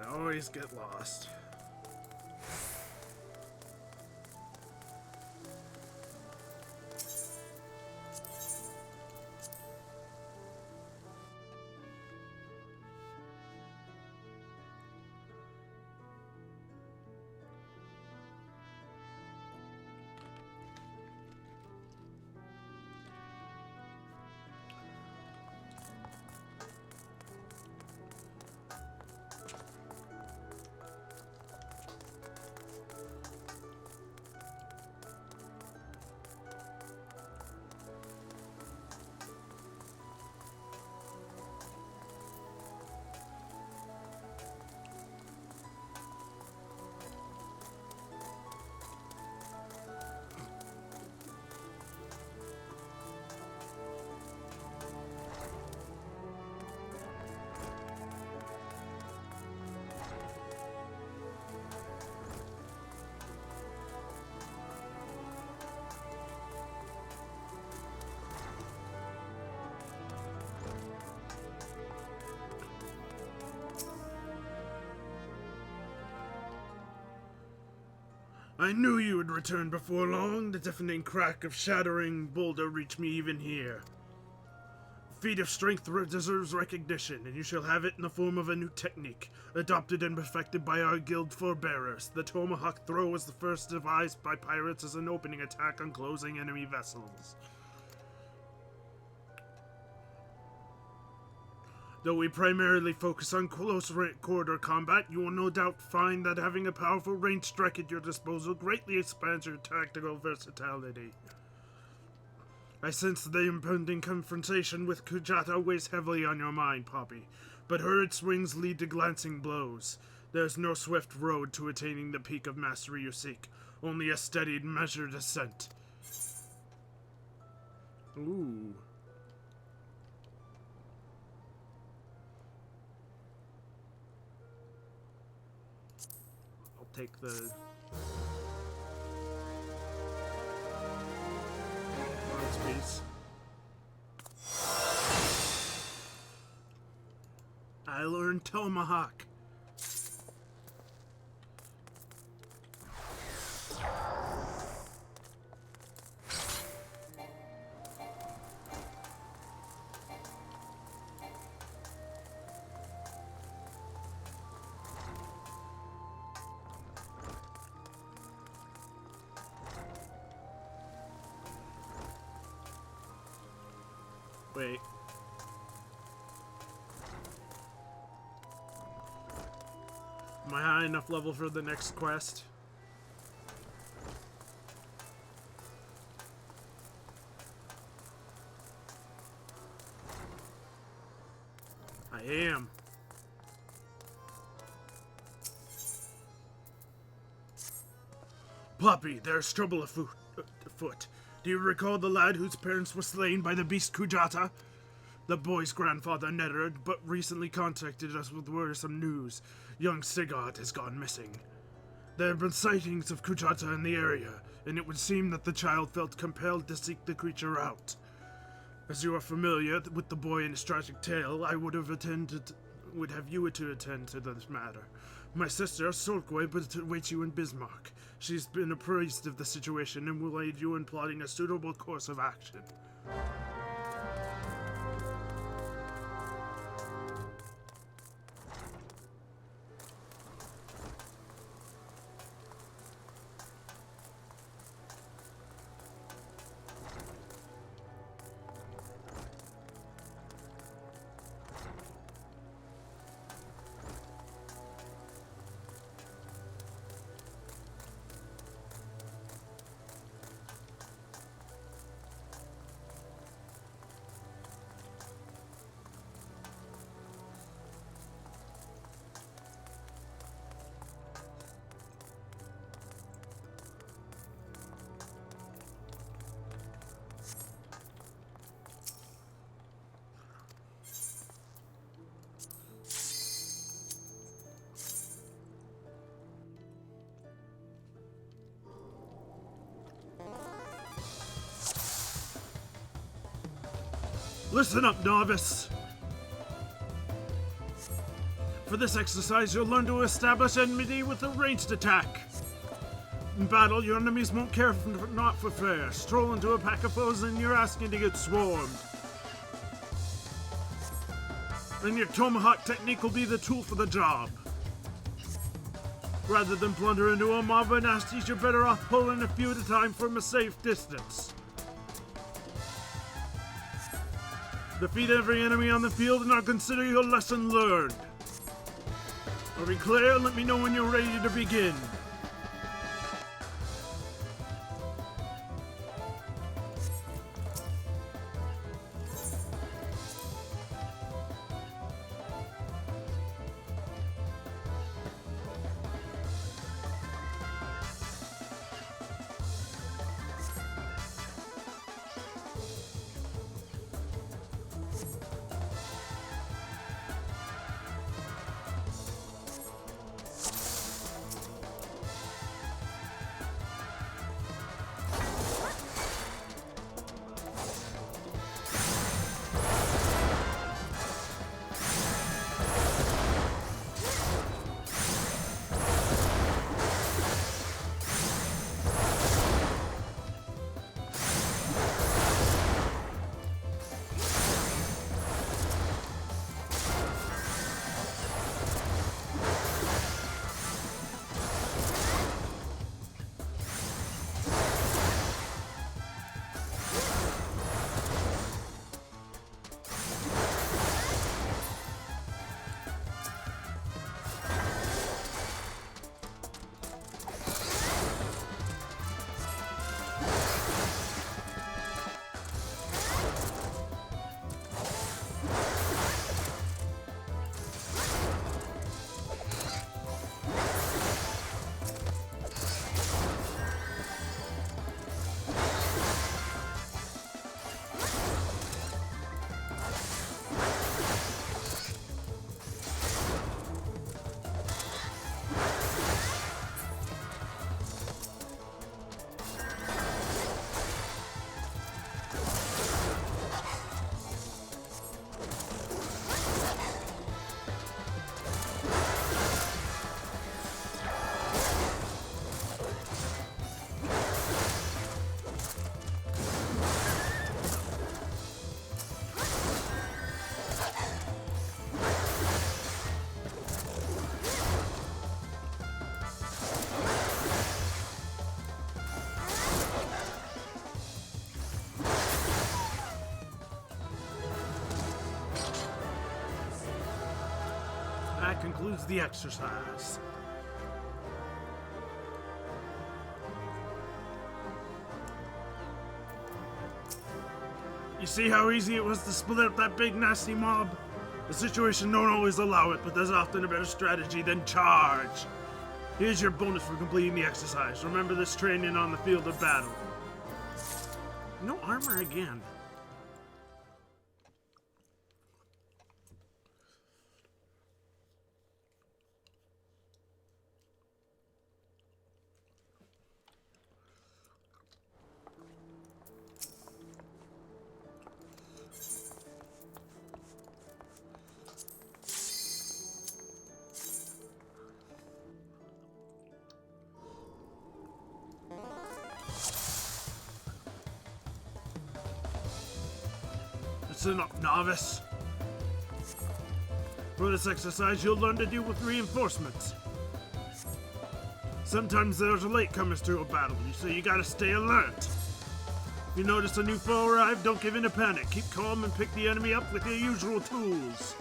I always get lost. I knew you would return before long. The deafening crack of shattering boulder reached me even here. Feat of strength deserves recognition, and you shall have it in the form of a new technique, adopted and perfected by our guild forebearers. The tomahawk throw was the first devised by pirates as an opening attack on closing enemy vessels. Though we primarily focus on close quarter combat, you will no doubt find that having a powerful ranged strike at your disposal greatly expands your tactical versatility. I sense the impending confrontation with Kujata weighs heavily on your mind, Poppy, but hurried swings lead to glancing blows. There's no swift road to attaining the peak of mastery you seek, only a steady, measured ascent. Ooh. I'll take the... piece. I learned tomahawk. Wait. Am I high enough level for the next quest? I am. Poppy, there's trouble afoot. Do you recall the lad whose parents were slain by the beast Kujata? The boy's grandfather Nettered, but recently contacted us with worrisome news. Young Sigurd has gone missing. There have been sightings of Kujata in the area, and it would seem that the child felt compelled to seek the creature out. As you are familiar with the boy and his tragic tale, I would have you to attend to this matter. My sister, Sorkwe, awaits you in Bismarck. She's been apprised of the situation and will aid you in plotting a suitable course of action. Listen up, novice! For this exercise, you'll learn to establish enmity with a ranged attack. In battle, your enemies won't care not for fair. Stroll into a pack of foes and you're asking to get swarmed. Then your tomahawk technique will be the tool for the job. Rather than plunder into a mob of nasties, you're better off pulling a few at a time from a safe distance. Defeat every enemy on the field and I'll consider your lesson learned. Are we clear? Let me know when you're ready to begin. That concludes the exercise. You see how easy it was to split up that big nasty mob? The situation don't always allow it, but there's often a better strategy than charge. Here's your bonus for completing the exercise. Remember this training on the field of battle. No armor again. Listen up, novice. For this exercise, you'll learn to deal with reinforcements. Sometimes there's latecomers to a battle, so you gotta stay alert. If you notice a new foe arrive, don't give in to panic. Keep calm and pick the enemy up with your usual tools.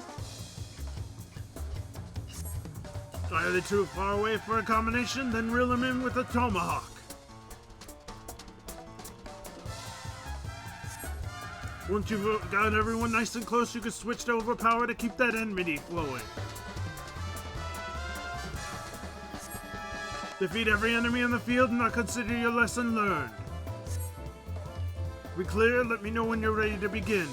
Are they too far away for a combination? Then reel them in with a tomahawk. Once you've got everyone nice and close, you can switch to overpower to keep that enmity flowing. Defeat every enemy in the field and I'll consider your lesson learned. We clear? Let me know when you're ready to begin.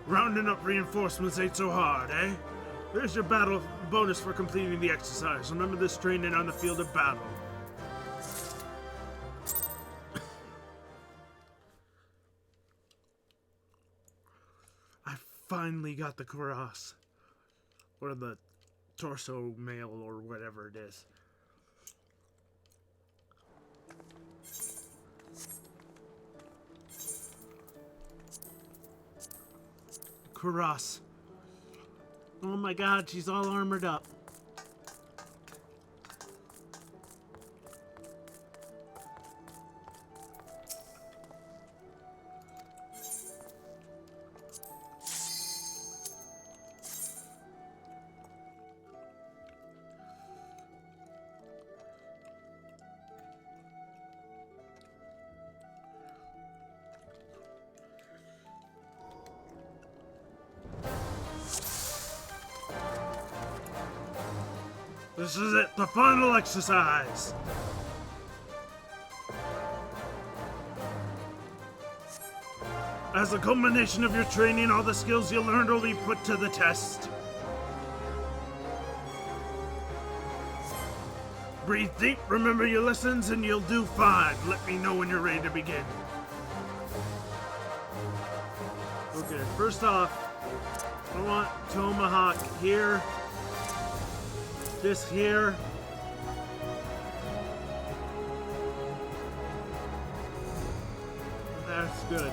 Rounding up reinforcements ain't so hard, eh? There's your battle bonus for completing the exercise. Remember this training on the field of battle. I finally got the cuirass. Or the torso mail or whatever it is. Cuirass. Oh my god, she's all armored up. This is it, the final exercise. As a culmination of your training, all the skills you learned will be put to the test. Breathe deep, remember your lessons, and you'll do fine. Let me know when you're ready to begin. Okay, first off, I want tomahawk here. This here. That's good.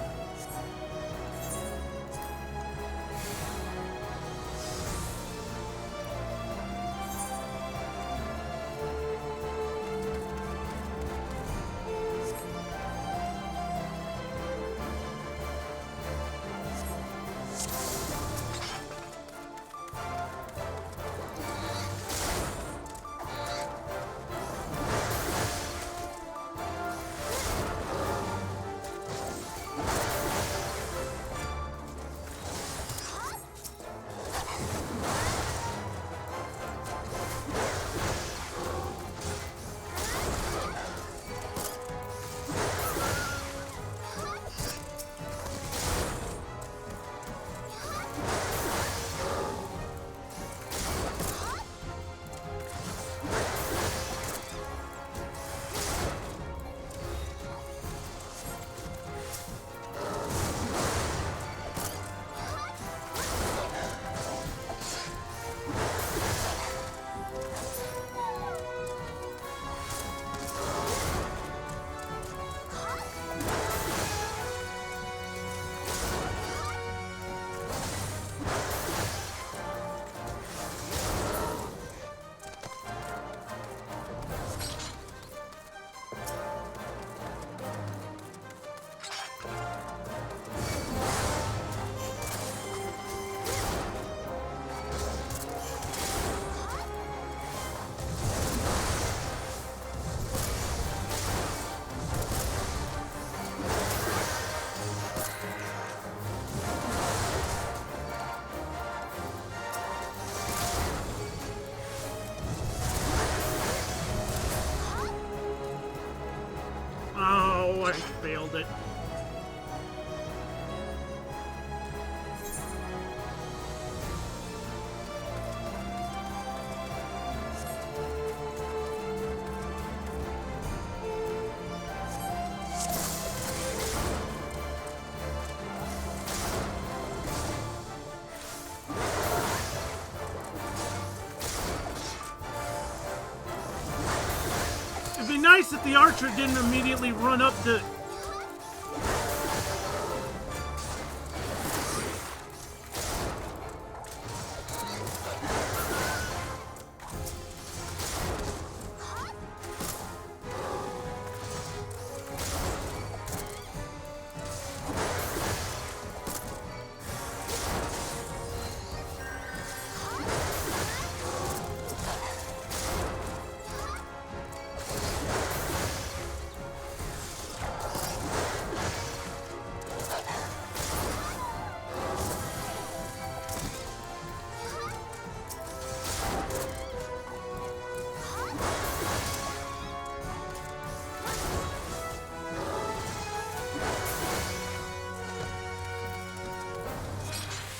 nice that the archer didn't immediately run up to...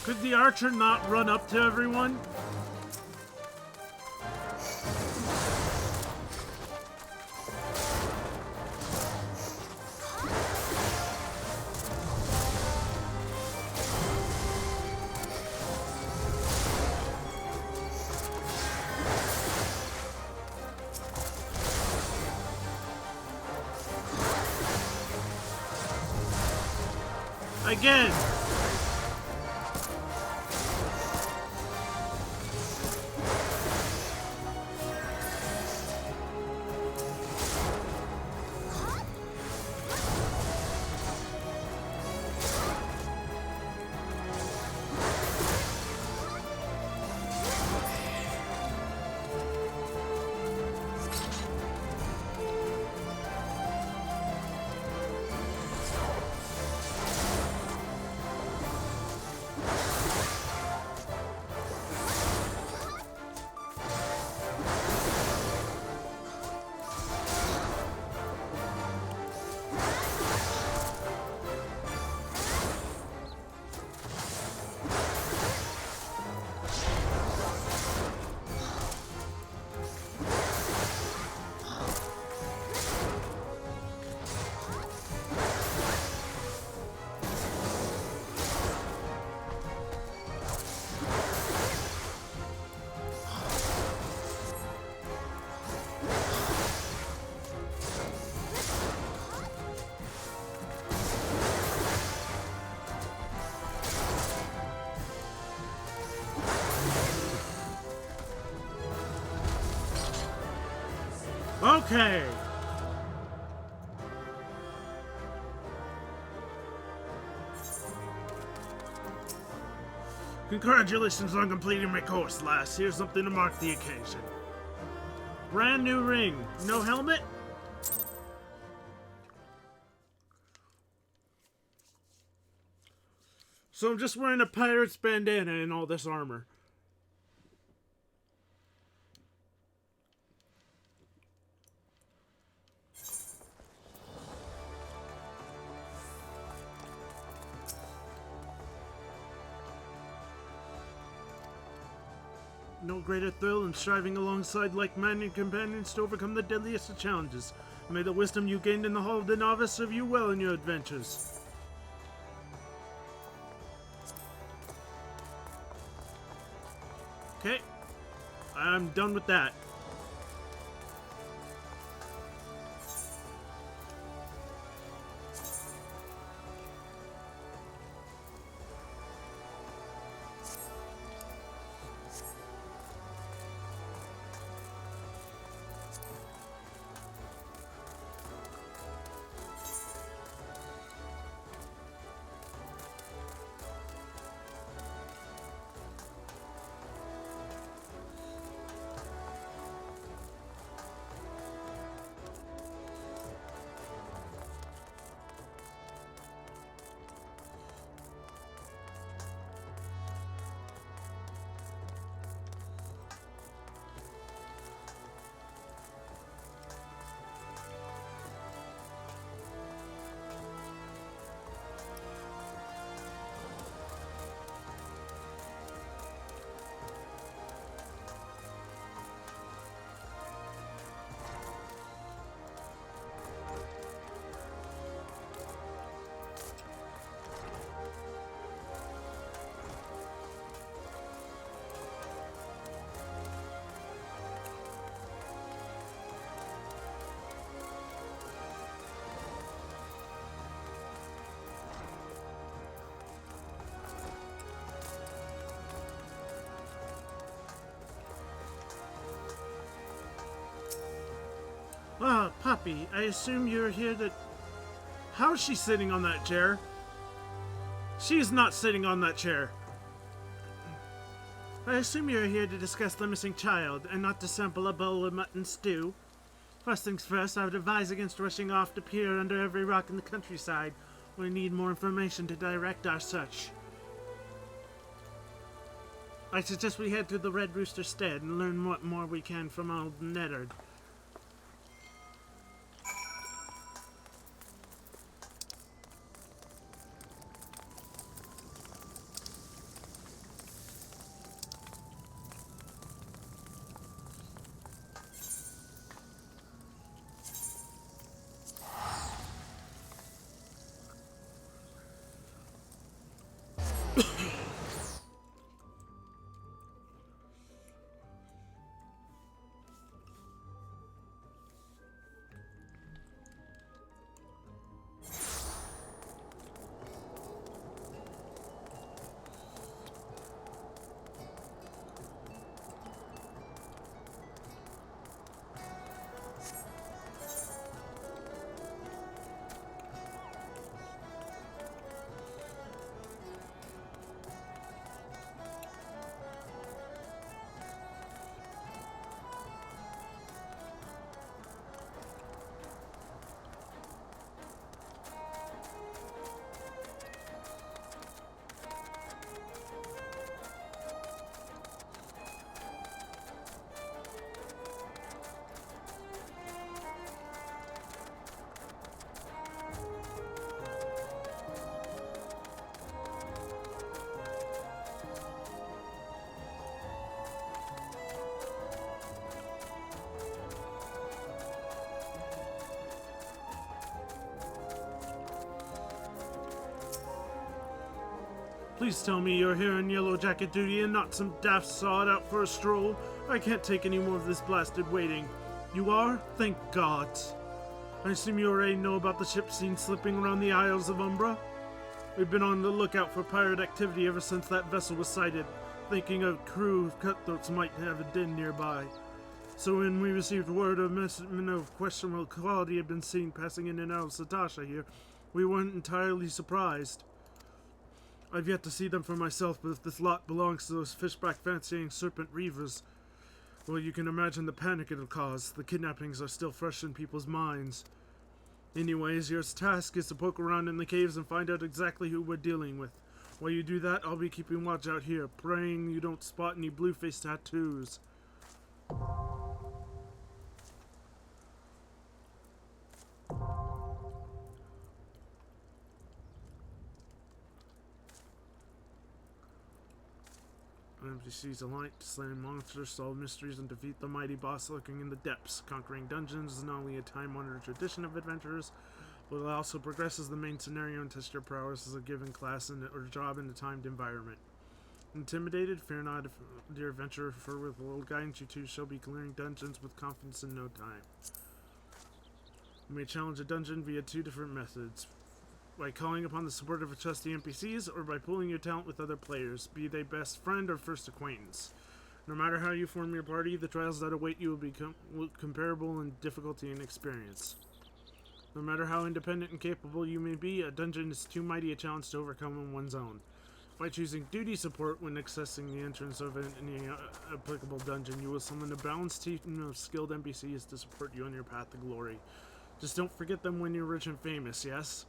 Could the archer not run up to everyone? Again! Okay. Congratulations on completing my course, lass. Here's something to mark the occasion. Brand new ring. No helmet? So I'm just wearing a pirate's bandana and all this armor. No greater thrill than striving alongside like-minded companions to overcome the deadliest of challenges. May the wisdom you gained in the Hall of the Novice serve you well in your adventures. Okay, I'm done with that. Ah, Puppy, I assume you're here to... How is she sitting on that chair? She's not sitting on that chair. I assume you're here to discuss the missing child, and not to sample a bowl of mutton stew. First things first, I would advise against rushing off to peer under every rock in the countryside. We need more information to direct our search. I suggest we head to the Red Rooster Stead and learn what more we can from old Neddard. Please tell me you're here on Yellow Jacket duty and not some daft sod out for a stroll. I can't take any more of this blasted waiting. You are? Thank God. I assume you already know about the ship seen slipping around the Isles of Umbra? We've been on the lookout for pirate activity ever since that vessel was sighted, thinking a crew of cutthroats might have a den nearby. So when we received word a messman of questionable quality had been seen passing in and out of Satasha here, we weren't entirely surprised. I've yet to see them for myself, but if this lot belongs to those fishback-fancying serpent reavers, well, you can imagine the panic it'll cause. The kidnappings are still fresh in people's minds. Anyways, your task is to poke around in the caves and find out exactly who we're dealing with. While you do that, I'll be keeping watch out here, praying you don't spot any blue-face tattoos. NPCs alike to slay monsters, solve mysteries, and defeat the mighty boss lurking in the depths. Conquering dungeons is not only a time-honored tradition of adventurers, but it also progresses the main scenario and tests your prowess as a given class or job in a timed environment. Intimidated? Fear not, dear adventurer, for with a little guidance you too shall be clearing dungeons with confidence in no time. You may challenge a dungeon via two different methods. By calling upon the support of trusty NPCs, or by pooling your talent with other players, be they best friend or first acquaintance. No matter how you form your party, the trials that await you will be comparable in difficulty and experience. No matter how independent and capable you may be, a dungeon is too mighty a challenge to overcome on one's own. By choosing duty support when accessing the entrance of any applicable dungeon, you will summon a balanced team of skilled NPCs to support you on your path to glory. Just don't forget them when you're rich and famous, yes?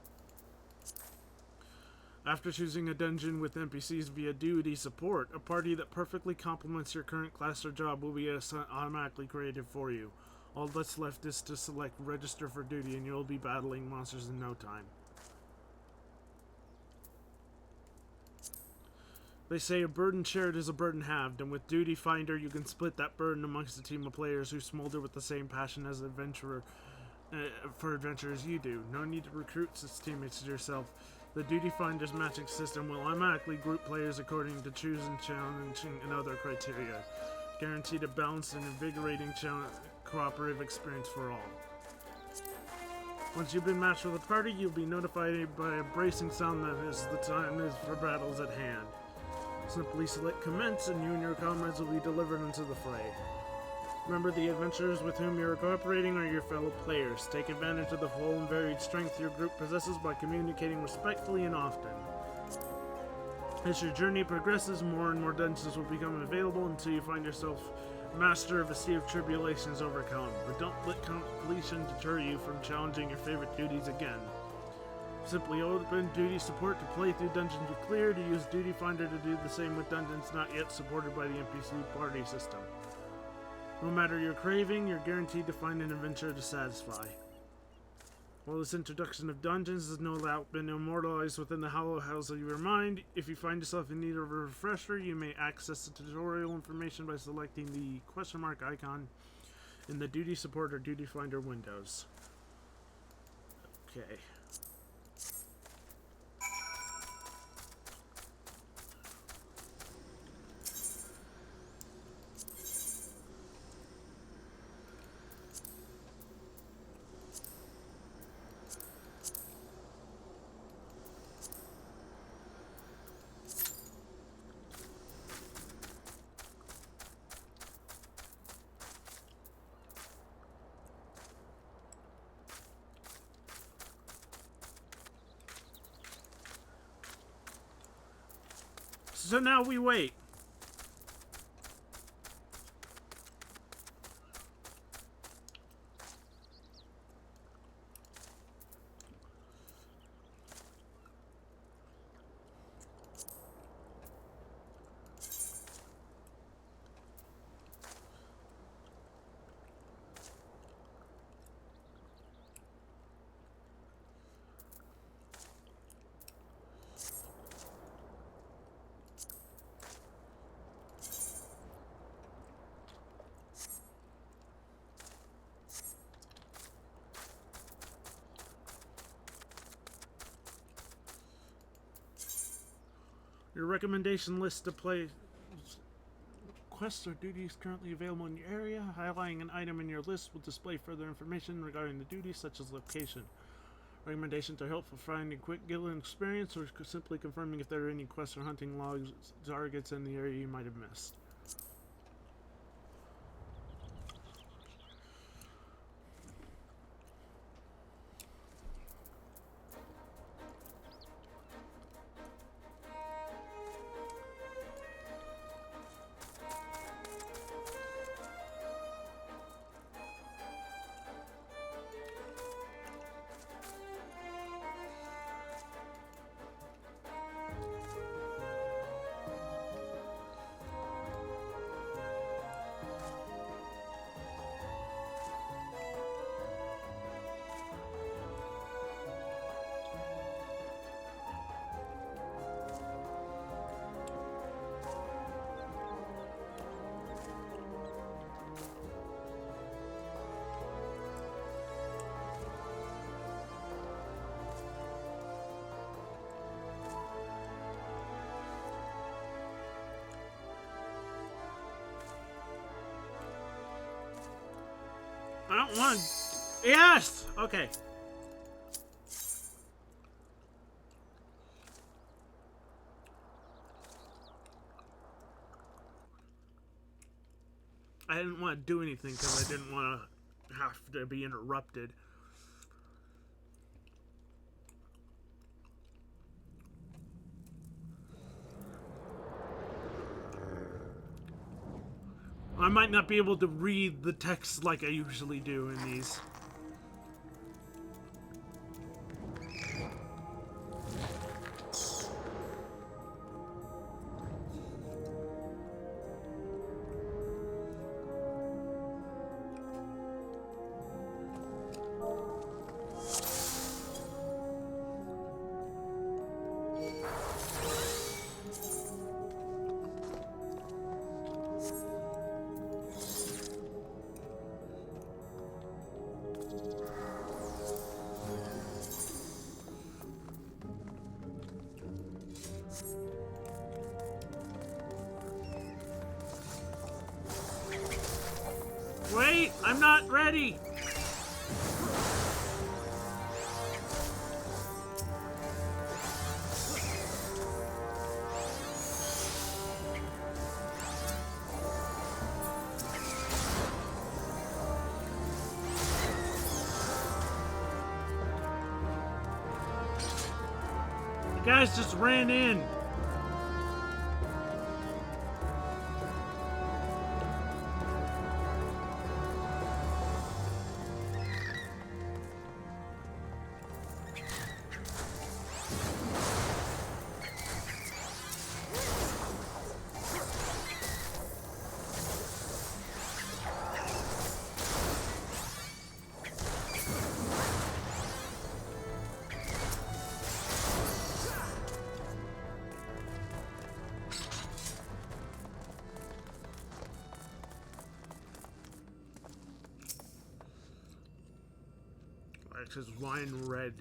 After choosing a dungeon with NPCs via duty support, a party that perfectly complements your current class or job will be automatically created for you. All that's left is to select register for duty and you'll be battling monsters in no time. They say a burden shared is a burden halved, and with Duty Finder you can split that burden amongst a team of players who smolder with the same passion as for adventure as you do. No need to recruit such teammates as yourself. The Duty Finder's matching system will automatically group players according to choosing, challenging, and other criteria. Guaranteed a balanced and invigorating cooperative experience for all. Once you've been matched with a party, you'll be notified by a bracing sound that is the time is for battles at hand. Simply select commence and you and your comrades will be delivered into the fray. Remember, the adventurers with whom you are cooperating are your fellow players. Take advantage of the full and varied strength your group possesses by communicating respectfully and often. As your journey progresses, more and more dungeons will become available until you find yourself master of a sea of tribulations overcome. But don't let completion deter you from challenging your favorite duties again. Simply open Duty Support to play through dungeons you cleared, to use Duty Finder to do the same with dungeons not yet supported by the NPC party system. No matter your craving, you're guaranteed to find an adventure to satisfy. While this introduction of dungeons has no doubt been immortalized within the hollow house of your mind, if you find yourself in need of a refresher, you may access the tutorial information by selecting the question mark icon in the Duty Support or Duty Finder windows. Okay. So now we wait. Your recommendation list to play quests or duties currently available in your area. Highlighting an item in your list will display further information regarding the duties, such as location. Recommendations are helpful for finding quick guild experience or simply confirming if there are any quests or hunting logs targets in the area you might have missed. I don't want... Yes! Okay. I didn't want to do anything because I didn't want to have to be interrupted. I might not be able to read the text like I usually do in these. Wait, I'm not ready. Guys just ran in. It says wine red.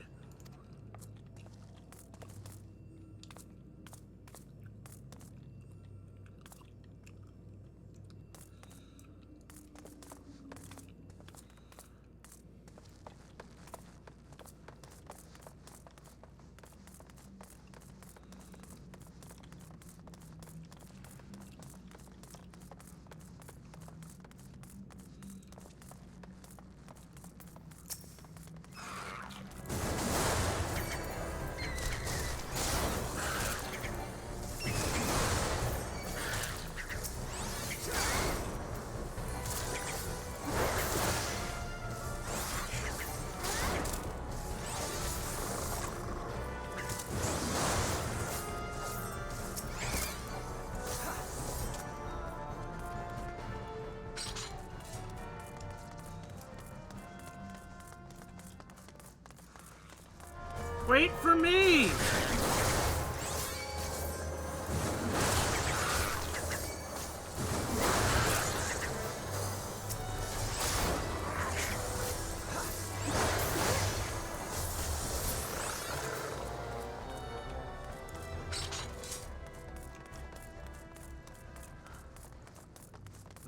Wait for me!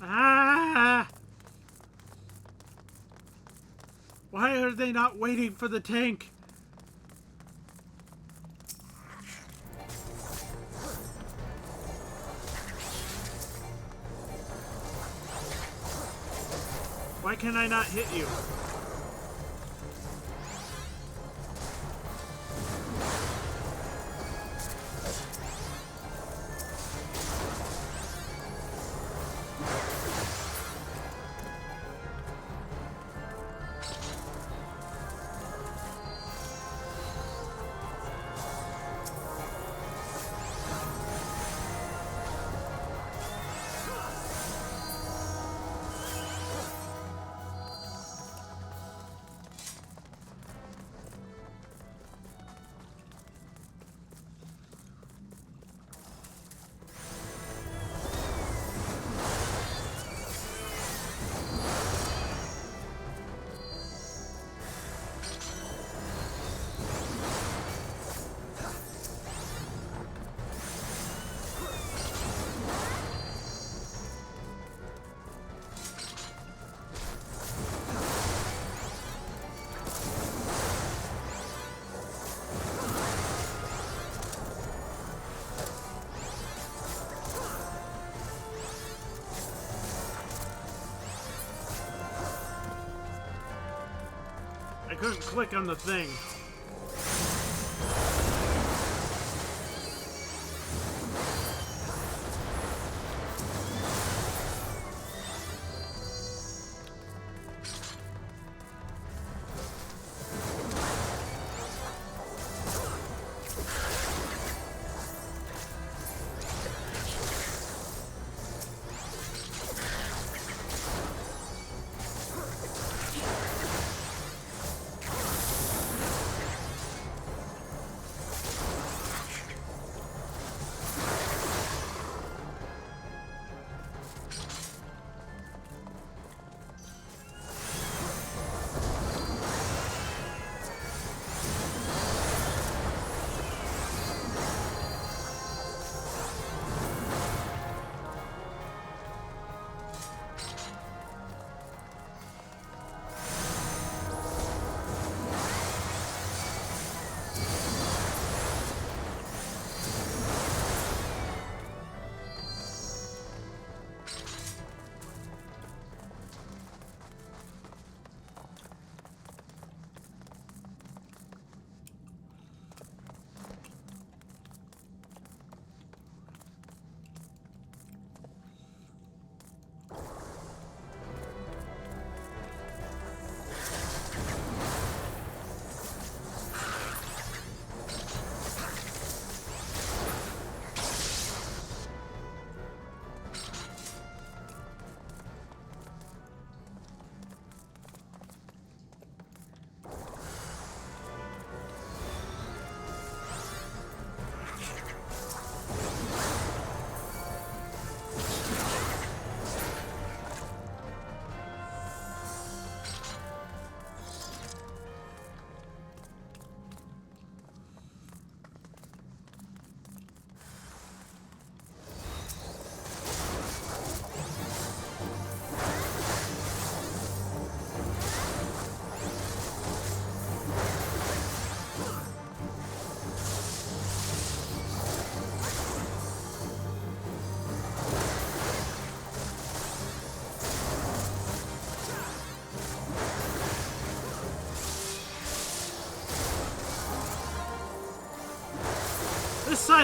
Ah! Why are they not waiting for the tank? Why can I not hit you? I couldn't click on the thing.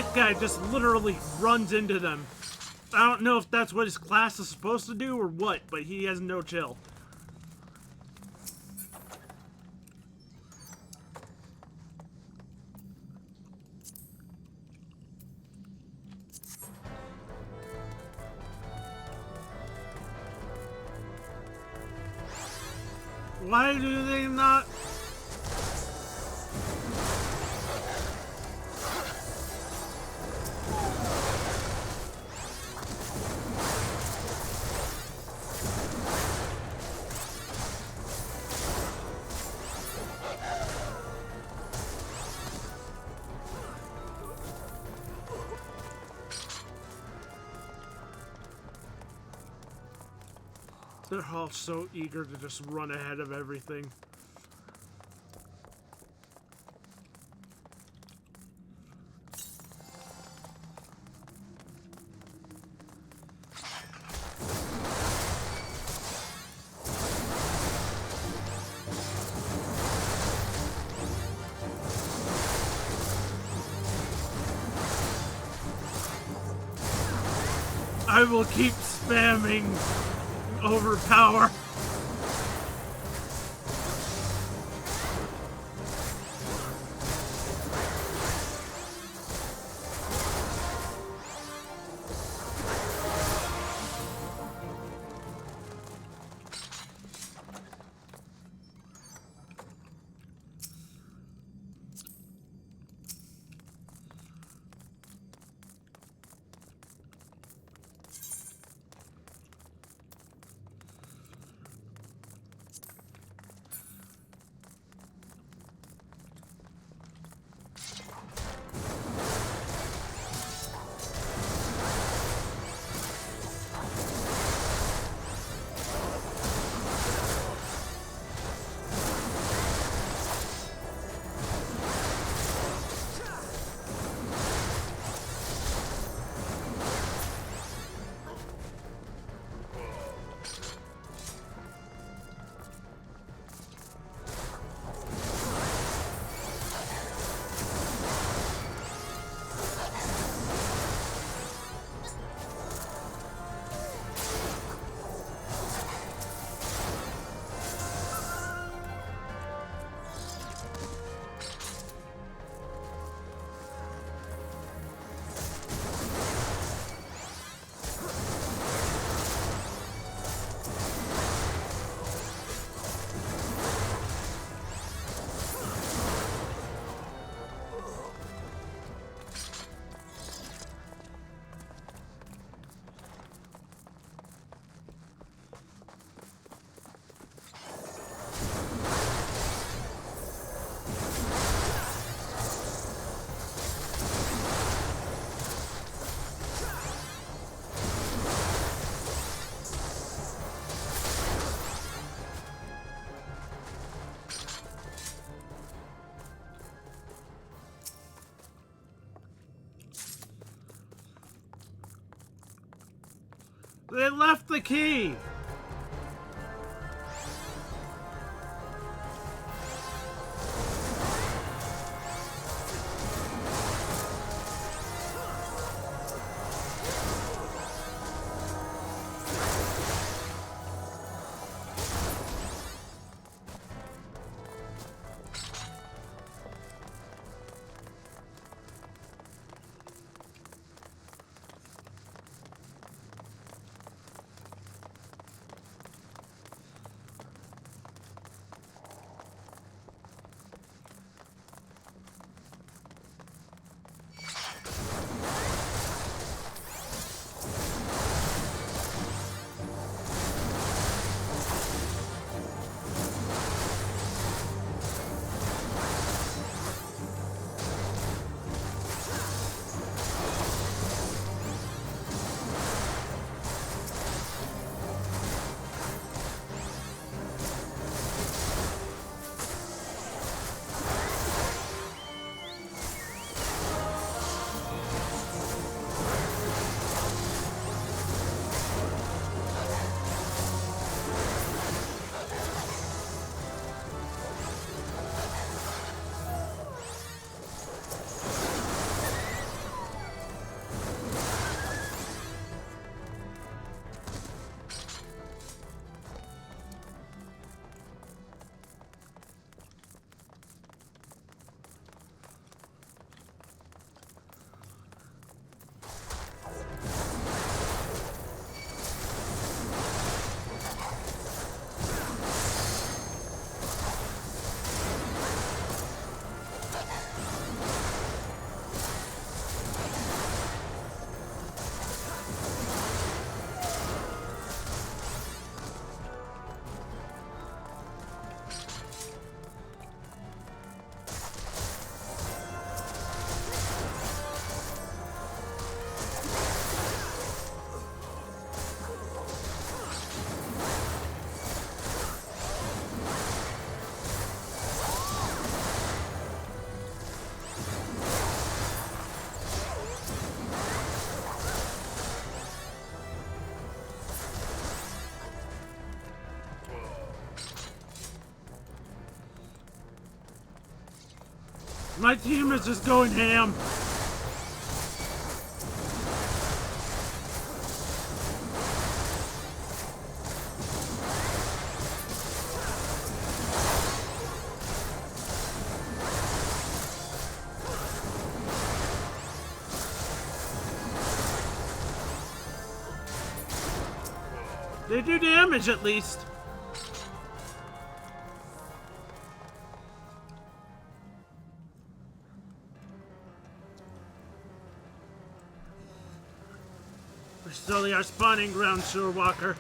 that guy just literally runs into them. I don't know if that's what his class is supposed to do or what, but he has no chill. Why do they not? They're all so eager to just run ahead of everything. I will keep spamming overpower. They left the key! My team is just going ham. They do damage at least. We're still our spawning ground, Surewalker.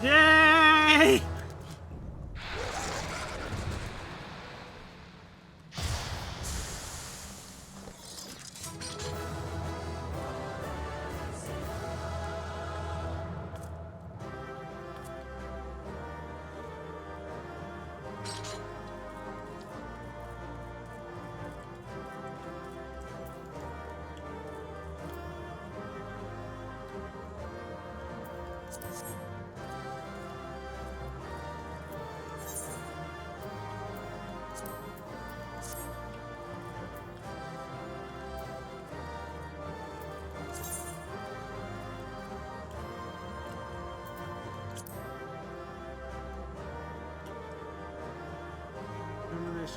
Yay!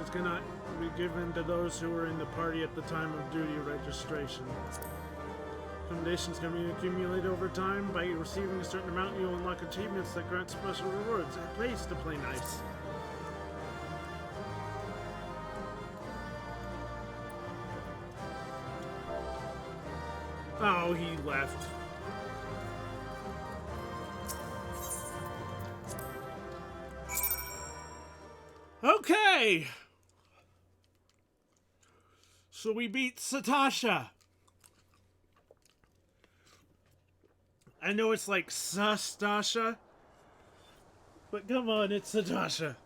It's gonna be given to those who were in the party at the time of duty registration. Commendations can be accumulated over time. By receiving a certain amount, you'll unlock achievements that grant special rewards. It pays to play nice. Oh, he left. Okay! So we beat Satasha. I know it's like Sastasha, but come on, it's Satasha.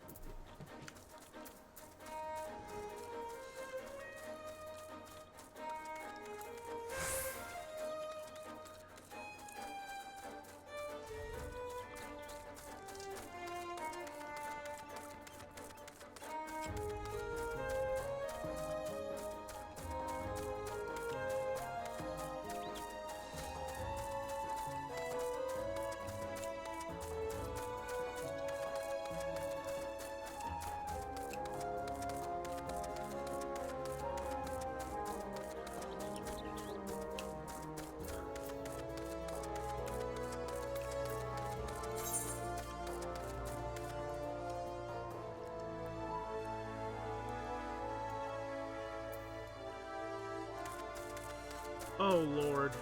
Oh, Lord.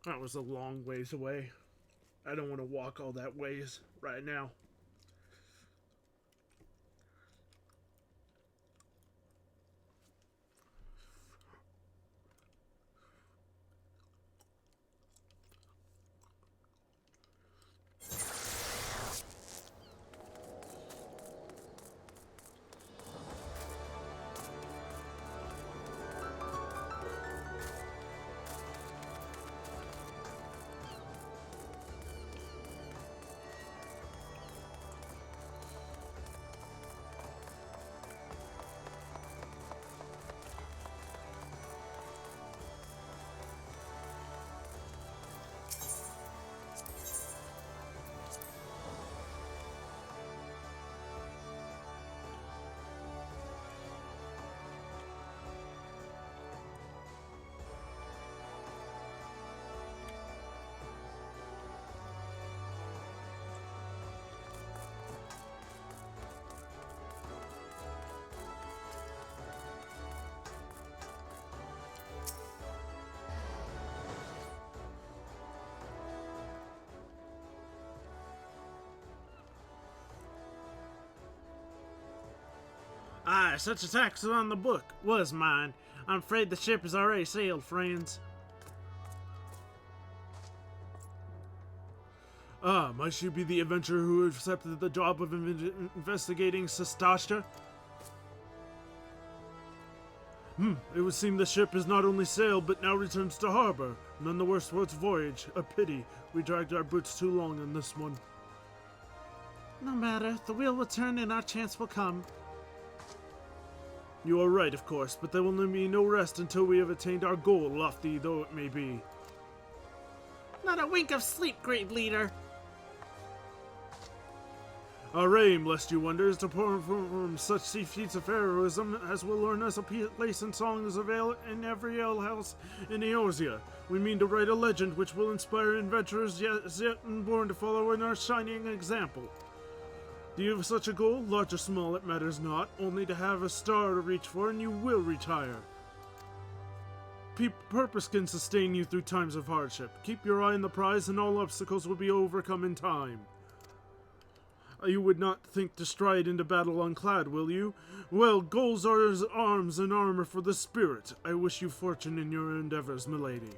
That was a long ways away. I don't want to walk all that ways right now. Aye, such a tax on the book was mine. I'm afraid the ship has already sailed, friends. Ah, might you be the adventurer who accepted the job of investigating Sestasha? It would seem the ship has not only sailed, but now returns to harbor. None the worse for its voyage. A pity. We dragged our boots too long on this one. No matter, the wheel will turn and our chance will come. You are right, of course, but there will be no rest until we have attained our goal, lofty though it may be. Not a wink of sleep, great leader. Our aim, lest you wonder, is to perform such sea feats of heroism as will earn us a place in songs of ale in every alehouse in Eorzea. We mean to write a legend which will inspire adventurers yet unborn to follow in our shining example. Do you have such a goal? Large or small, it matters not. Only to have a star to reach for and you will retire. Purpose can sustain you through times of hardship. Keep your eye on the prize and all obstacles will be overcome in time. You would not think to stride into battle unclad, will you? Well, goals are as arms and armor for the spirit. I wish you fortune in your endeavors, milady.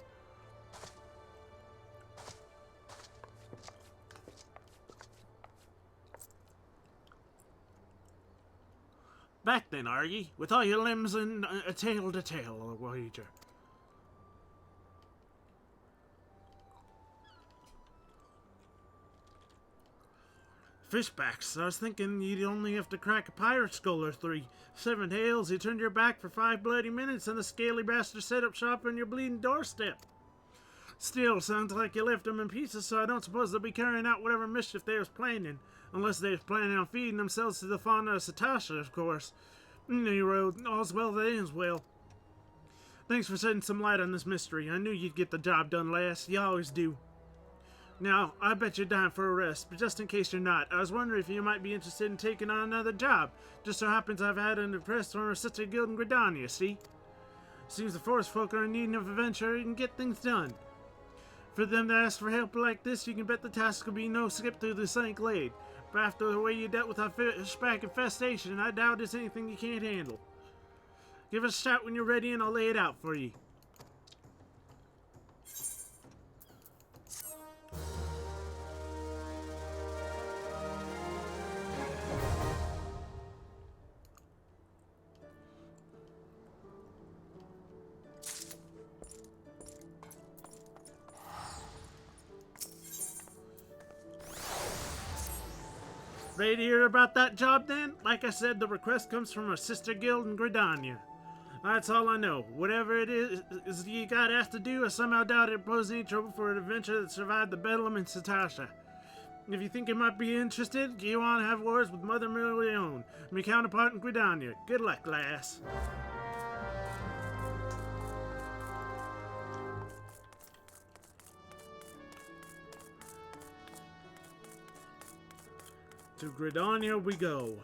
Back then, are ye? With all your limbs and a tail to tail, I'll wager. Fishbacks. I was thinking you'd only have to crack a pirate skull or 3. 7 tails, you turned your back for 5 bloody minutes and the scaly bastard set up shop on your bleeding doorstep. Still, sounds like you left them in pieces, so I don't suppose they'll be carrying out whatever mischief they was planning. Unless they was planning on feeding themselves to the fauna of Sestasha, of course. Anyway, all's well that ends well. Thanks for shedding some light on this mystery. I knew you'd get the job done, lass. You always do. Now, I bet you're dying for a rest, but just in case you're not, I was wondering if you might be interested in taking on another job. Just so happens I've had an request from our sister guild in Gridania, see? Seems the forest folk are in need of adventure and get things done. For them to ask for help like this, you can bet the task will be no skip through the St. Glade. But after the way you dealt with our fishback infestation, I doubt it's anything you can't handle. Give us a shout when you're ready and I'll lay it out for you. Ready to hear about that job then? Like I said, the request comes from our sister guild in Gridania. That's all I know. Whatever it is you got asked to do, I somehow doubt it poses any trouble for an adventure that survived the Bedlam in Sestasha. If you think you might be interested, go on and have words with Mother Milione, my counterpart in Gridania. Good luck, lass. To Gridania we go.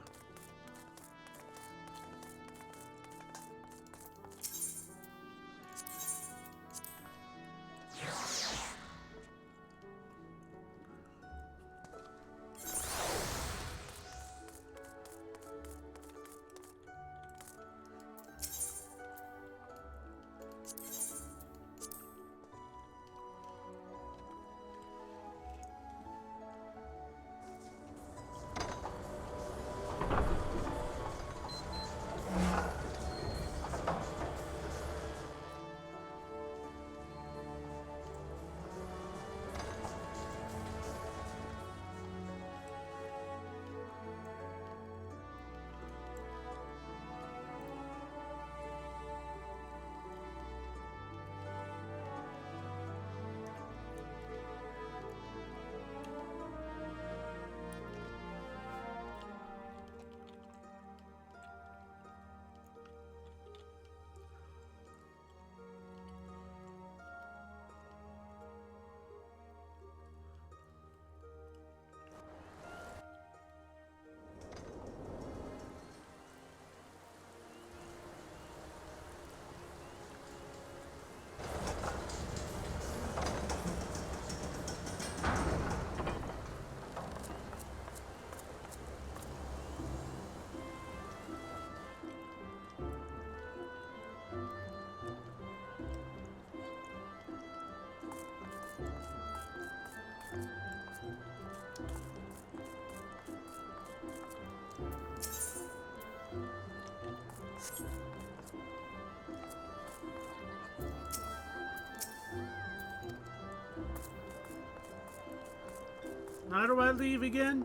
How do I leave again?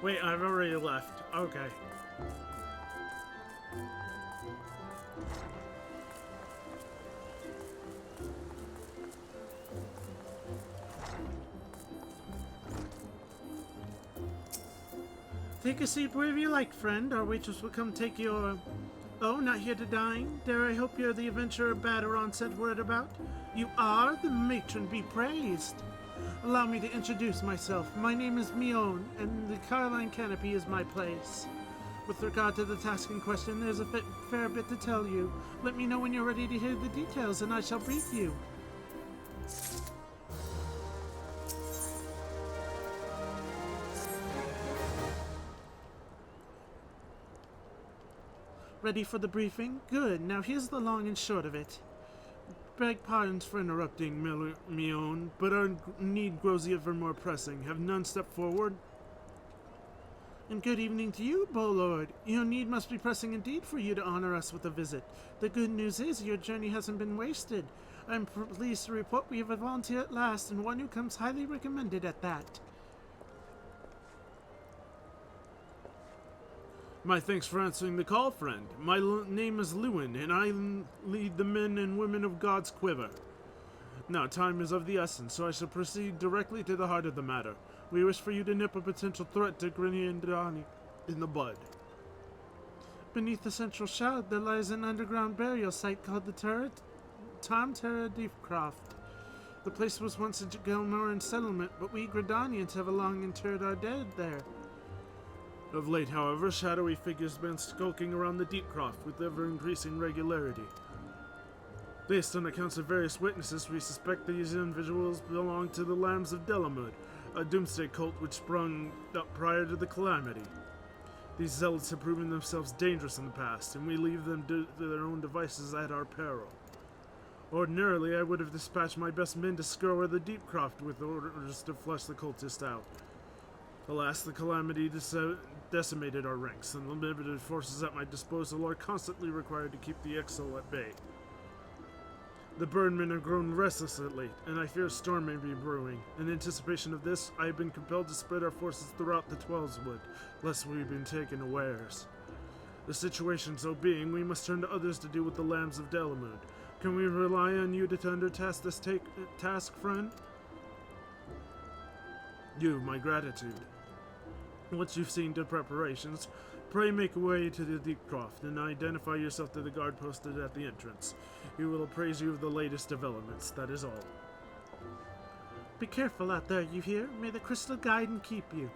Wait, I've already left. Okay. Take a seat wherever you like, friend. Our waitress will come take your... Oh, not here to dine? Dare I hope you're the adventurer Baderon sent word about? You are? The matron be praised. Allow me to introduce myself. My name is Mion, and the Caroline Canopy is my place. With regard to the task in question, there's a fair bit to tell you. Let me know when you're ready to hear the details, and I shall brief you. Ready for the briefing? Good. Now here's the long and short of it. Beg pardons for interrupting, Mion, but our need grows ever more pressing. Have none stepped forward? And good evening to you, Bolord. Your need must be pressing indeed for you to honor us with a visit. The good news is your journey hasn't been wasted. I'm pleased to report we have a volunteer at last, and one who comes highly recommended at that. My thanks for answering the call, friend. My name is Lewin, and I lead the men and women of God's quiver. Now, time is of the essence, so I shall proceed directly to the heart of the matter. We wish for you to nip a potential threat to Grinny in the bud. Beneath the central shroud, there lies an underground burial site called the Tom Terra Deepcroft. The place was once a Gelmoran settlement, but we Gridanians have long interred our dead there. Of late, however, shadowy figures have been skulking around the Deepcroft with ever-increasing regularity. Based on accounts of various witnesses, we suspect these individuals belong to the Lambs of Delamud, a doomsday cult which sprung up prior to the Calamity. These zealots have proven themselves dangerous in the past, and we leave them to their own devices at our peril. Ordinarily, I would have dispatched my best men to scour the Deepcroft with orders to flush the cultists out. Alas, the Calamity decimated our ranks, and the limited forces at my disposal are constantly required to keep the Exo at bay. The Birdmen have grown restless of late, and I fear a storm may be brewing. In anticipation of this, I have been compelled to spread our forces throughout the Twelveswood, lest we have been taken unawares. The situation so being, we must turn to others to deal with the Lambs of Delamud. Can we rely on you to undertake this task, friend? You, my gratitude. Once you've seen to preparations, pray make way to the Deepcroft and identify yourself to the guard posted at the entrance. He will appraise you of the latest developments, that is all. Be careful out there, you hear? May the crystal guide and keep you.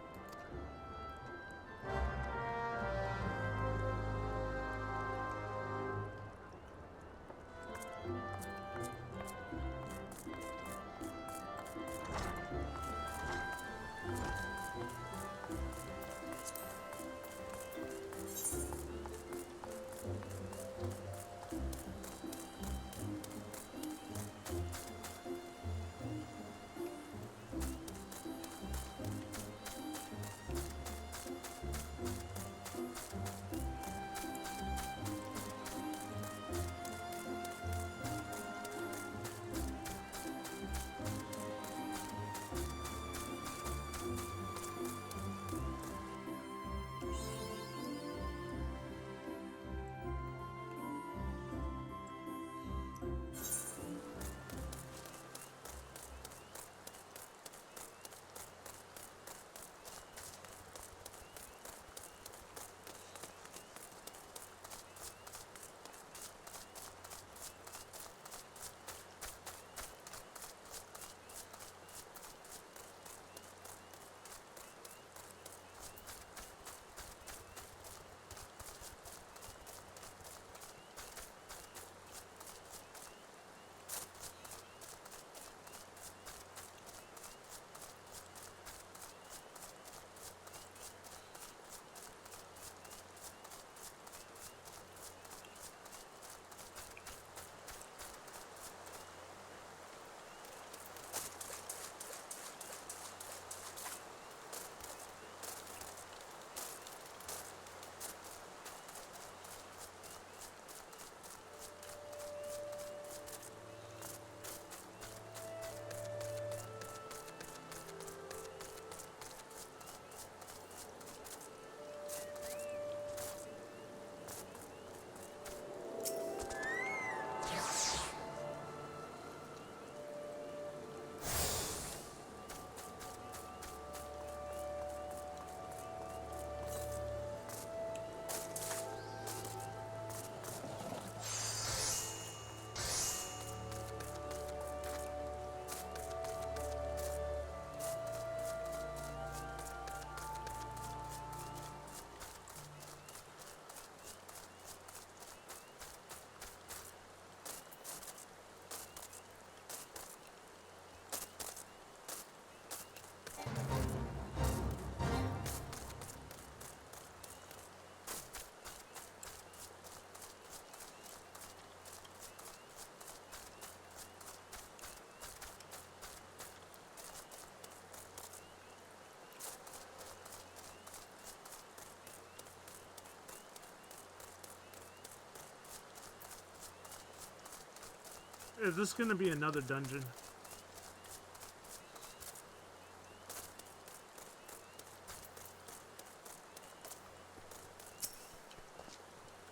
Is this gonna be another dungeon?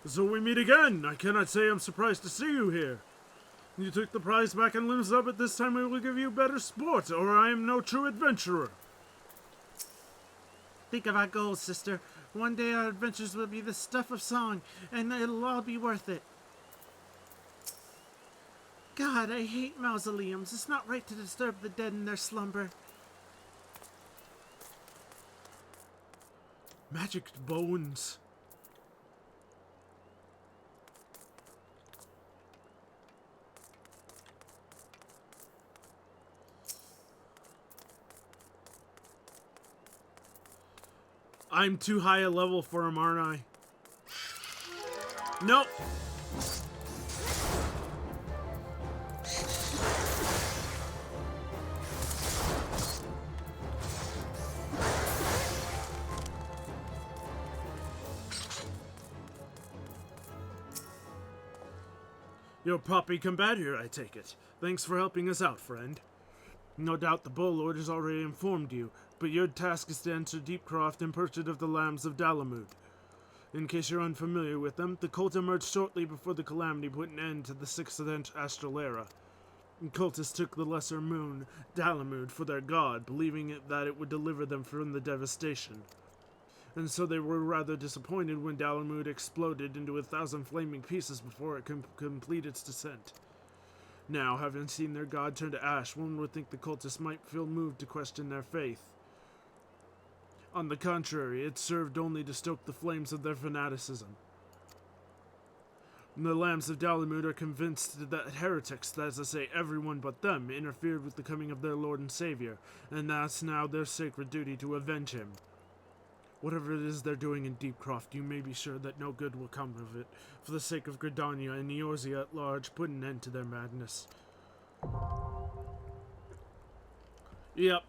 So we meet again. I cannot say I'm surprised to see you here. You took the prize back in Limsa, but this time we will give you better sport, or I am no true adventurer. Think of our goals, sister. One day our adventures will be the stuff of song, and it'll all be worth it. God, I hate mausoleums. It's not right to disturb the dead in their slumber. Magic bones. I'm too high a level for him, aren't I? Nope. You're Poppy Combatter, I take it. Thanks for helping us out, friend. No doubt the Bull-Lord has already informed you, but your task is to enter Deepcroft in pursuit of the Lambs of Dalamud. In case you're unfamiliar with them, the cult emerged shortly before the Calamity put an end to the 6th Astral Era. Cultists took the lesser moon, Dalamud, for their god, believing that it would deliver them from the devastation. And so they were rather disappointed when Dalamud exploded into 1,000 flaming pieces before it complete its descent. Now, having seen their god turn to ash, one would think the cultists might feel moved to question their faith. On the contrary, it served only to stoke the flames of their fanaticism. The Lambs of Dalamud are convinced that heretics, that is to say everyone but them, interfered with the coming of their Lord and Savior, and that's now their sacred duty to avenge him. Whatever it is they're doing in Deepcroft, you may be sure that no good will come of it. For the sake of Gridania and Eorzea at large, put an end to their madness. Yep.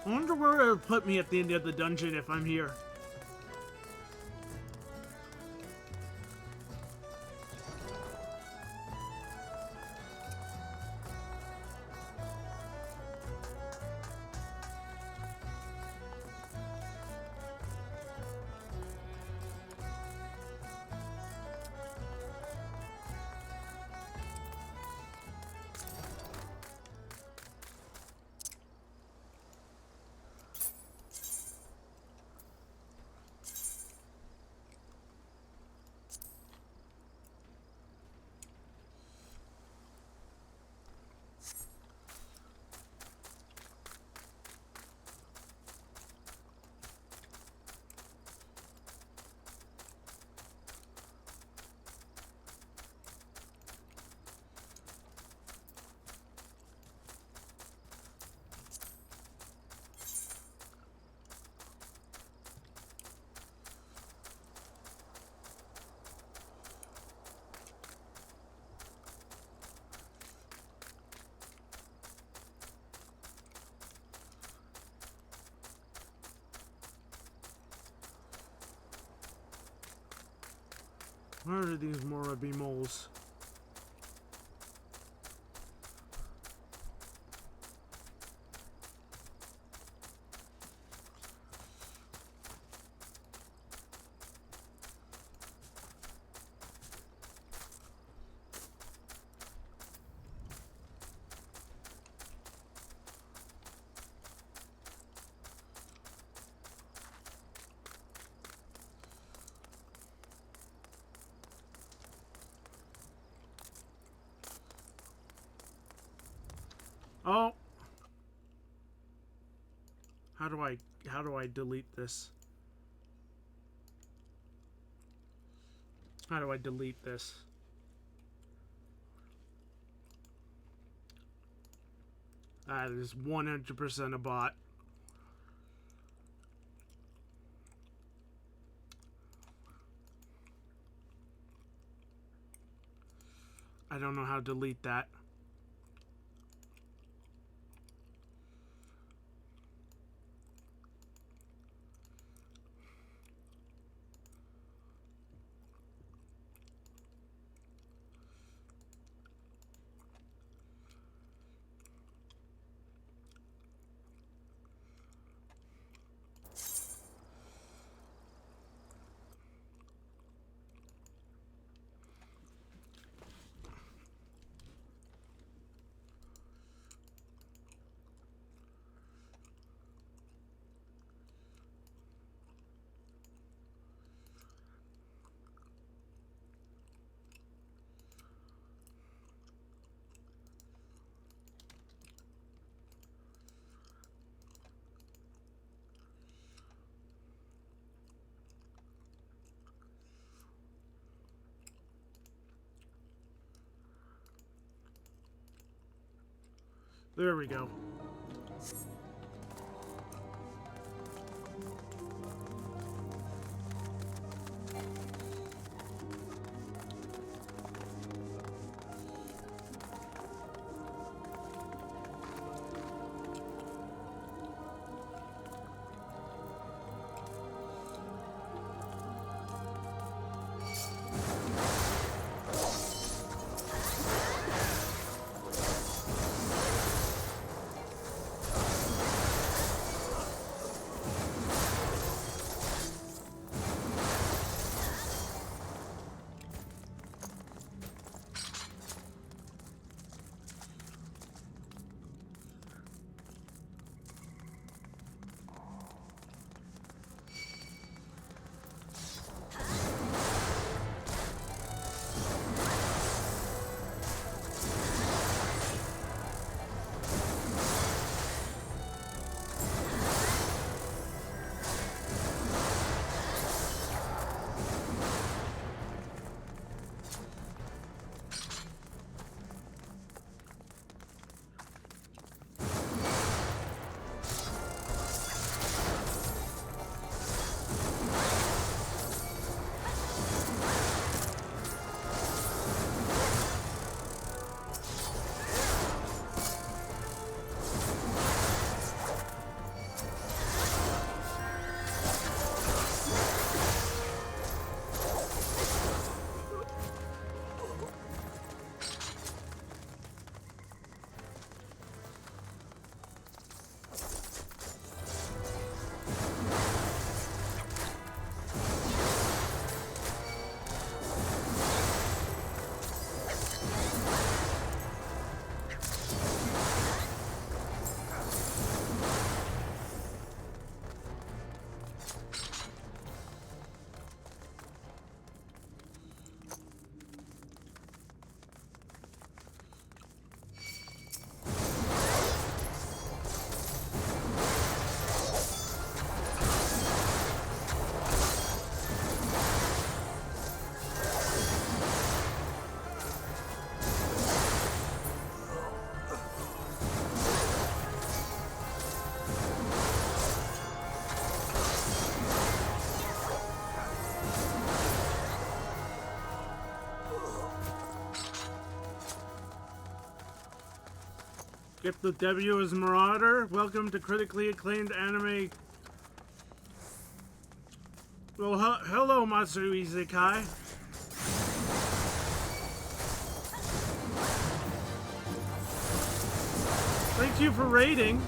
I wonder where it'll put me at the end of the dungeon if I'm here. Where are these Morabi moles? Oh, how do I delete this? How do I delete this? That is 100% a bot. I don't know how to delete that. There we go. Get the W as Marauder. Welcome to critically acclaimed anime. Well, hello, Matsui Isekai. Thank you for raiding.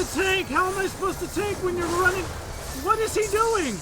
the tank! How am I supposed to tank when you're running? What is he doing?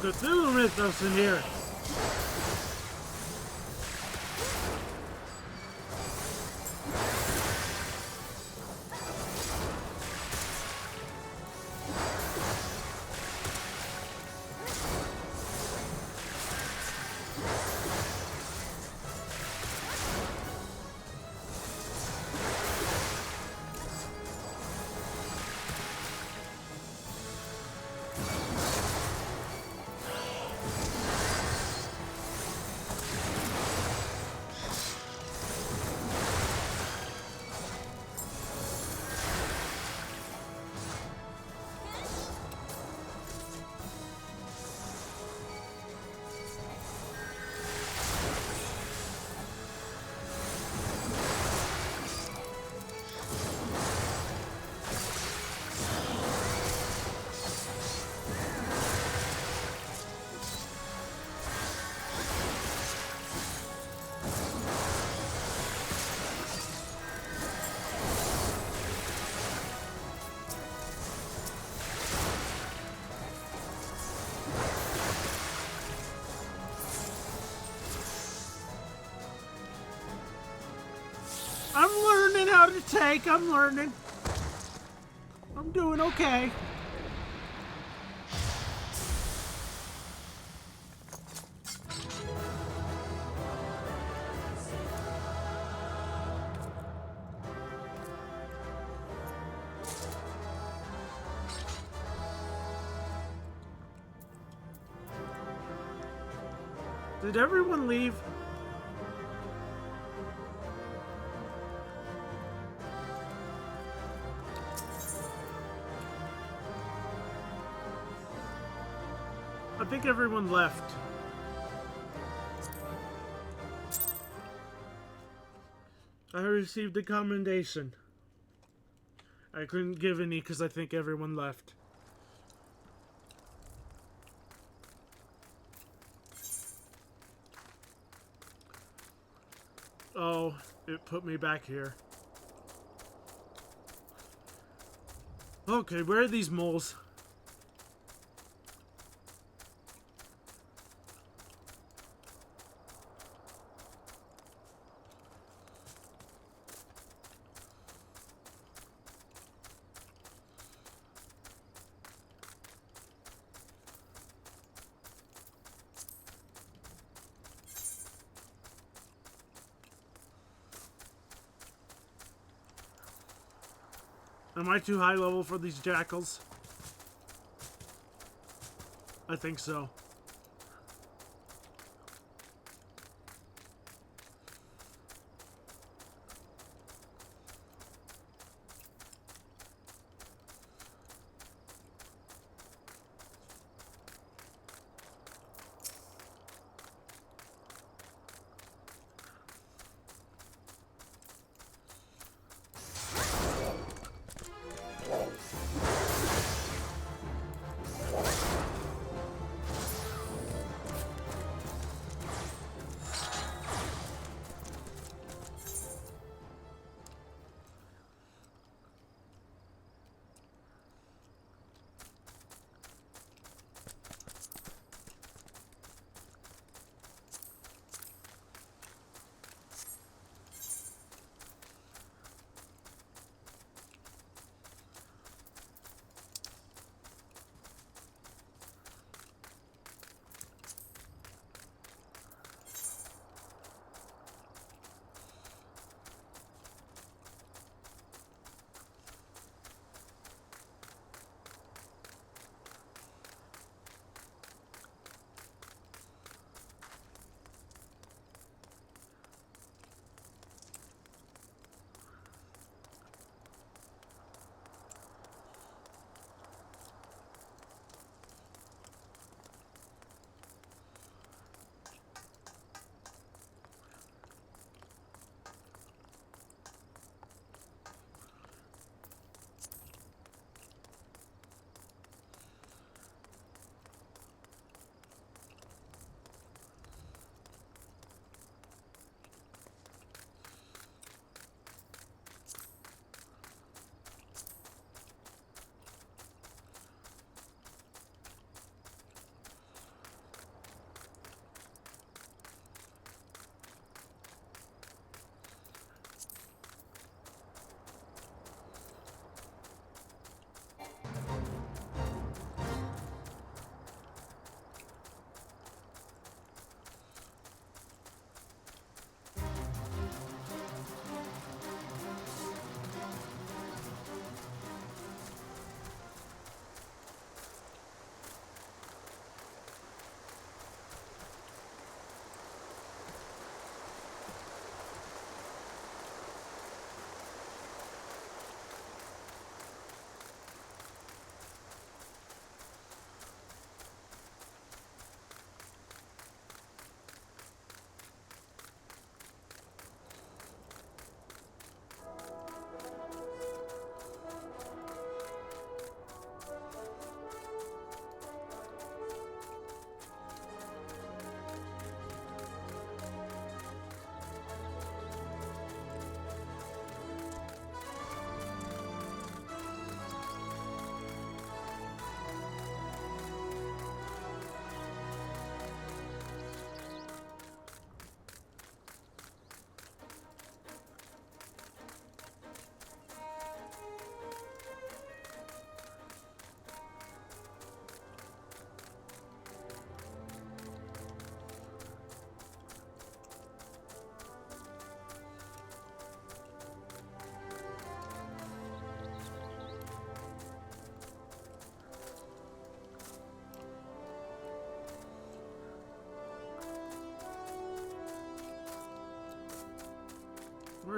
Cthulhu mythos in here. I'm learning how to take. I'm learning. I'm doing okay. Did everyone leave? I think everyone left. I received a commendation. I couldn't give any because I think everyone left. Oh, it put me back here. Okay, where are these moles? Am I too high level for these jackals? I think so.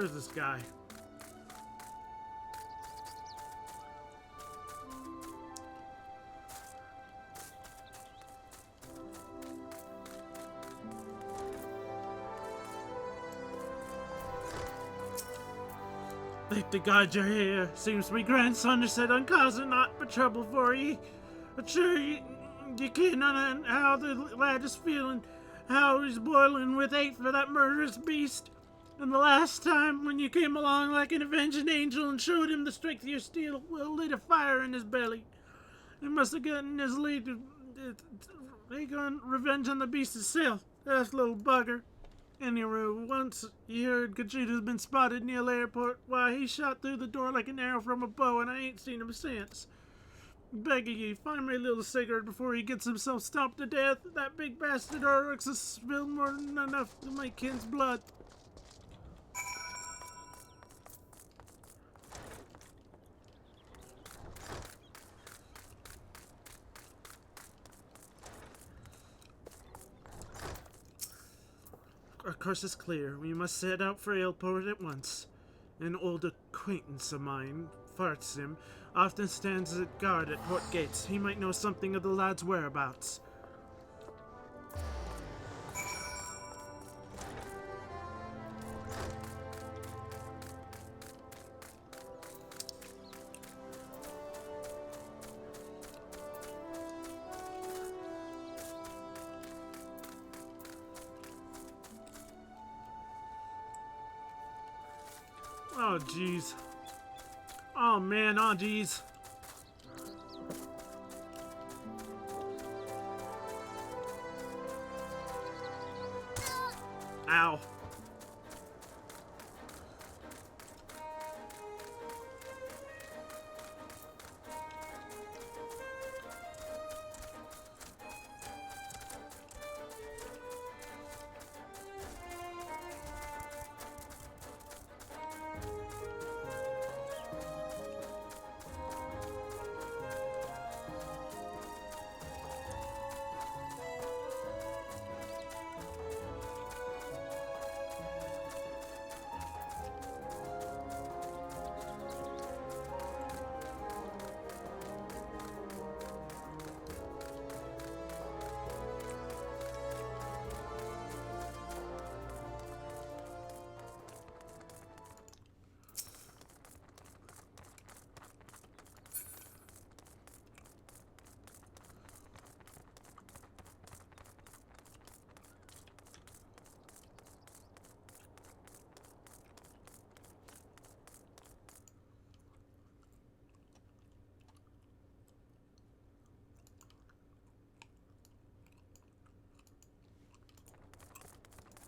Where's this guy? Thank the God you're here. Seems my grandson has said I'm causing naught but trouble for ye. But sure, you can't know how the lad is feeling, how he's boiling with hate for that murderous beast. And the last time when you came along like an avenging angel and showed him the strength of your steel, well, lit a fire in his belly. He must have gotten his lead to take on revenge on the beast itself. That little bugger. Anyway, once he heard Conchita's been spotted near the airport, why, he shot through the door like an arrow from a bow, and I ain't seen him since. Begging ye, find me a little cigarette before he gets himself stomped to death. That big bastard Oryx has spilled more than enough of my kin's blood. Our course is clear. We must set out for Ailport at once. An old acquaintance of mine, Fartsim, often stands at guard at port gates. He might know something of the lad's whereabouts. Oh, jeez. Oh, man. Oh, jeez. Ow.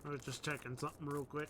I was just checking something real quick.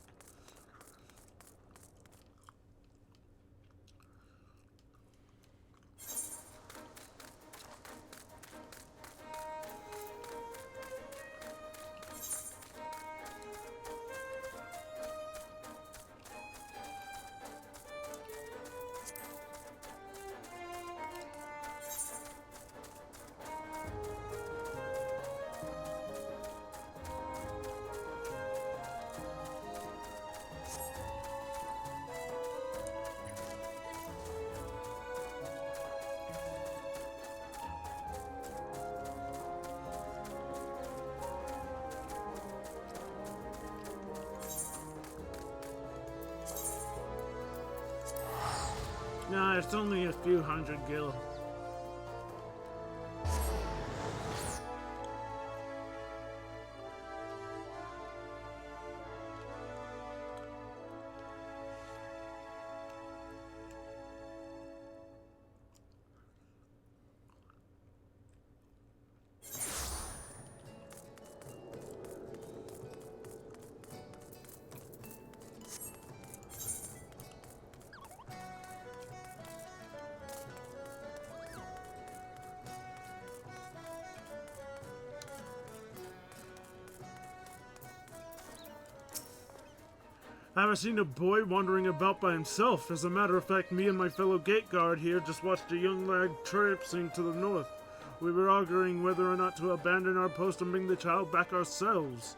Nah, it's only a few hundred gil. I haven't seen a boy wandering about by himself. As a matter of fact, me and my fellow gate guard here just watched a young lad traipsing to the north. We were arguing whether or not to abandon our post and bring the child back ourselves.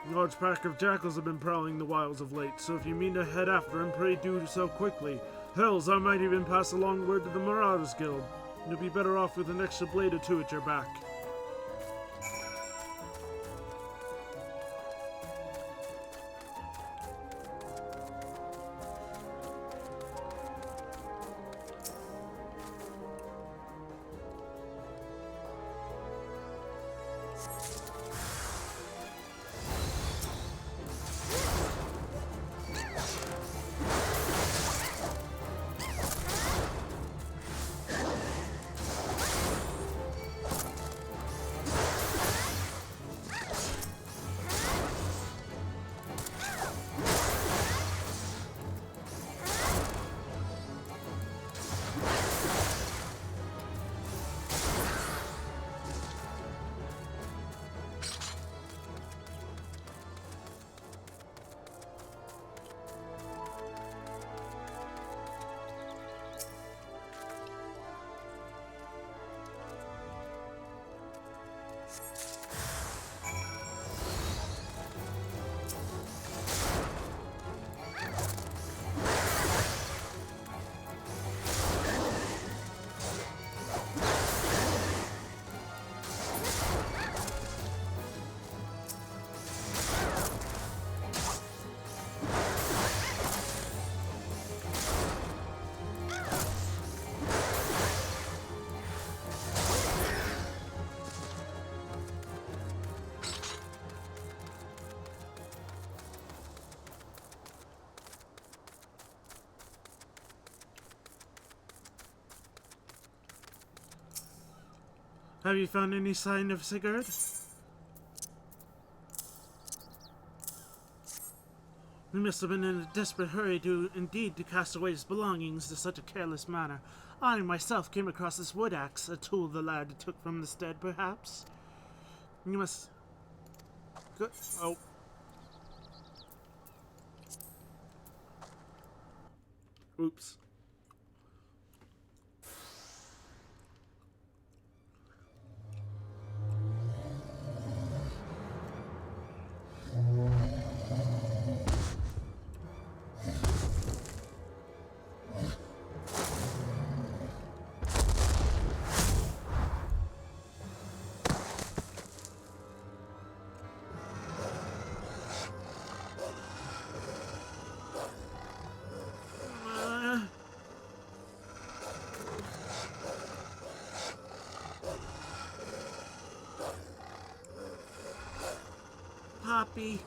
A large pack of jackals have been prowling the wilds of late, so if you mean to head after him, pray do so quickly. Hells, I might even pass along word to the Marauders Guild. You'll be better off with an extra blade or two at your back. Have you found any sign of Sigurd? He must have been in a desperate hurry to cast away his belongings in such a careless manner. I myself came across this wood axe, a tool the lad took from the stead, perhaps. You must... Good. Oh. Oops. Poppy.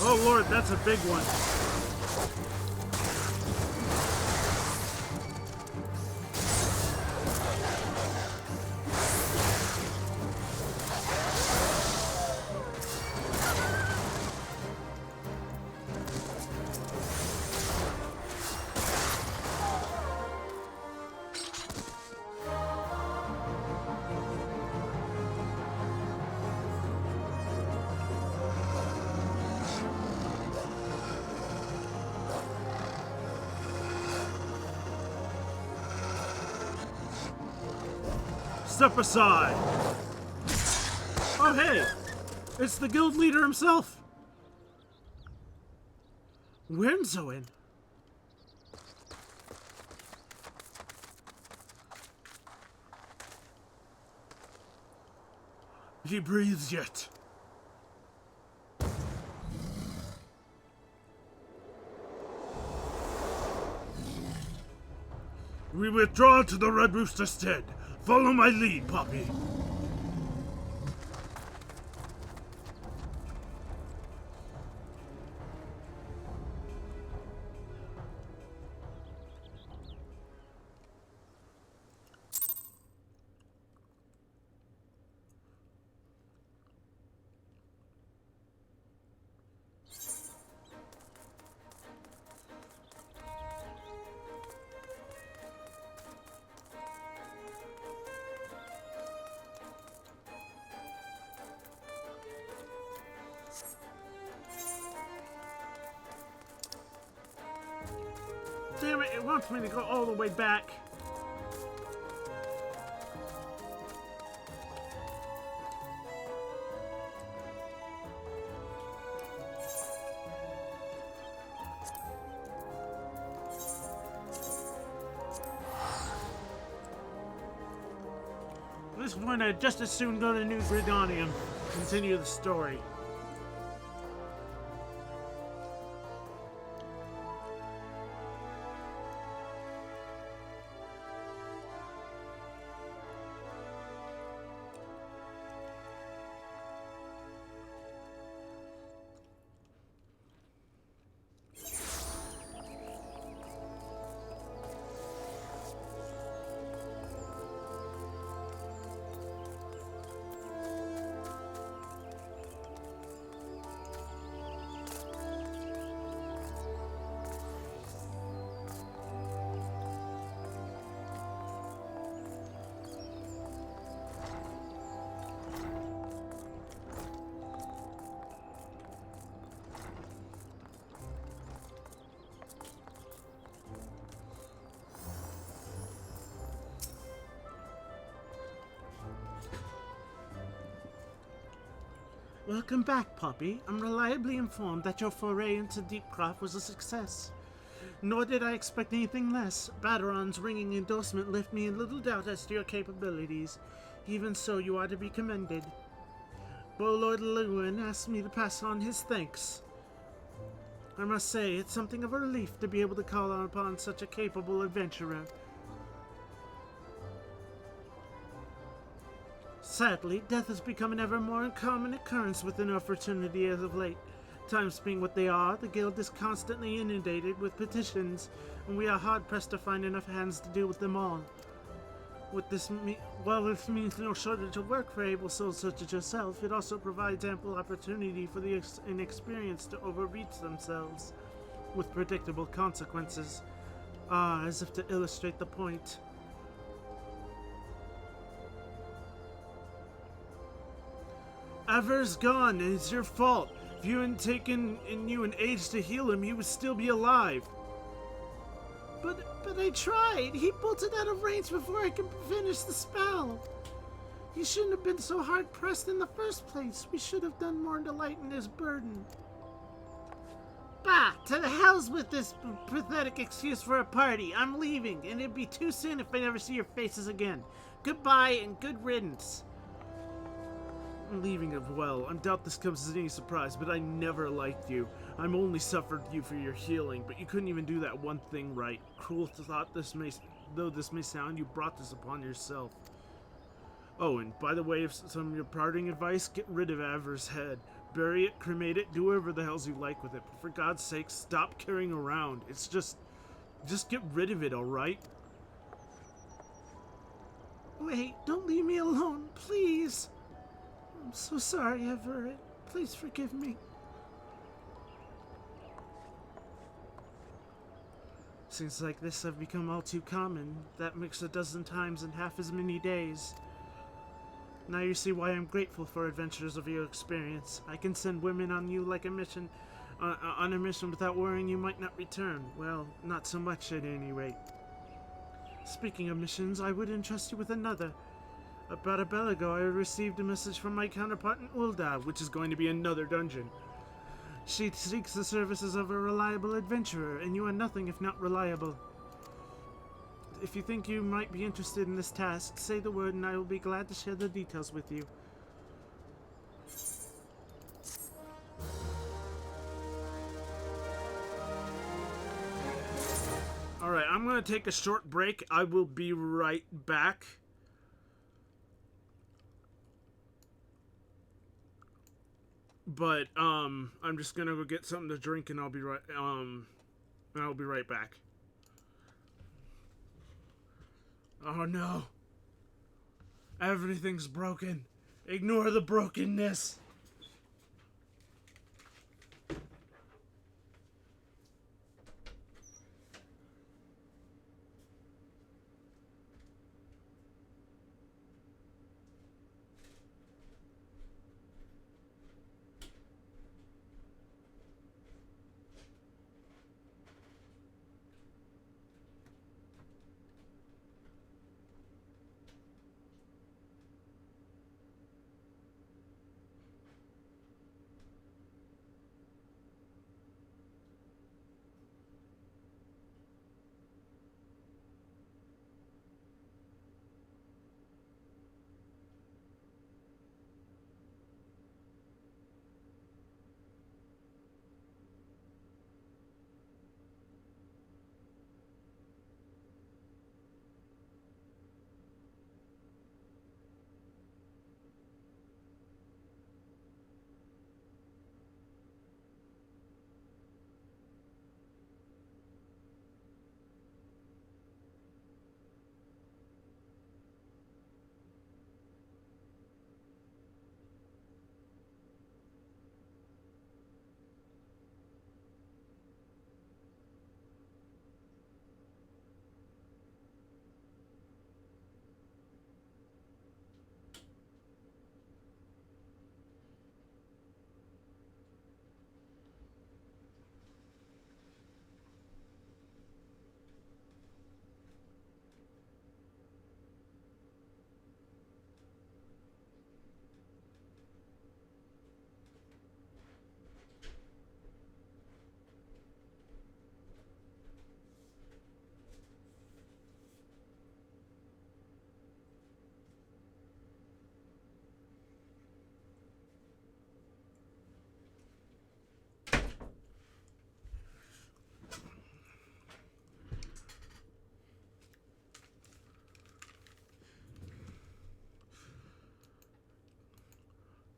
Oh Lord, that's a big one. Step aside! Oh, hey! It's the guild leader himself! Wernzoin? He breathes yet. We withdraw to the Red Rooster's stead. Follow my lead, Poppy. Damn it, it wants me to go all the way back. At this point, I'd just as soon go to New Gridonium and continue the story. Welcome back, Poppy. I'm reliably informed that your foray into Deepcroft was a success. Nor did I expect anything less. Baderon's ringing endorsement left me in little doubt as to your capabilities. Even so, you are to be commended. Lord Lewin asked me to pass on his thanks. I must say, it's something of a relief to be able to call upon such a capable adventurer. Sadly, death has become an ever more common occurrence within our fraternity as of late. Times being what they are, the guild is constantly inundated with petitions, and we are hard-pressed to find enough hands to deal with them all. While this means no shortage of work for able souls such as yourself, it also provides ample opportunity for the inexperienced to overreach themselves, with predictable consequences. Ah, as if to illustrate the point. Aver's gone, and it's your fault. If you hadn't taken you an age to heal him, he would still be alive. But I tried. He bolted out of range before I could finish the spell. He shouldn't have been so hard-pressed in the first place. We should have done more to lighten his burden. Bah! To the hells with this pathetic excuse for a party. I'm leaving, and it'd be too soon if I never see your faces again. Goodbye and good riddance. I'm leaving as well. I doubt this comes as any surprise, but I never liked you. I'm only suffered you for your healing, but you couldn't even do that one thing right. Cruel thought though this may sound, you brought this upon yourself. Oh, and by the way, if some of your parting advice, get rid of Aver's head. Bury it, cremate it, do whatever the hells you like with it. But for God's sake, stop carrying around. It's just get rid of it, alright? Wait, don't leave me alone, please. I'm so sorry, Everett. Please forgive me. Things like this have become all too common. That makes a dozen times in half as many days. Now you see why I'm grateful for adventures of your experience. I can send women on you like a mission, on a mission without worrying you might not return. Well, not so much at any rate. Speaking of missions, I would entrust you with another. About a bell ago, I received a message from my counterpart in Ul'dah, which is going to be another dungeon. She seeks the services of a reliable adventurer, and you are nothing if not reliable. If you think you might be interested in this task, say the word and I will be glad to share the details with you. Alright, I'm going to take a short break. I will be right back. But, I'm just going to go get something to drink and I'll be right back. Oh no. Everything's broken. Ignore the brokenness.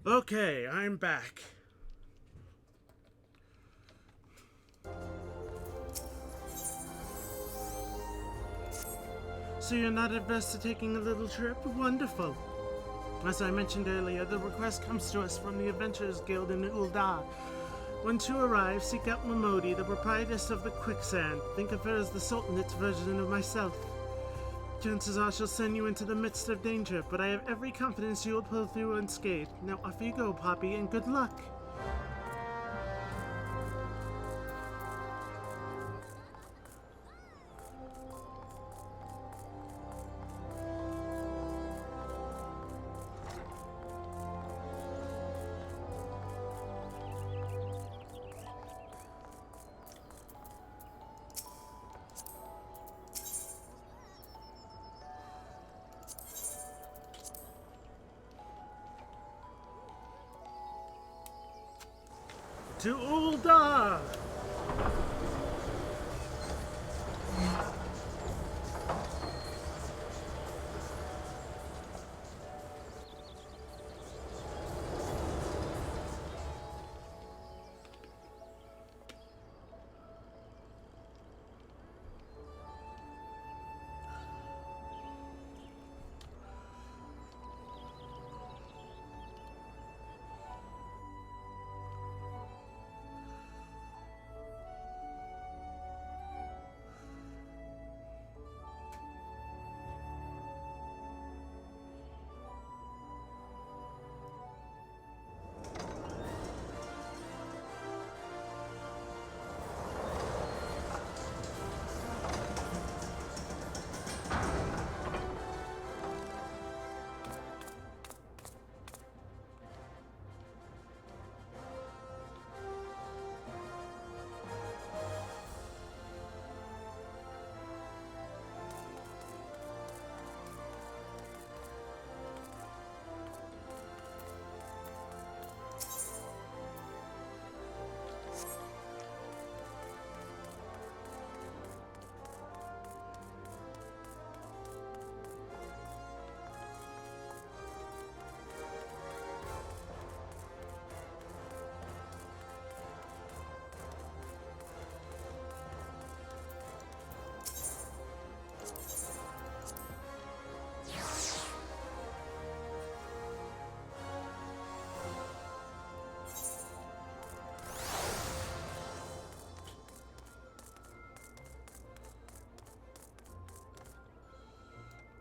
Okay, I'm back. So you're not adverse to taking a little trip? Wonderful. As I mentioned earlier, the request comes to us from the Adventurers Guild in Ul'dah. Once you arrive, seek out Momodi, the proprietress of the Quicksand. Think of her as the Sultanate version of myself. Chances are she'll send you into the midst of danger, but I have every confidence you'll pull through unscathed. Now off you go, Poppy, and good luck. To Ul'dah!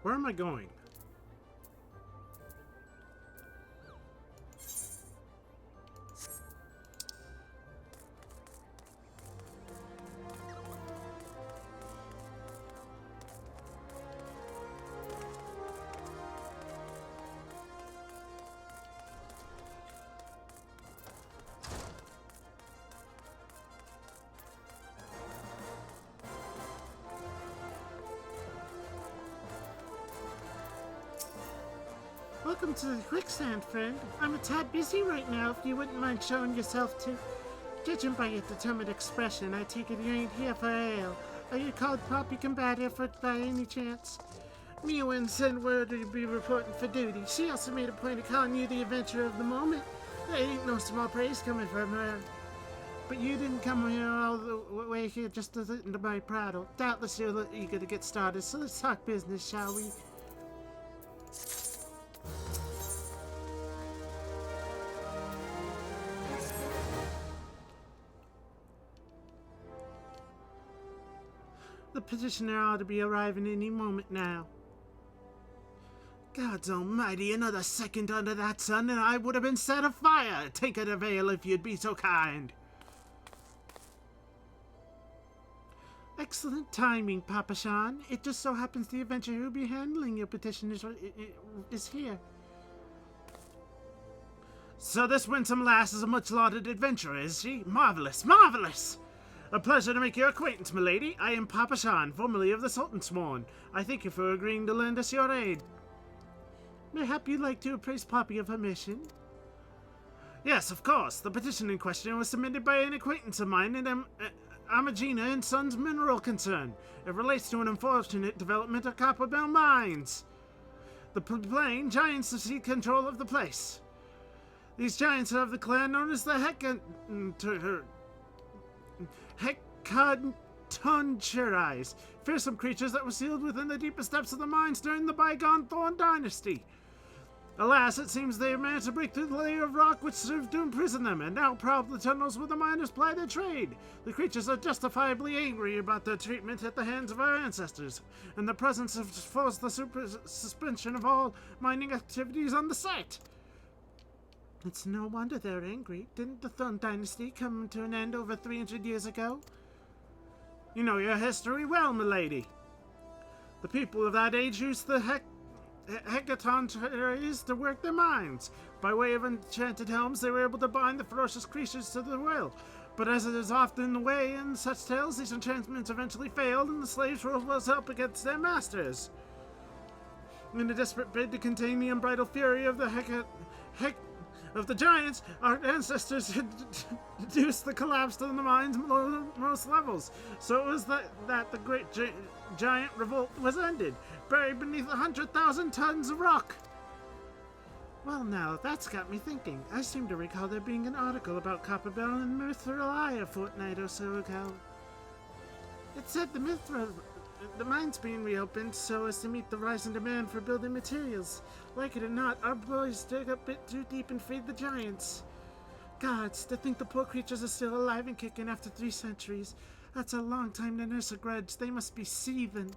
Where am I going? Welcome to the quicksand, friend. I'm a tad busy right now, if you wouldn't mind showing yourself to. Judging by your determined expression, I take it you ain't here for ale. Are you called Poppy Combative by any chance? Mewin sent word to be reporting for duty. She also made a point of calling you the adventurer of the moment. There ain't no small praise coming from her. But you didn't come here all the way here just to listen to my prattle. Doubtless you're eager to get started, so let's talk business, shall we? The petitioner ought to be arriving any moment now. Gods almighty, another second under that sun and I would have been set afire. Take it of ale if you'd be so kind. Excellent timing, Papa Sean. It just so happens the adventurer who'll be handling your petition is here. So this winsome lass is a much-lauded adventurer, is she? Marvelous, marvelous! A pleasure to make your acquaintance, milady. I am Papa Sean, formerly of the Sultan Sworn. I thank you for agreeing to lend us your aid. Mayhap you'd like to appraise Poppy of her mission? Yes, of course. The petition in question was submitted by an acquaintance of mine in Amagina and Sons Mineral Concern. It relates to an unfortunate development of Copperbell Mines. The plain giants seek control of the place. These giants are of the clan known as the Hecatoncheires, fearsome creatures that were sealed within the deepest depths of the mines during the bygone Thorn Dynasty. Alas, it seems they have managed to break through the layer of rock which served to imprison them, and now prowl the tunnels where the miners ply their trade. The creatures are justifiably angry about their treatment at the hands of our ancestors, and the presence has forced the suspension of all mining activities on the site. It's no wonder they're angry. Didn't the Thorn Dynasty come to an end over 300 years ago? You know your history well, milady. The people of that age used the Hecatoncheires to work their mines. By way of enchanted helms, they were able to bind the ferocious creatures to the will. But as it is often the way in such tales, these enchantments eventually failed, and the slaves rose up against their masters. In a desperate bid to contain the unbridled fury of the of the giants, our ancestors had deduced the collapse of the mines below most levels. So it was that the great giant revolt was ended, buried beneath 100,000 tons of rock. Well now, that's got me thinking. I seem to recall there being an article about Copperbell and Mithril a fortnight or so ago. It said the mine's being reopened so as to meet the rising demand for building materials. Like it or not, our boys dig a bit too deep and feed the giants. Gods, to think the poor creatures are still alive and kicking after 3 centuries. That's a long time to nurse a grudge. They must be seething.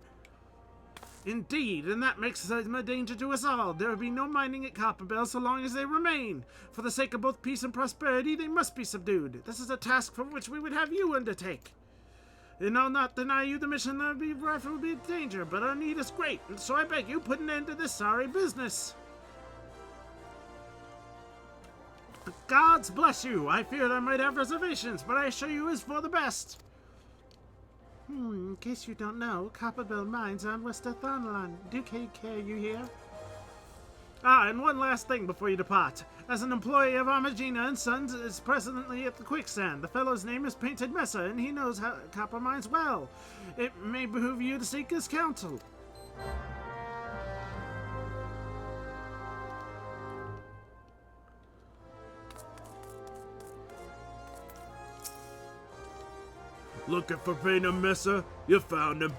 Indeed, and that makes them a danger to us all. There will be no mining at Copperbell so long as they remain. For the sake of both peace and prosperity, they must be subdued. This is a task for which we would have you undertake. And I'll not deny you the mission that will be in danger, but our need is great, and so I beg you put an end to this sorry business. The gods bless you. I feared I might have reservations, but I assure you it is for the best. In case you don't know, Copperbell Mines on West Thornland. Do care you hear? Ah, and one last thing before you depart. As an employee of Amagina and Sons is presently at the quicksand. The fellow's name is Painted Mesa, and he knows how copper mines well. It may behoove you to seek his counsel. Looking for Painted Mesa? You found him.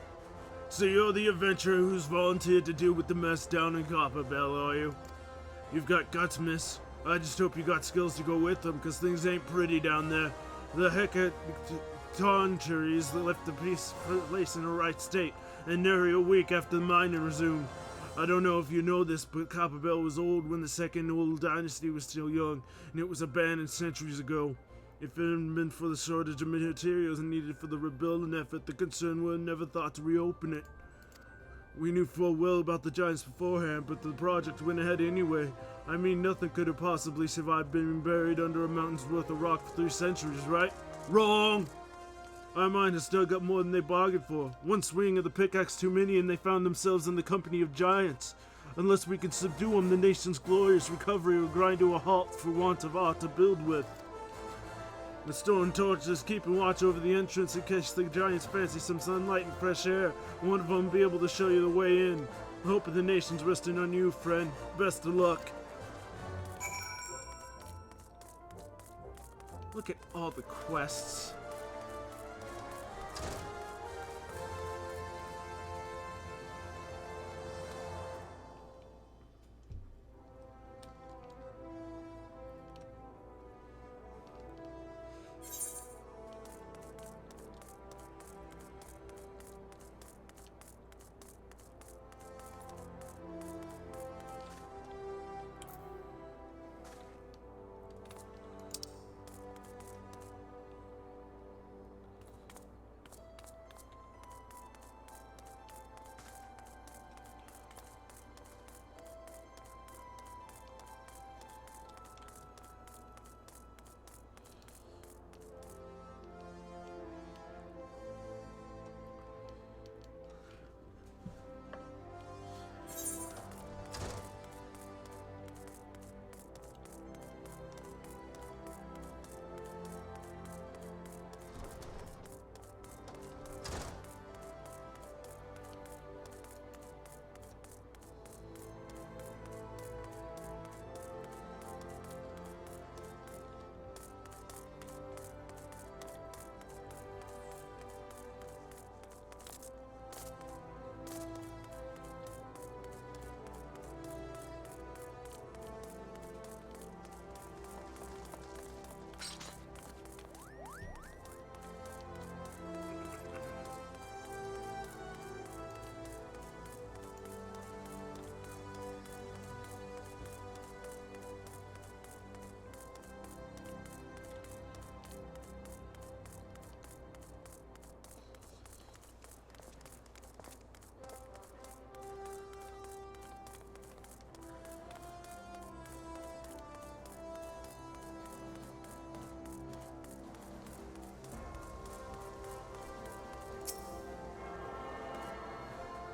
So you're the adventurer who's volunteered to deal with the mess down in Copperbell, are you? You've got guts, miss. I just hope you got skills to go with them, because things ain't pretty down there. The Hecatoncheires left the place in a right state, and nary a week after the mining resumed. I don't know if you know this, but Copperbell was old when the second old dynasty was still young, and it was abandoned centuries ago. If it hadn't been for the shortage of materials needed for the rebuilding effort, the concern would have never thought to reopen it. We knew full well about the giants beforehand, but the project went ahead anyway. I mean, nothing could have possibly survived being buried under a mountain's worth of rock for 3 centuries, right? Wrong! Our miners dug up more than they bargained for. One swing of the pickaxe too many and they found themselves in the company of giants. Unless we can subdue them, the nation's glorious recovery will grind to a halt for want of aught to build with. The stone torch is keeping watch over the entrance in case the giants fancy some sunlight and fresh air. One of them will be able to show you the way in. The hope of the nation's resting on you, friend. Best of luck. Look at all the quests.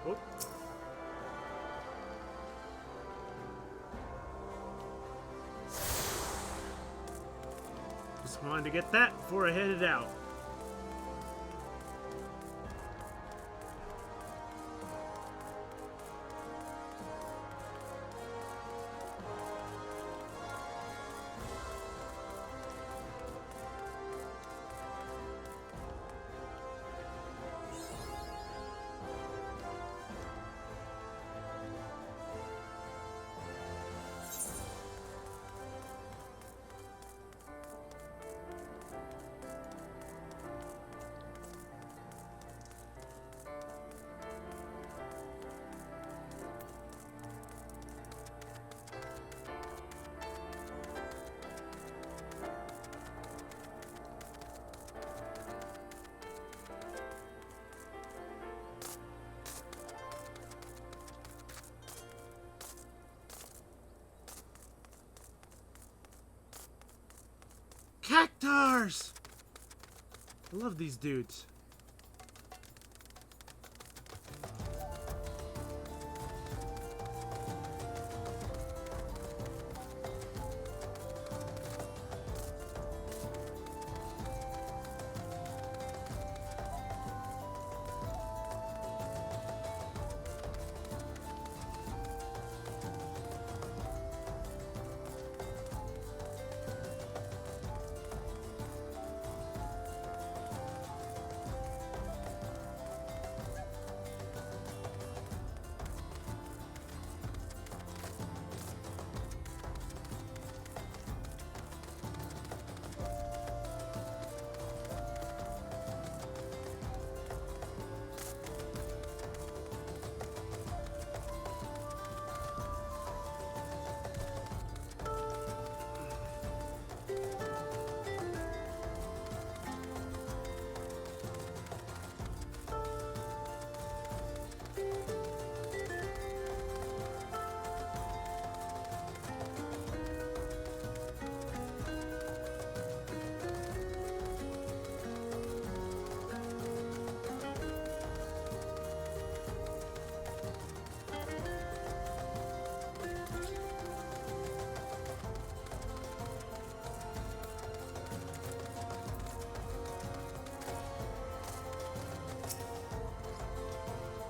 Oh. Just wanted to get that before I headed out. Cactars! I love these dudes.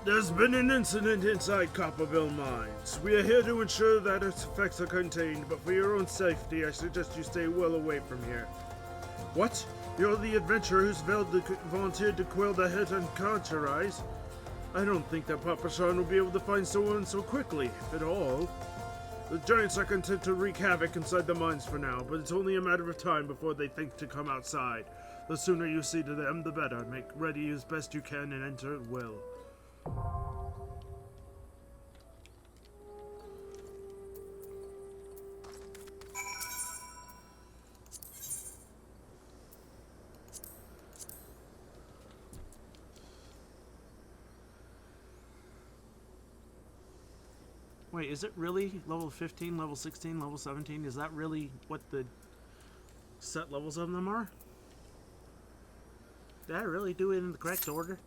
There's been an incident inside Copperville Mines. We are here to ensure that its effects are contained, but for your own safety, I suggest you stay well away from here. What? You're the adventurer who's volunteered to quell the hit and Concherize? I don't think that Papa Sean will be able to find someone so quickly, if at all. The giants are content to wreak havoc inside the mines for now, but it's only a matter of time before they think to come outside. The sooner you see to them, the better. Make ready as best you can and enter at will. Wait, is it really level 15, level 16, level 17? Is that really what the set levels of them are? Did I really do it in the correct order?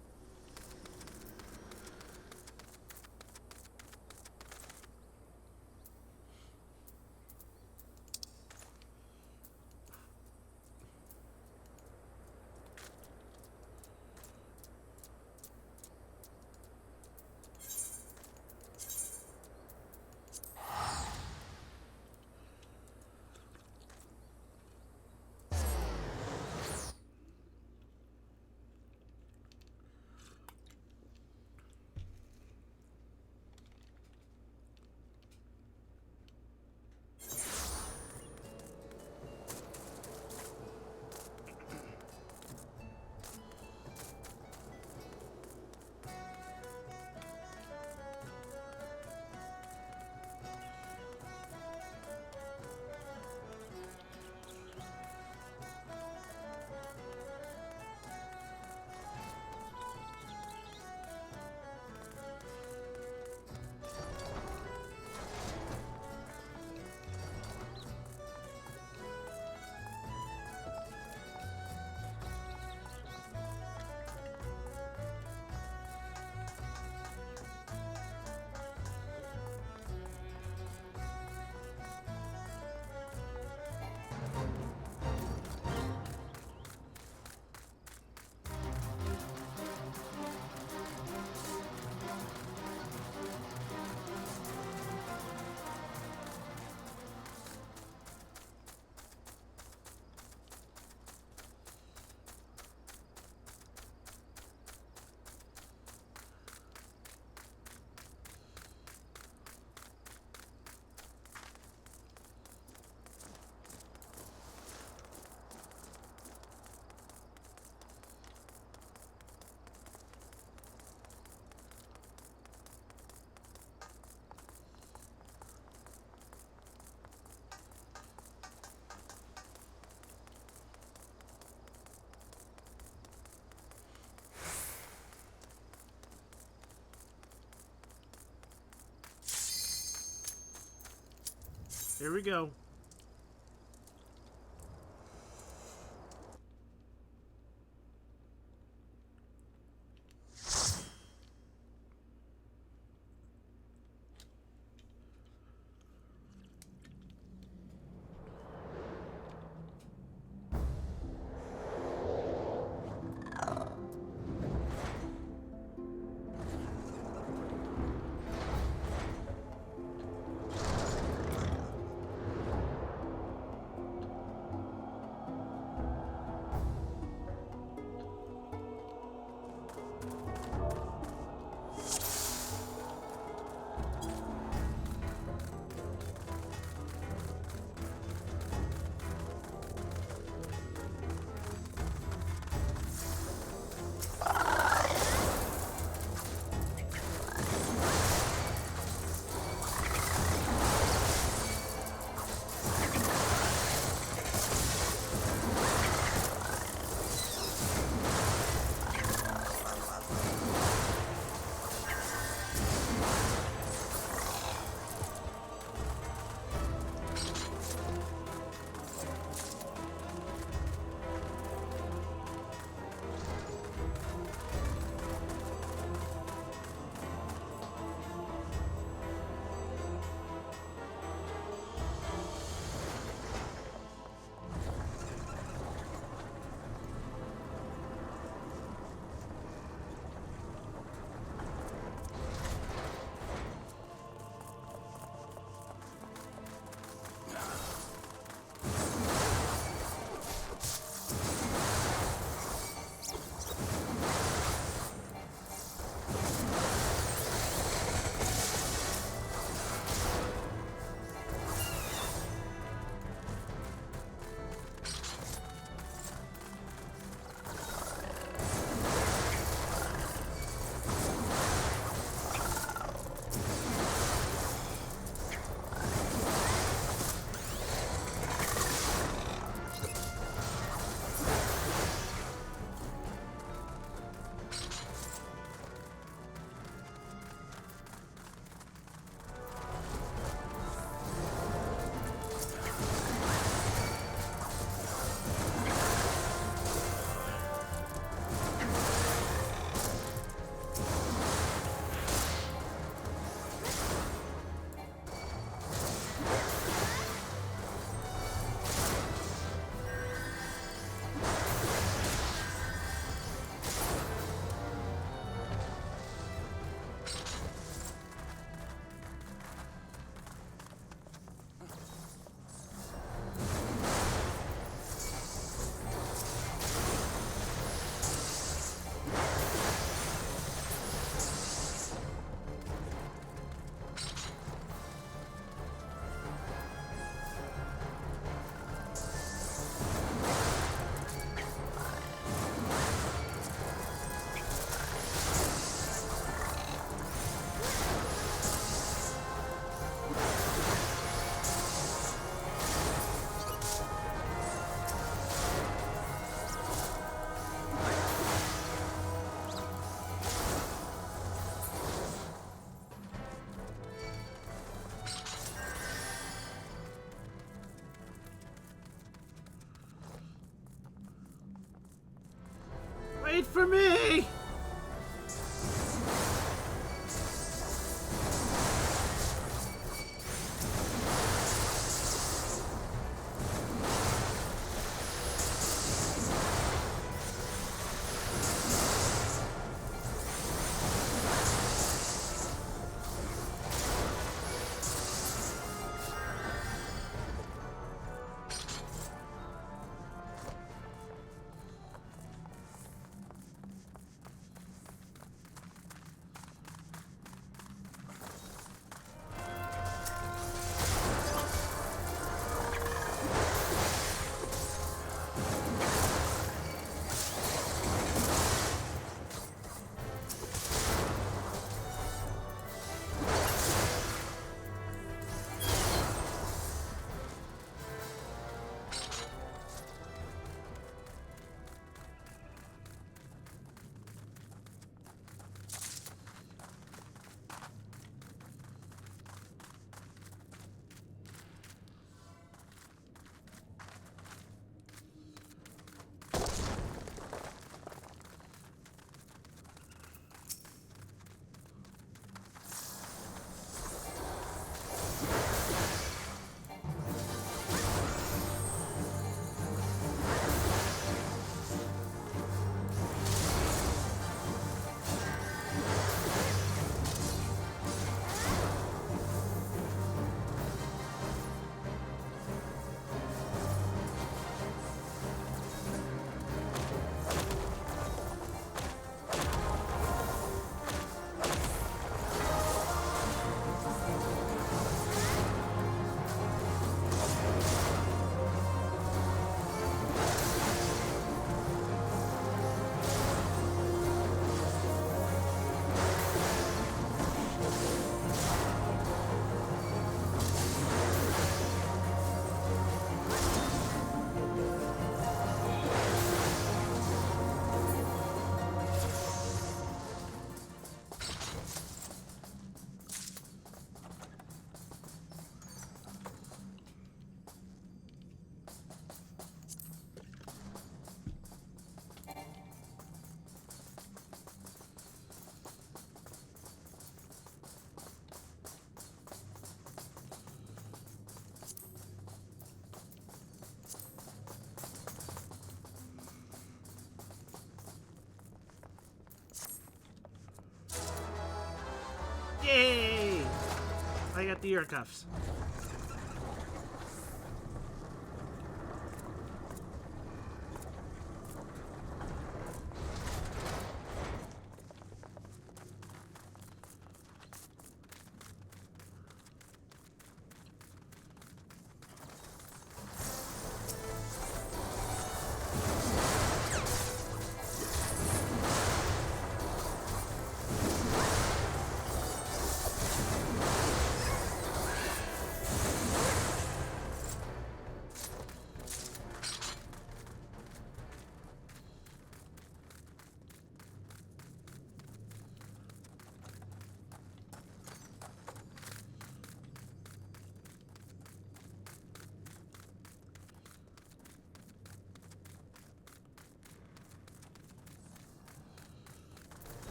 Here we go. Wait for me! Yay! I got the ear cuffs.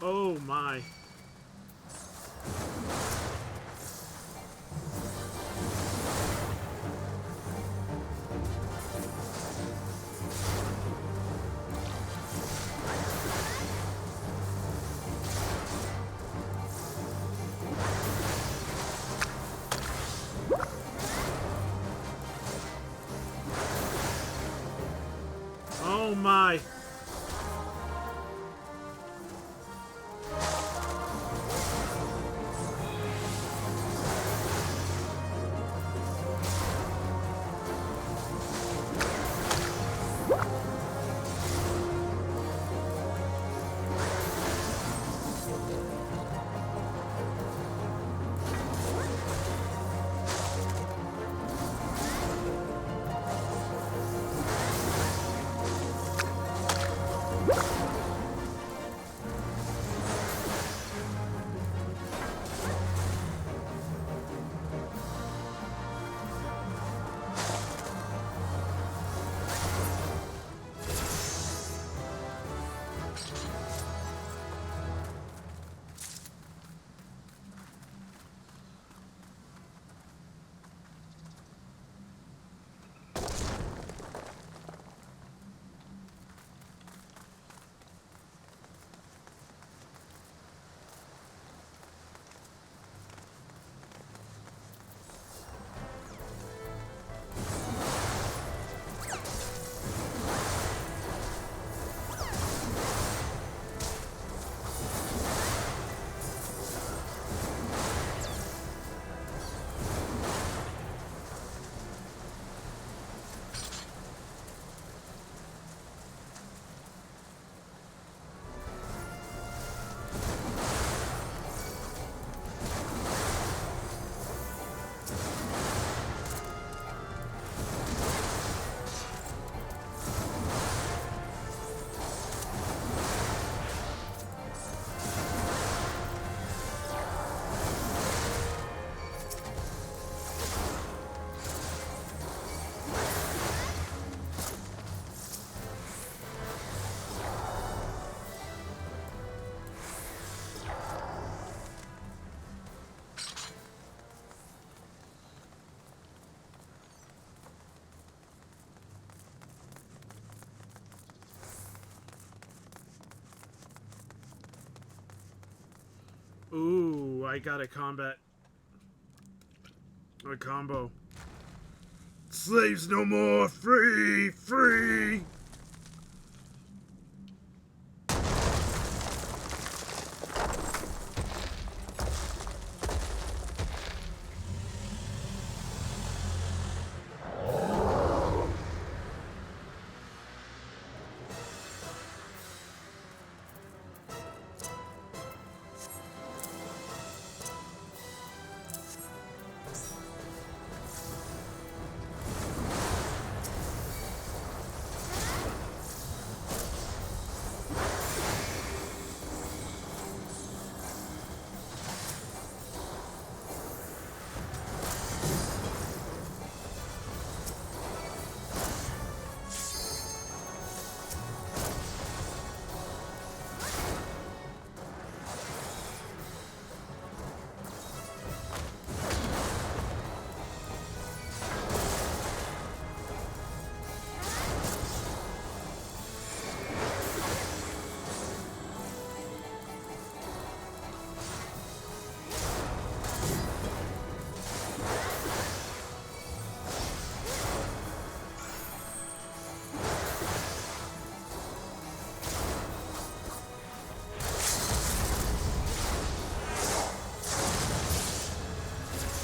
Oh my. I got a combo. Slaves no more! Free! Free!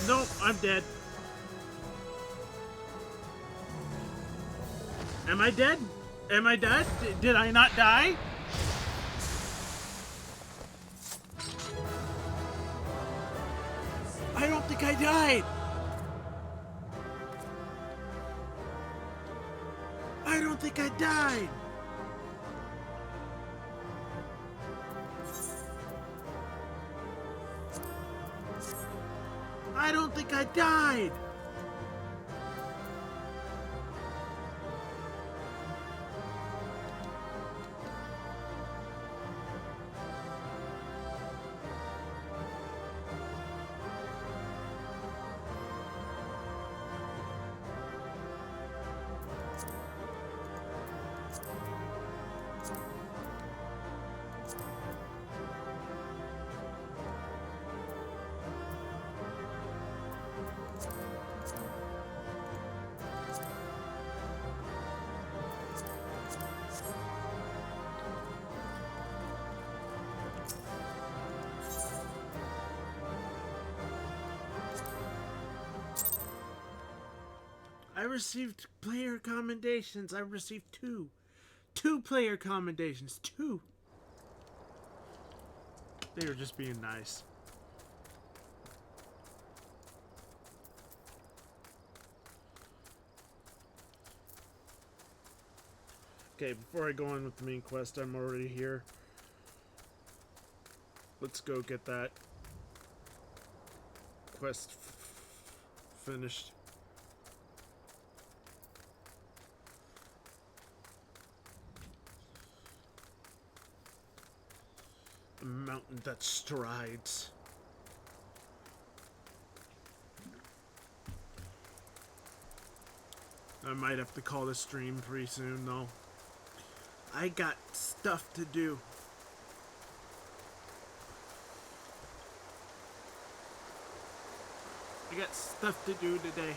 Nope, I'm dead. Am I dead? Am I dead? Did I not die? I don't think I died. I don't think I died. I don't think I died. I received player commendations. I received two player commendations. Two. They were just being nice. Okay, before I go on with the main quest, I'm already here. Let's go get that quest finished. A mountain that strides. I might have to call this stream pretty soon, though. I got stuff to do. I got stuff to do today.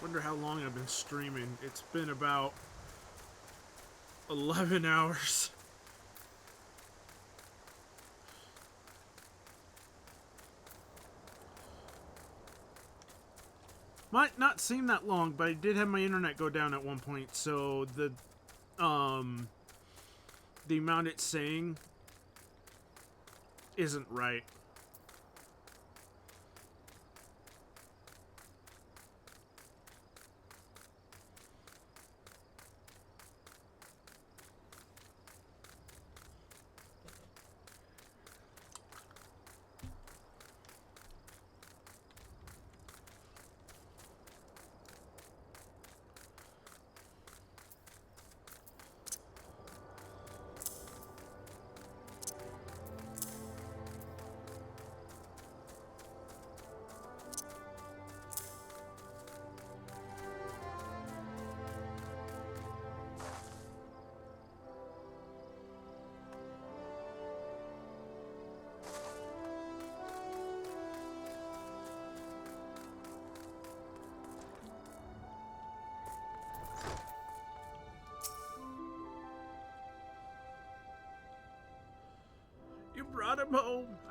Wonder how long I've been streaming. It's been about 11 hours. Might not seem that long, but I did have my internet go down at one point, so the amount it's saying isn't right.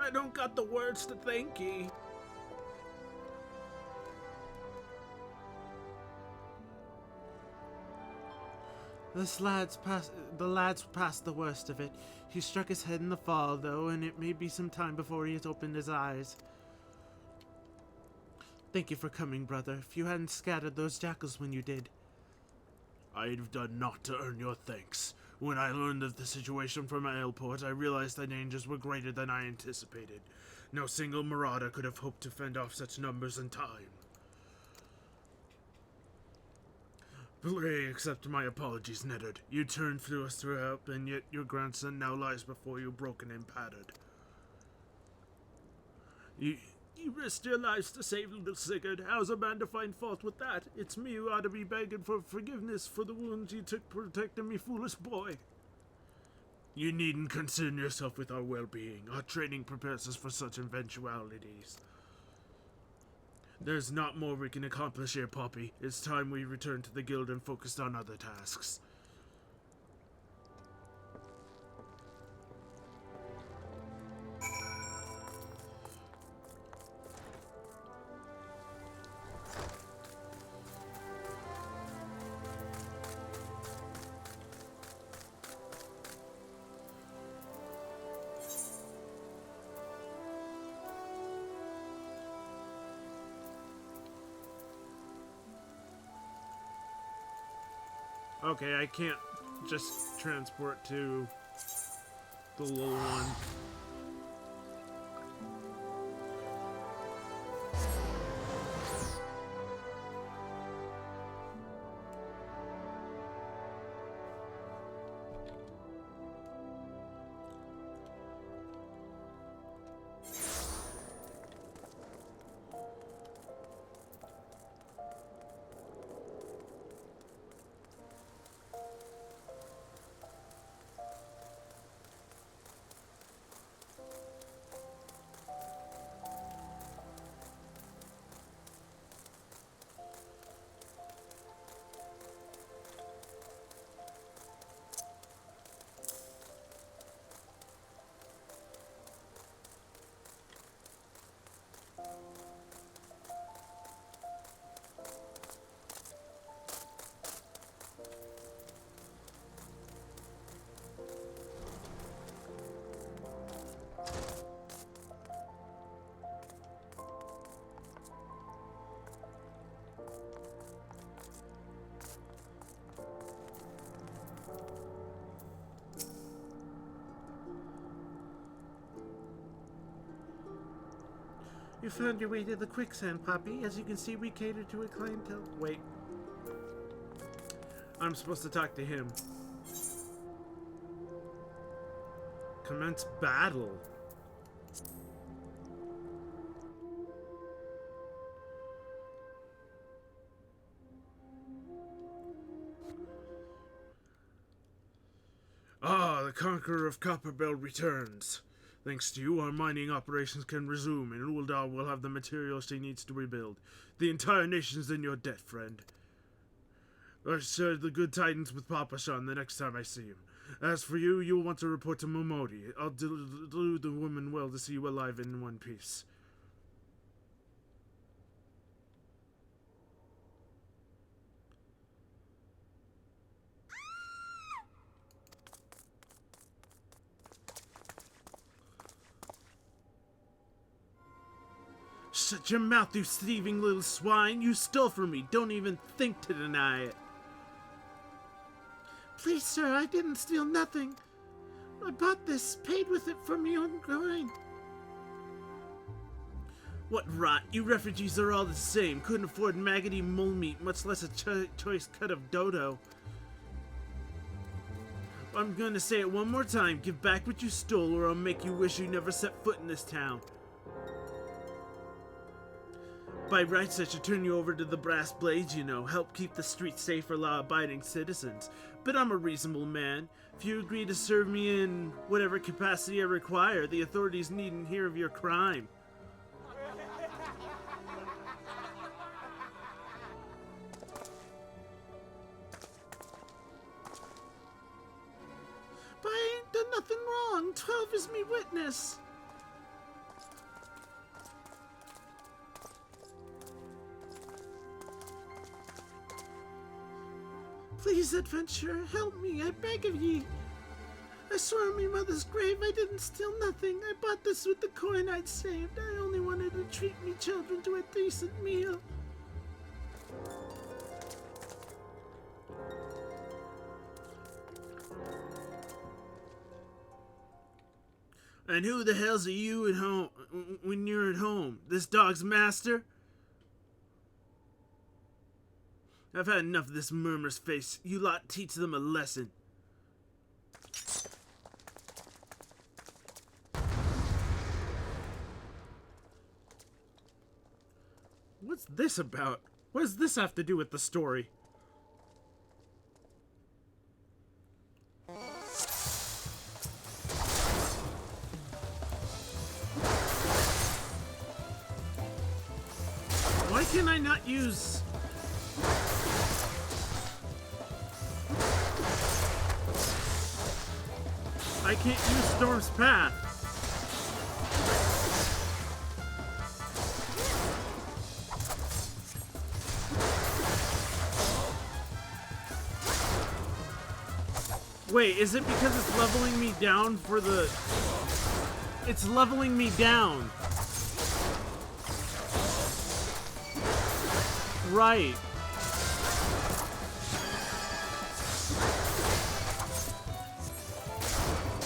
I don't got the words to thank ye. The lad's past the worst of it. He struck his head in the fall, though, and it may be some time before he has opened his eyes. Thank you for coming, brother. If you hadn't scattered those jackals when you did. I'd have done naught to earn your thanks. When I learned of the situation from Ailport, I realized the dangers were greater than I anticipated. No single marauder could have hoped to fend off such numbers in time. Pray accept my apologies, Neddard. You turned to us for help, and yet your grandson now lies before you broken and battered. You risked your lives to save little Sigurd. How's a man to find fault with that? It's me who ought to be begging for forgiveness for the wounds you took protecting me foolish boy. You needn't concern yourself with our well-being. Our training prepares us for such eventualities. There's not more we can accomplish here, Poppy. It's time we return to the guild and focused on other tasks. Okay, I can't just transport to the little one. You found your way to the quicksand, Poppy. As you can see, we cater to a clientele. Wait. I'm supposed to talk to him. Commence battle. Ah, the Conqueror of Copperbell returns. Thanks to you, our mining operations can resume, and Uldar will have the materials she needs to rebuild. The entire nation's in your debt, friend. I'll share the good tidings with Papa Shan the next time I see him. As for you, you'll want to report to Momodi. I'll do the woman well to see you alive in one piece. Shut your mouth, you thieving little swine! You stole from me! Don't even think to deny it! Please, sir, I didn't steal nothing. I bought this, paid with it from you and coin. What rot! You refugees are all the same. Couldn't afford maggoty mole meat, much less a choice cut of dodo. I'm gonna say it one more time. Give back what you stole, or I'll make you wish you never set foot in this town. By rights, I should turn you over to the brass blades, you know. Help keep the streets safe for law-abiding citizens. But I'm a reasonable man. If you agree to serve me in whatever capacity I require, the authorities needn't hear of your crime. But I ain't done nothing wrong. 12 is me witness. Please, adventurer, help me, I beg of ye. I swear on me mother's grave I didn't steal nothing. I bought this with the coin I'd saved. I only wanted to treat me children to a decent meal. And who the hell's are you at home when you're at home? This dog's master? I've had enough of this murmur's face. You lot teach them a lesson. What's this about? What does this have to do with the story? Why can I not use... I can't use Storm's Path. Wait, is it because it's leveling me down for the... It's leveling me down. Right.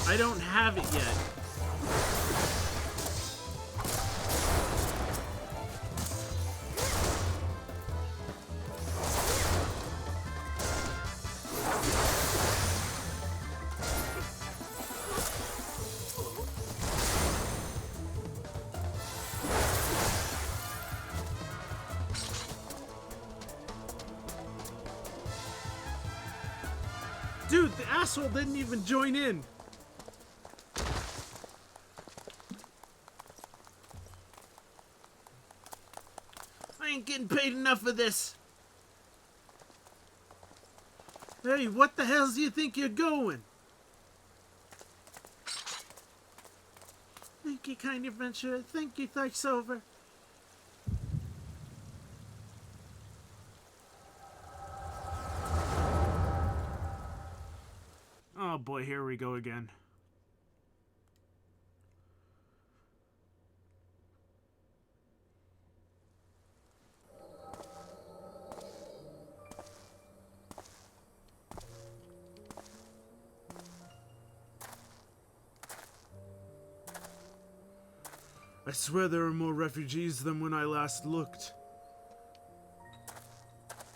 I don't have it yet. Dude, the asshole didn't even join in. I ain't getting paid enough for this. Hey, what the hell do you think you're going? Thank you, kind adventurer. Thank you, thrice over. Oh boy, here we go again. I swear there are more refugees than when I last looked.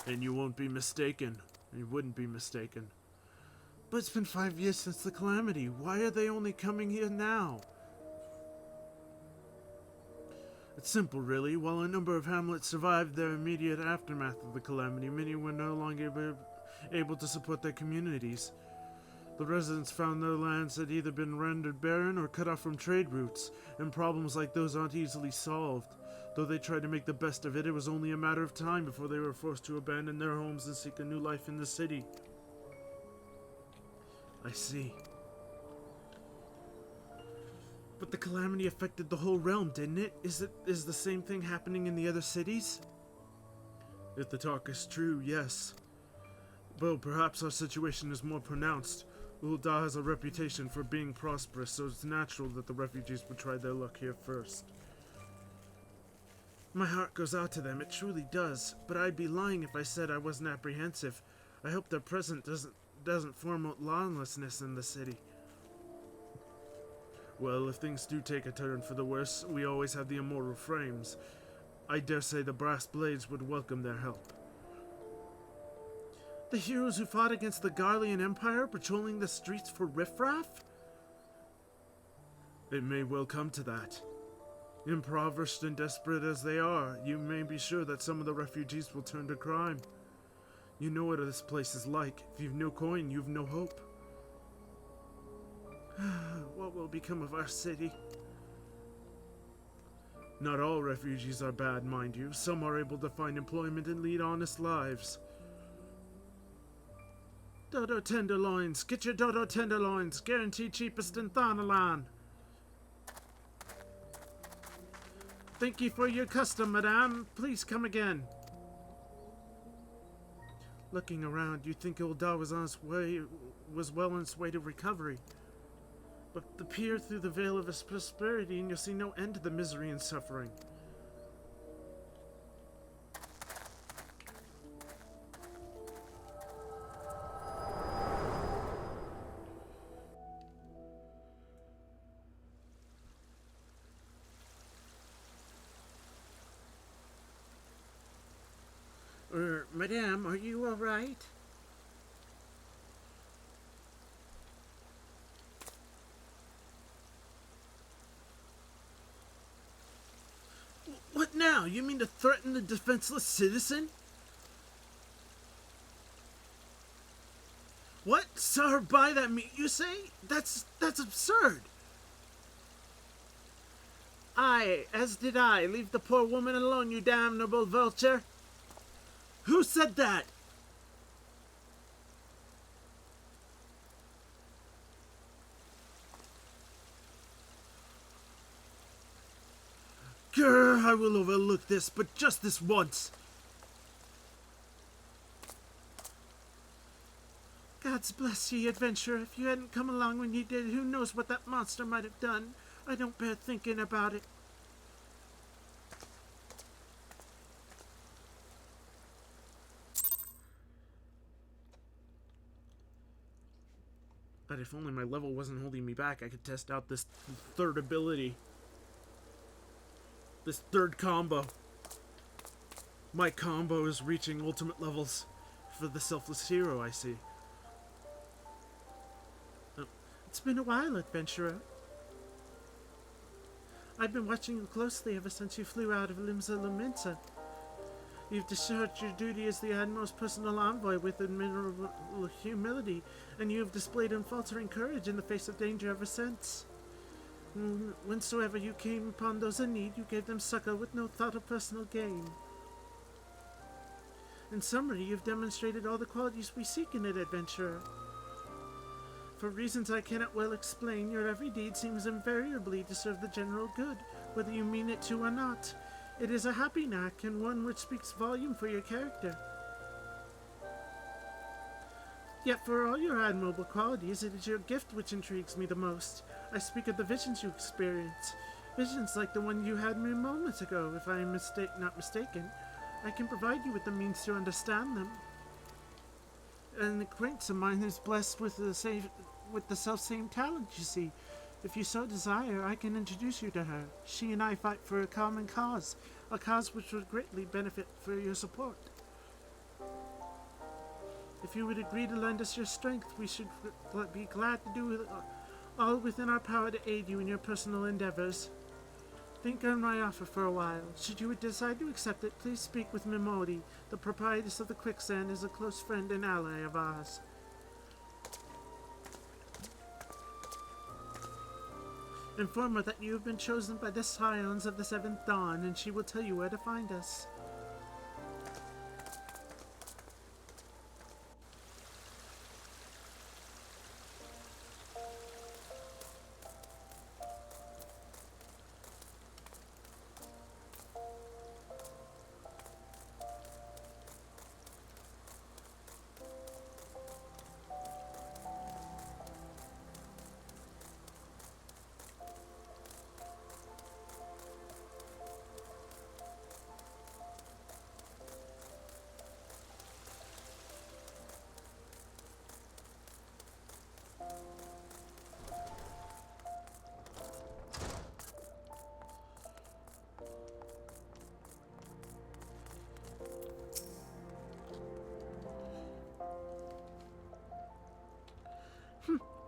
And you won't be mistaken. You wouldn't be mistaken. But it's been 5 years since the calamity. Why are they only coming here now? It's simple, really. While a number of hamlets survived their immediate aftermath of the calamity, many were no longer able to support their communities. The residents found their lands had either been rendered barren or cut off from trade routes, and problems like those aren't easily solved. Though they tried to make the best of it, it was only a matter of time before they were forced to abandon their homes and seek a new life in the city. I see. But the calamity affected the whole realm, didn't it? Is the same thing happening in the other cities? If the talk is true, yes. Though perhaps our situation is more pronounced. Ul'dah has a reputation for being prosperous, so it's natural that the refugees would try their luck here first. My heart goes out to them, it truly does, but I'd be lying if I said I wasn't apprehensive. I hope their presence doesn't foment lawlessness in the city. Well, if things do take a turn for the worse, we always have the immortal frames. I dare say the brass blades would welcome their help. The heroes who fought against the Garlean Empire patrolling the streets for riffraff? It may well come to that. Impoverished and desperate as they are, you may be sure that some of the refugees will turn to crime. You know what this place is like. If you've no coin, you've no hope. What will become of our city? Not all refugees are bad, mind you. Some are able to find employment and lead honest lives. Dodo tenderloins. Get your dodo tenderloins. Guaranteed cheapest in Thanalan. Thank you for your custom, madame. Please come again. Looking around, you'd think Ildar was well on its way to recovery. But peer through the veil of his prosperity and you'll see no end to the misery and suffering. Madame, are you all right? What now? You mean to threaten the defenseless citizen? What? Saw her buy that meat, you say? That's absurd. Aye, as did I. Leave the poor woman alone, you damnable vulture. Who said that? Grr, I will overlook this, but just this once. God's bless ye, adventurer. If you hadn't come along when you did, who knows what that monster might have done. I don't bear thinking about it. God, if only my level wasn't holding me back, I could test out this third ability. This third combo. My combo is reaching ultimate levels for the selfless hero, I see. Oh, it's been a while, adventurer. I've been watching you closely ever since you flew out of Limsa Laminsa. You've discharged your duty as the Admiral's personal envoy with admirable humility, and you have displayed unfaltering courage in the face of danger ever since. Whensoever you came upon those in need, you gave them succor with no thought of personal gain. In summary, you've demonstrated all the qualities we seek in an adventurer. For reasons I cannot well explain, your every deed seems invariably to serve the general good, whether you mean it to or not. It is a happy knack, and one which speaks volume for your character. Yet for all your admirable qualities, it is your gift which intrigues me the most. I speak of the visions you experience. Visions like the one you had mere moments ago, if I am not mistaken. I can provide you with the means to understand them. An acquaintance of mine is blessed with the self-same talent, you see. If you so desire, I can introduce you to her. She and I fight for a common cause, a cause which would greatly benefit for your support. If you would agree to lend us your strength, we should be glad to do all within our power to aid you in your personal endeavors. Think on my offer for a while. Should you decide to accept it, please speak with Mimodi. The proprietress of the Quicksand is a close friend and ally of ours. Inform her that you have been chosen by the Scions of the Seventh Dawn, and she will tell you where to find us.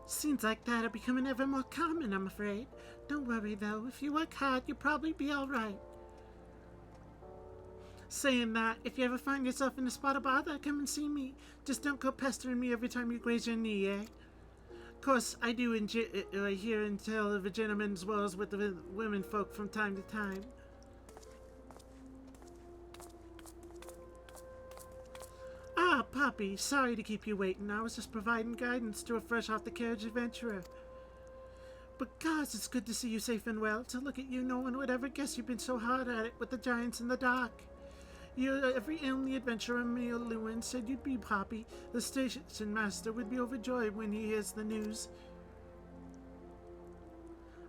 Scenes like that are becoming ever more common, I'm afraid. Don't worry, though. If you work hard, you'll probably be all right. Saying that, if you ever find yourself in a spot of bother, come and see me. Just don't go pestering me every time you graze your knee, eh? Of course, I do hear and tell of a gentleman's woes with the women folk from time to time. Ah, Poppy, sorry to keep you waiting. I was just providing guidance to a fresh-off-the-carriage adventurer. But gosh, it's good to see you safe and well. To look at you, no one would ever guess you've been so hard at it with the giants in the dark. Every only adventurer Mayor Lewin said you'd be, Poppy. The station master would be overjoyed when he hears the news.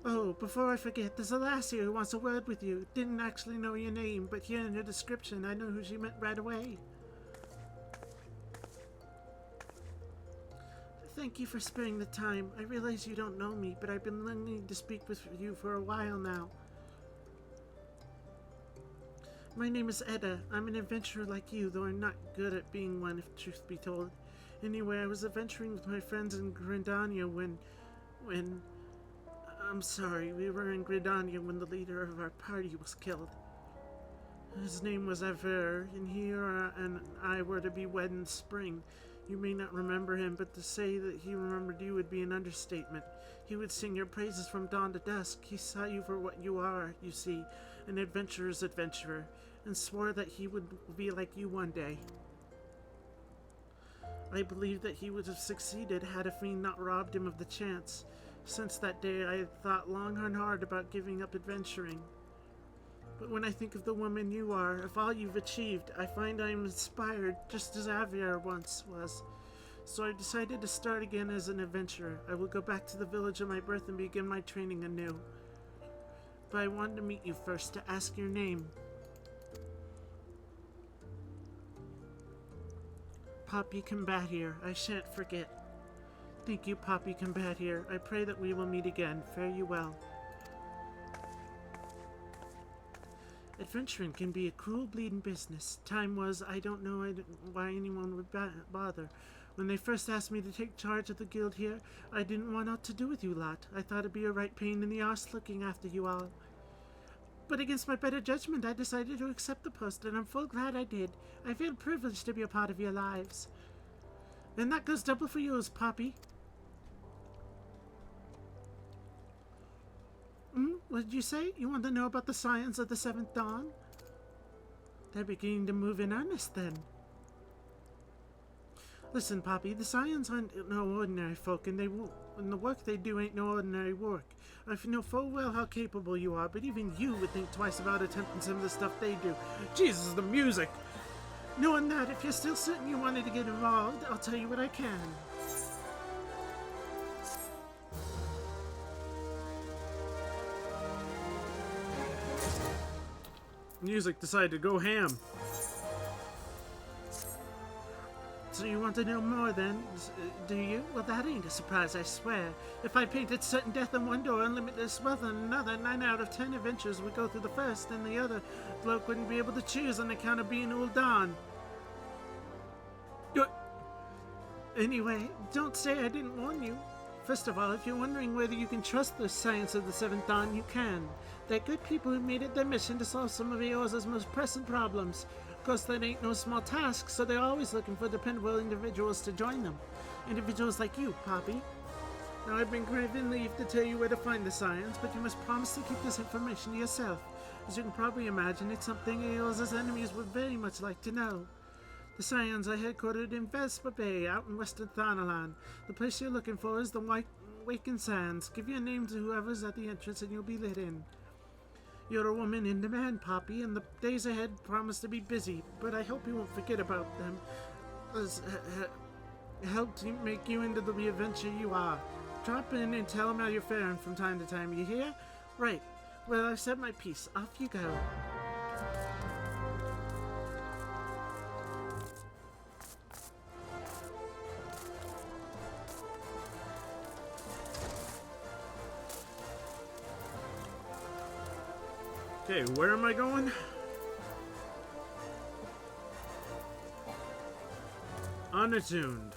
Oh, before I forget, there's a lassie who wants a word with you. Didn't actually know your name, but hearing your description, I know who she meant right away. Thank you for sparing the time. I realize you don't know me, but I've been longing to speak with you for a while now. My name is Edda. I'm an adventurer like you, though I'm not good at being one, if truth be told. Anyway, I was adventuring with my friends in Gridania when... I'm sorry, we were in Gridania when the leader of our party was killed. His name was Ever, and he and I were to be wed in spring. You may not remember him, but to say that he remembered you would be an understatement. He would sing your praises from dawn to dusk. He saw you for what you are, you see, an adventurer's adventurer, and swore that he would be like you one day. I believe that he would have succeeded had a fiend not robbed him of the chance. Since that day, I had thought long and hard about giving up adventuring. But when I think of the woman you are, of all you've achieved, I find I am inspired, just as Aviar once was. So I decided to start again as an adventurer. I will go back to the village of my birth and begin my training anew. But I wanted to meet you first to ask your name. Poppy Combat here. I shan't forget. Thank you, Poppy Combat here. I pray that we will meet again. Fare you well. Adventuring can be a cruel, bleeding business. Time was, I don't know why anyone would bother. When they first asked me to take charge of the guild here, I didn't want aught to do with you lot. I thought it'd be a right pain in the arse looking after you all. But against my better judgment, I decided to accept the post, and I'm full glad I did. I feel privileged to be a part of your lives. And that goes double for yours, Poppy. What did you say? You want to know about the scions of the Seventh Dawn? They're beginning to move in earnest, then. Listen, Poppy, the scions aren't no ordinary folk, and the work they do ain't no ordinary work. I know full well how capable you are, but even you would think twice about attempting some of the stuff they do. Jesus, the music! Knowing that, if you're still certain you wanted to get involved, I'll tell you what I can. Music decided to go ham. So you want to know more then, do you? Well, that ain't a surprise, I swear. If I painted certain death on one door and limitless wealth on another, 9 out of 10 adventures would go through the first, and the other bloke wouldn't be able to choose on account of being Ul'Dan. Anyway, don't say I didn't warn you. First of all, if you're wondering whether you can trust the science of the Seventh Dawn, you can. They're good people who made it their mission to solve some of Eorza's most pressing problems. Of course, that ain't no small task, so they're always looking for dependable individuals to join them. Individuals like you, Poppy. Now, I've been given leave to tell you where to find the science, but you must promise to keep this information to yourself. As you can probably imagine, it's something Eorza's enemies would very much like to know. The Scions are headquartered in Vespa Bay, out in western Thanalan. The place you're looking for is the Waken Sands. Give your name to whoever's at the entrance and you'll be let in. You're a woman in demand, Poppy, and the days ahead promise to be busy, but I hope you won't forget about them. Help to make you into the adventure you are. Drop in and tell them how you're faring from time to time, you hear? Right. Well, I've said my piece. Off you go. Okay, where am I going? Unattuned.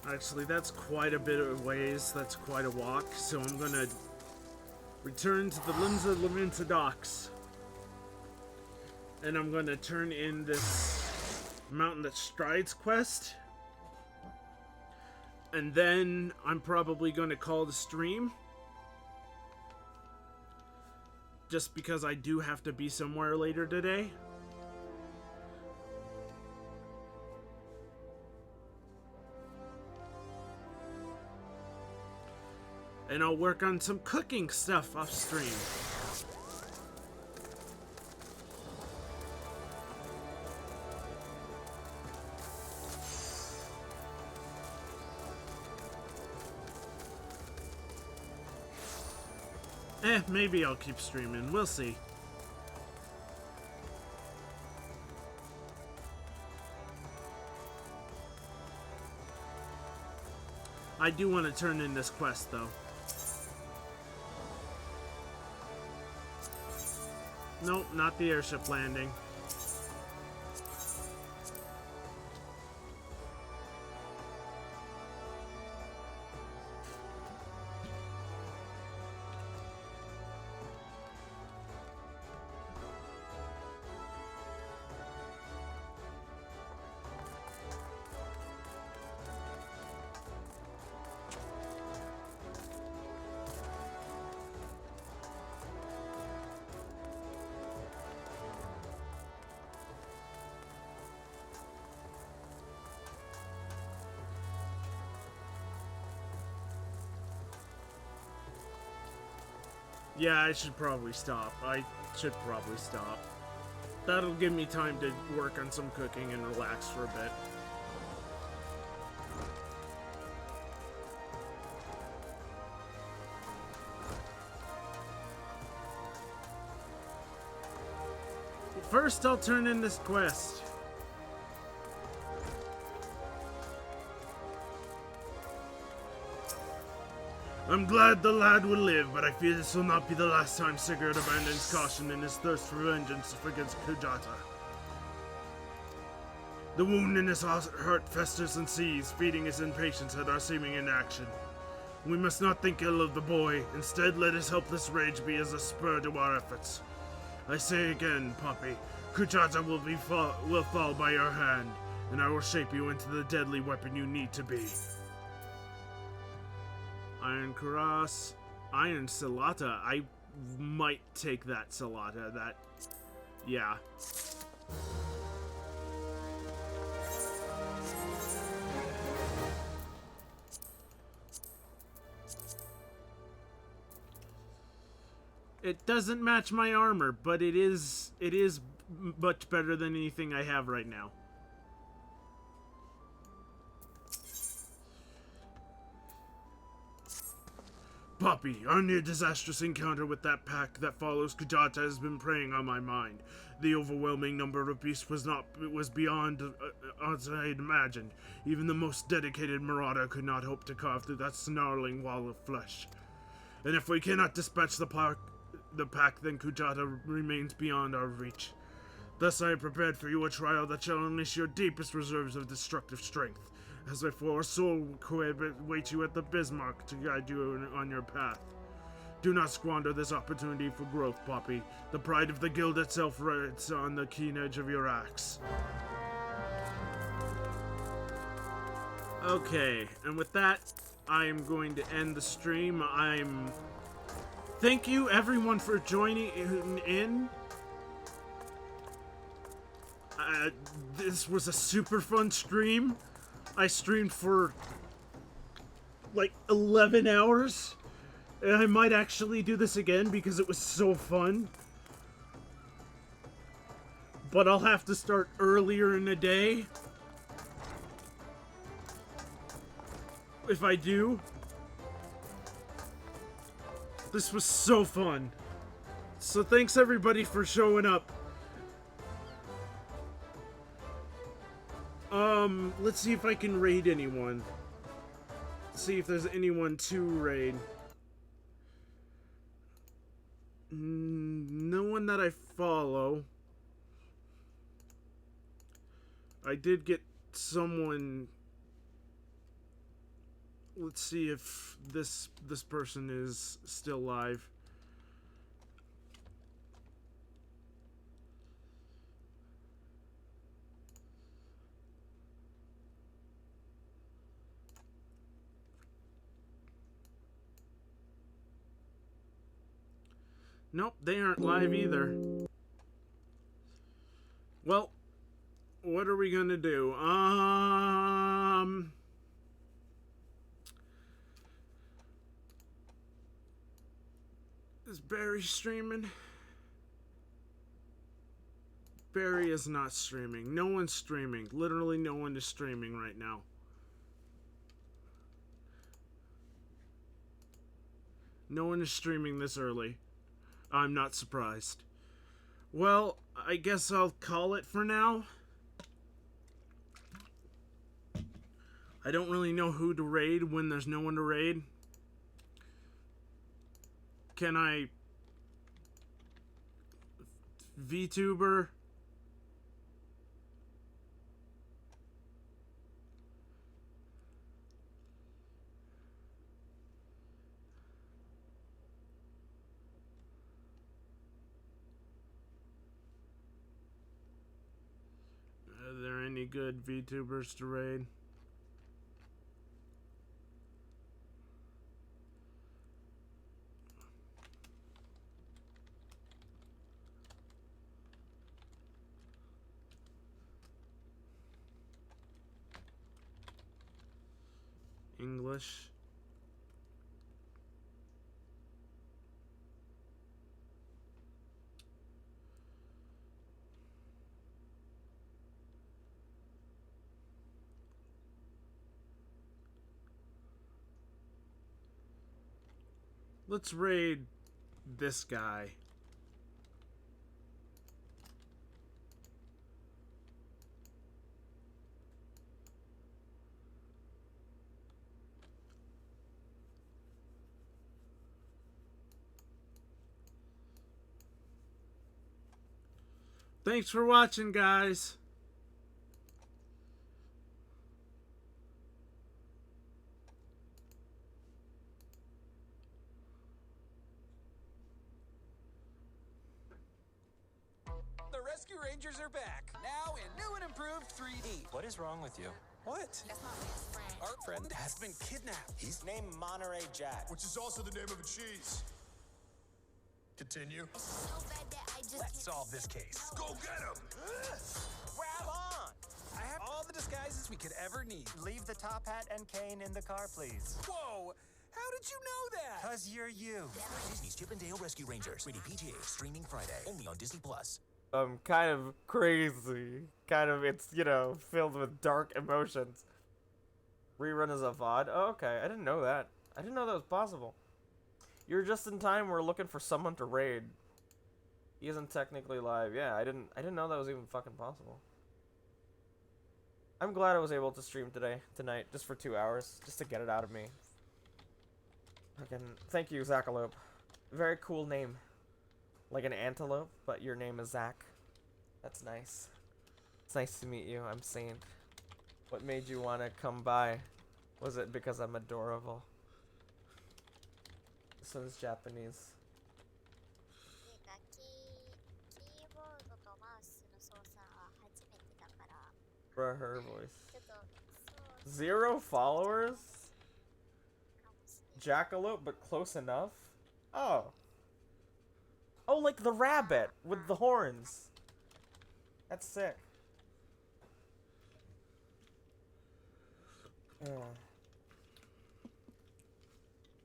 Actually, that's quite a bit of ways. That's quite a walk. So I'm gonna return to the Linza Laminta docks. And I'm gonna turn in this Mountain That Strides quest. And then I'm probably going to call the stream. Just because I do have to be somewhere later today. And I'll work on some cooking stuff off stream. Maybe I'll keep streaming. We'll see. I do want to turn in this quest, though. Nope, not the airship landing. Yeah, I should probably stop. That'll give me time to work on some cooking and relax for a bit. First, I'll turn in this quest. I'm glad the lad will live, but I fear this will not be the last time Sigurd abandons caution in his thirst for vengeance against Kujata. The wound in his heart festers and seethes, feeding his impatience at our seeming inaction. We must not think ill of the boy. Instead, let his helpless rage be as a spur to our efforts. I say again, Poppy, Kujata will fall by your hand, and I will shape you into the deadly weapon you need to be. Iron Cross, Iron Salata. I might take that Salata. Yeah. It doesn't match my armor, but it is much better than anything I have right now. Poppy, our near disastrous encounter with that pack that follows Kujata has been preying on my mind. The overwhelming number of beasts was beyond as I had imagined. Even the most dedicated marauder could not hope to carve through that snarling wall of flesh. And if we cannot dispatch the pack, then Kujata remains beyond our reach. Thus I have prepared for you a trial that shall unleash your deepest reserves of destructive strength. As before, soul waits you at the Bismarck to guide you on your path. Do not squander this opportunity for growth, Poppy. The pride of the guild itself rests on the keen edge of your axe. Okay, and with that, I am going to end the stream. Thank you, everyone, for joining in. This was a super fun stream. I streamed for like 11 hours. And I might actually do this again because it was so fun. But I'll have to start earlier in the day. If I do. This was so fun. So thanks everybody for showing up. Let's see if I can raid anyone. See if there's anyone to raid. No one that I follow. I did get someone. Let's see if this person is still live. Nope, they aren't live either. Well, what are we gonna do? Is Barry streaming? Barry is not streaming. No one's streaming. Literally no one is streaming right now. No one is streaming this early. I'm not surprised. Well, I guess I'll call it for now. I don't really know who to raid when there's no one to raid. Can I... VTuber? Are there any good VTubers to raid? English. Let's raid this guy. Thanks for watching, guys. The Rescue Rangers are back, now in new and improved 3D. What is wrong with you? What? Our friend has been kidnapped. He's named Monterey Jack. Which is also the name of a cheese. Continue. Let's solve this case. Go get him! Grab on! I have all the disguises we could ever need. Leave the top hat and cane in the car, please. Whoa! How did you know that? Cause you're you. Disney's Chip and Dale Rescue Rangers. Rated PG, streaming Friday. Only on Disney Plus. Kind of crazy. Kind of, it's, you know, filled with dark emotions. Rerun is a VOD? Oh, okay. I didn't know that. I didn't know that was possible. You're just in time. We're looking for someone to raid. He isn't technically live. Yeah, I didn't know that was even fucking possible. I'm glad I was able to stream tonight, just for 2 hours, just to get it out of me. Fucking, thank you, Zackalope. Very cool name. Like an antelope, but your name is Zach. That's nice. It's nice to meet you. I'm Saint. What made you want to come by? Was it because I'm adorable? This one's Japanese. For her voice. 0 followers? Jackalope, but close enough? Oh. Oh, like the rabbit with the horns. That's sick.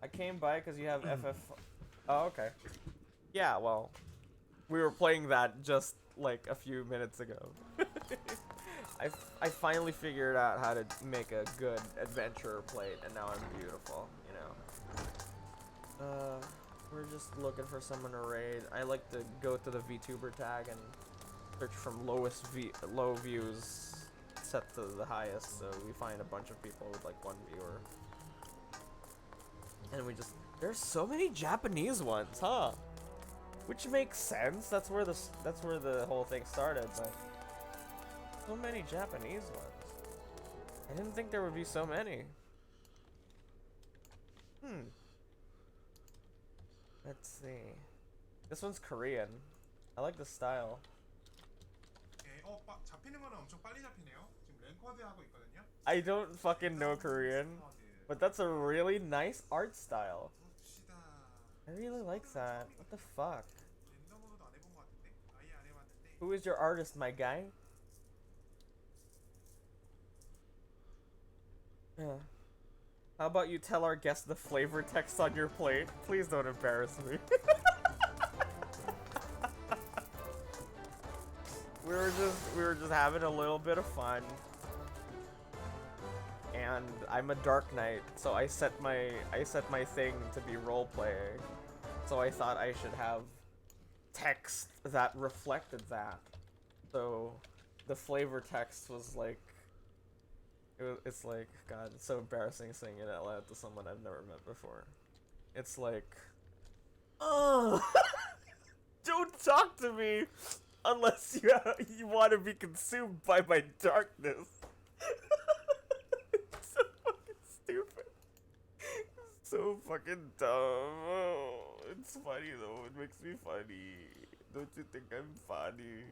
I came by because you have FF... Oh, okay. Yeah, well, we were playing that just like a few minutes ago. I finally figured out how to make a good adventurer plate, and now I'm beautiful, you know. We're just looking for someone to raid. I like to go to the VTuber tag and search from low views set to the highest, so we find a bunch of people with like 1 viewer. And we just, there's so many Japanese ones, huh? Which makes sense. That's where the whole thing started, but so many Japanese ones. I didn't think there would be so many. Let's see. This one's Korean. I like the style. I don't fucking know Korean, but that's a really nice art style. I really like that. What the fuck? Who is your artist, my guy? How about you tell our guests the flavor text on your plate? Please don't embarrass me. we were just having a little bit of fun. And I'm a Dark Knight, so I set my thing to be role playing. So I thought I should have text that reflected that. So the flavor text was like, it's like, God, it's so embarrassing saying it out loud to someone I've never met before. It's like, oh, don't talk to me unless you want to be consumed by my darkness. It's so fucking stupid. It's so fucking dumb. Oh, it's funny though. It makes me funny. Don't you think I'm funny?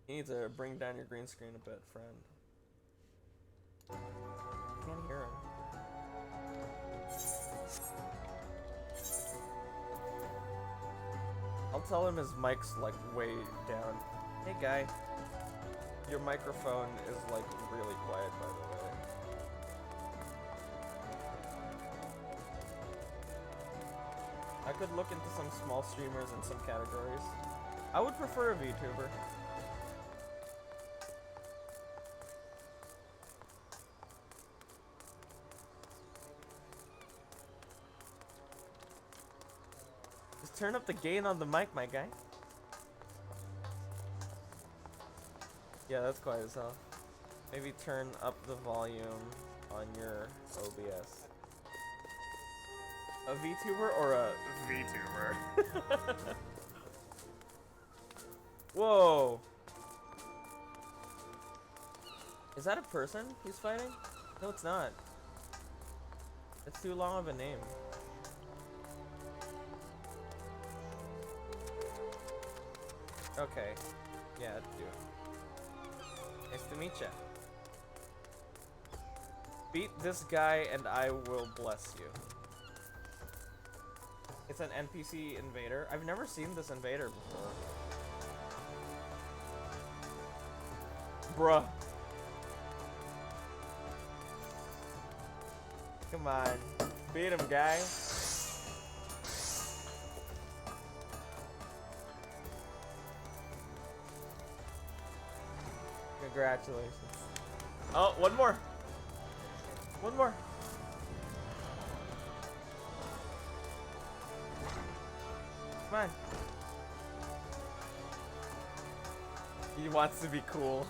You need to bring down your green screen a bit, friend. Can't hear him. I'll tell him his mic's like way down. Hey guy, your microphone is like really quiet, by the way. I could look into some small streamers in some categories. I would prefer a VTuber. Just turn up the gain on the mic, my guy. Yeah, that's quiet as hell. Maybe turn up the volume on your OBS. A VTuber or a VTuber? Whoa! Is that a person he's fighting? No, it's not. It's too long of a name. Okay. Yeah, do it. Nice to meet ya. Beat this guy and I will bless you. It's an NPC invader. I've never seen this invader before. Bruh. Come on. Beat him, guy. Congratulations. Oh, one more. One more. Come on. He wants to be cool.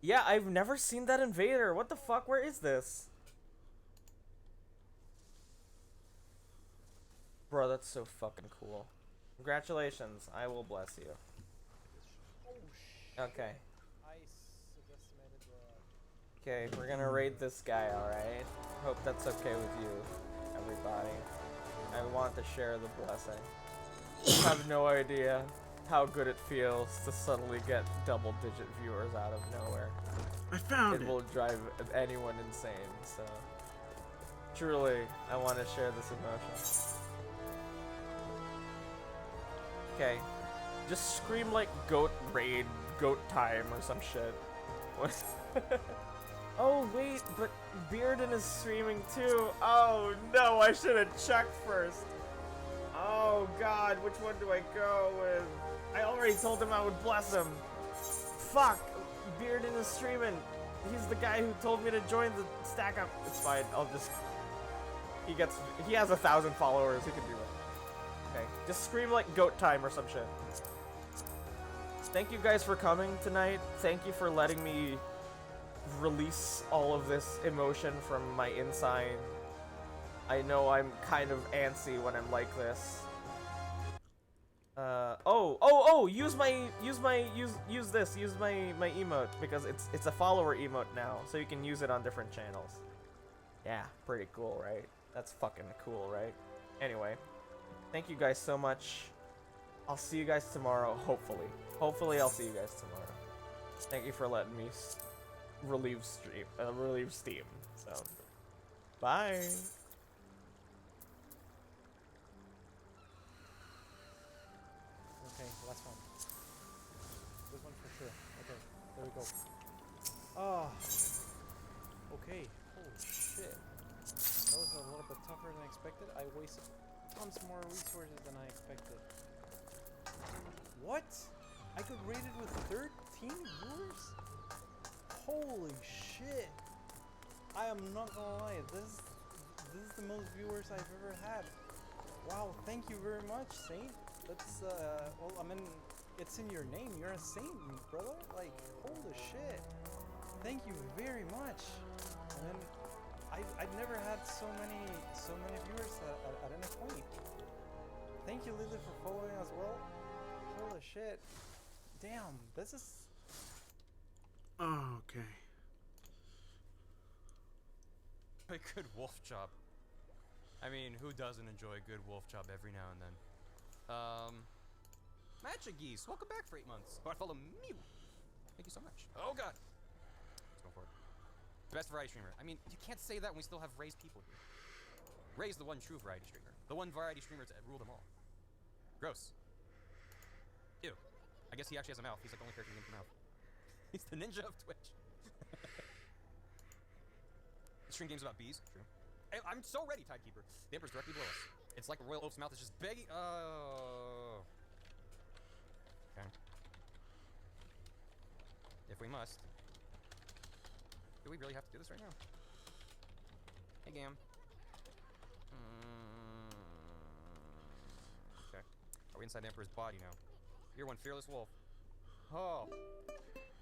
Yeah, I've never seen that invader. What the fuck? Where is this? Bro, that's so fucking cool. Congratulations. I will bless you. Okay. Okay, we're gonna raid this guy, alright? Hope that's okay with you, everybody. I want to share the blessing. I have no idea how good it feels to suddenly get double-digit viewers out of nowhere. I found it. It will drive anyone insane, so... Truly, I want to share this emotion. Okay. Just scream like goat raid, goat time or some shit. What? Oh wait, but Bearden is streaming too. Oh no, I should have checked first. Oh god, which one do I go with? I already told him I would bless him. Fuck, Bearden is streaming. He's the guy who told me to join the stack up. It's fine, I'll just... He has 1,000 followers, he can do it. Okay, just scream like goat time or some shit. Thank you guys for coming tonight. Thank you for letting me release all of this emotion from my inside. I know I'm kind of antsy when I'm like this. Use my emote because it's a follower emote now, so you can use it on different channels. Yeah, pretty cool, right? That's fucking cool, right? Anyway, thank you guys so much. I'll see you guys tomorrow, hopefully. Hopefully I'll see you guys tomorrow. Thank you for letting me relieve steam. So, bye. go. Ah. Okay. Holy shit. That was a little bit tougher than expected. I wasted tons more resources than I expected. What? I got rated with 13 viewers? Holy shit. I am not gonna lie. This is the most viewers I've ever had. Wow, thank you very much, Saint. That's, well, I mean, it's in your name. You're a saint, brother. Like, holy shit. Thank you very much. I mean, I've never had so many viewers at any point. Thank you, Lily, for following as well. Holy shit. Damn, this is... Oh, okay. A good wolf chop. I mean, who doesn't enjoy a good wolf chop every now and then? Matcha Geese, welcome back for 8 months. Bartholomew, thank you so much. Oh god. Let's go for it. Best variety streamer. I mean, you can't say that when we still have Ray's people here. Ray's the one true variety streamer. The one variety streamer to rule them all. Gross. Ew. I guess he actually has a mouth. He's like the only character with a mouth. He's the ninja of Twitch. Stream games about bees. True. I'm so ready, Tidekeeper. The Emperor's directly below us. It's like a royal oaf's mouth is just begging. Oh. Okay. If we must. Do we really have to do this right now? Hey, Gam. Okay. Are we inside the Emperor's body now? You're one fearless wolf. Oh.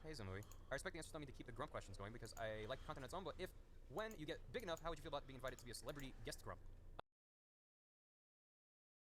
Hey, Zamui. I respect the answers telling me to keep the grump questions going because I like content on its own, but when you get big enough, how would you feel about being invited to be a celebrity guest grump?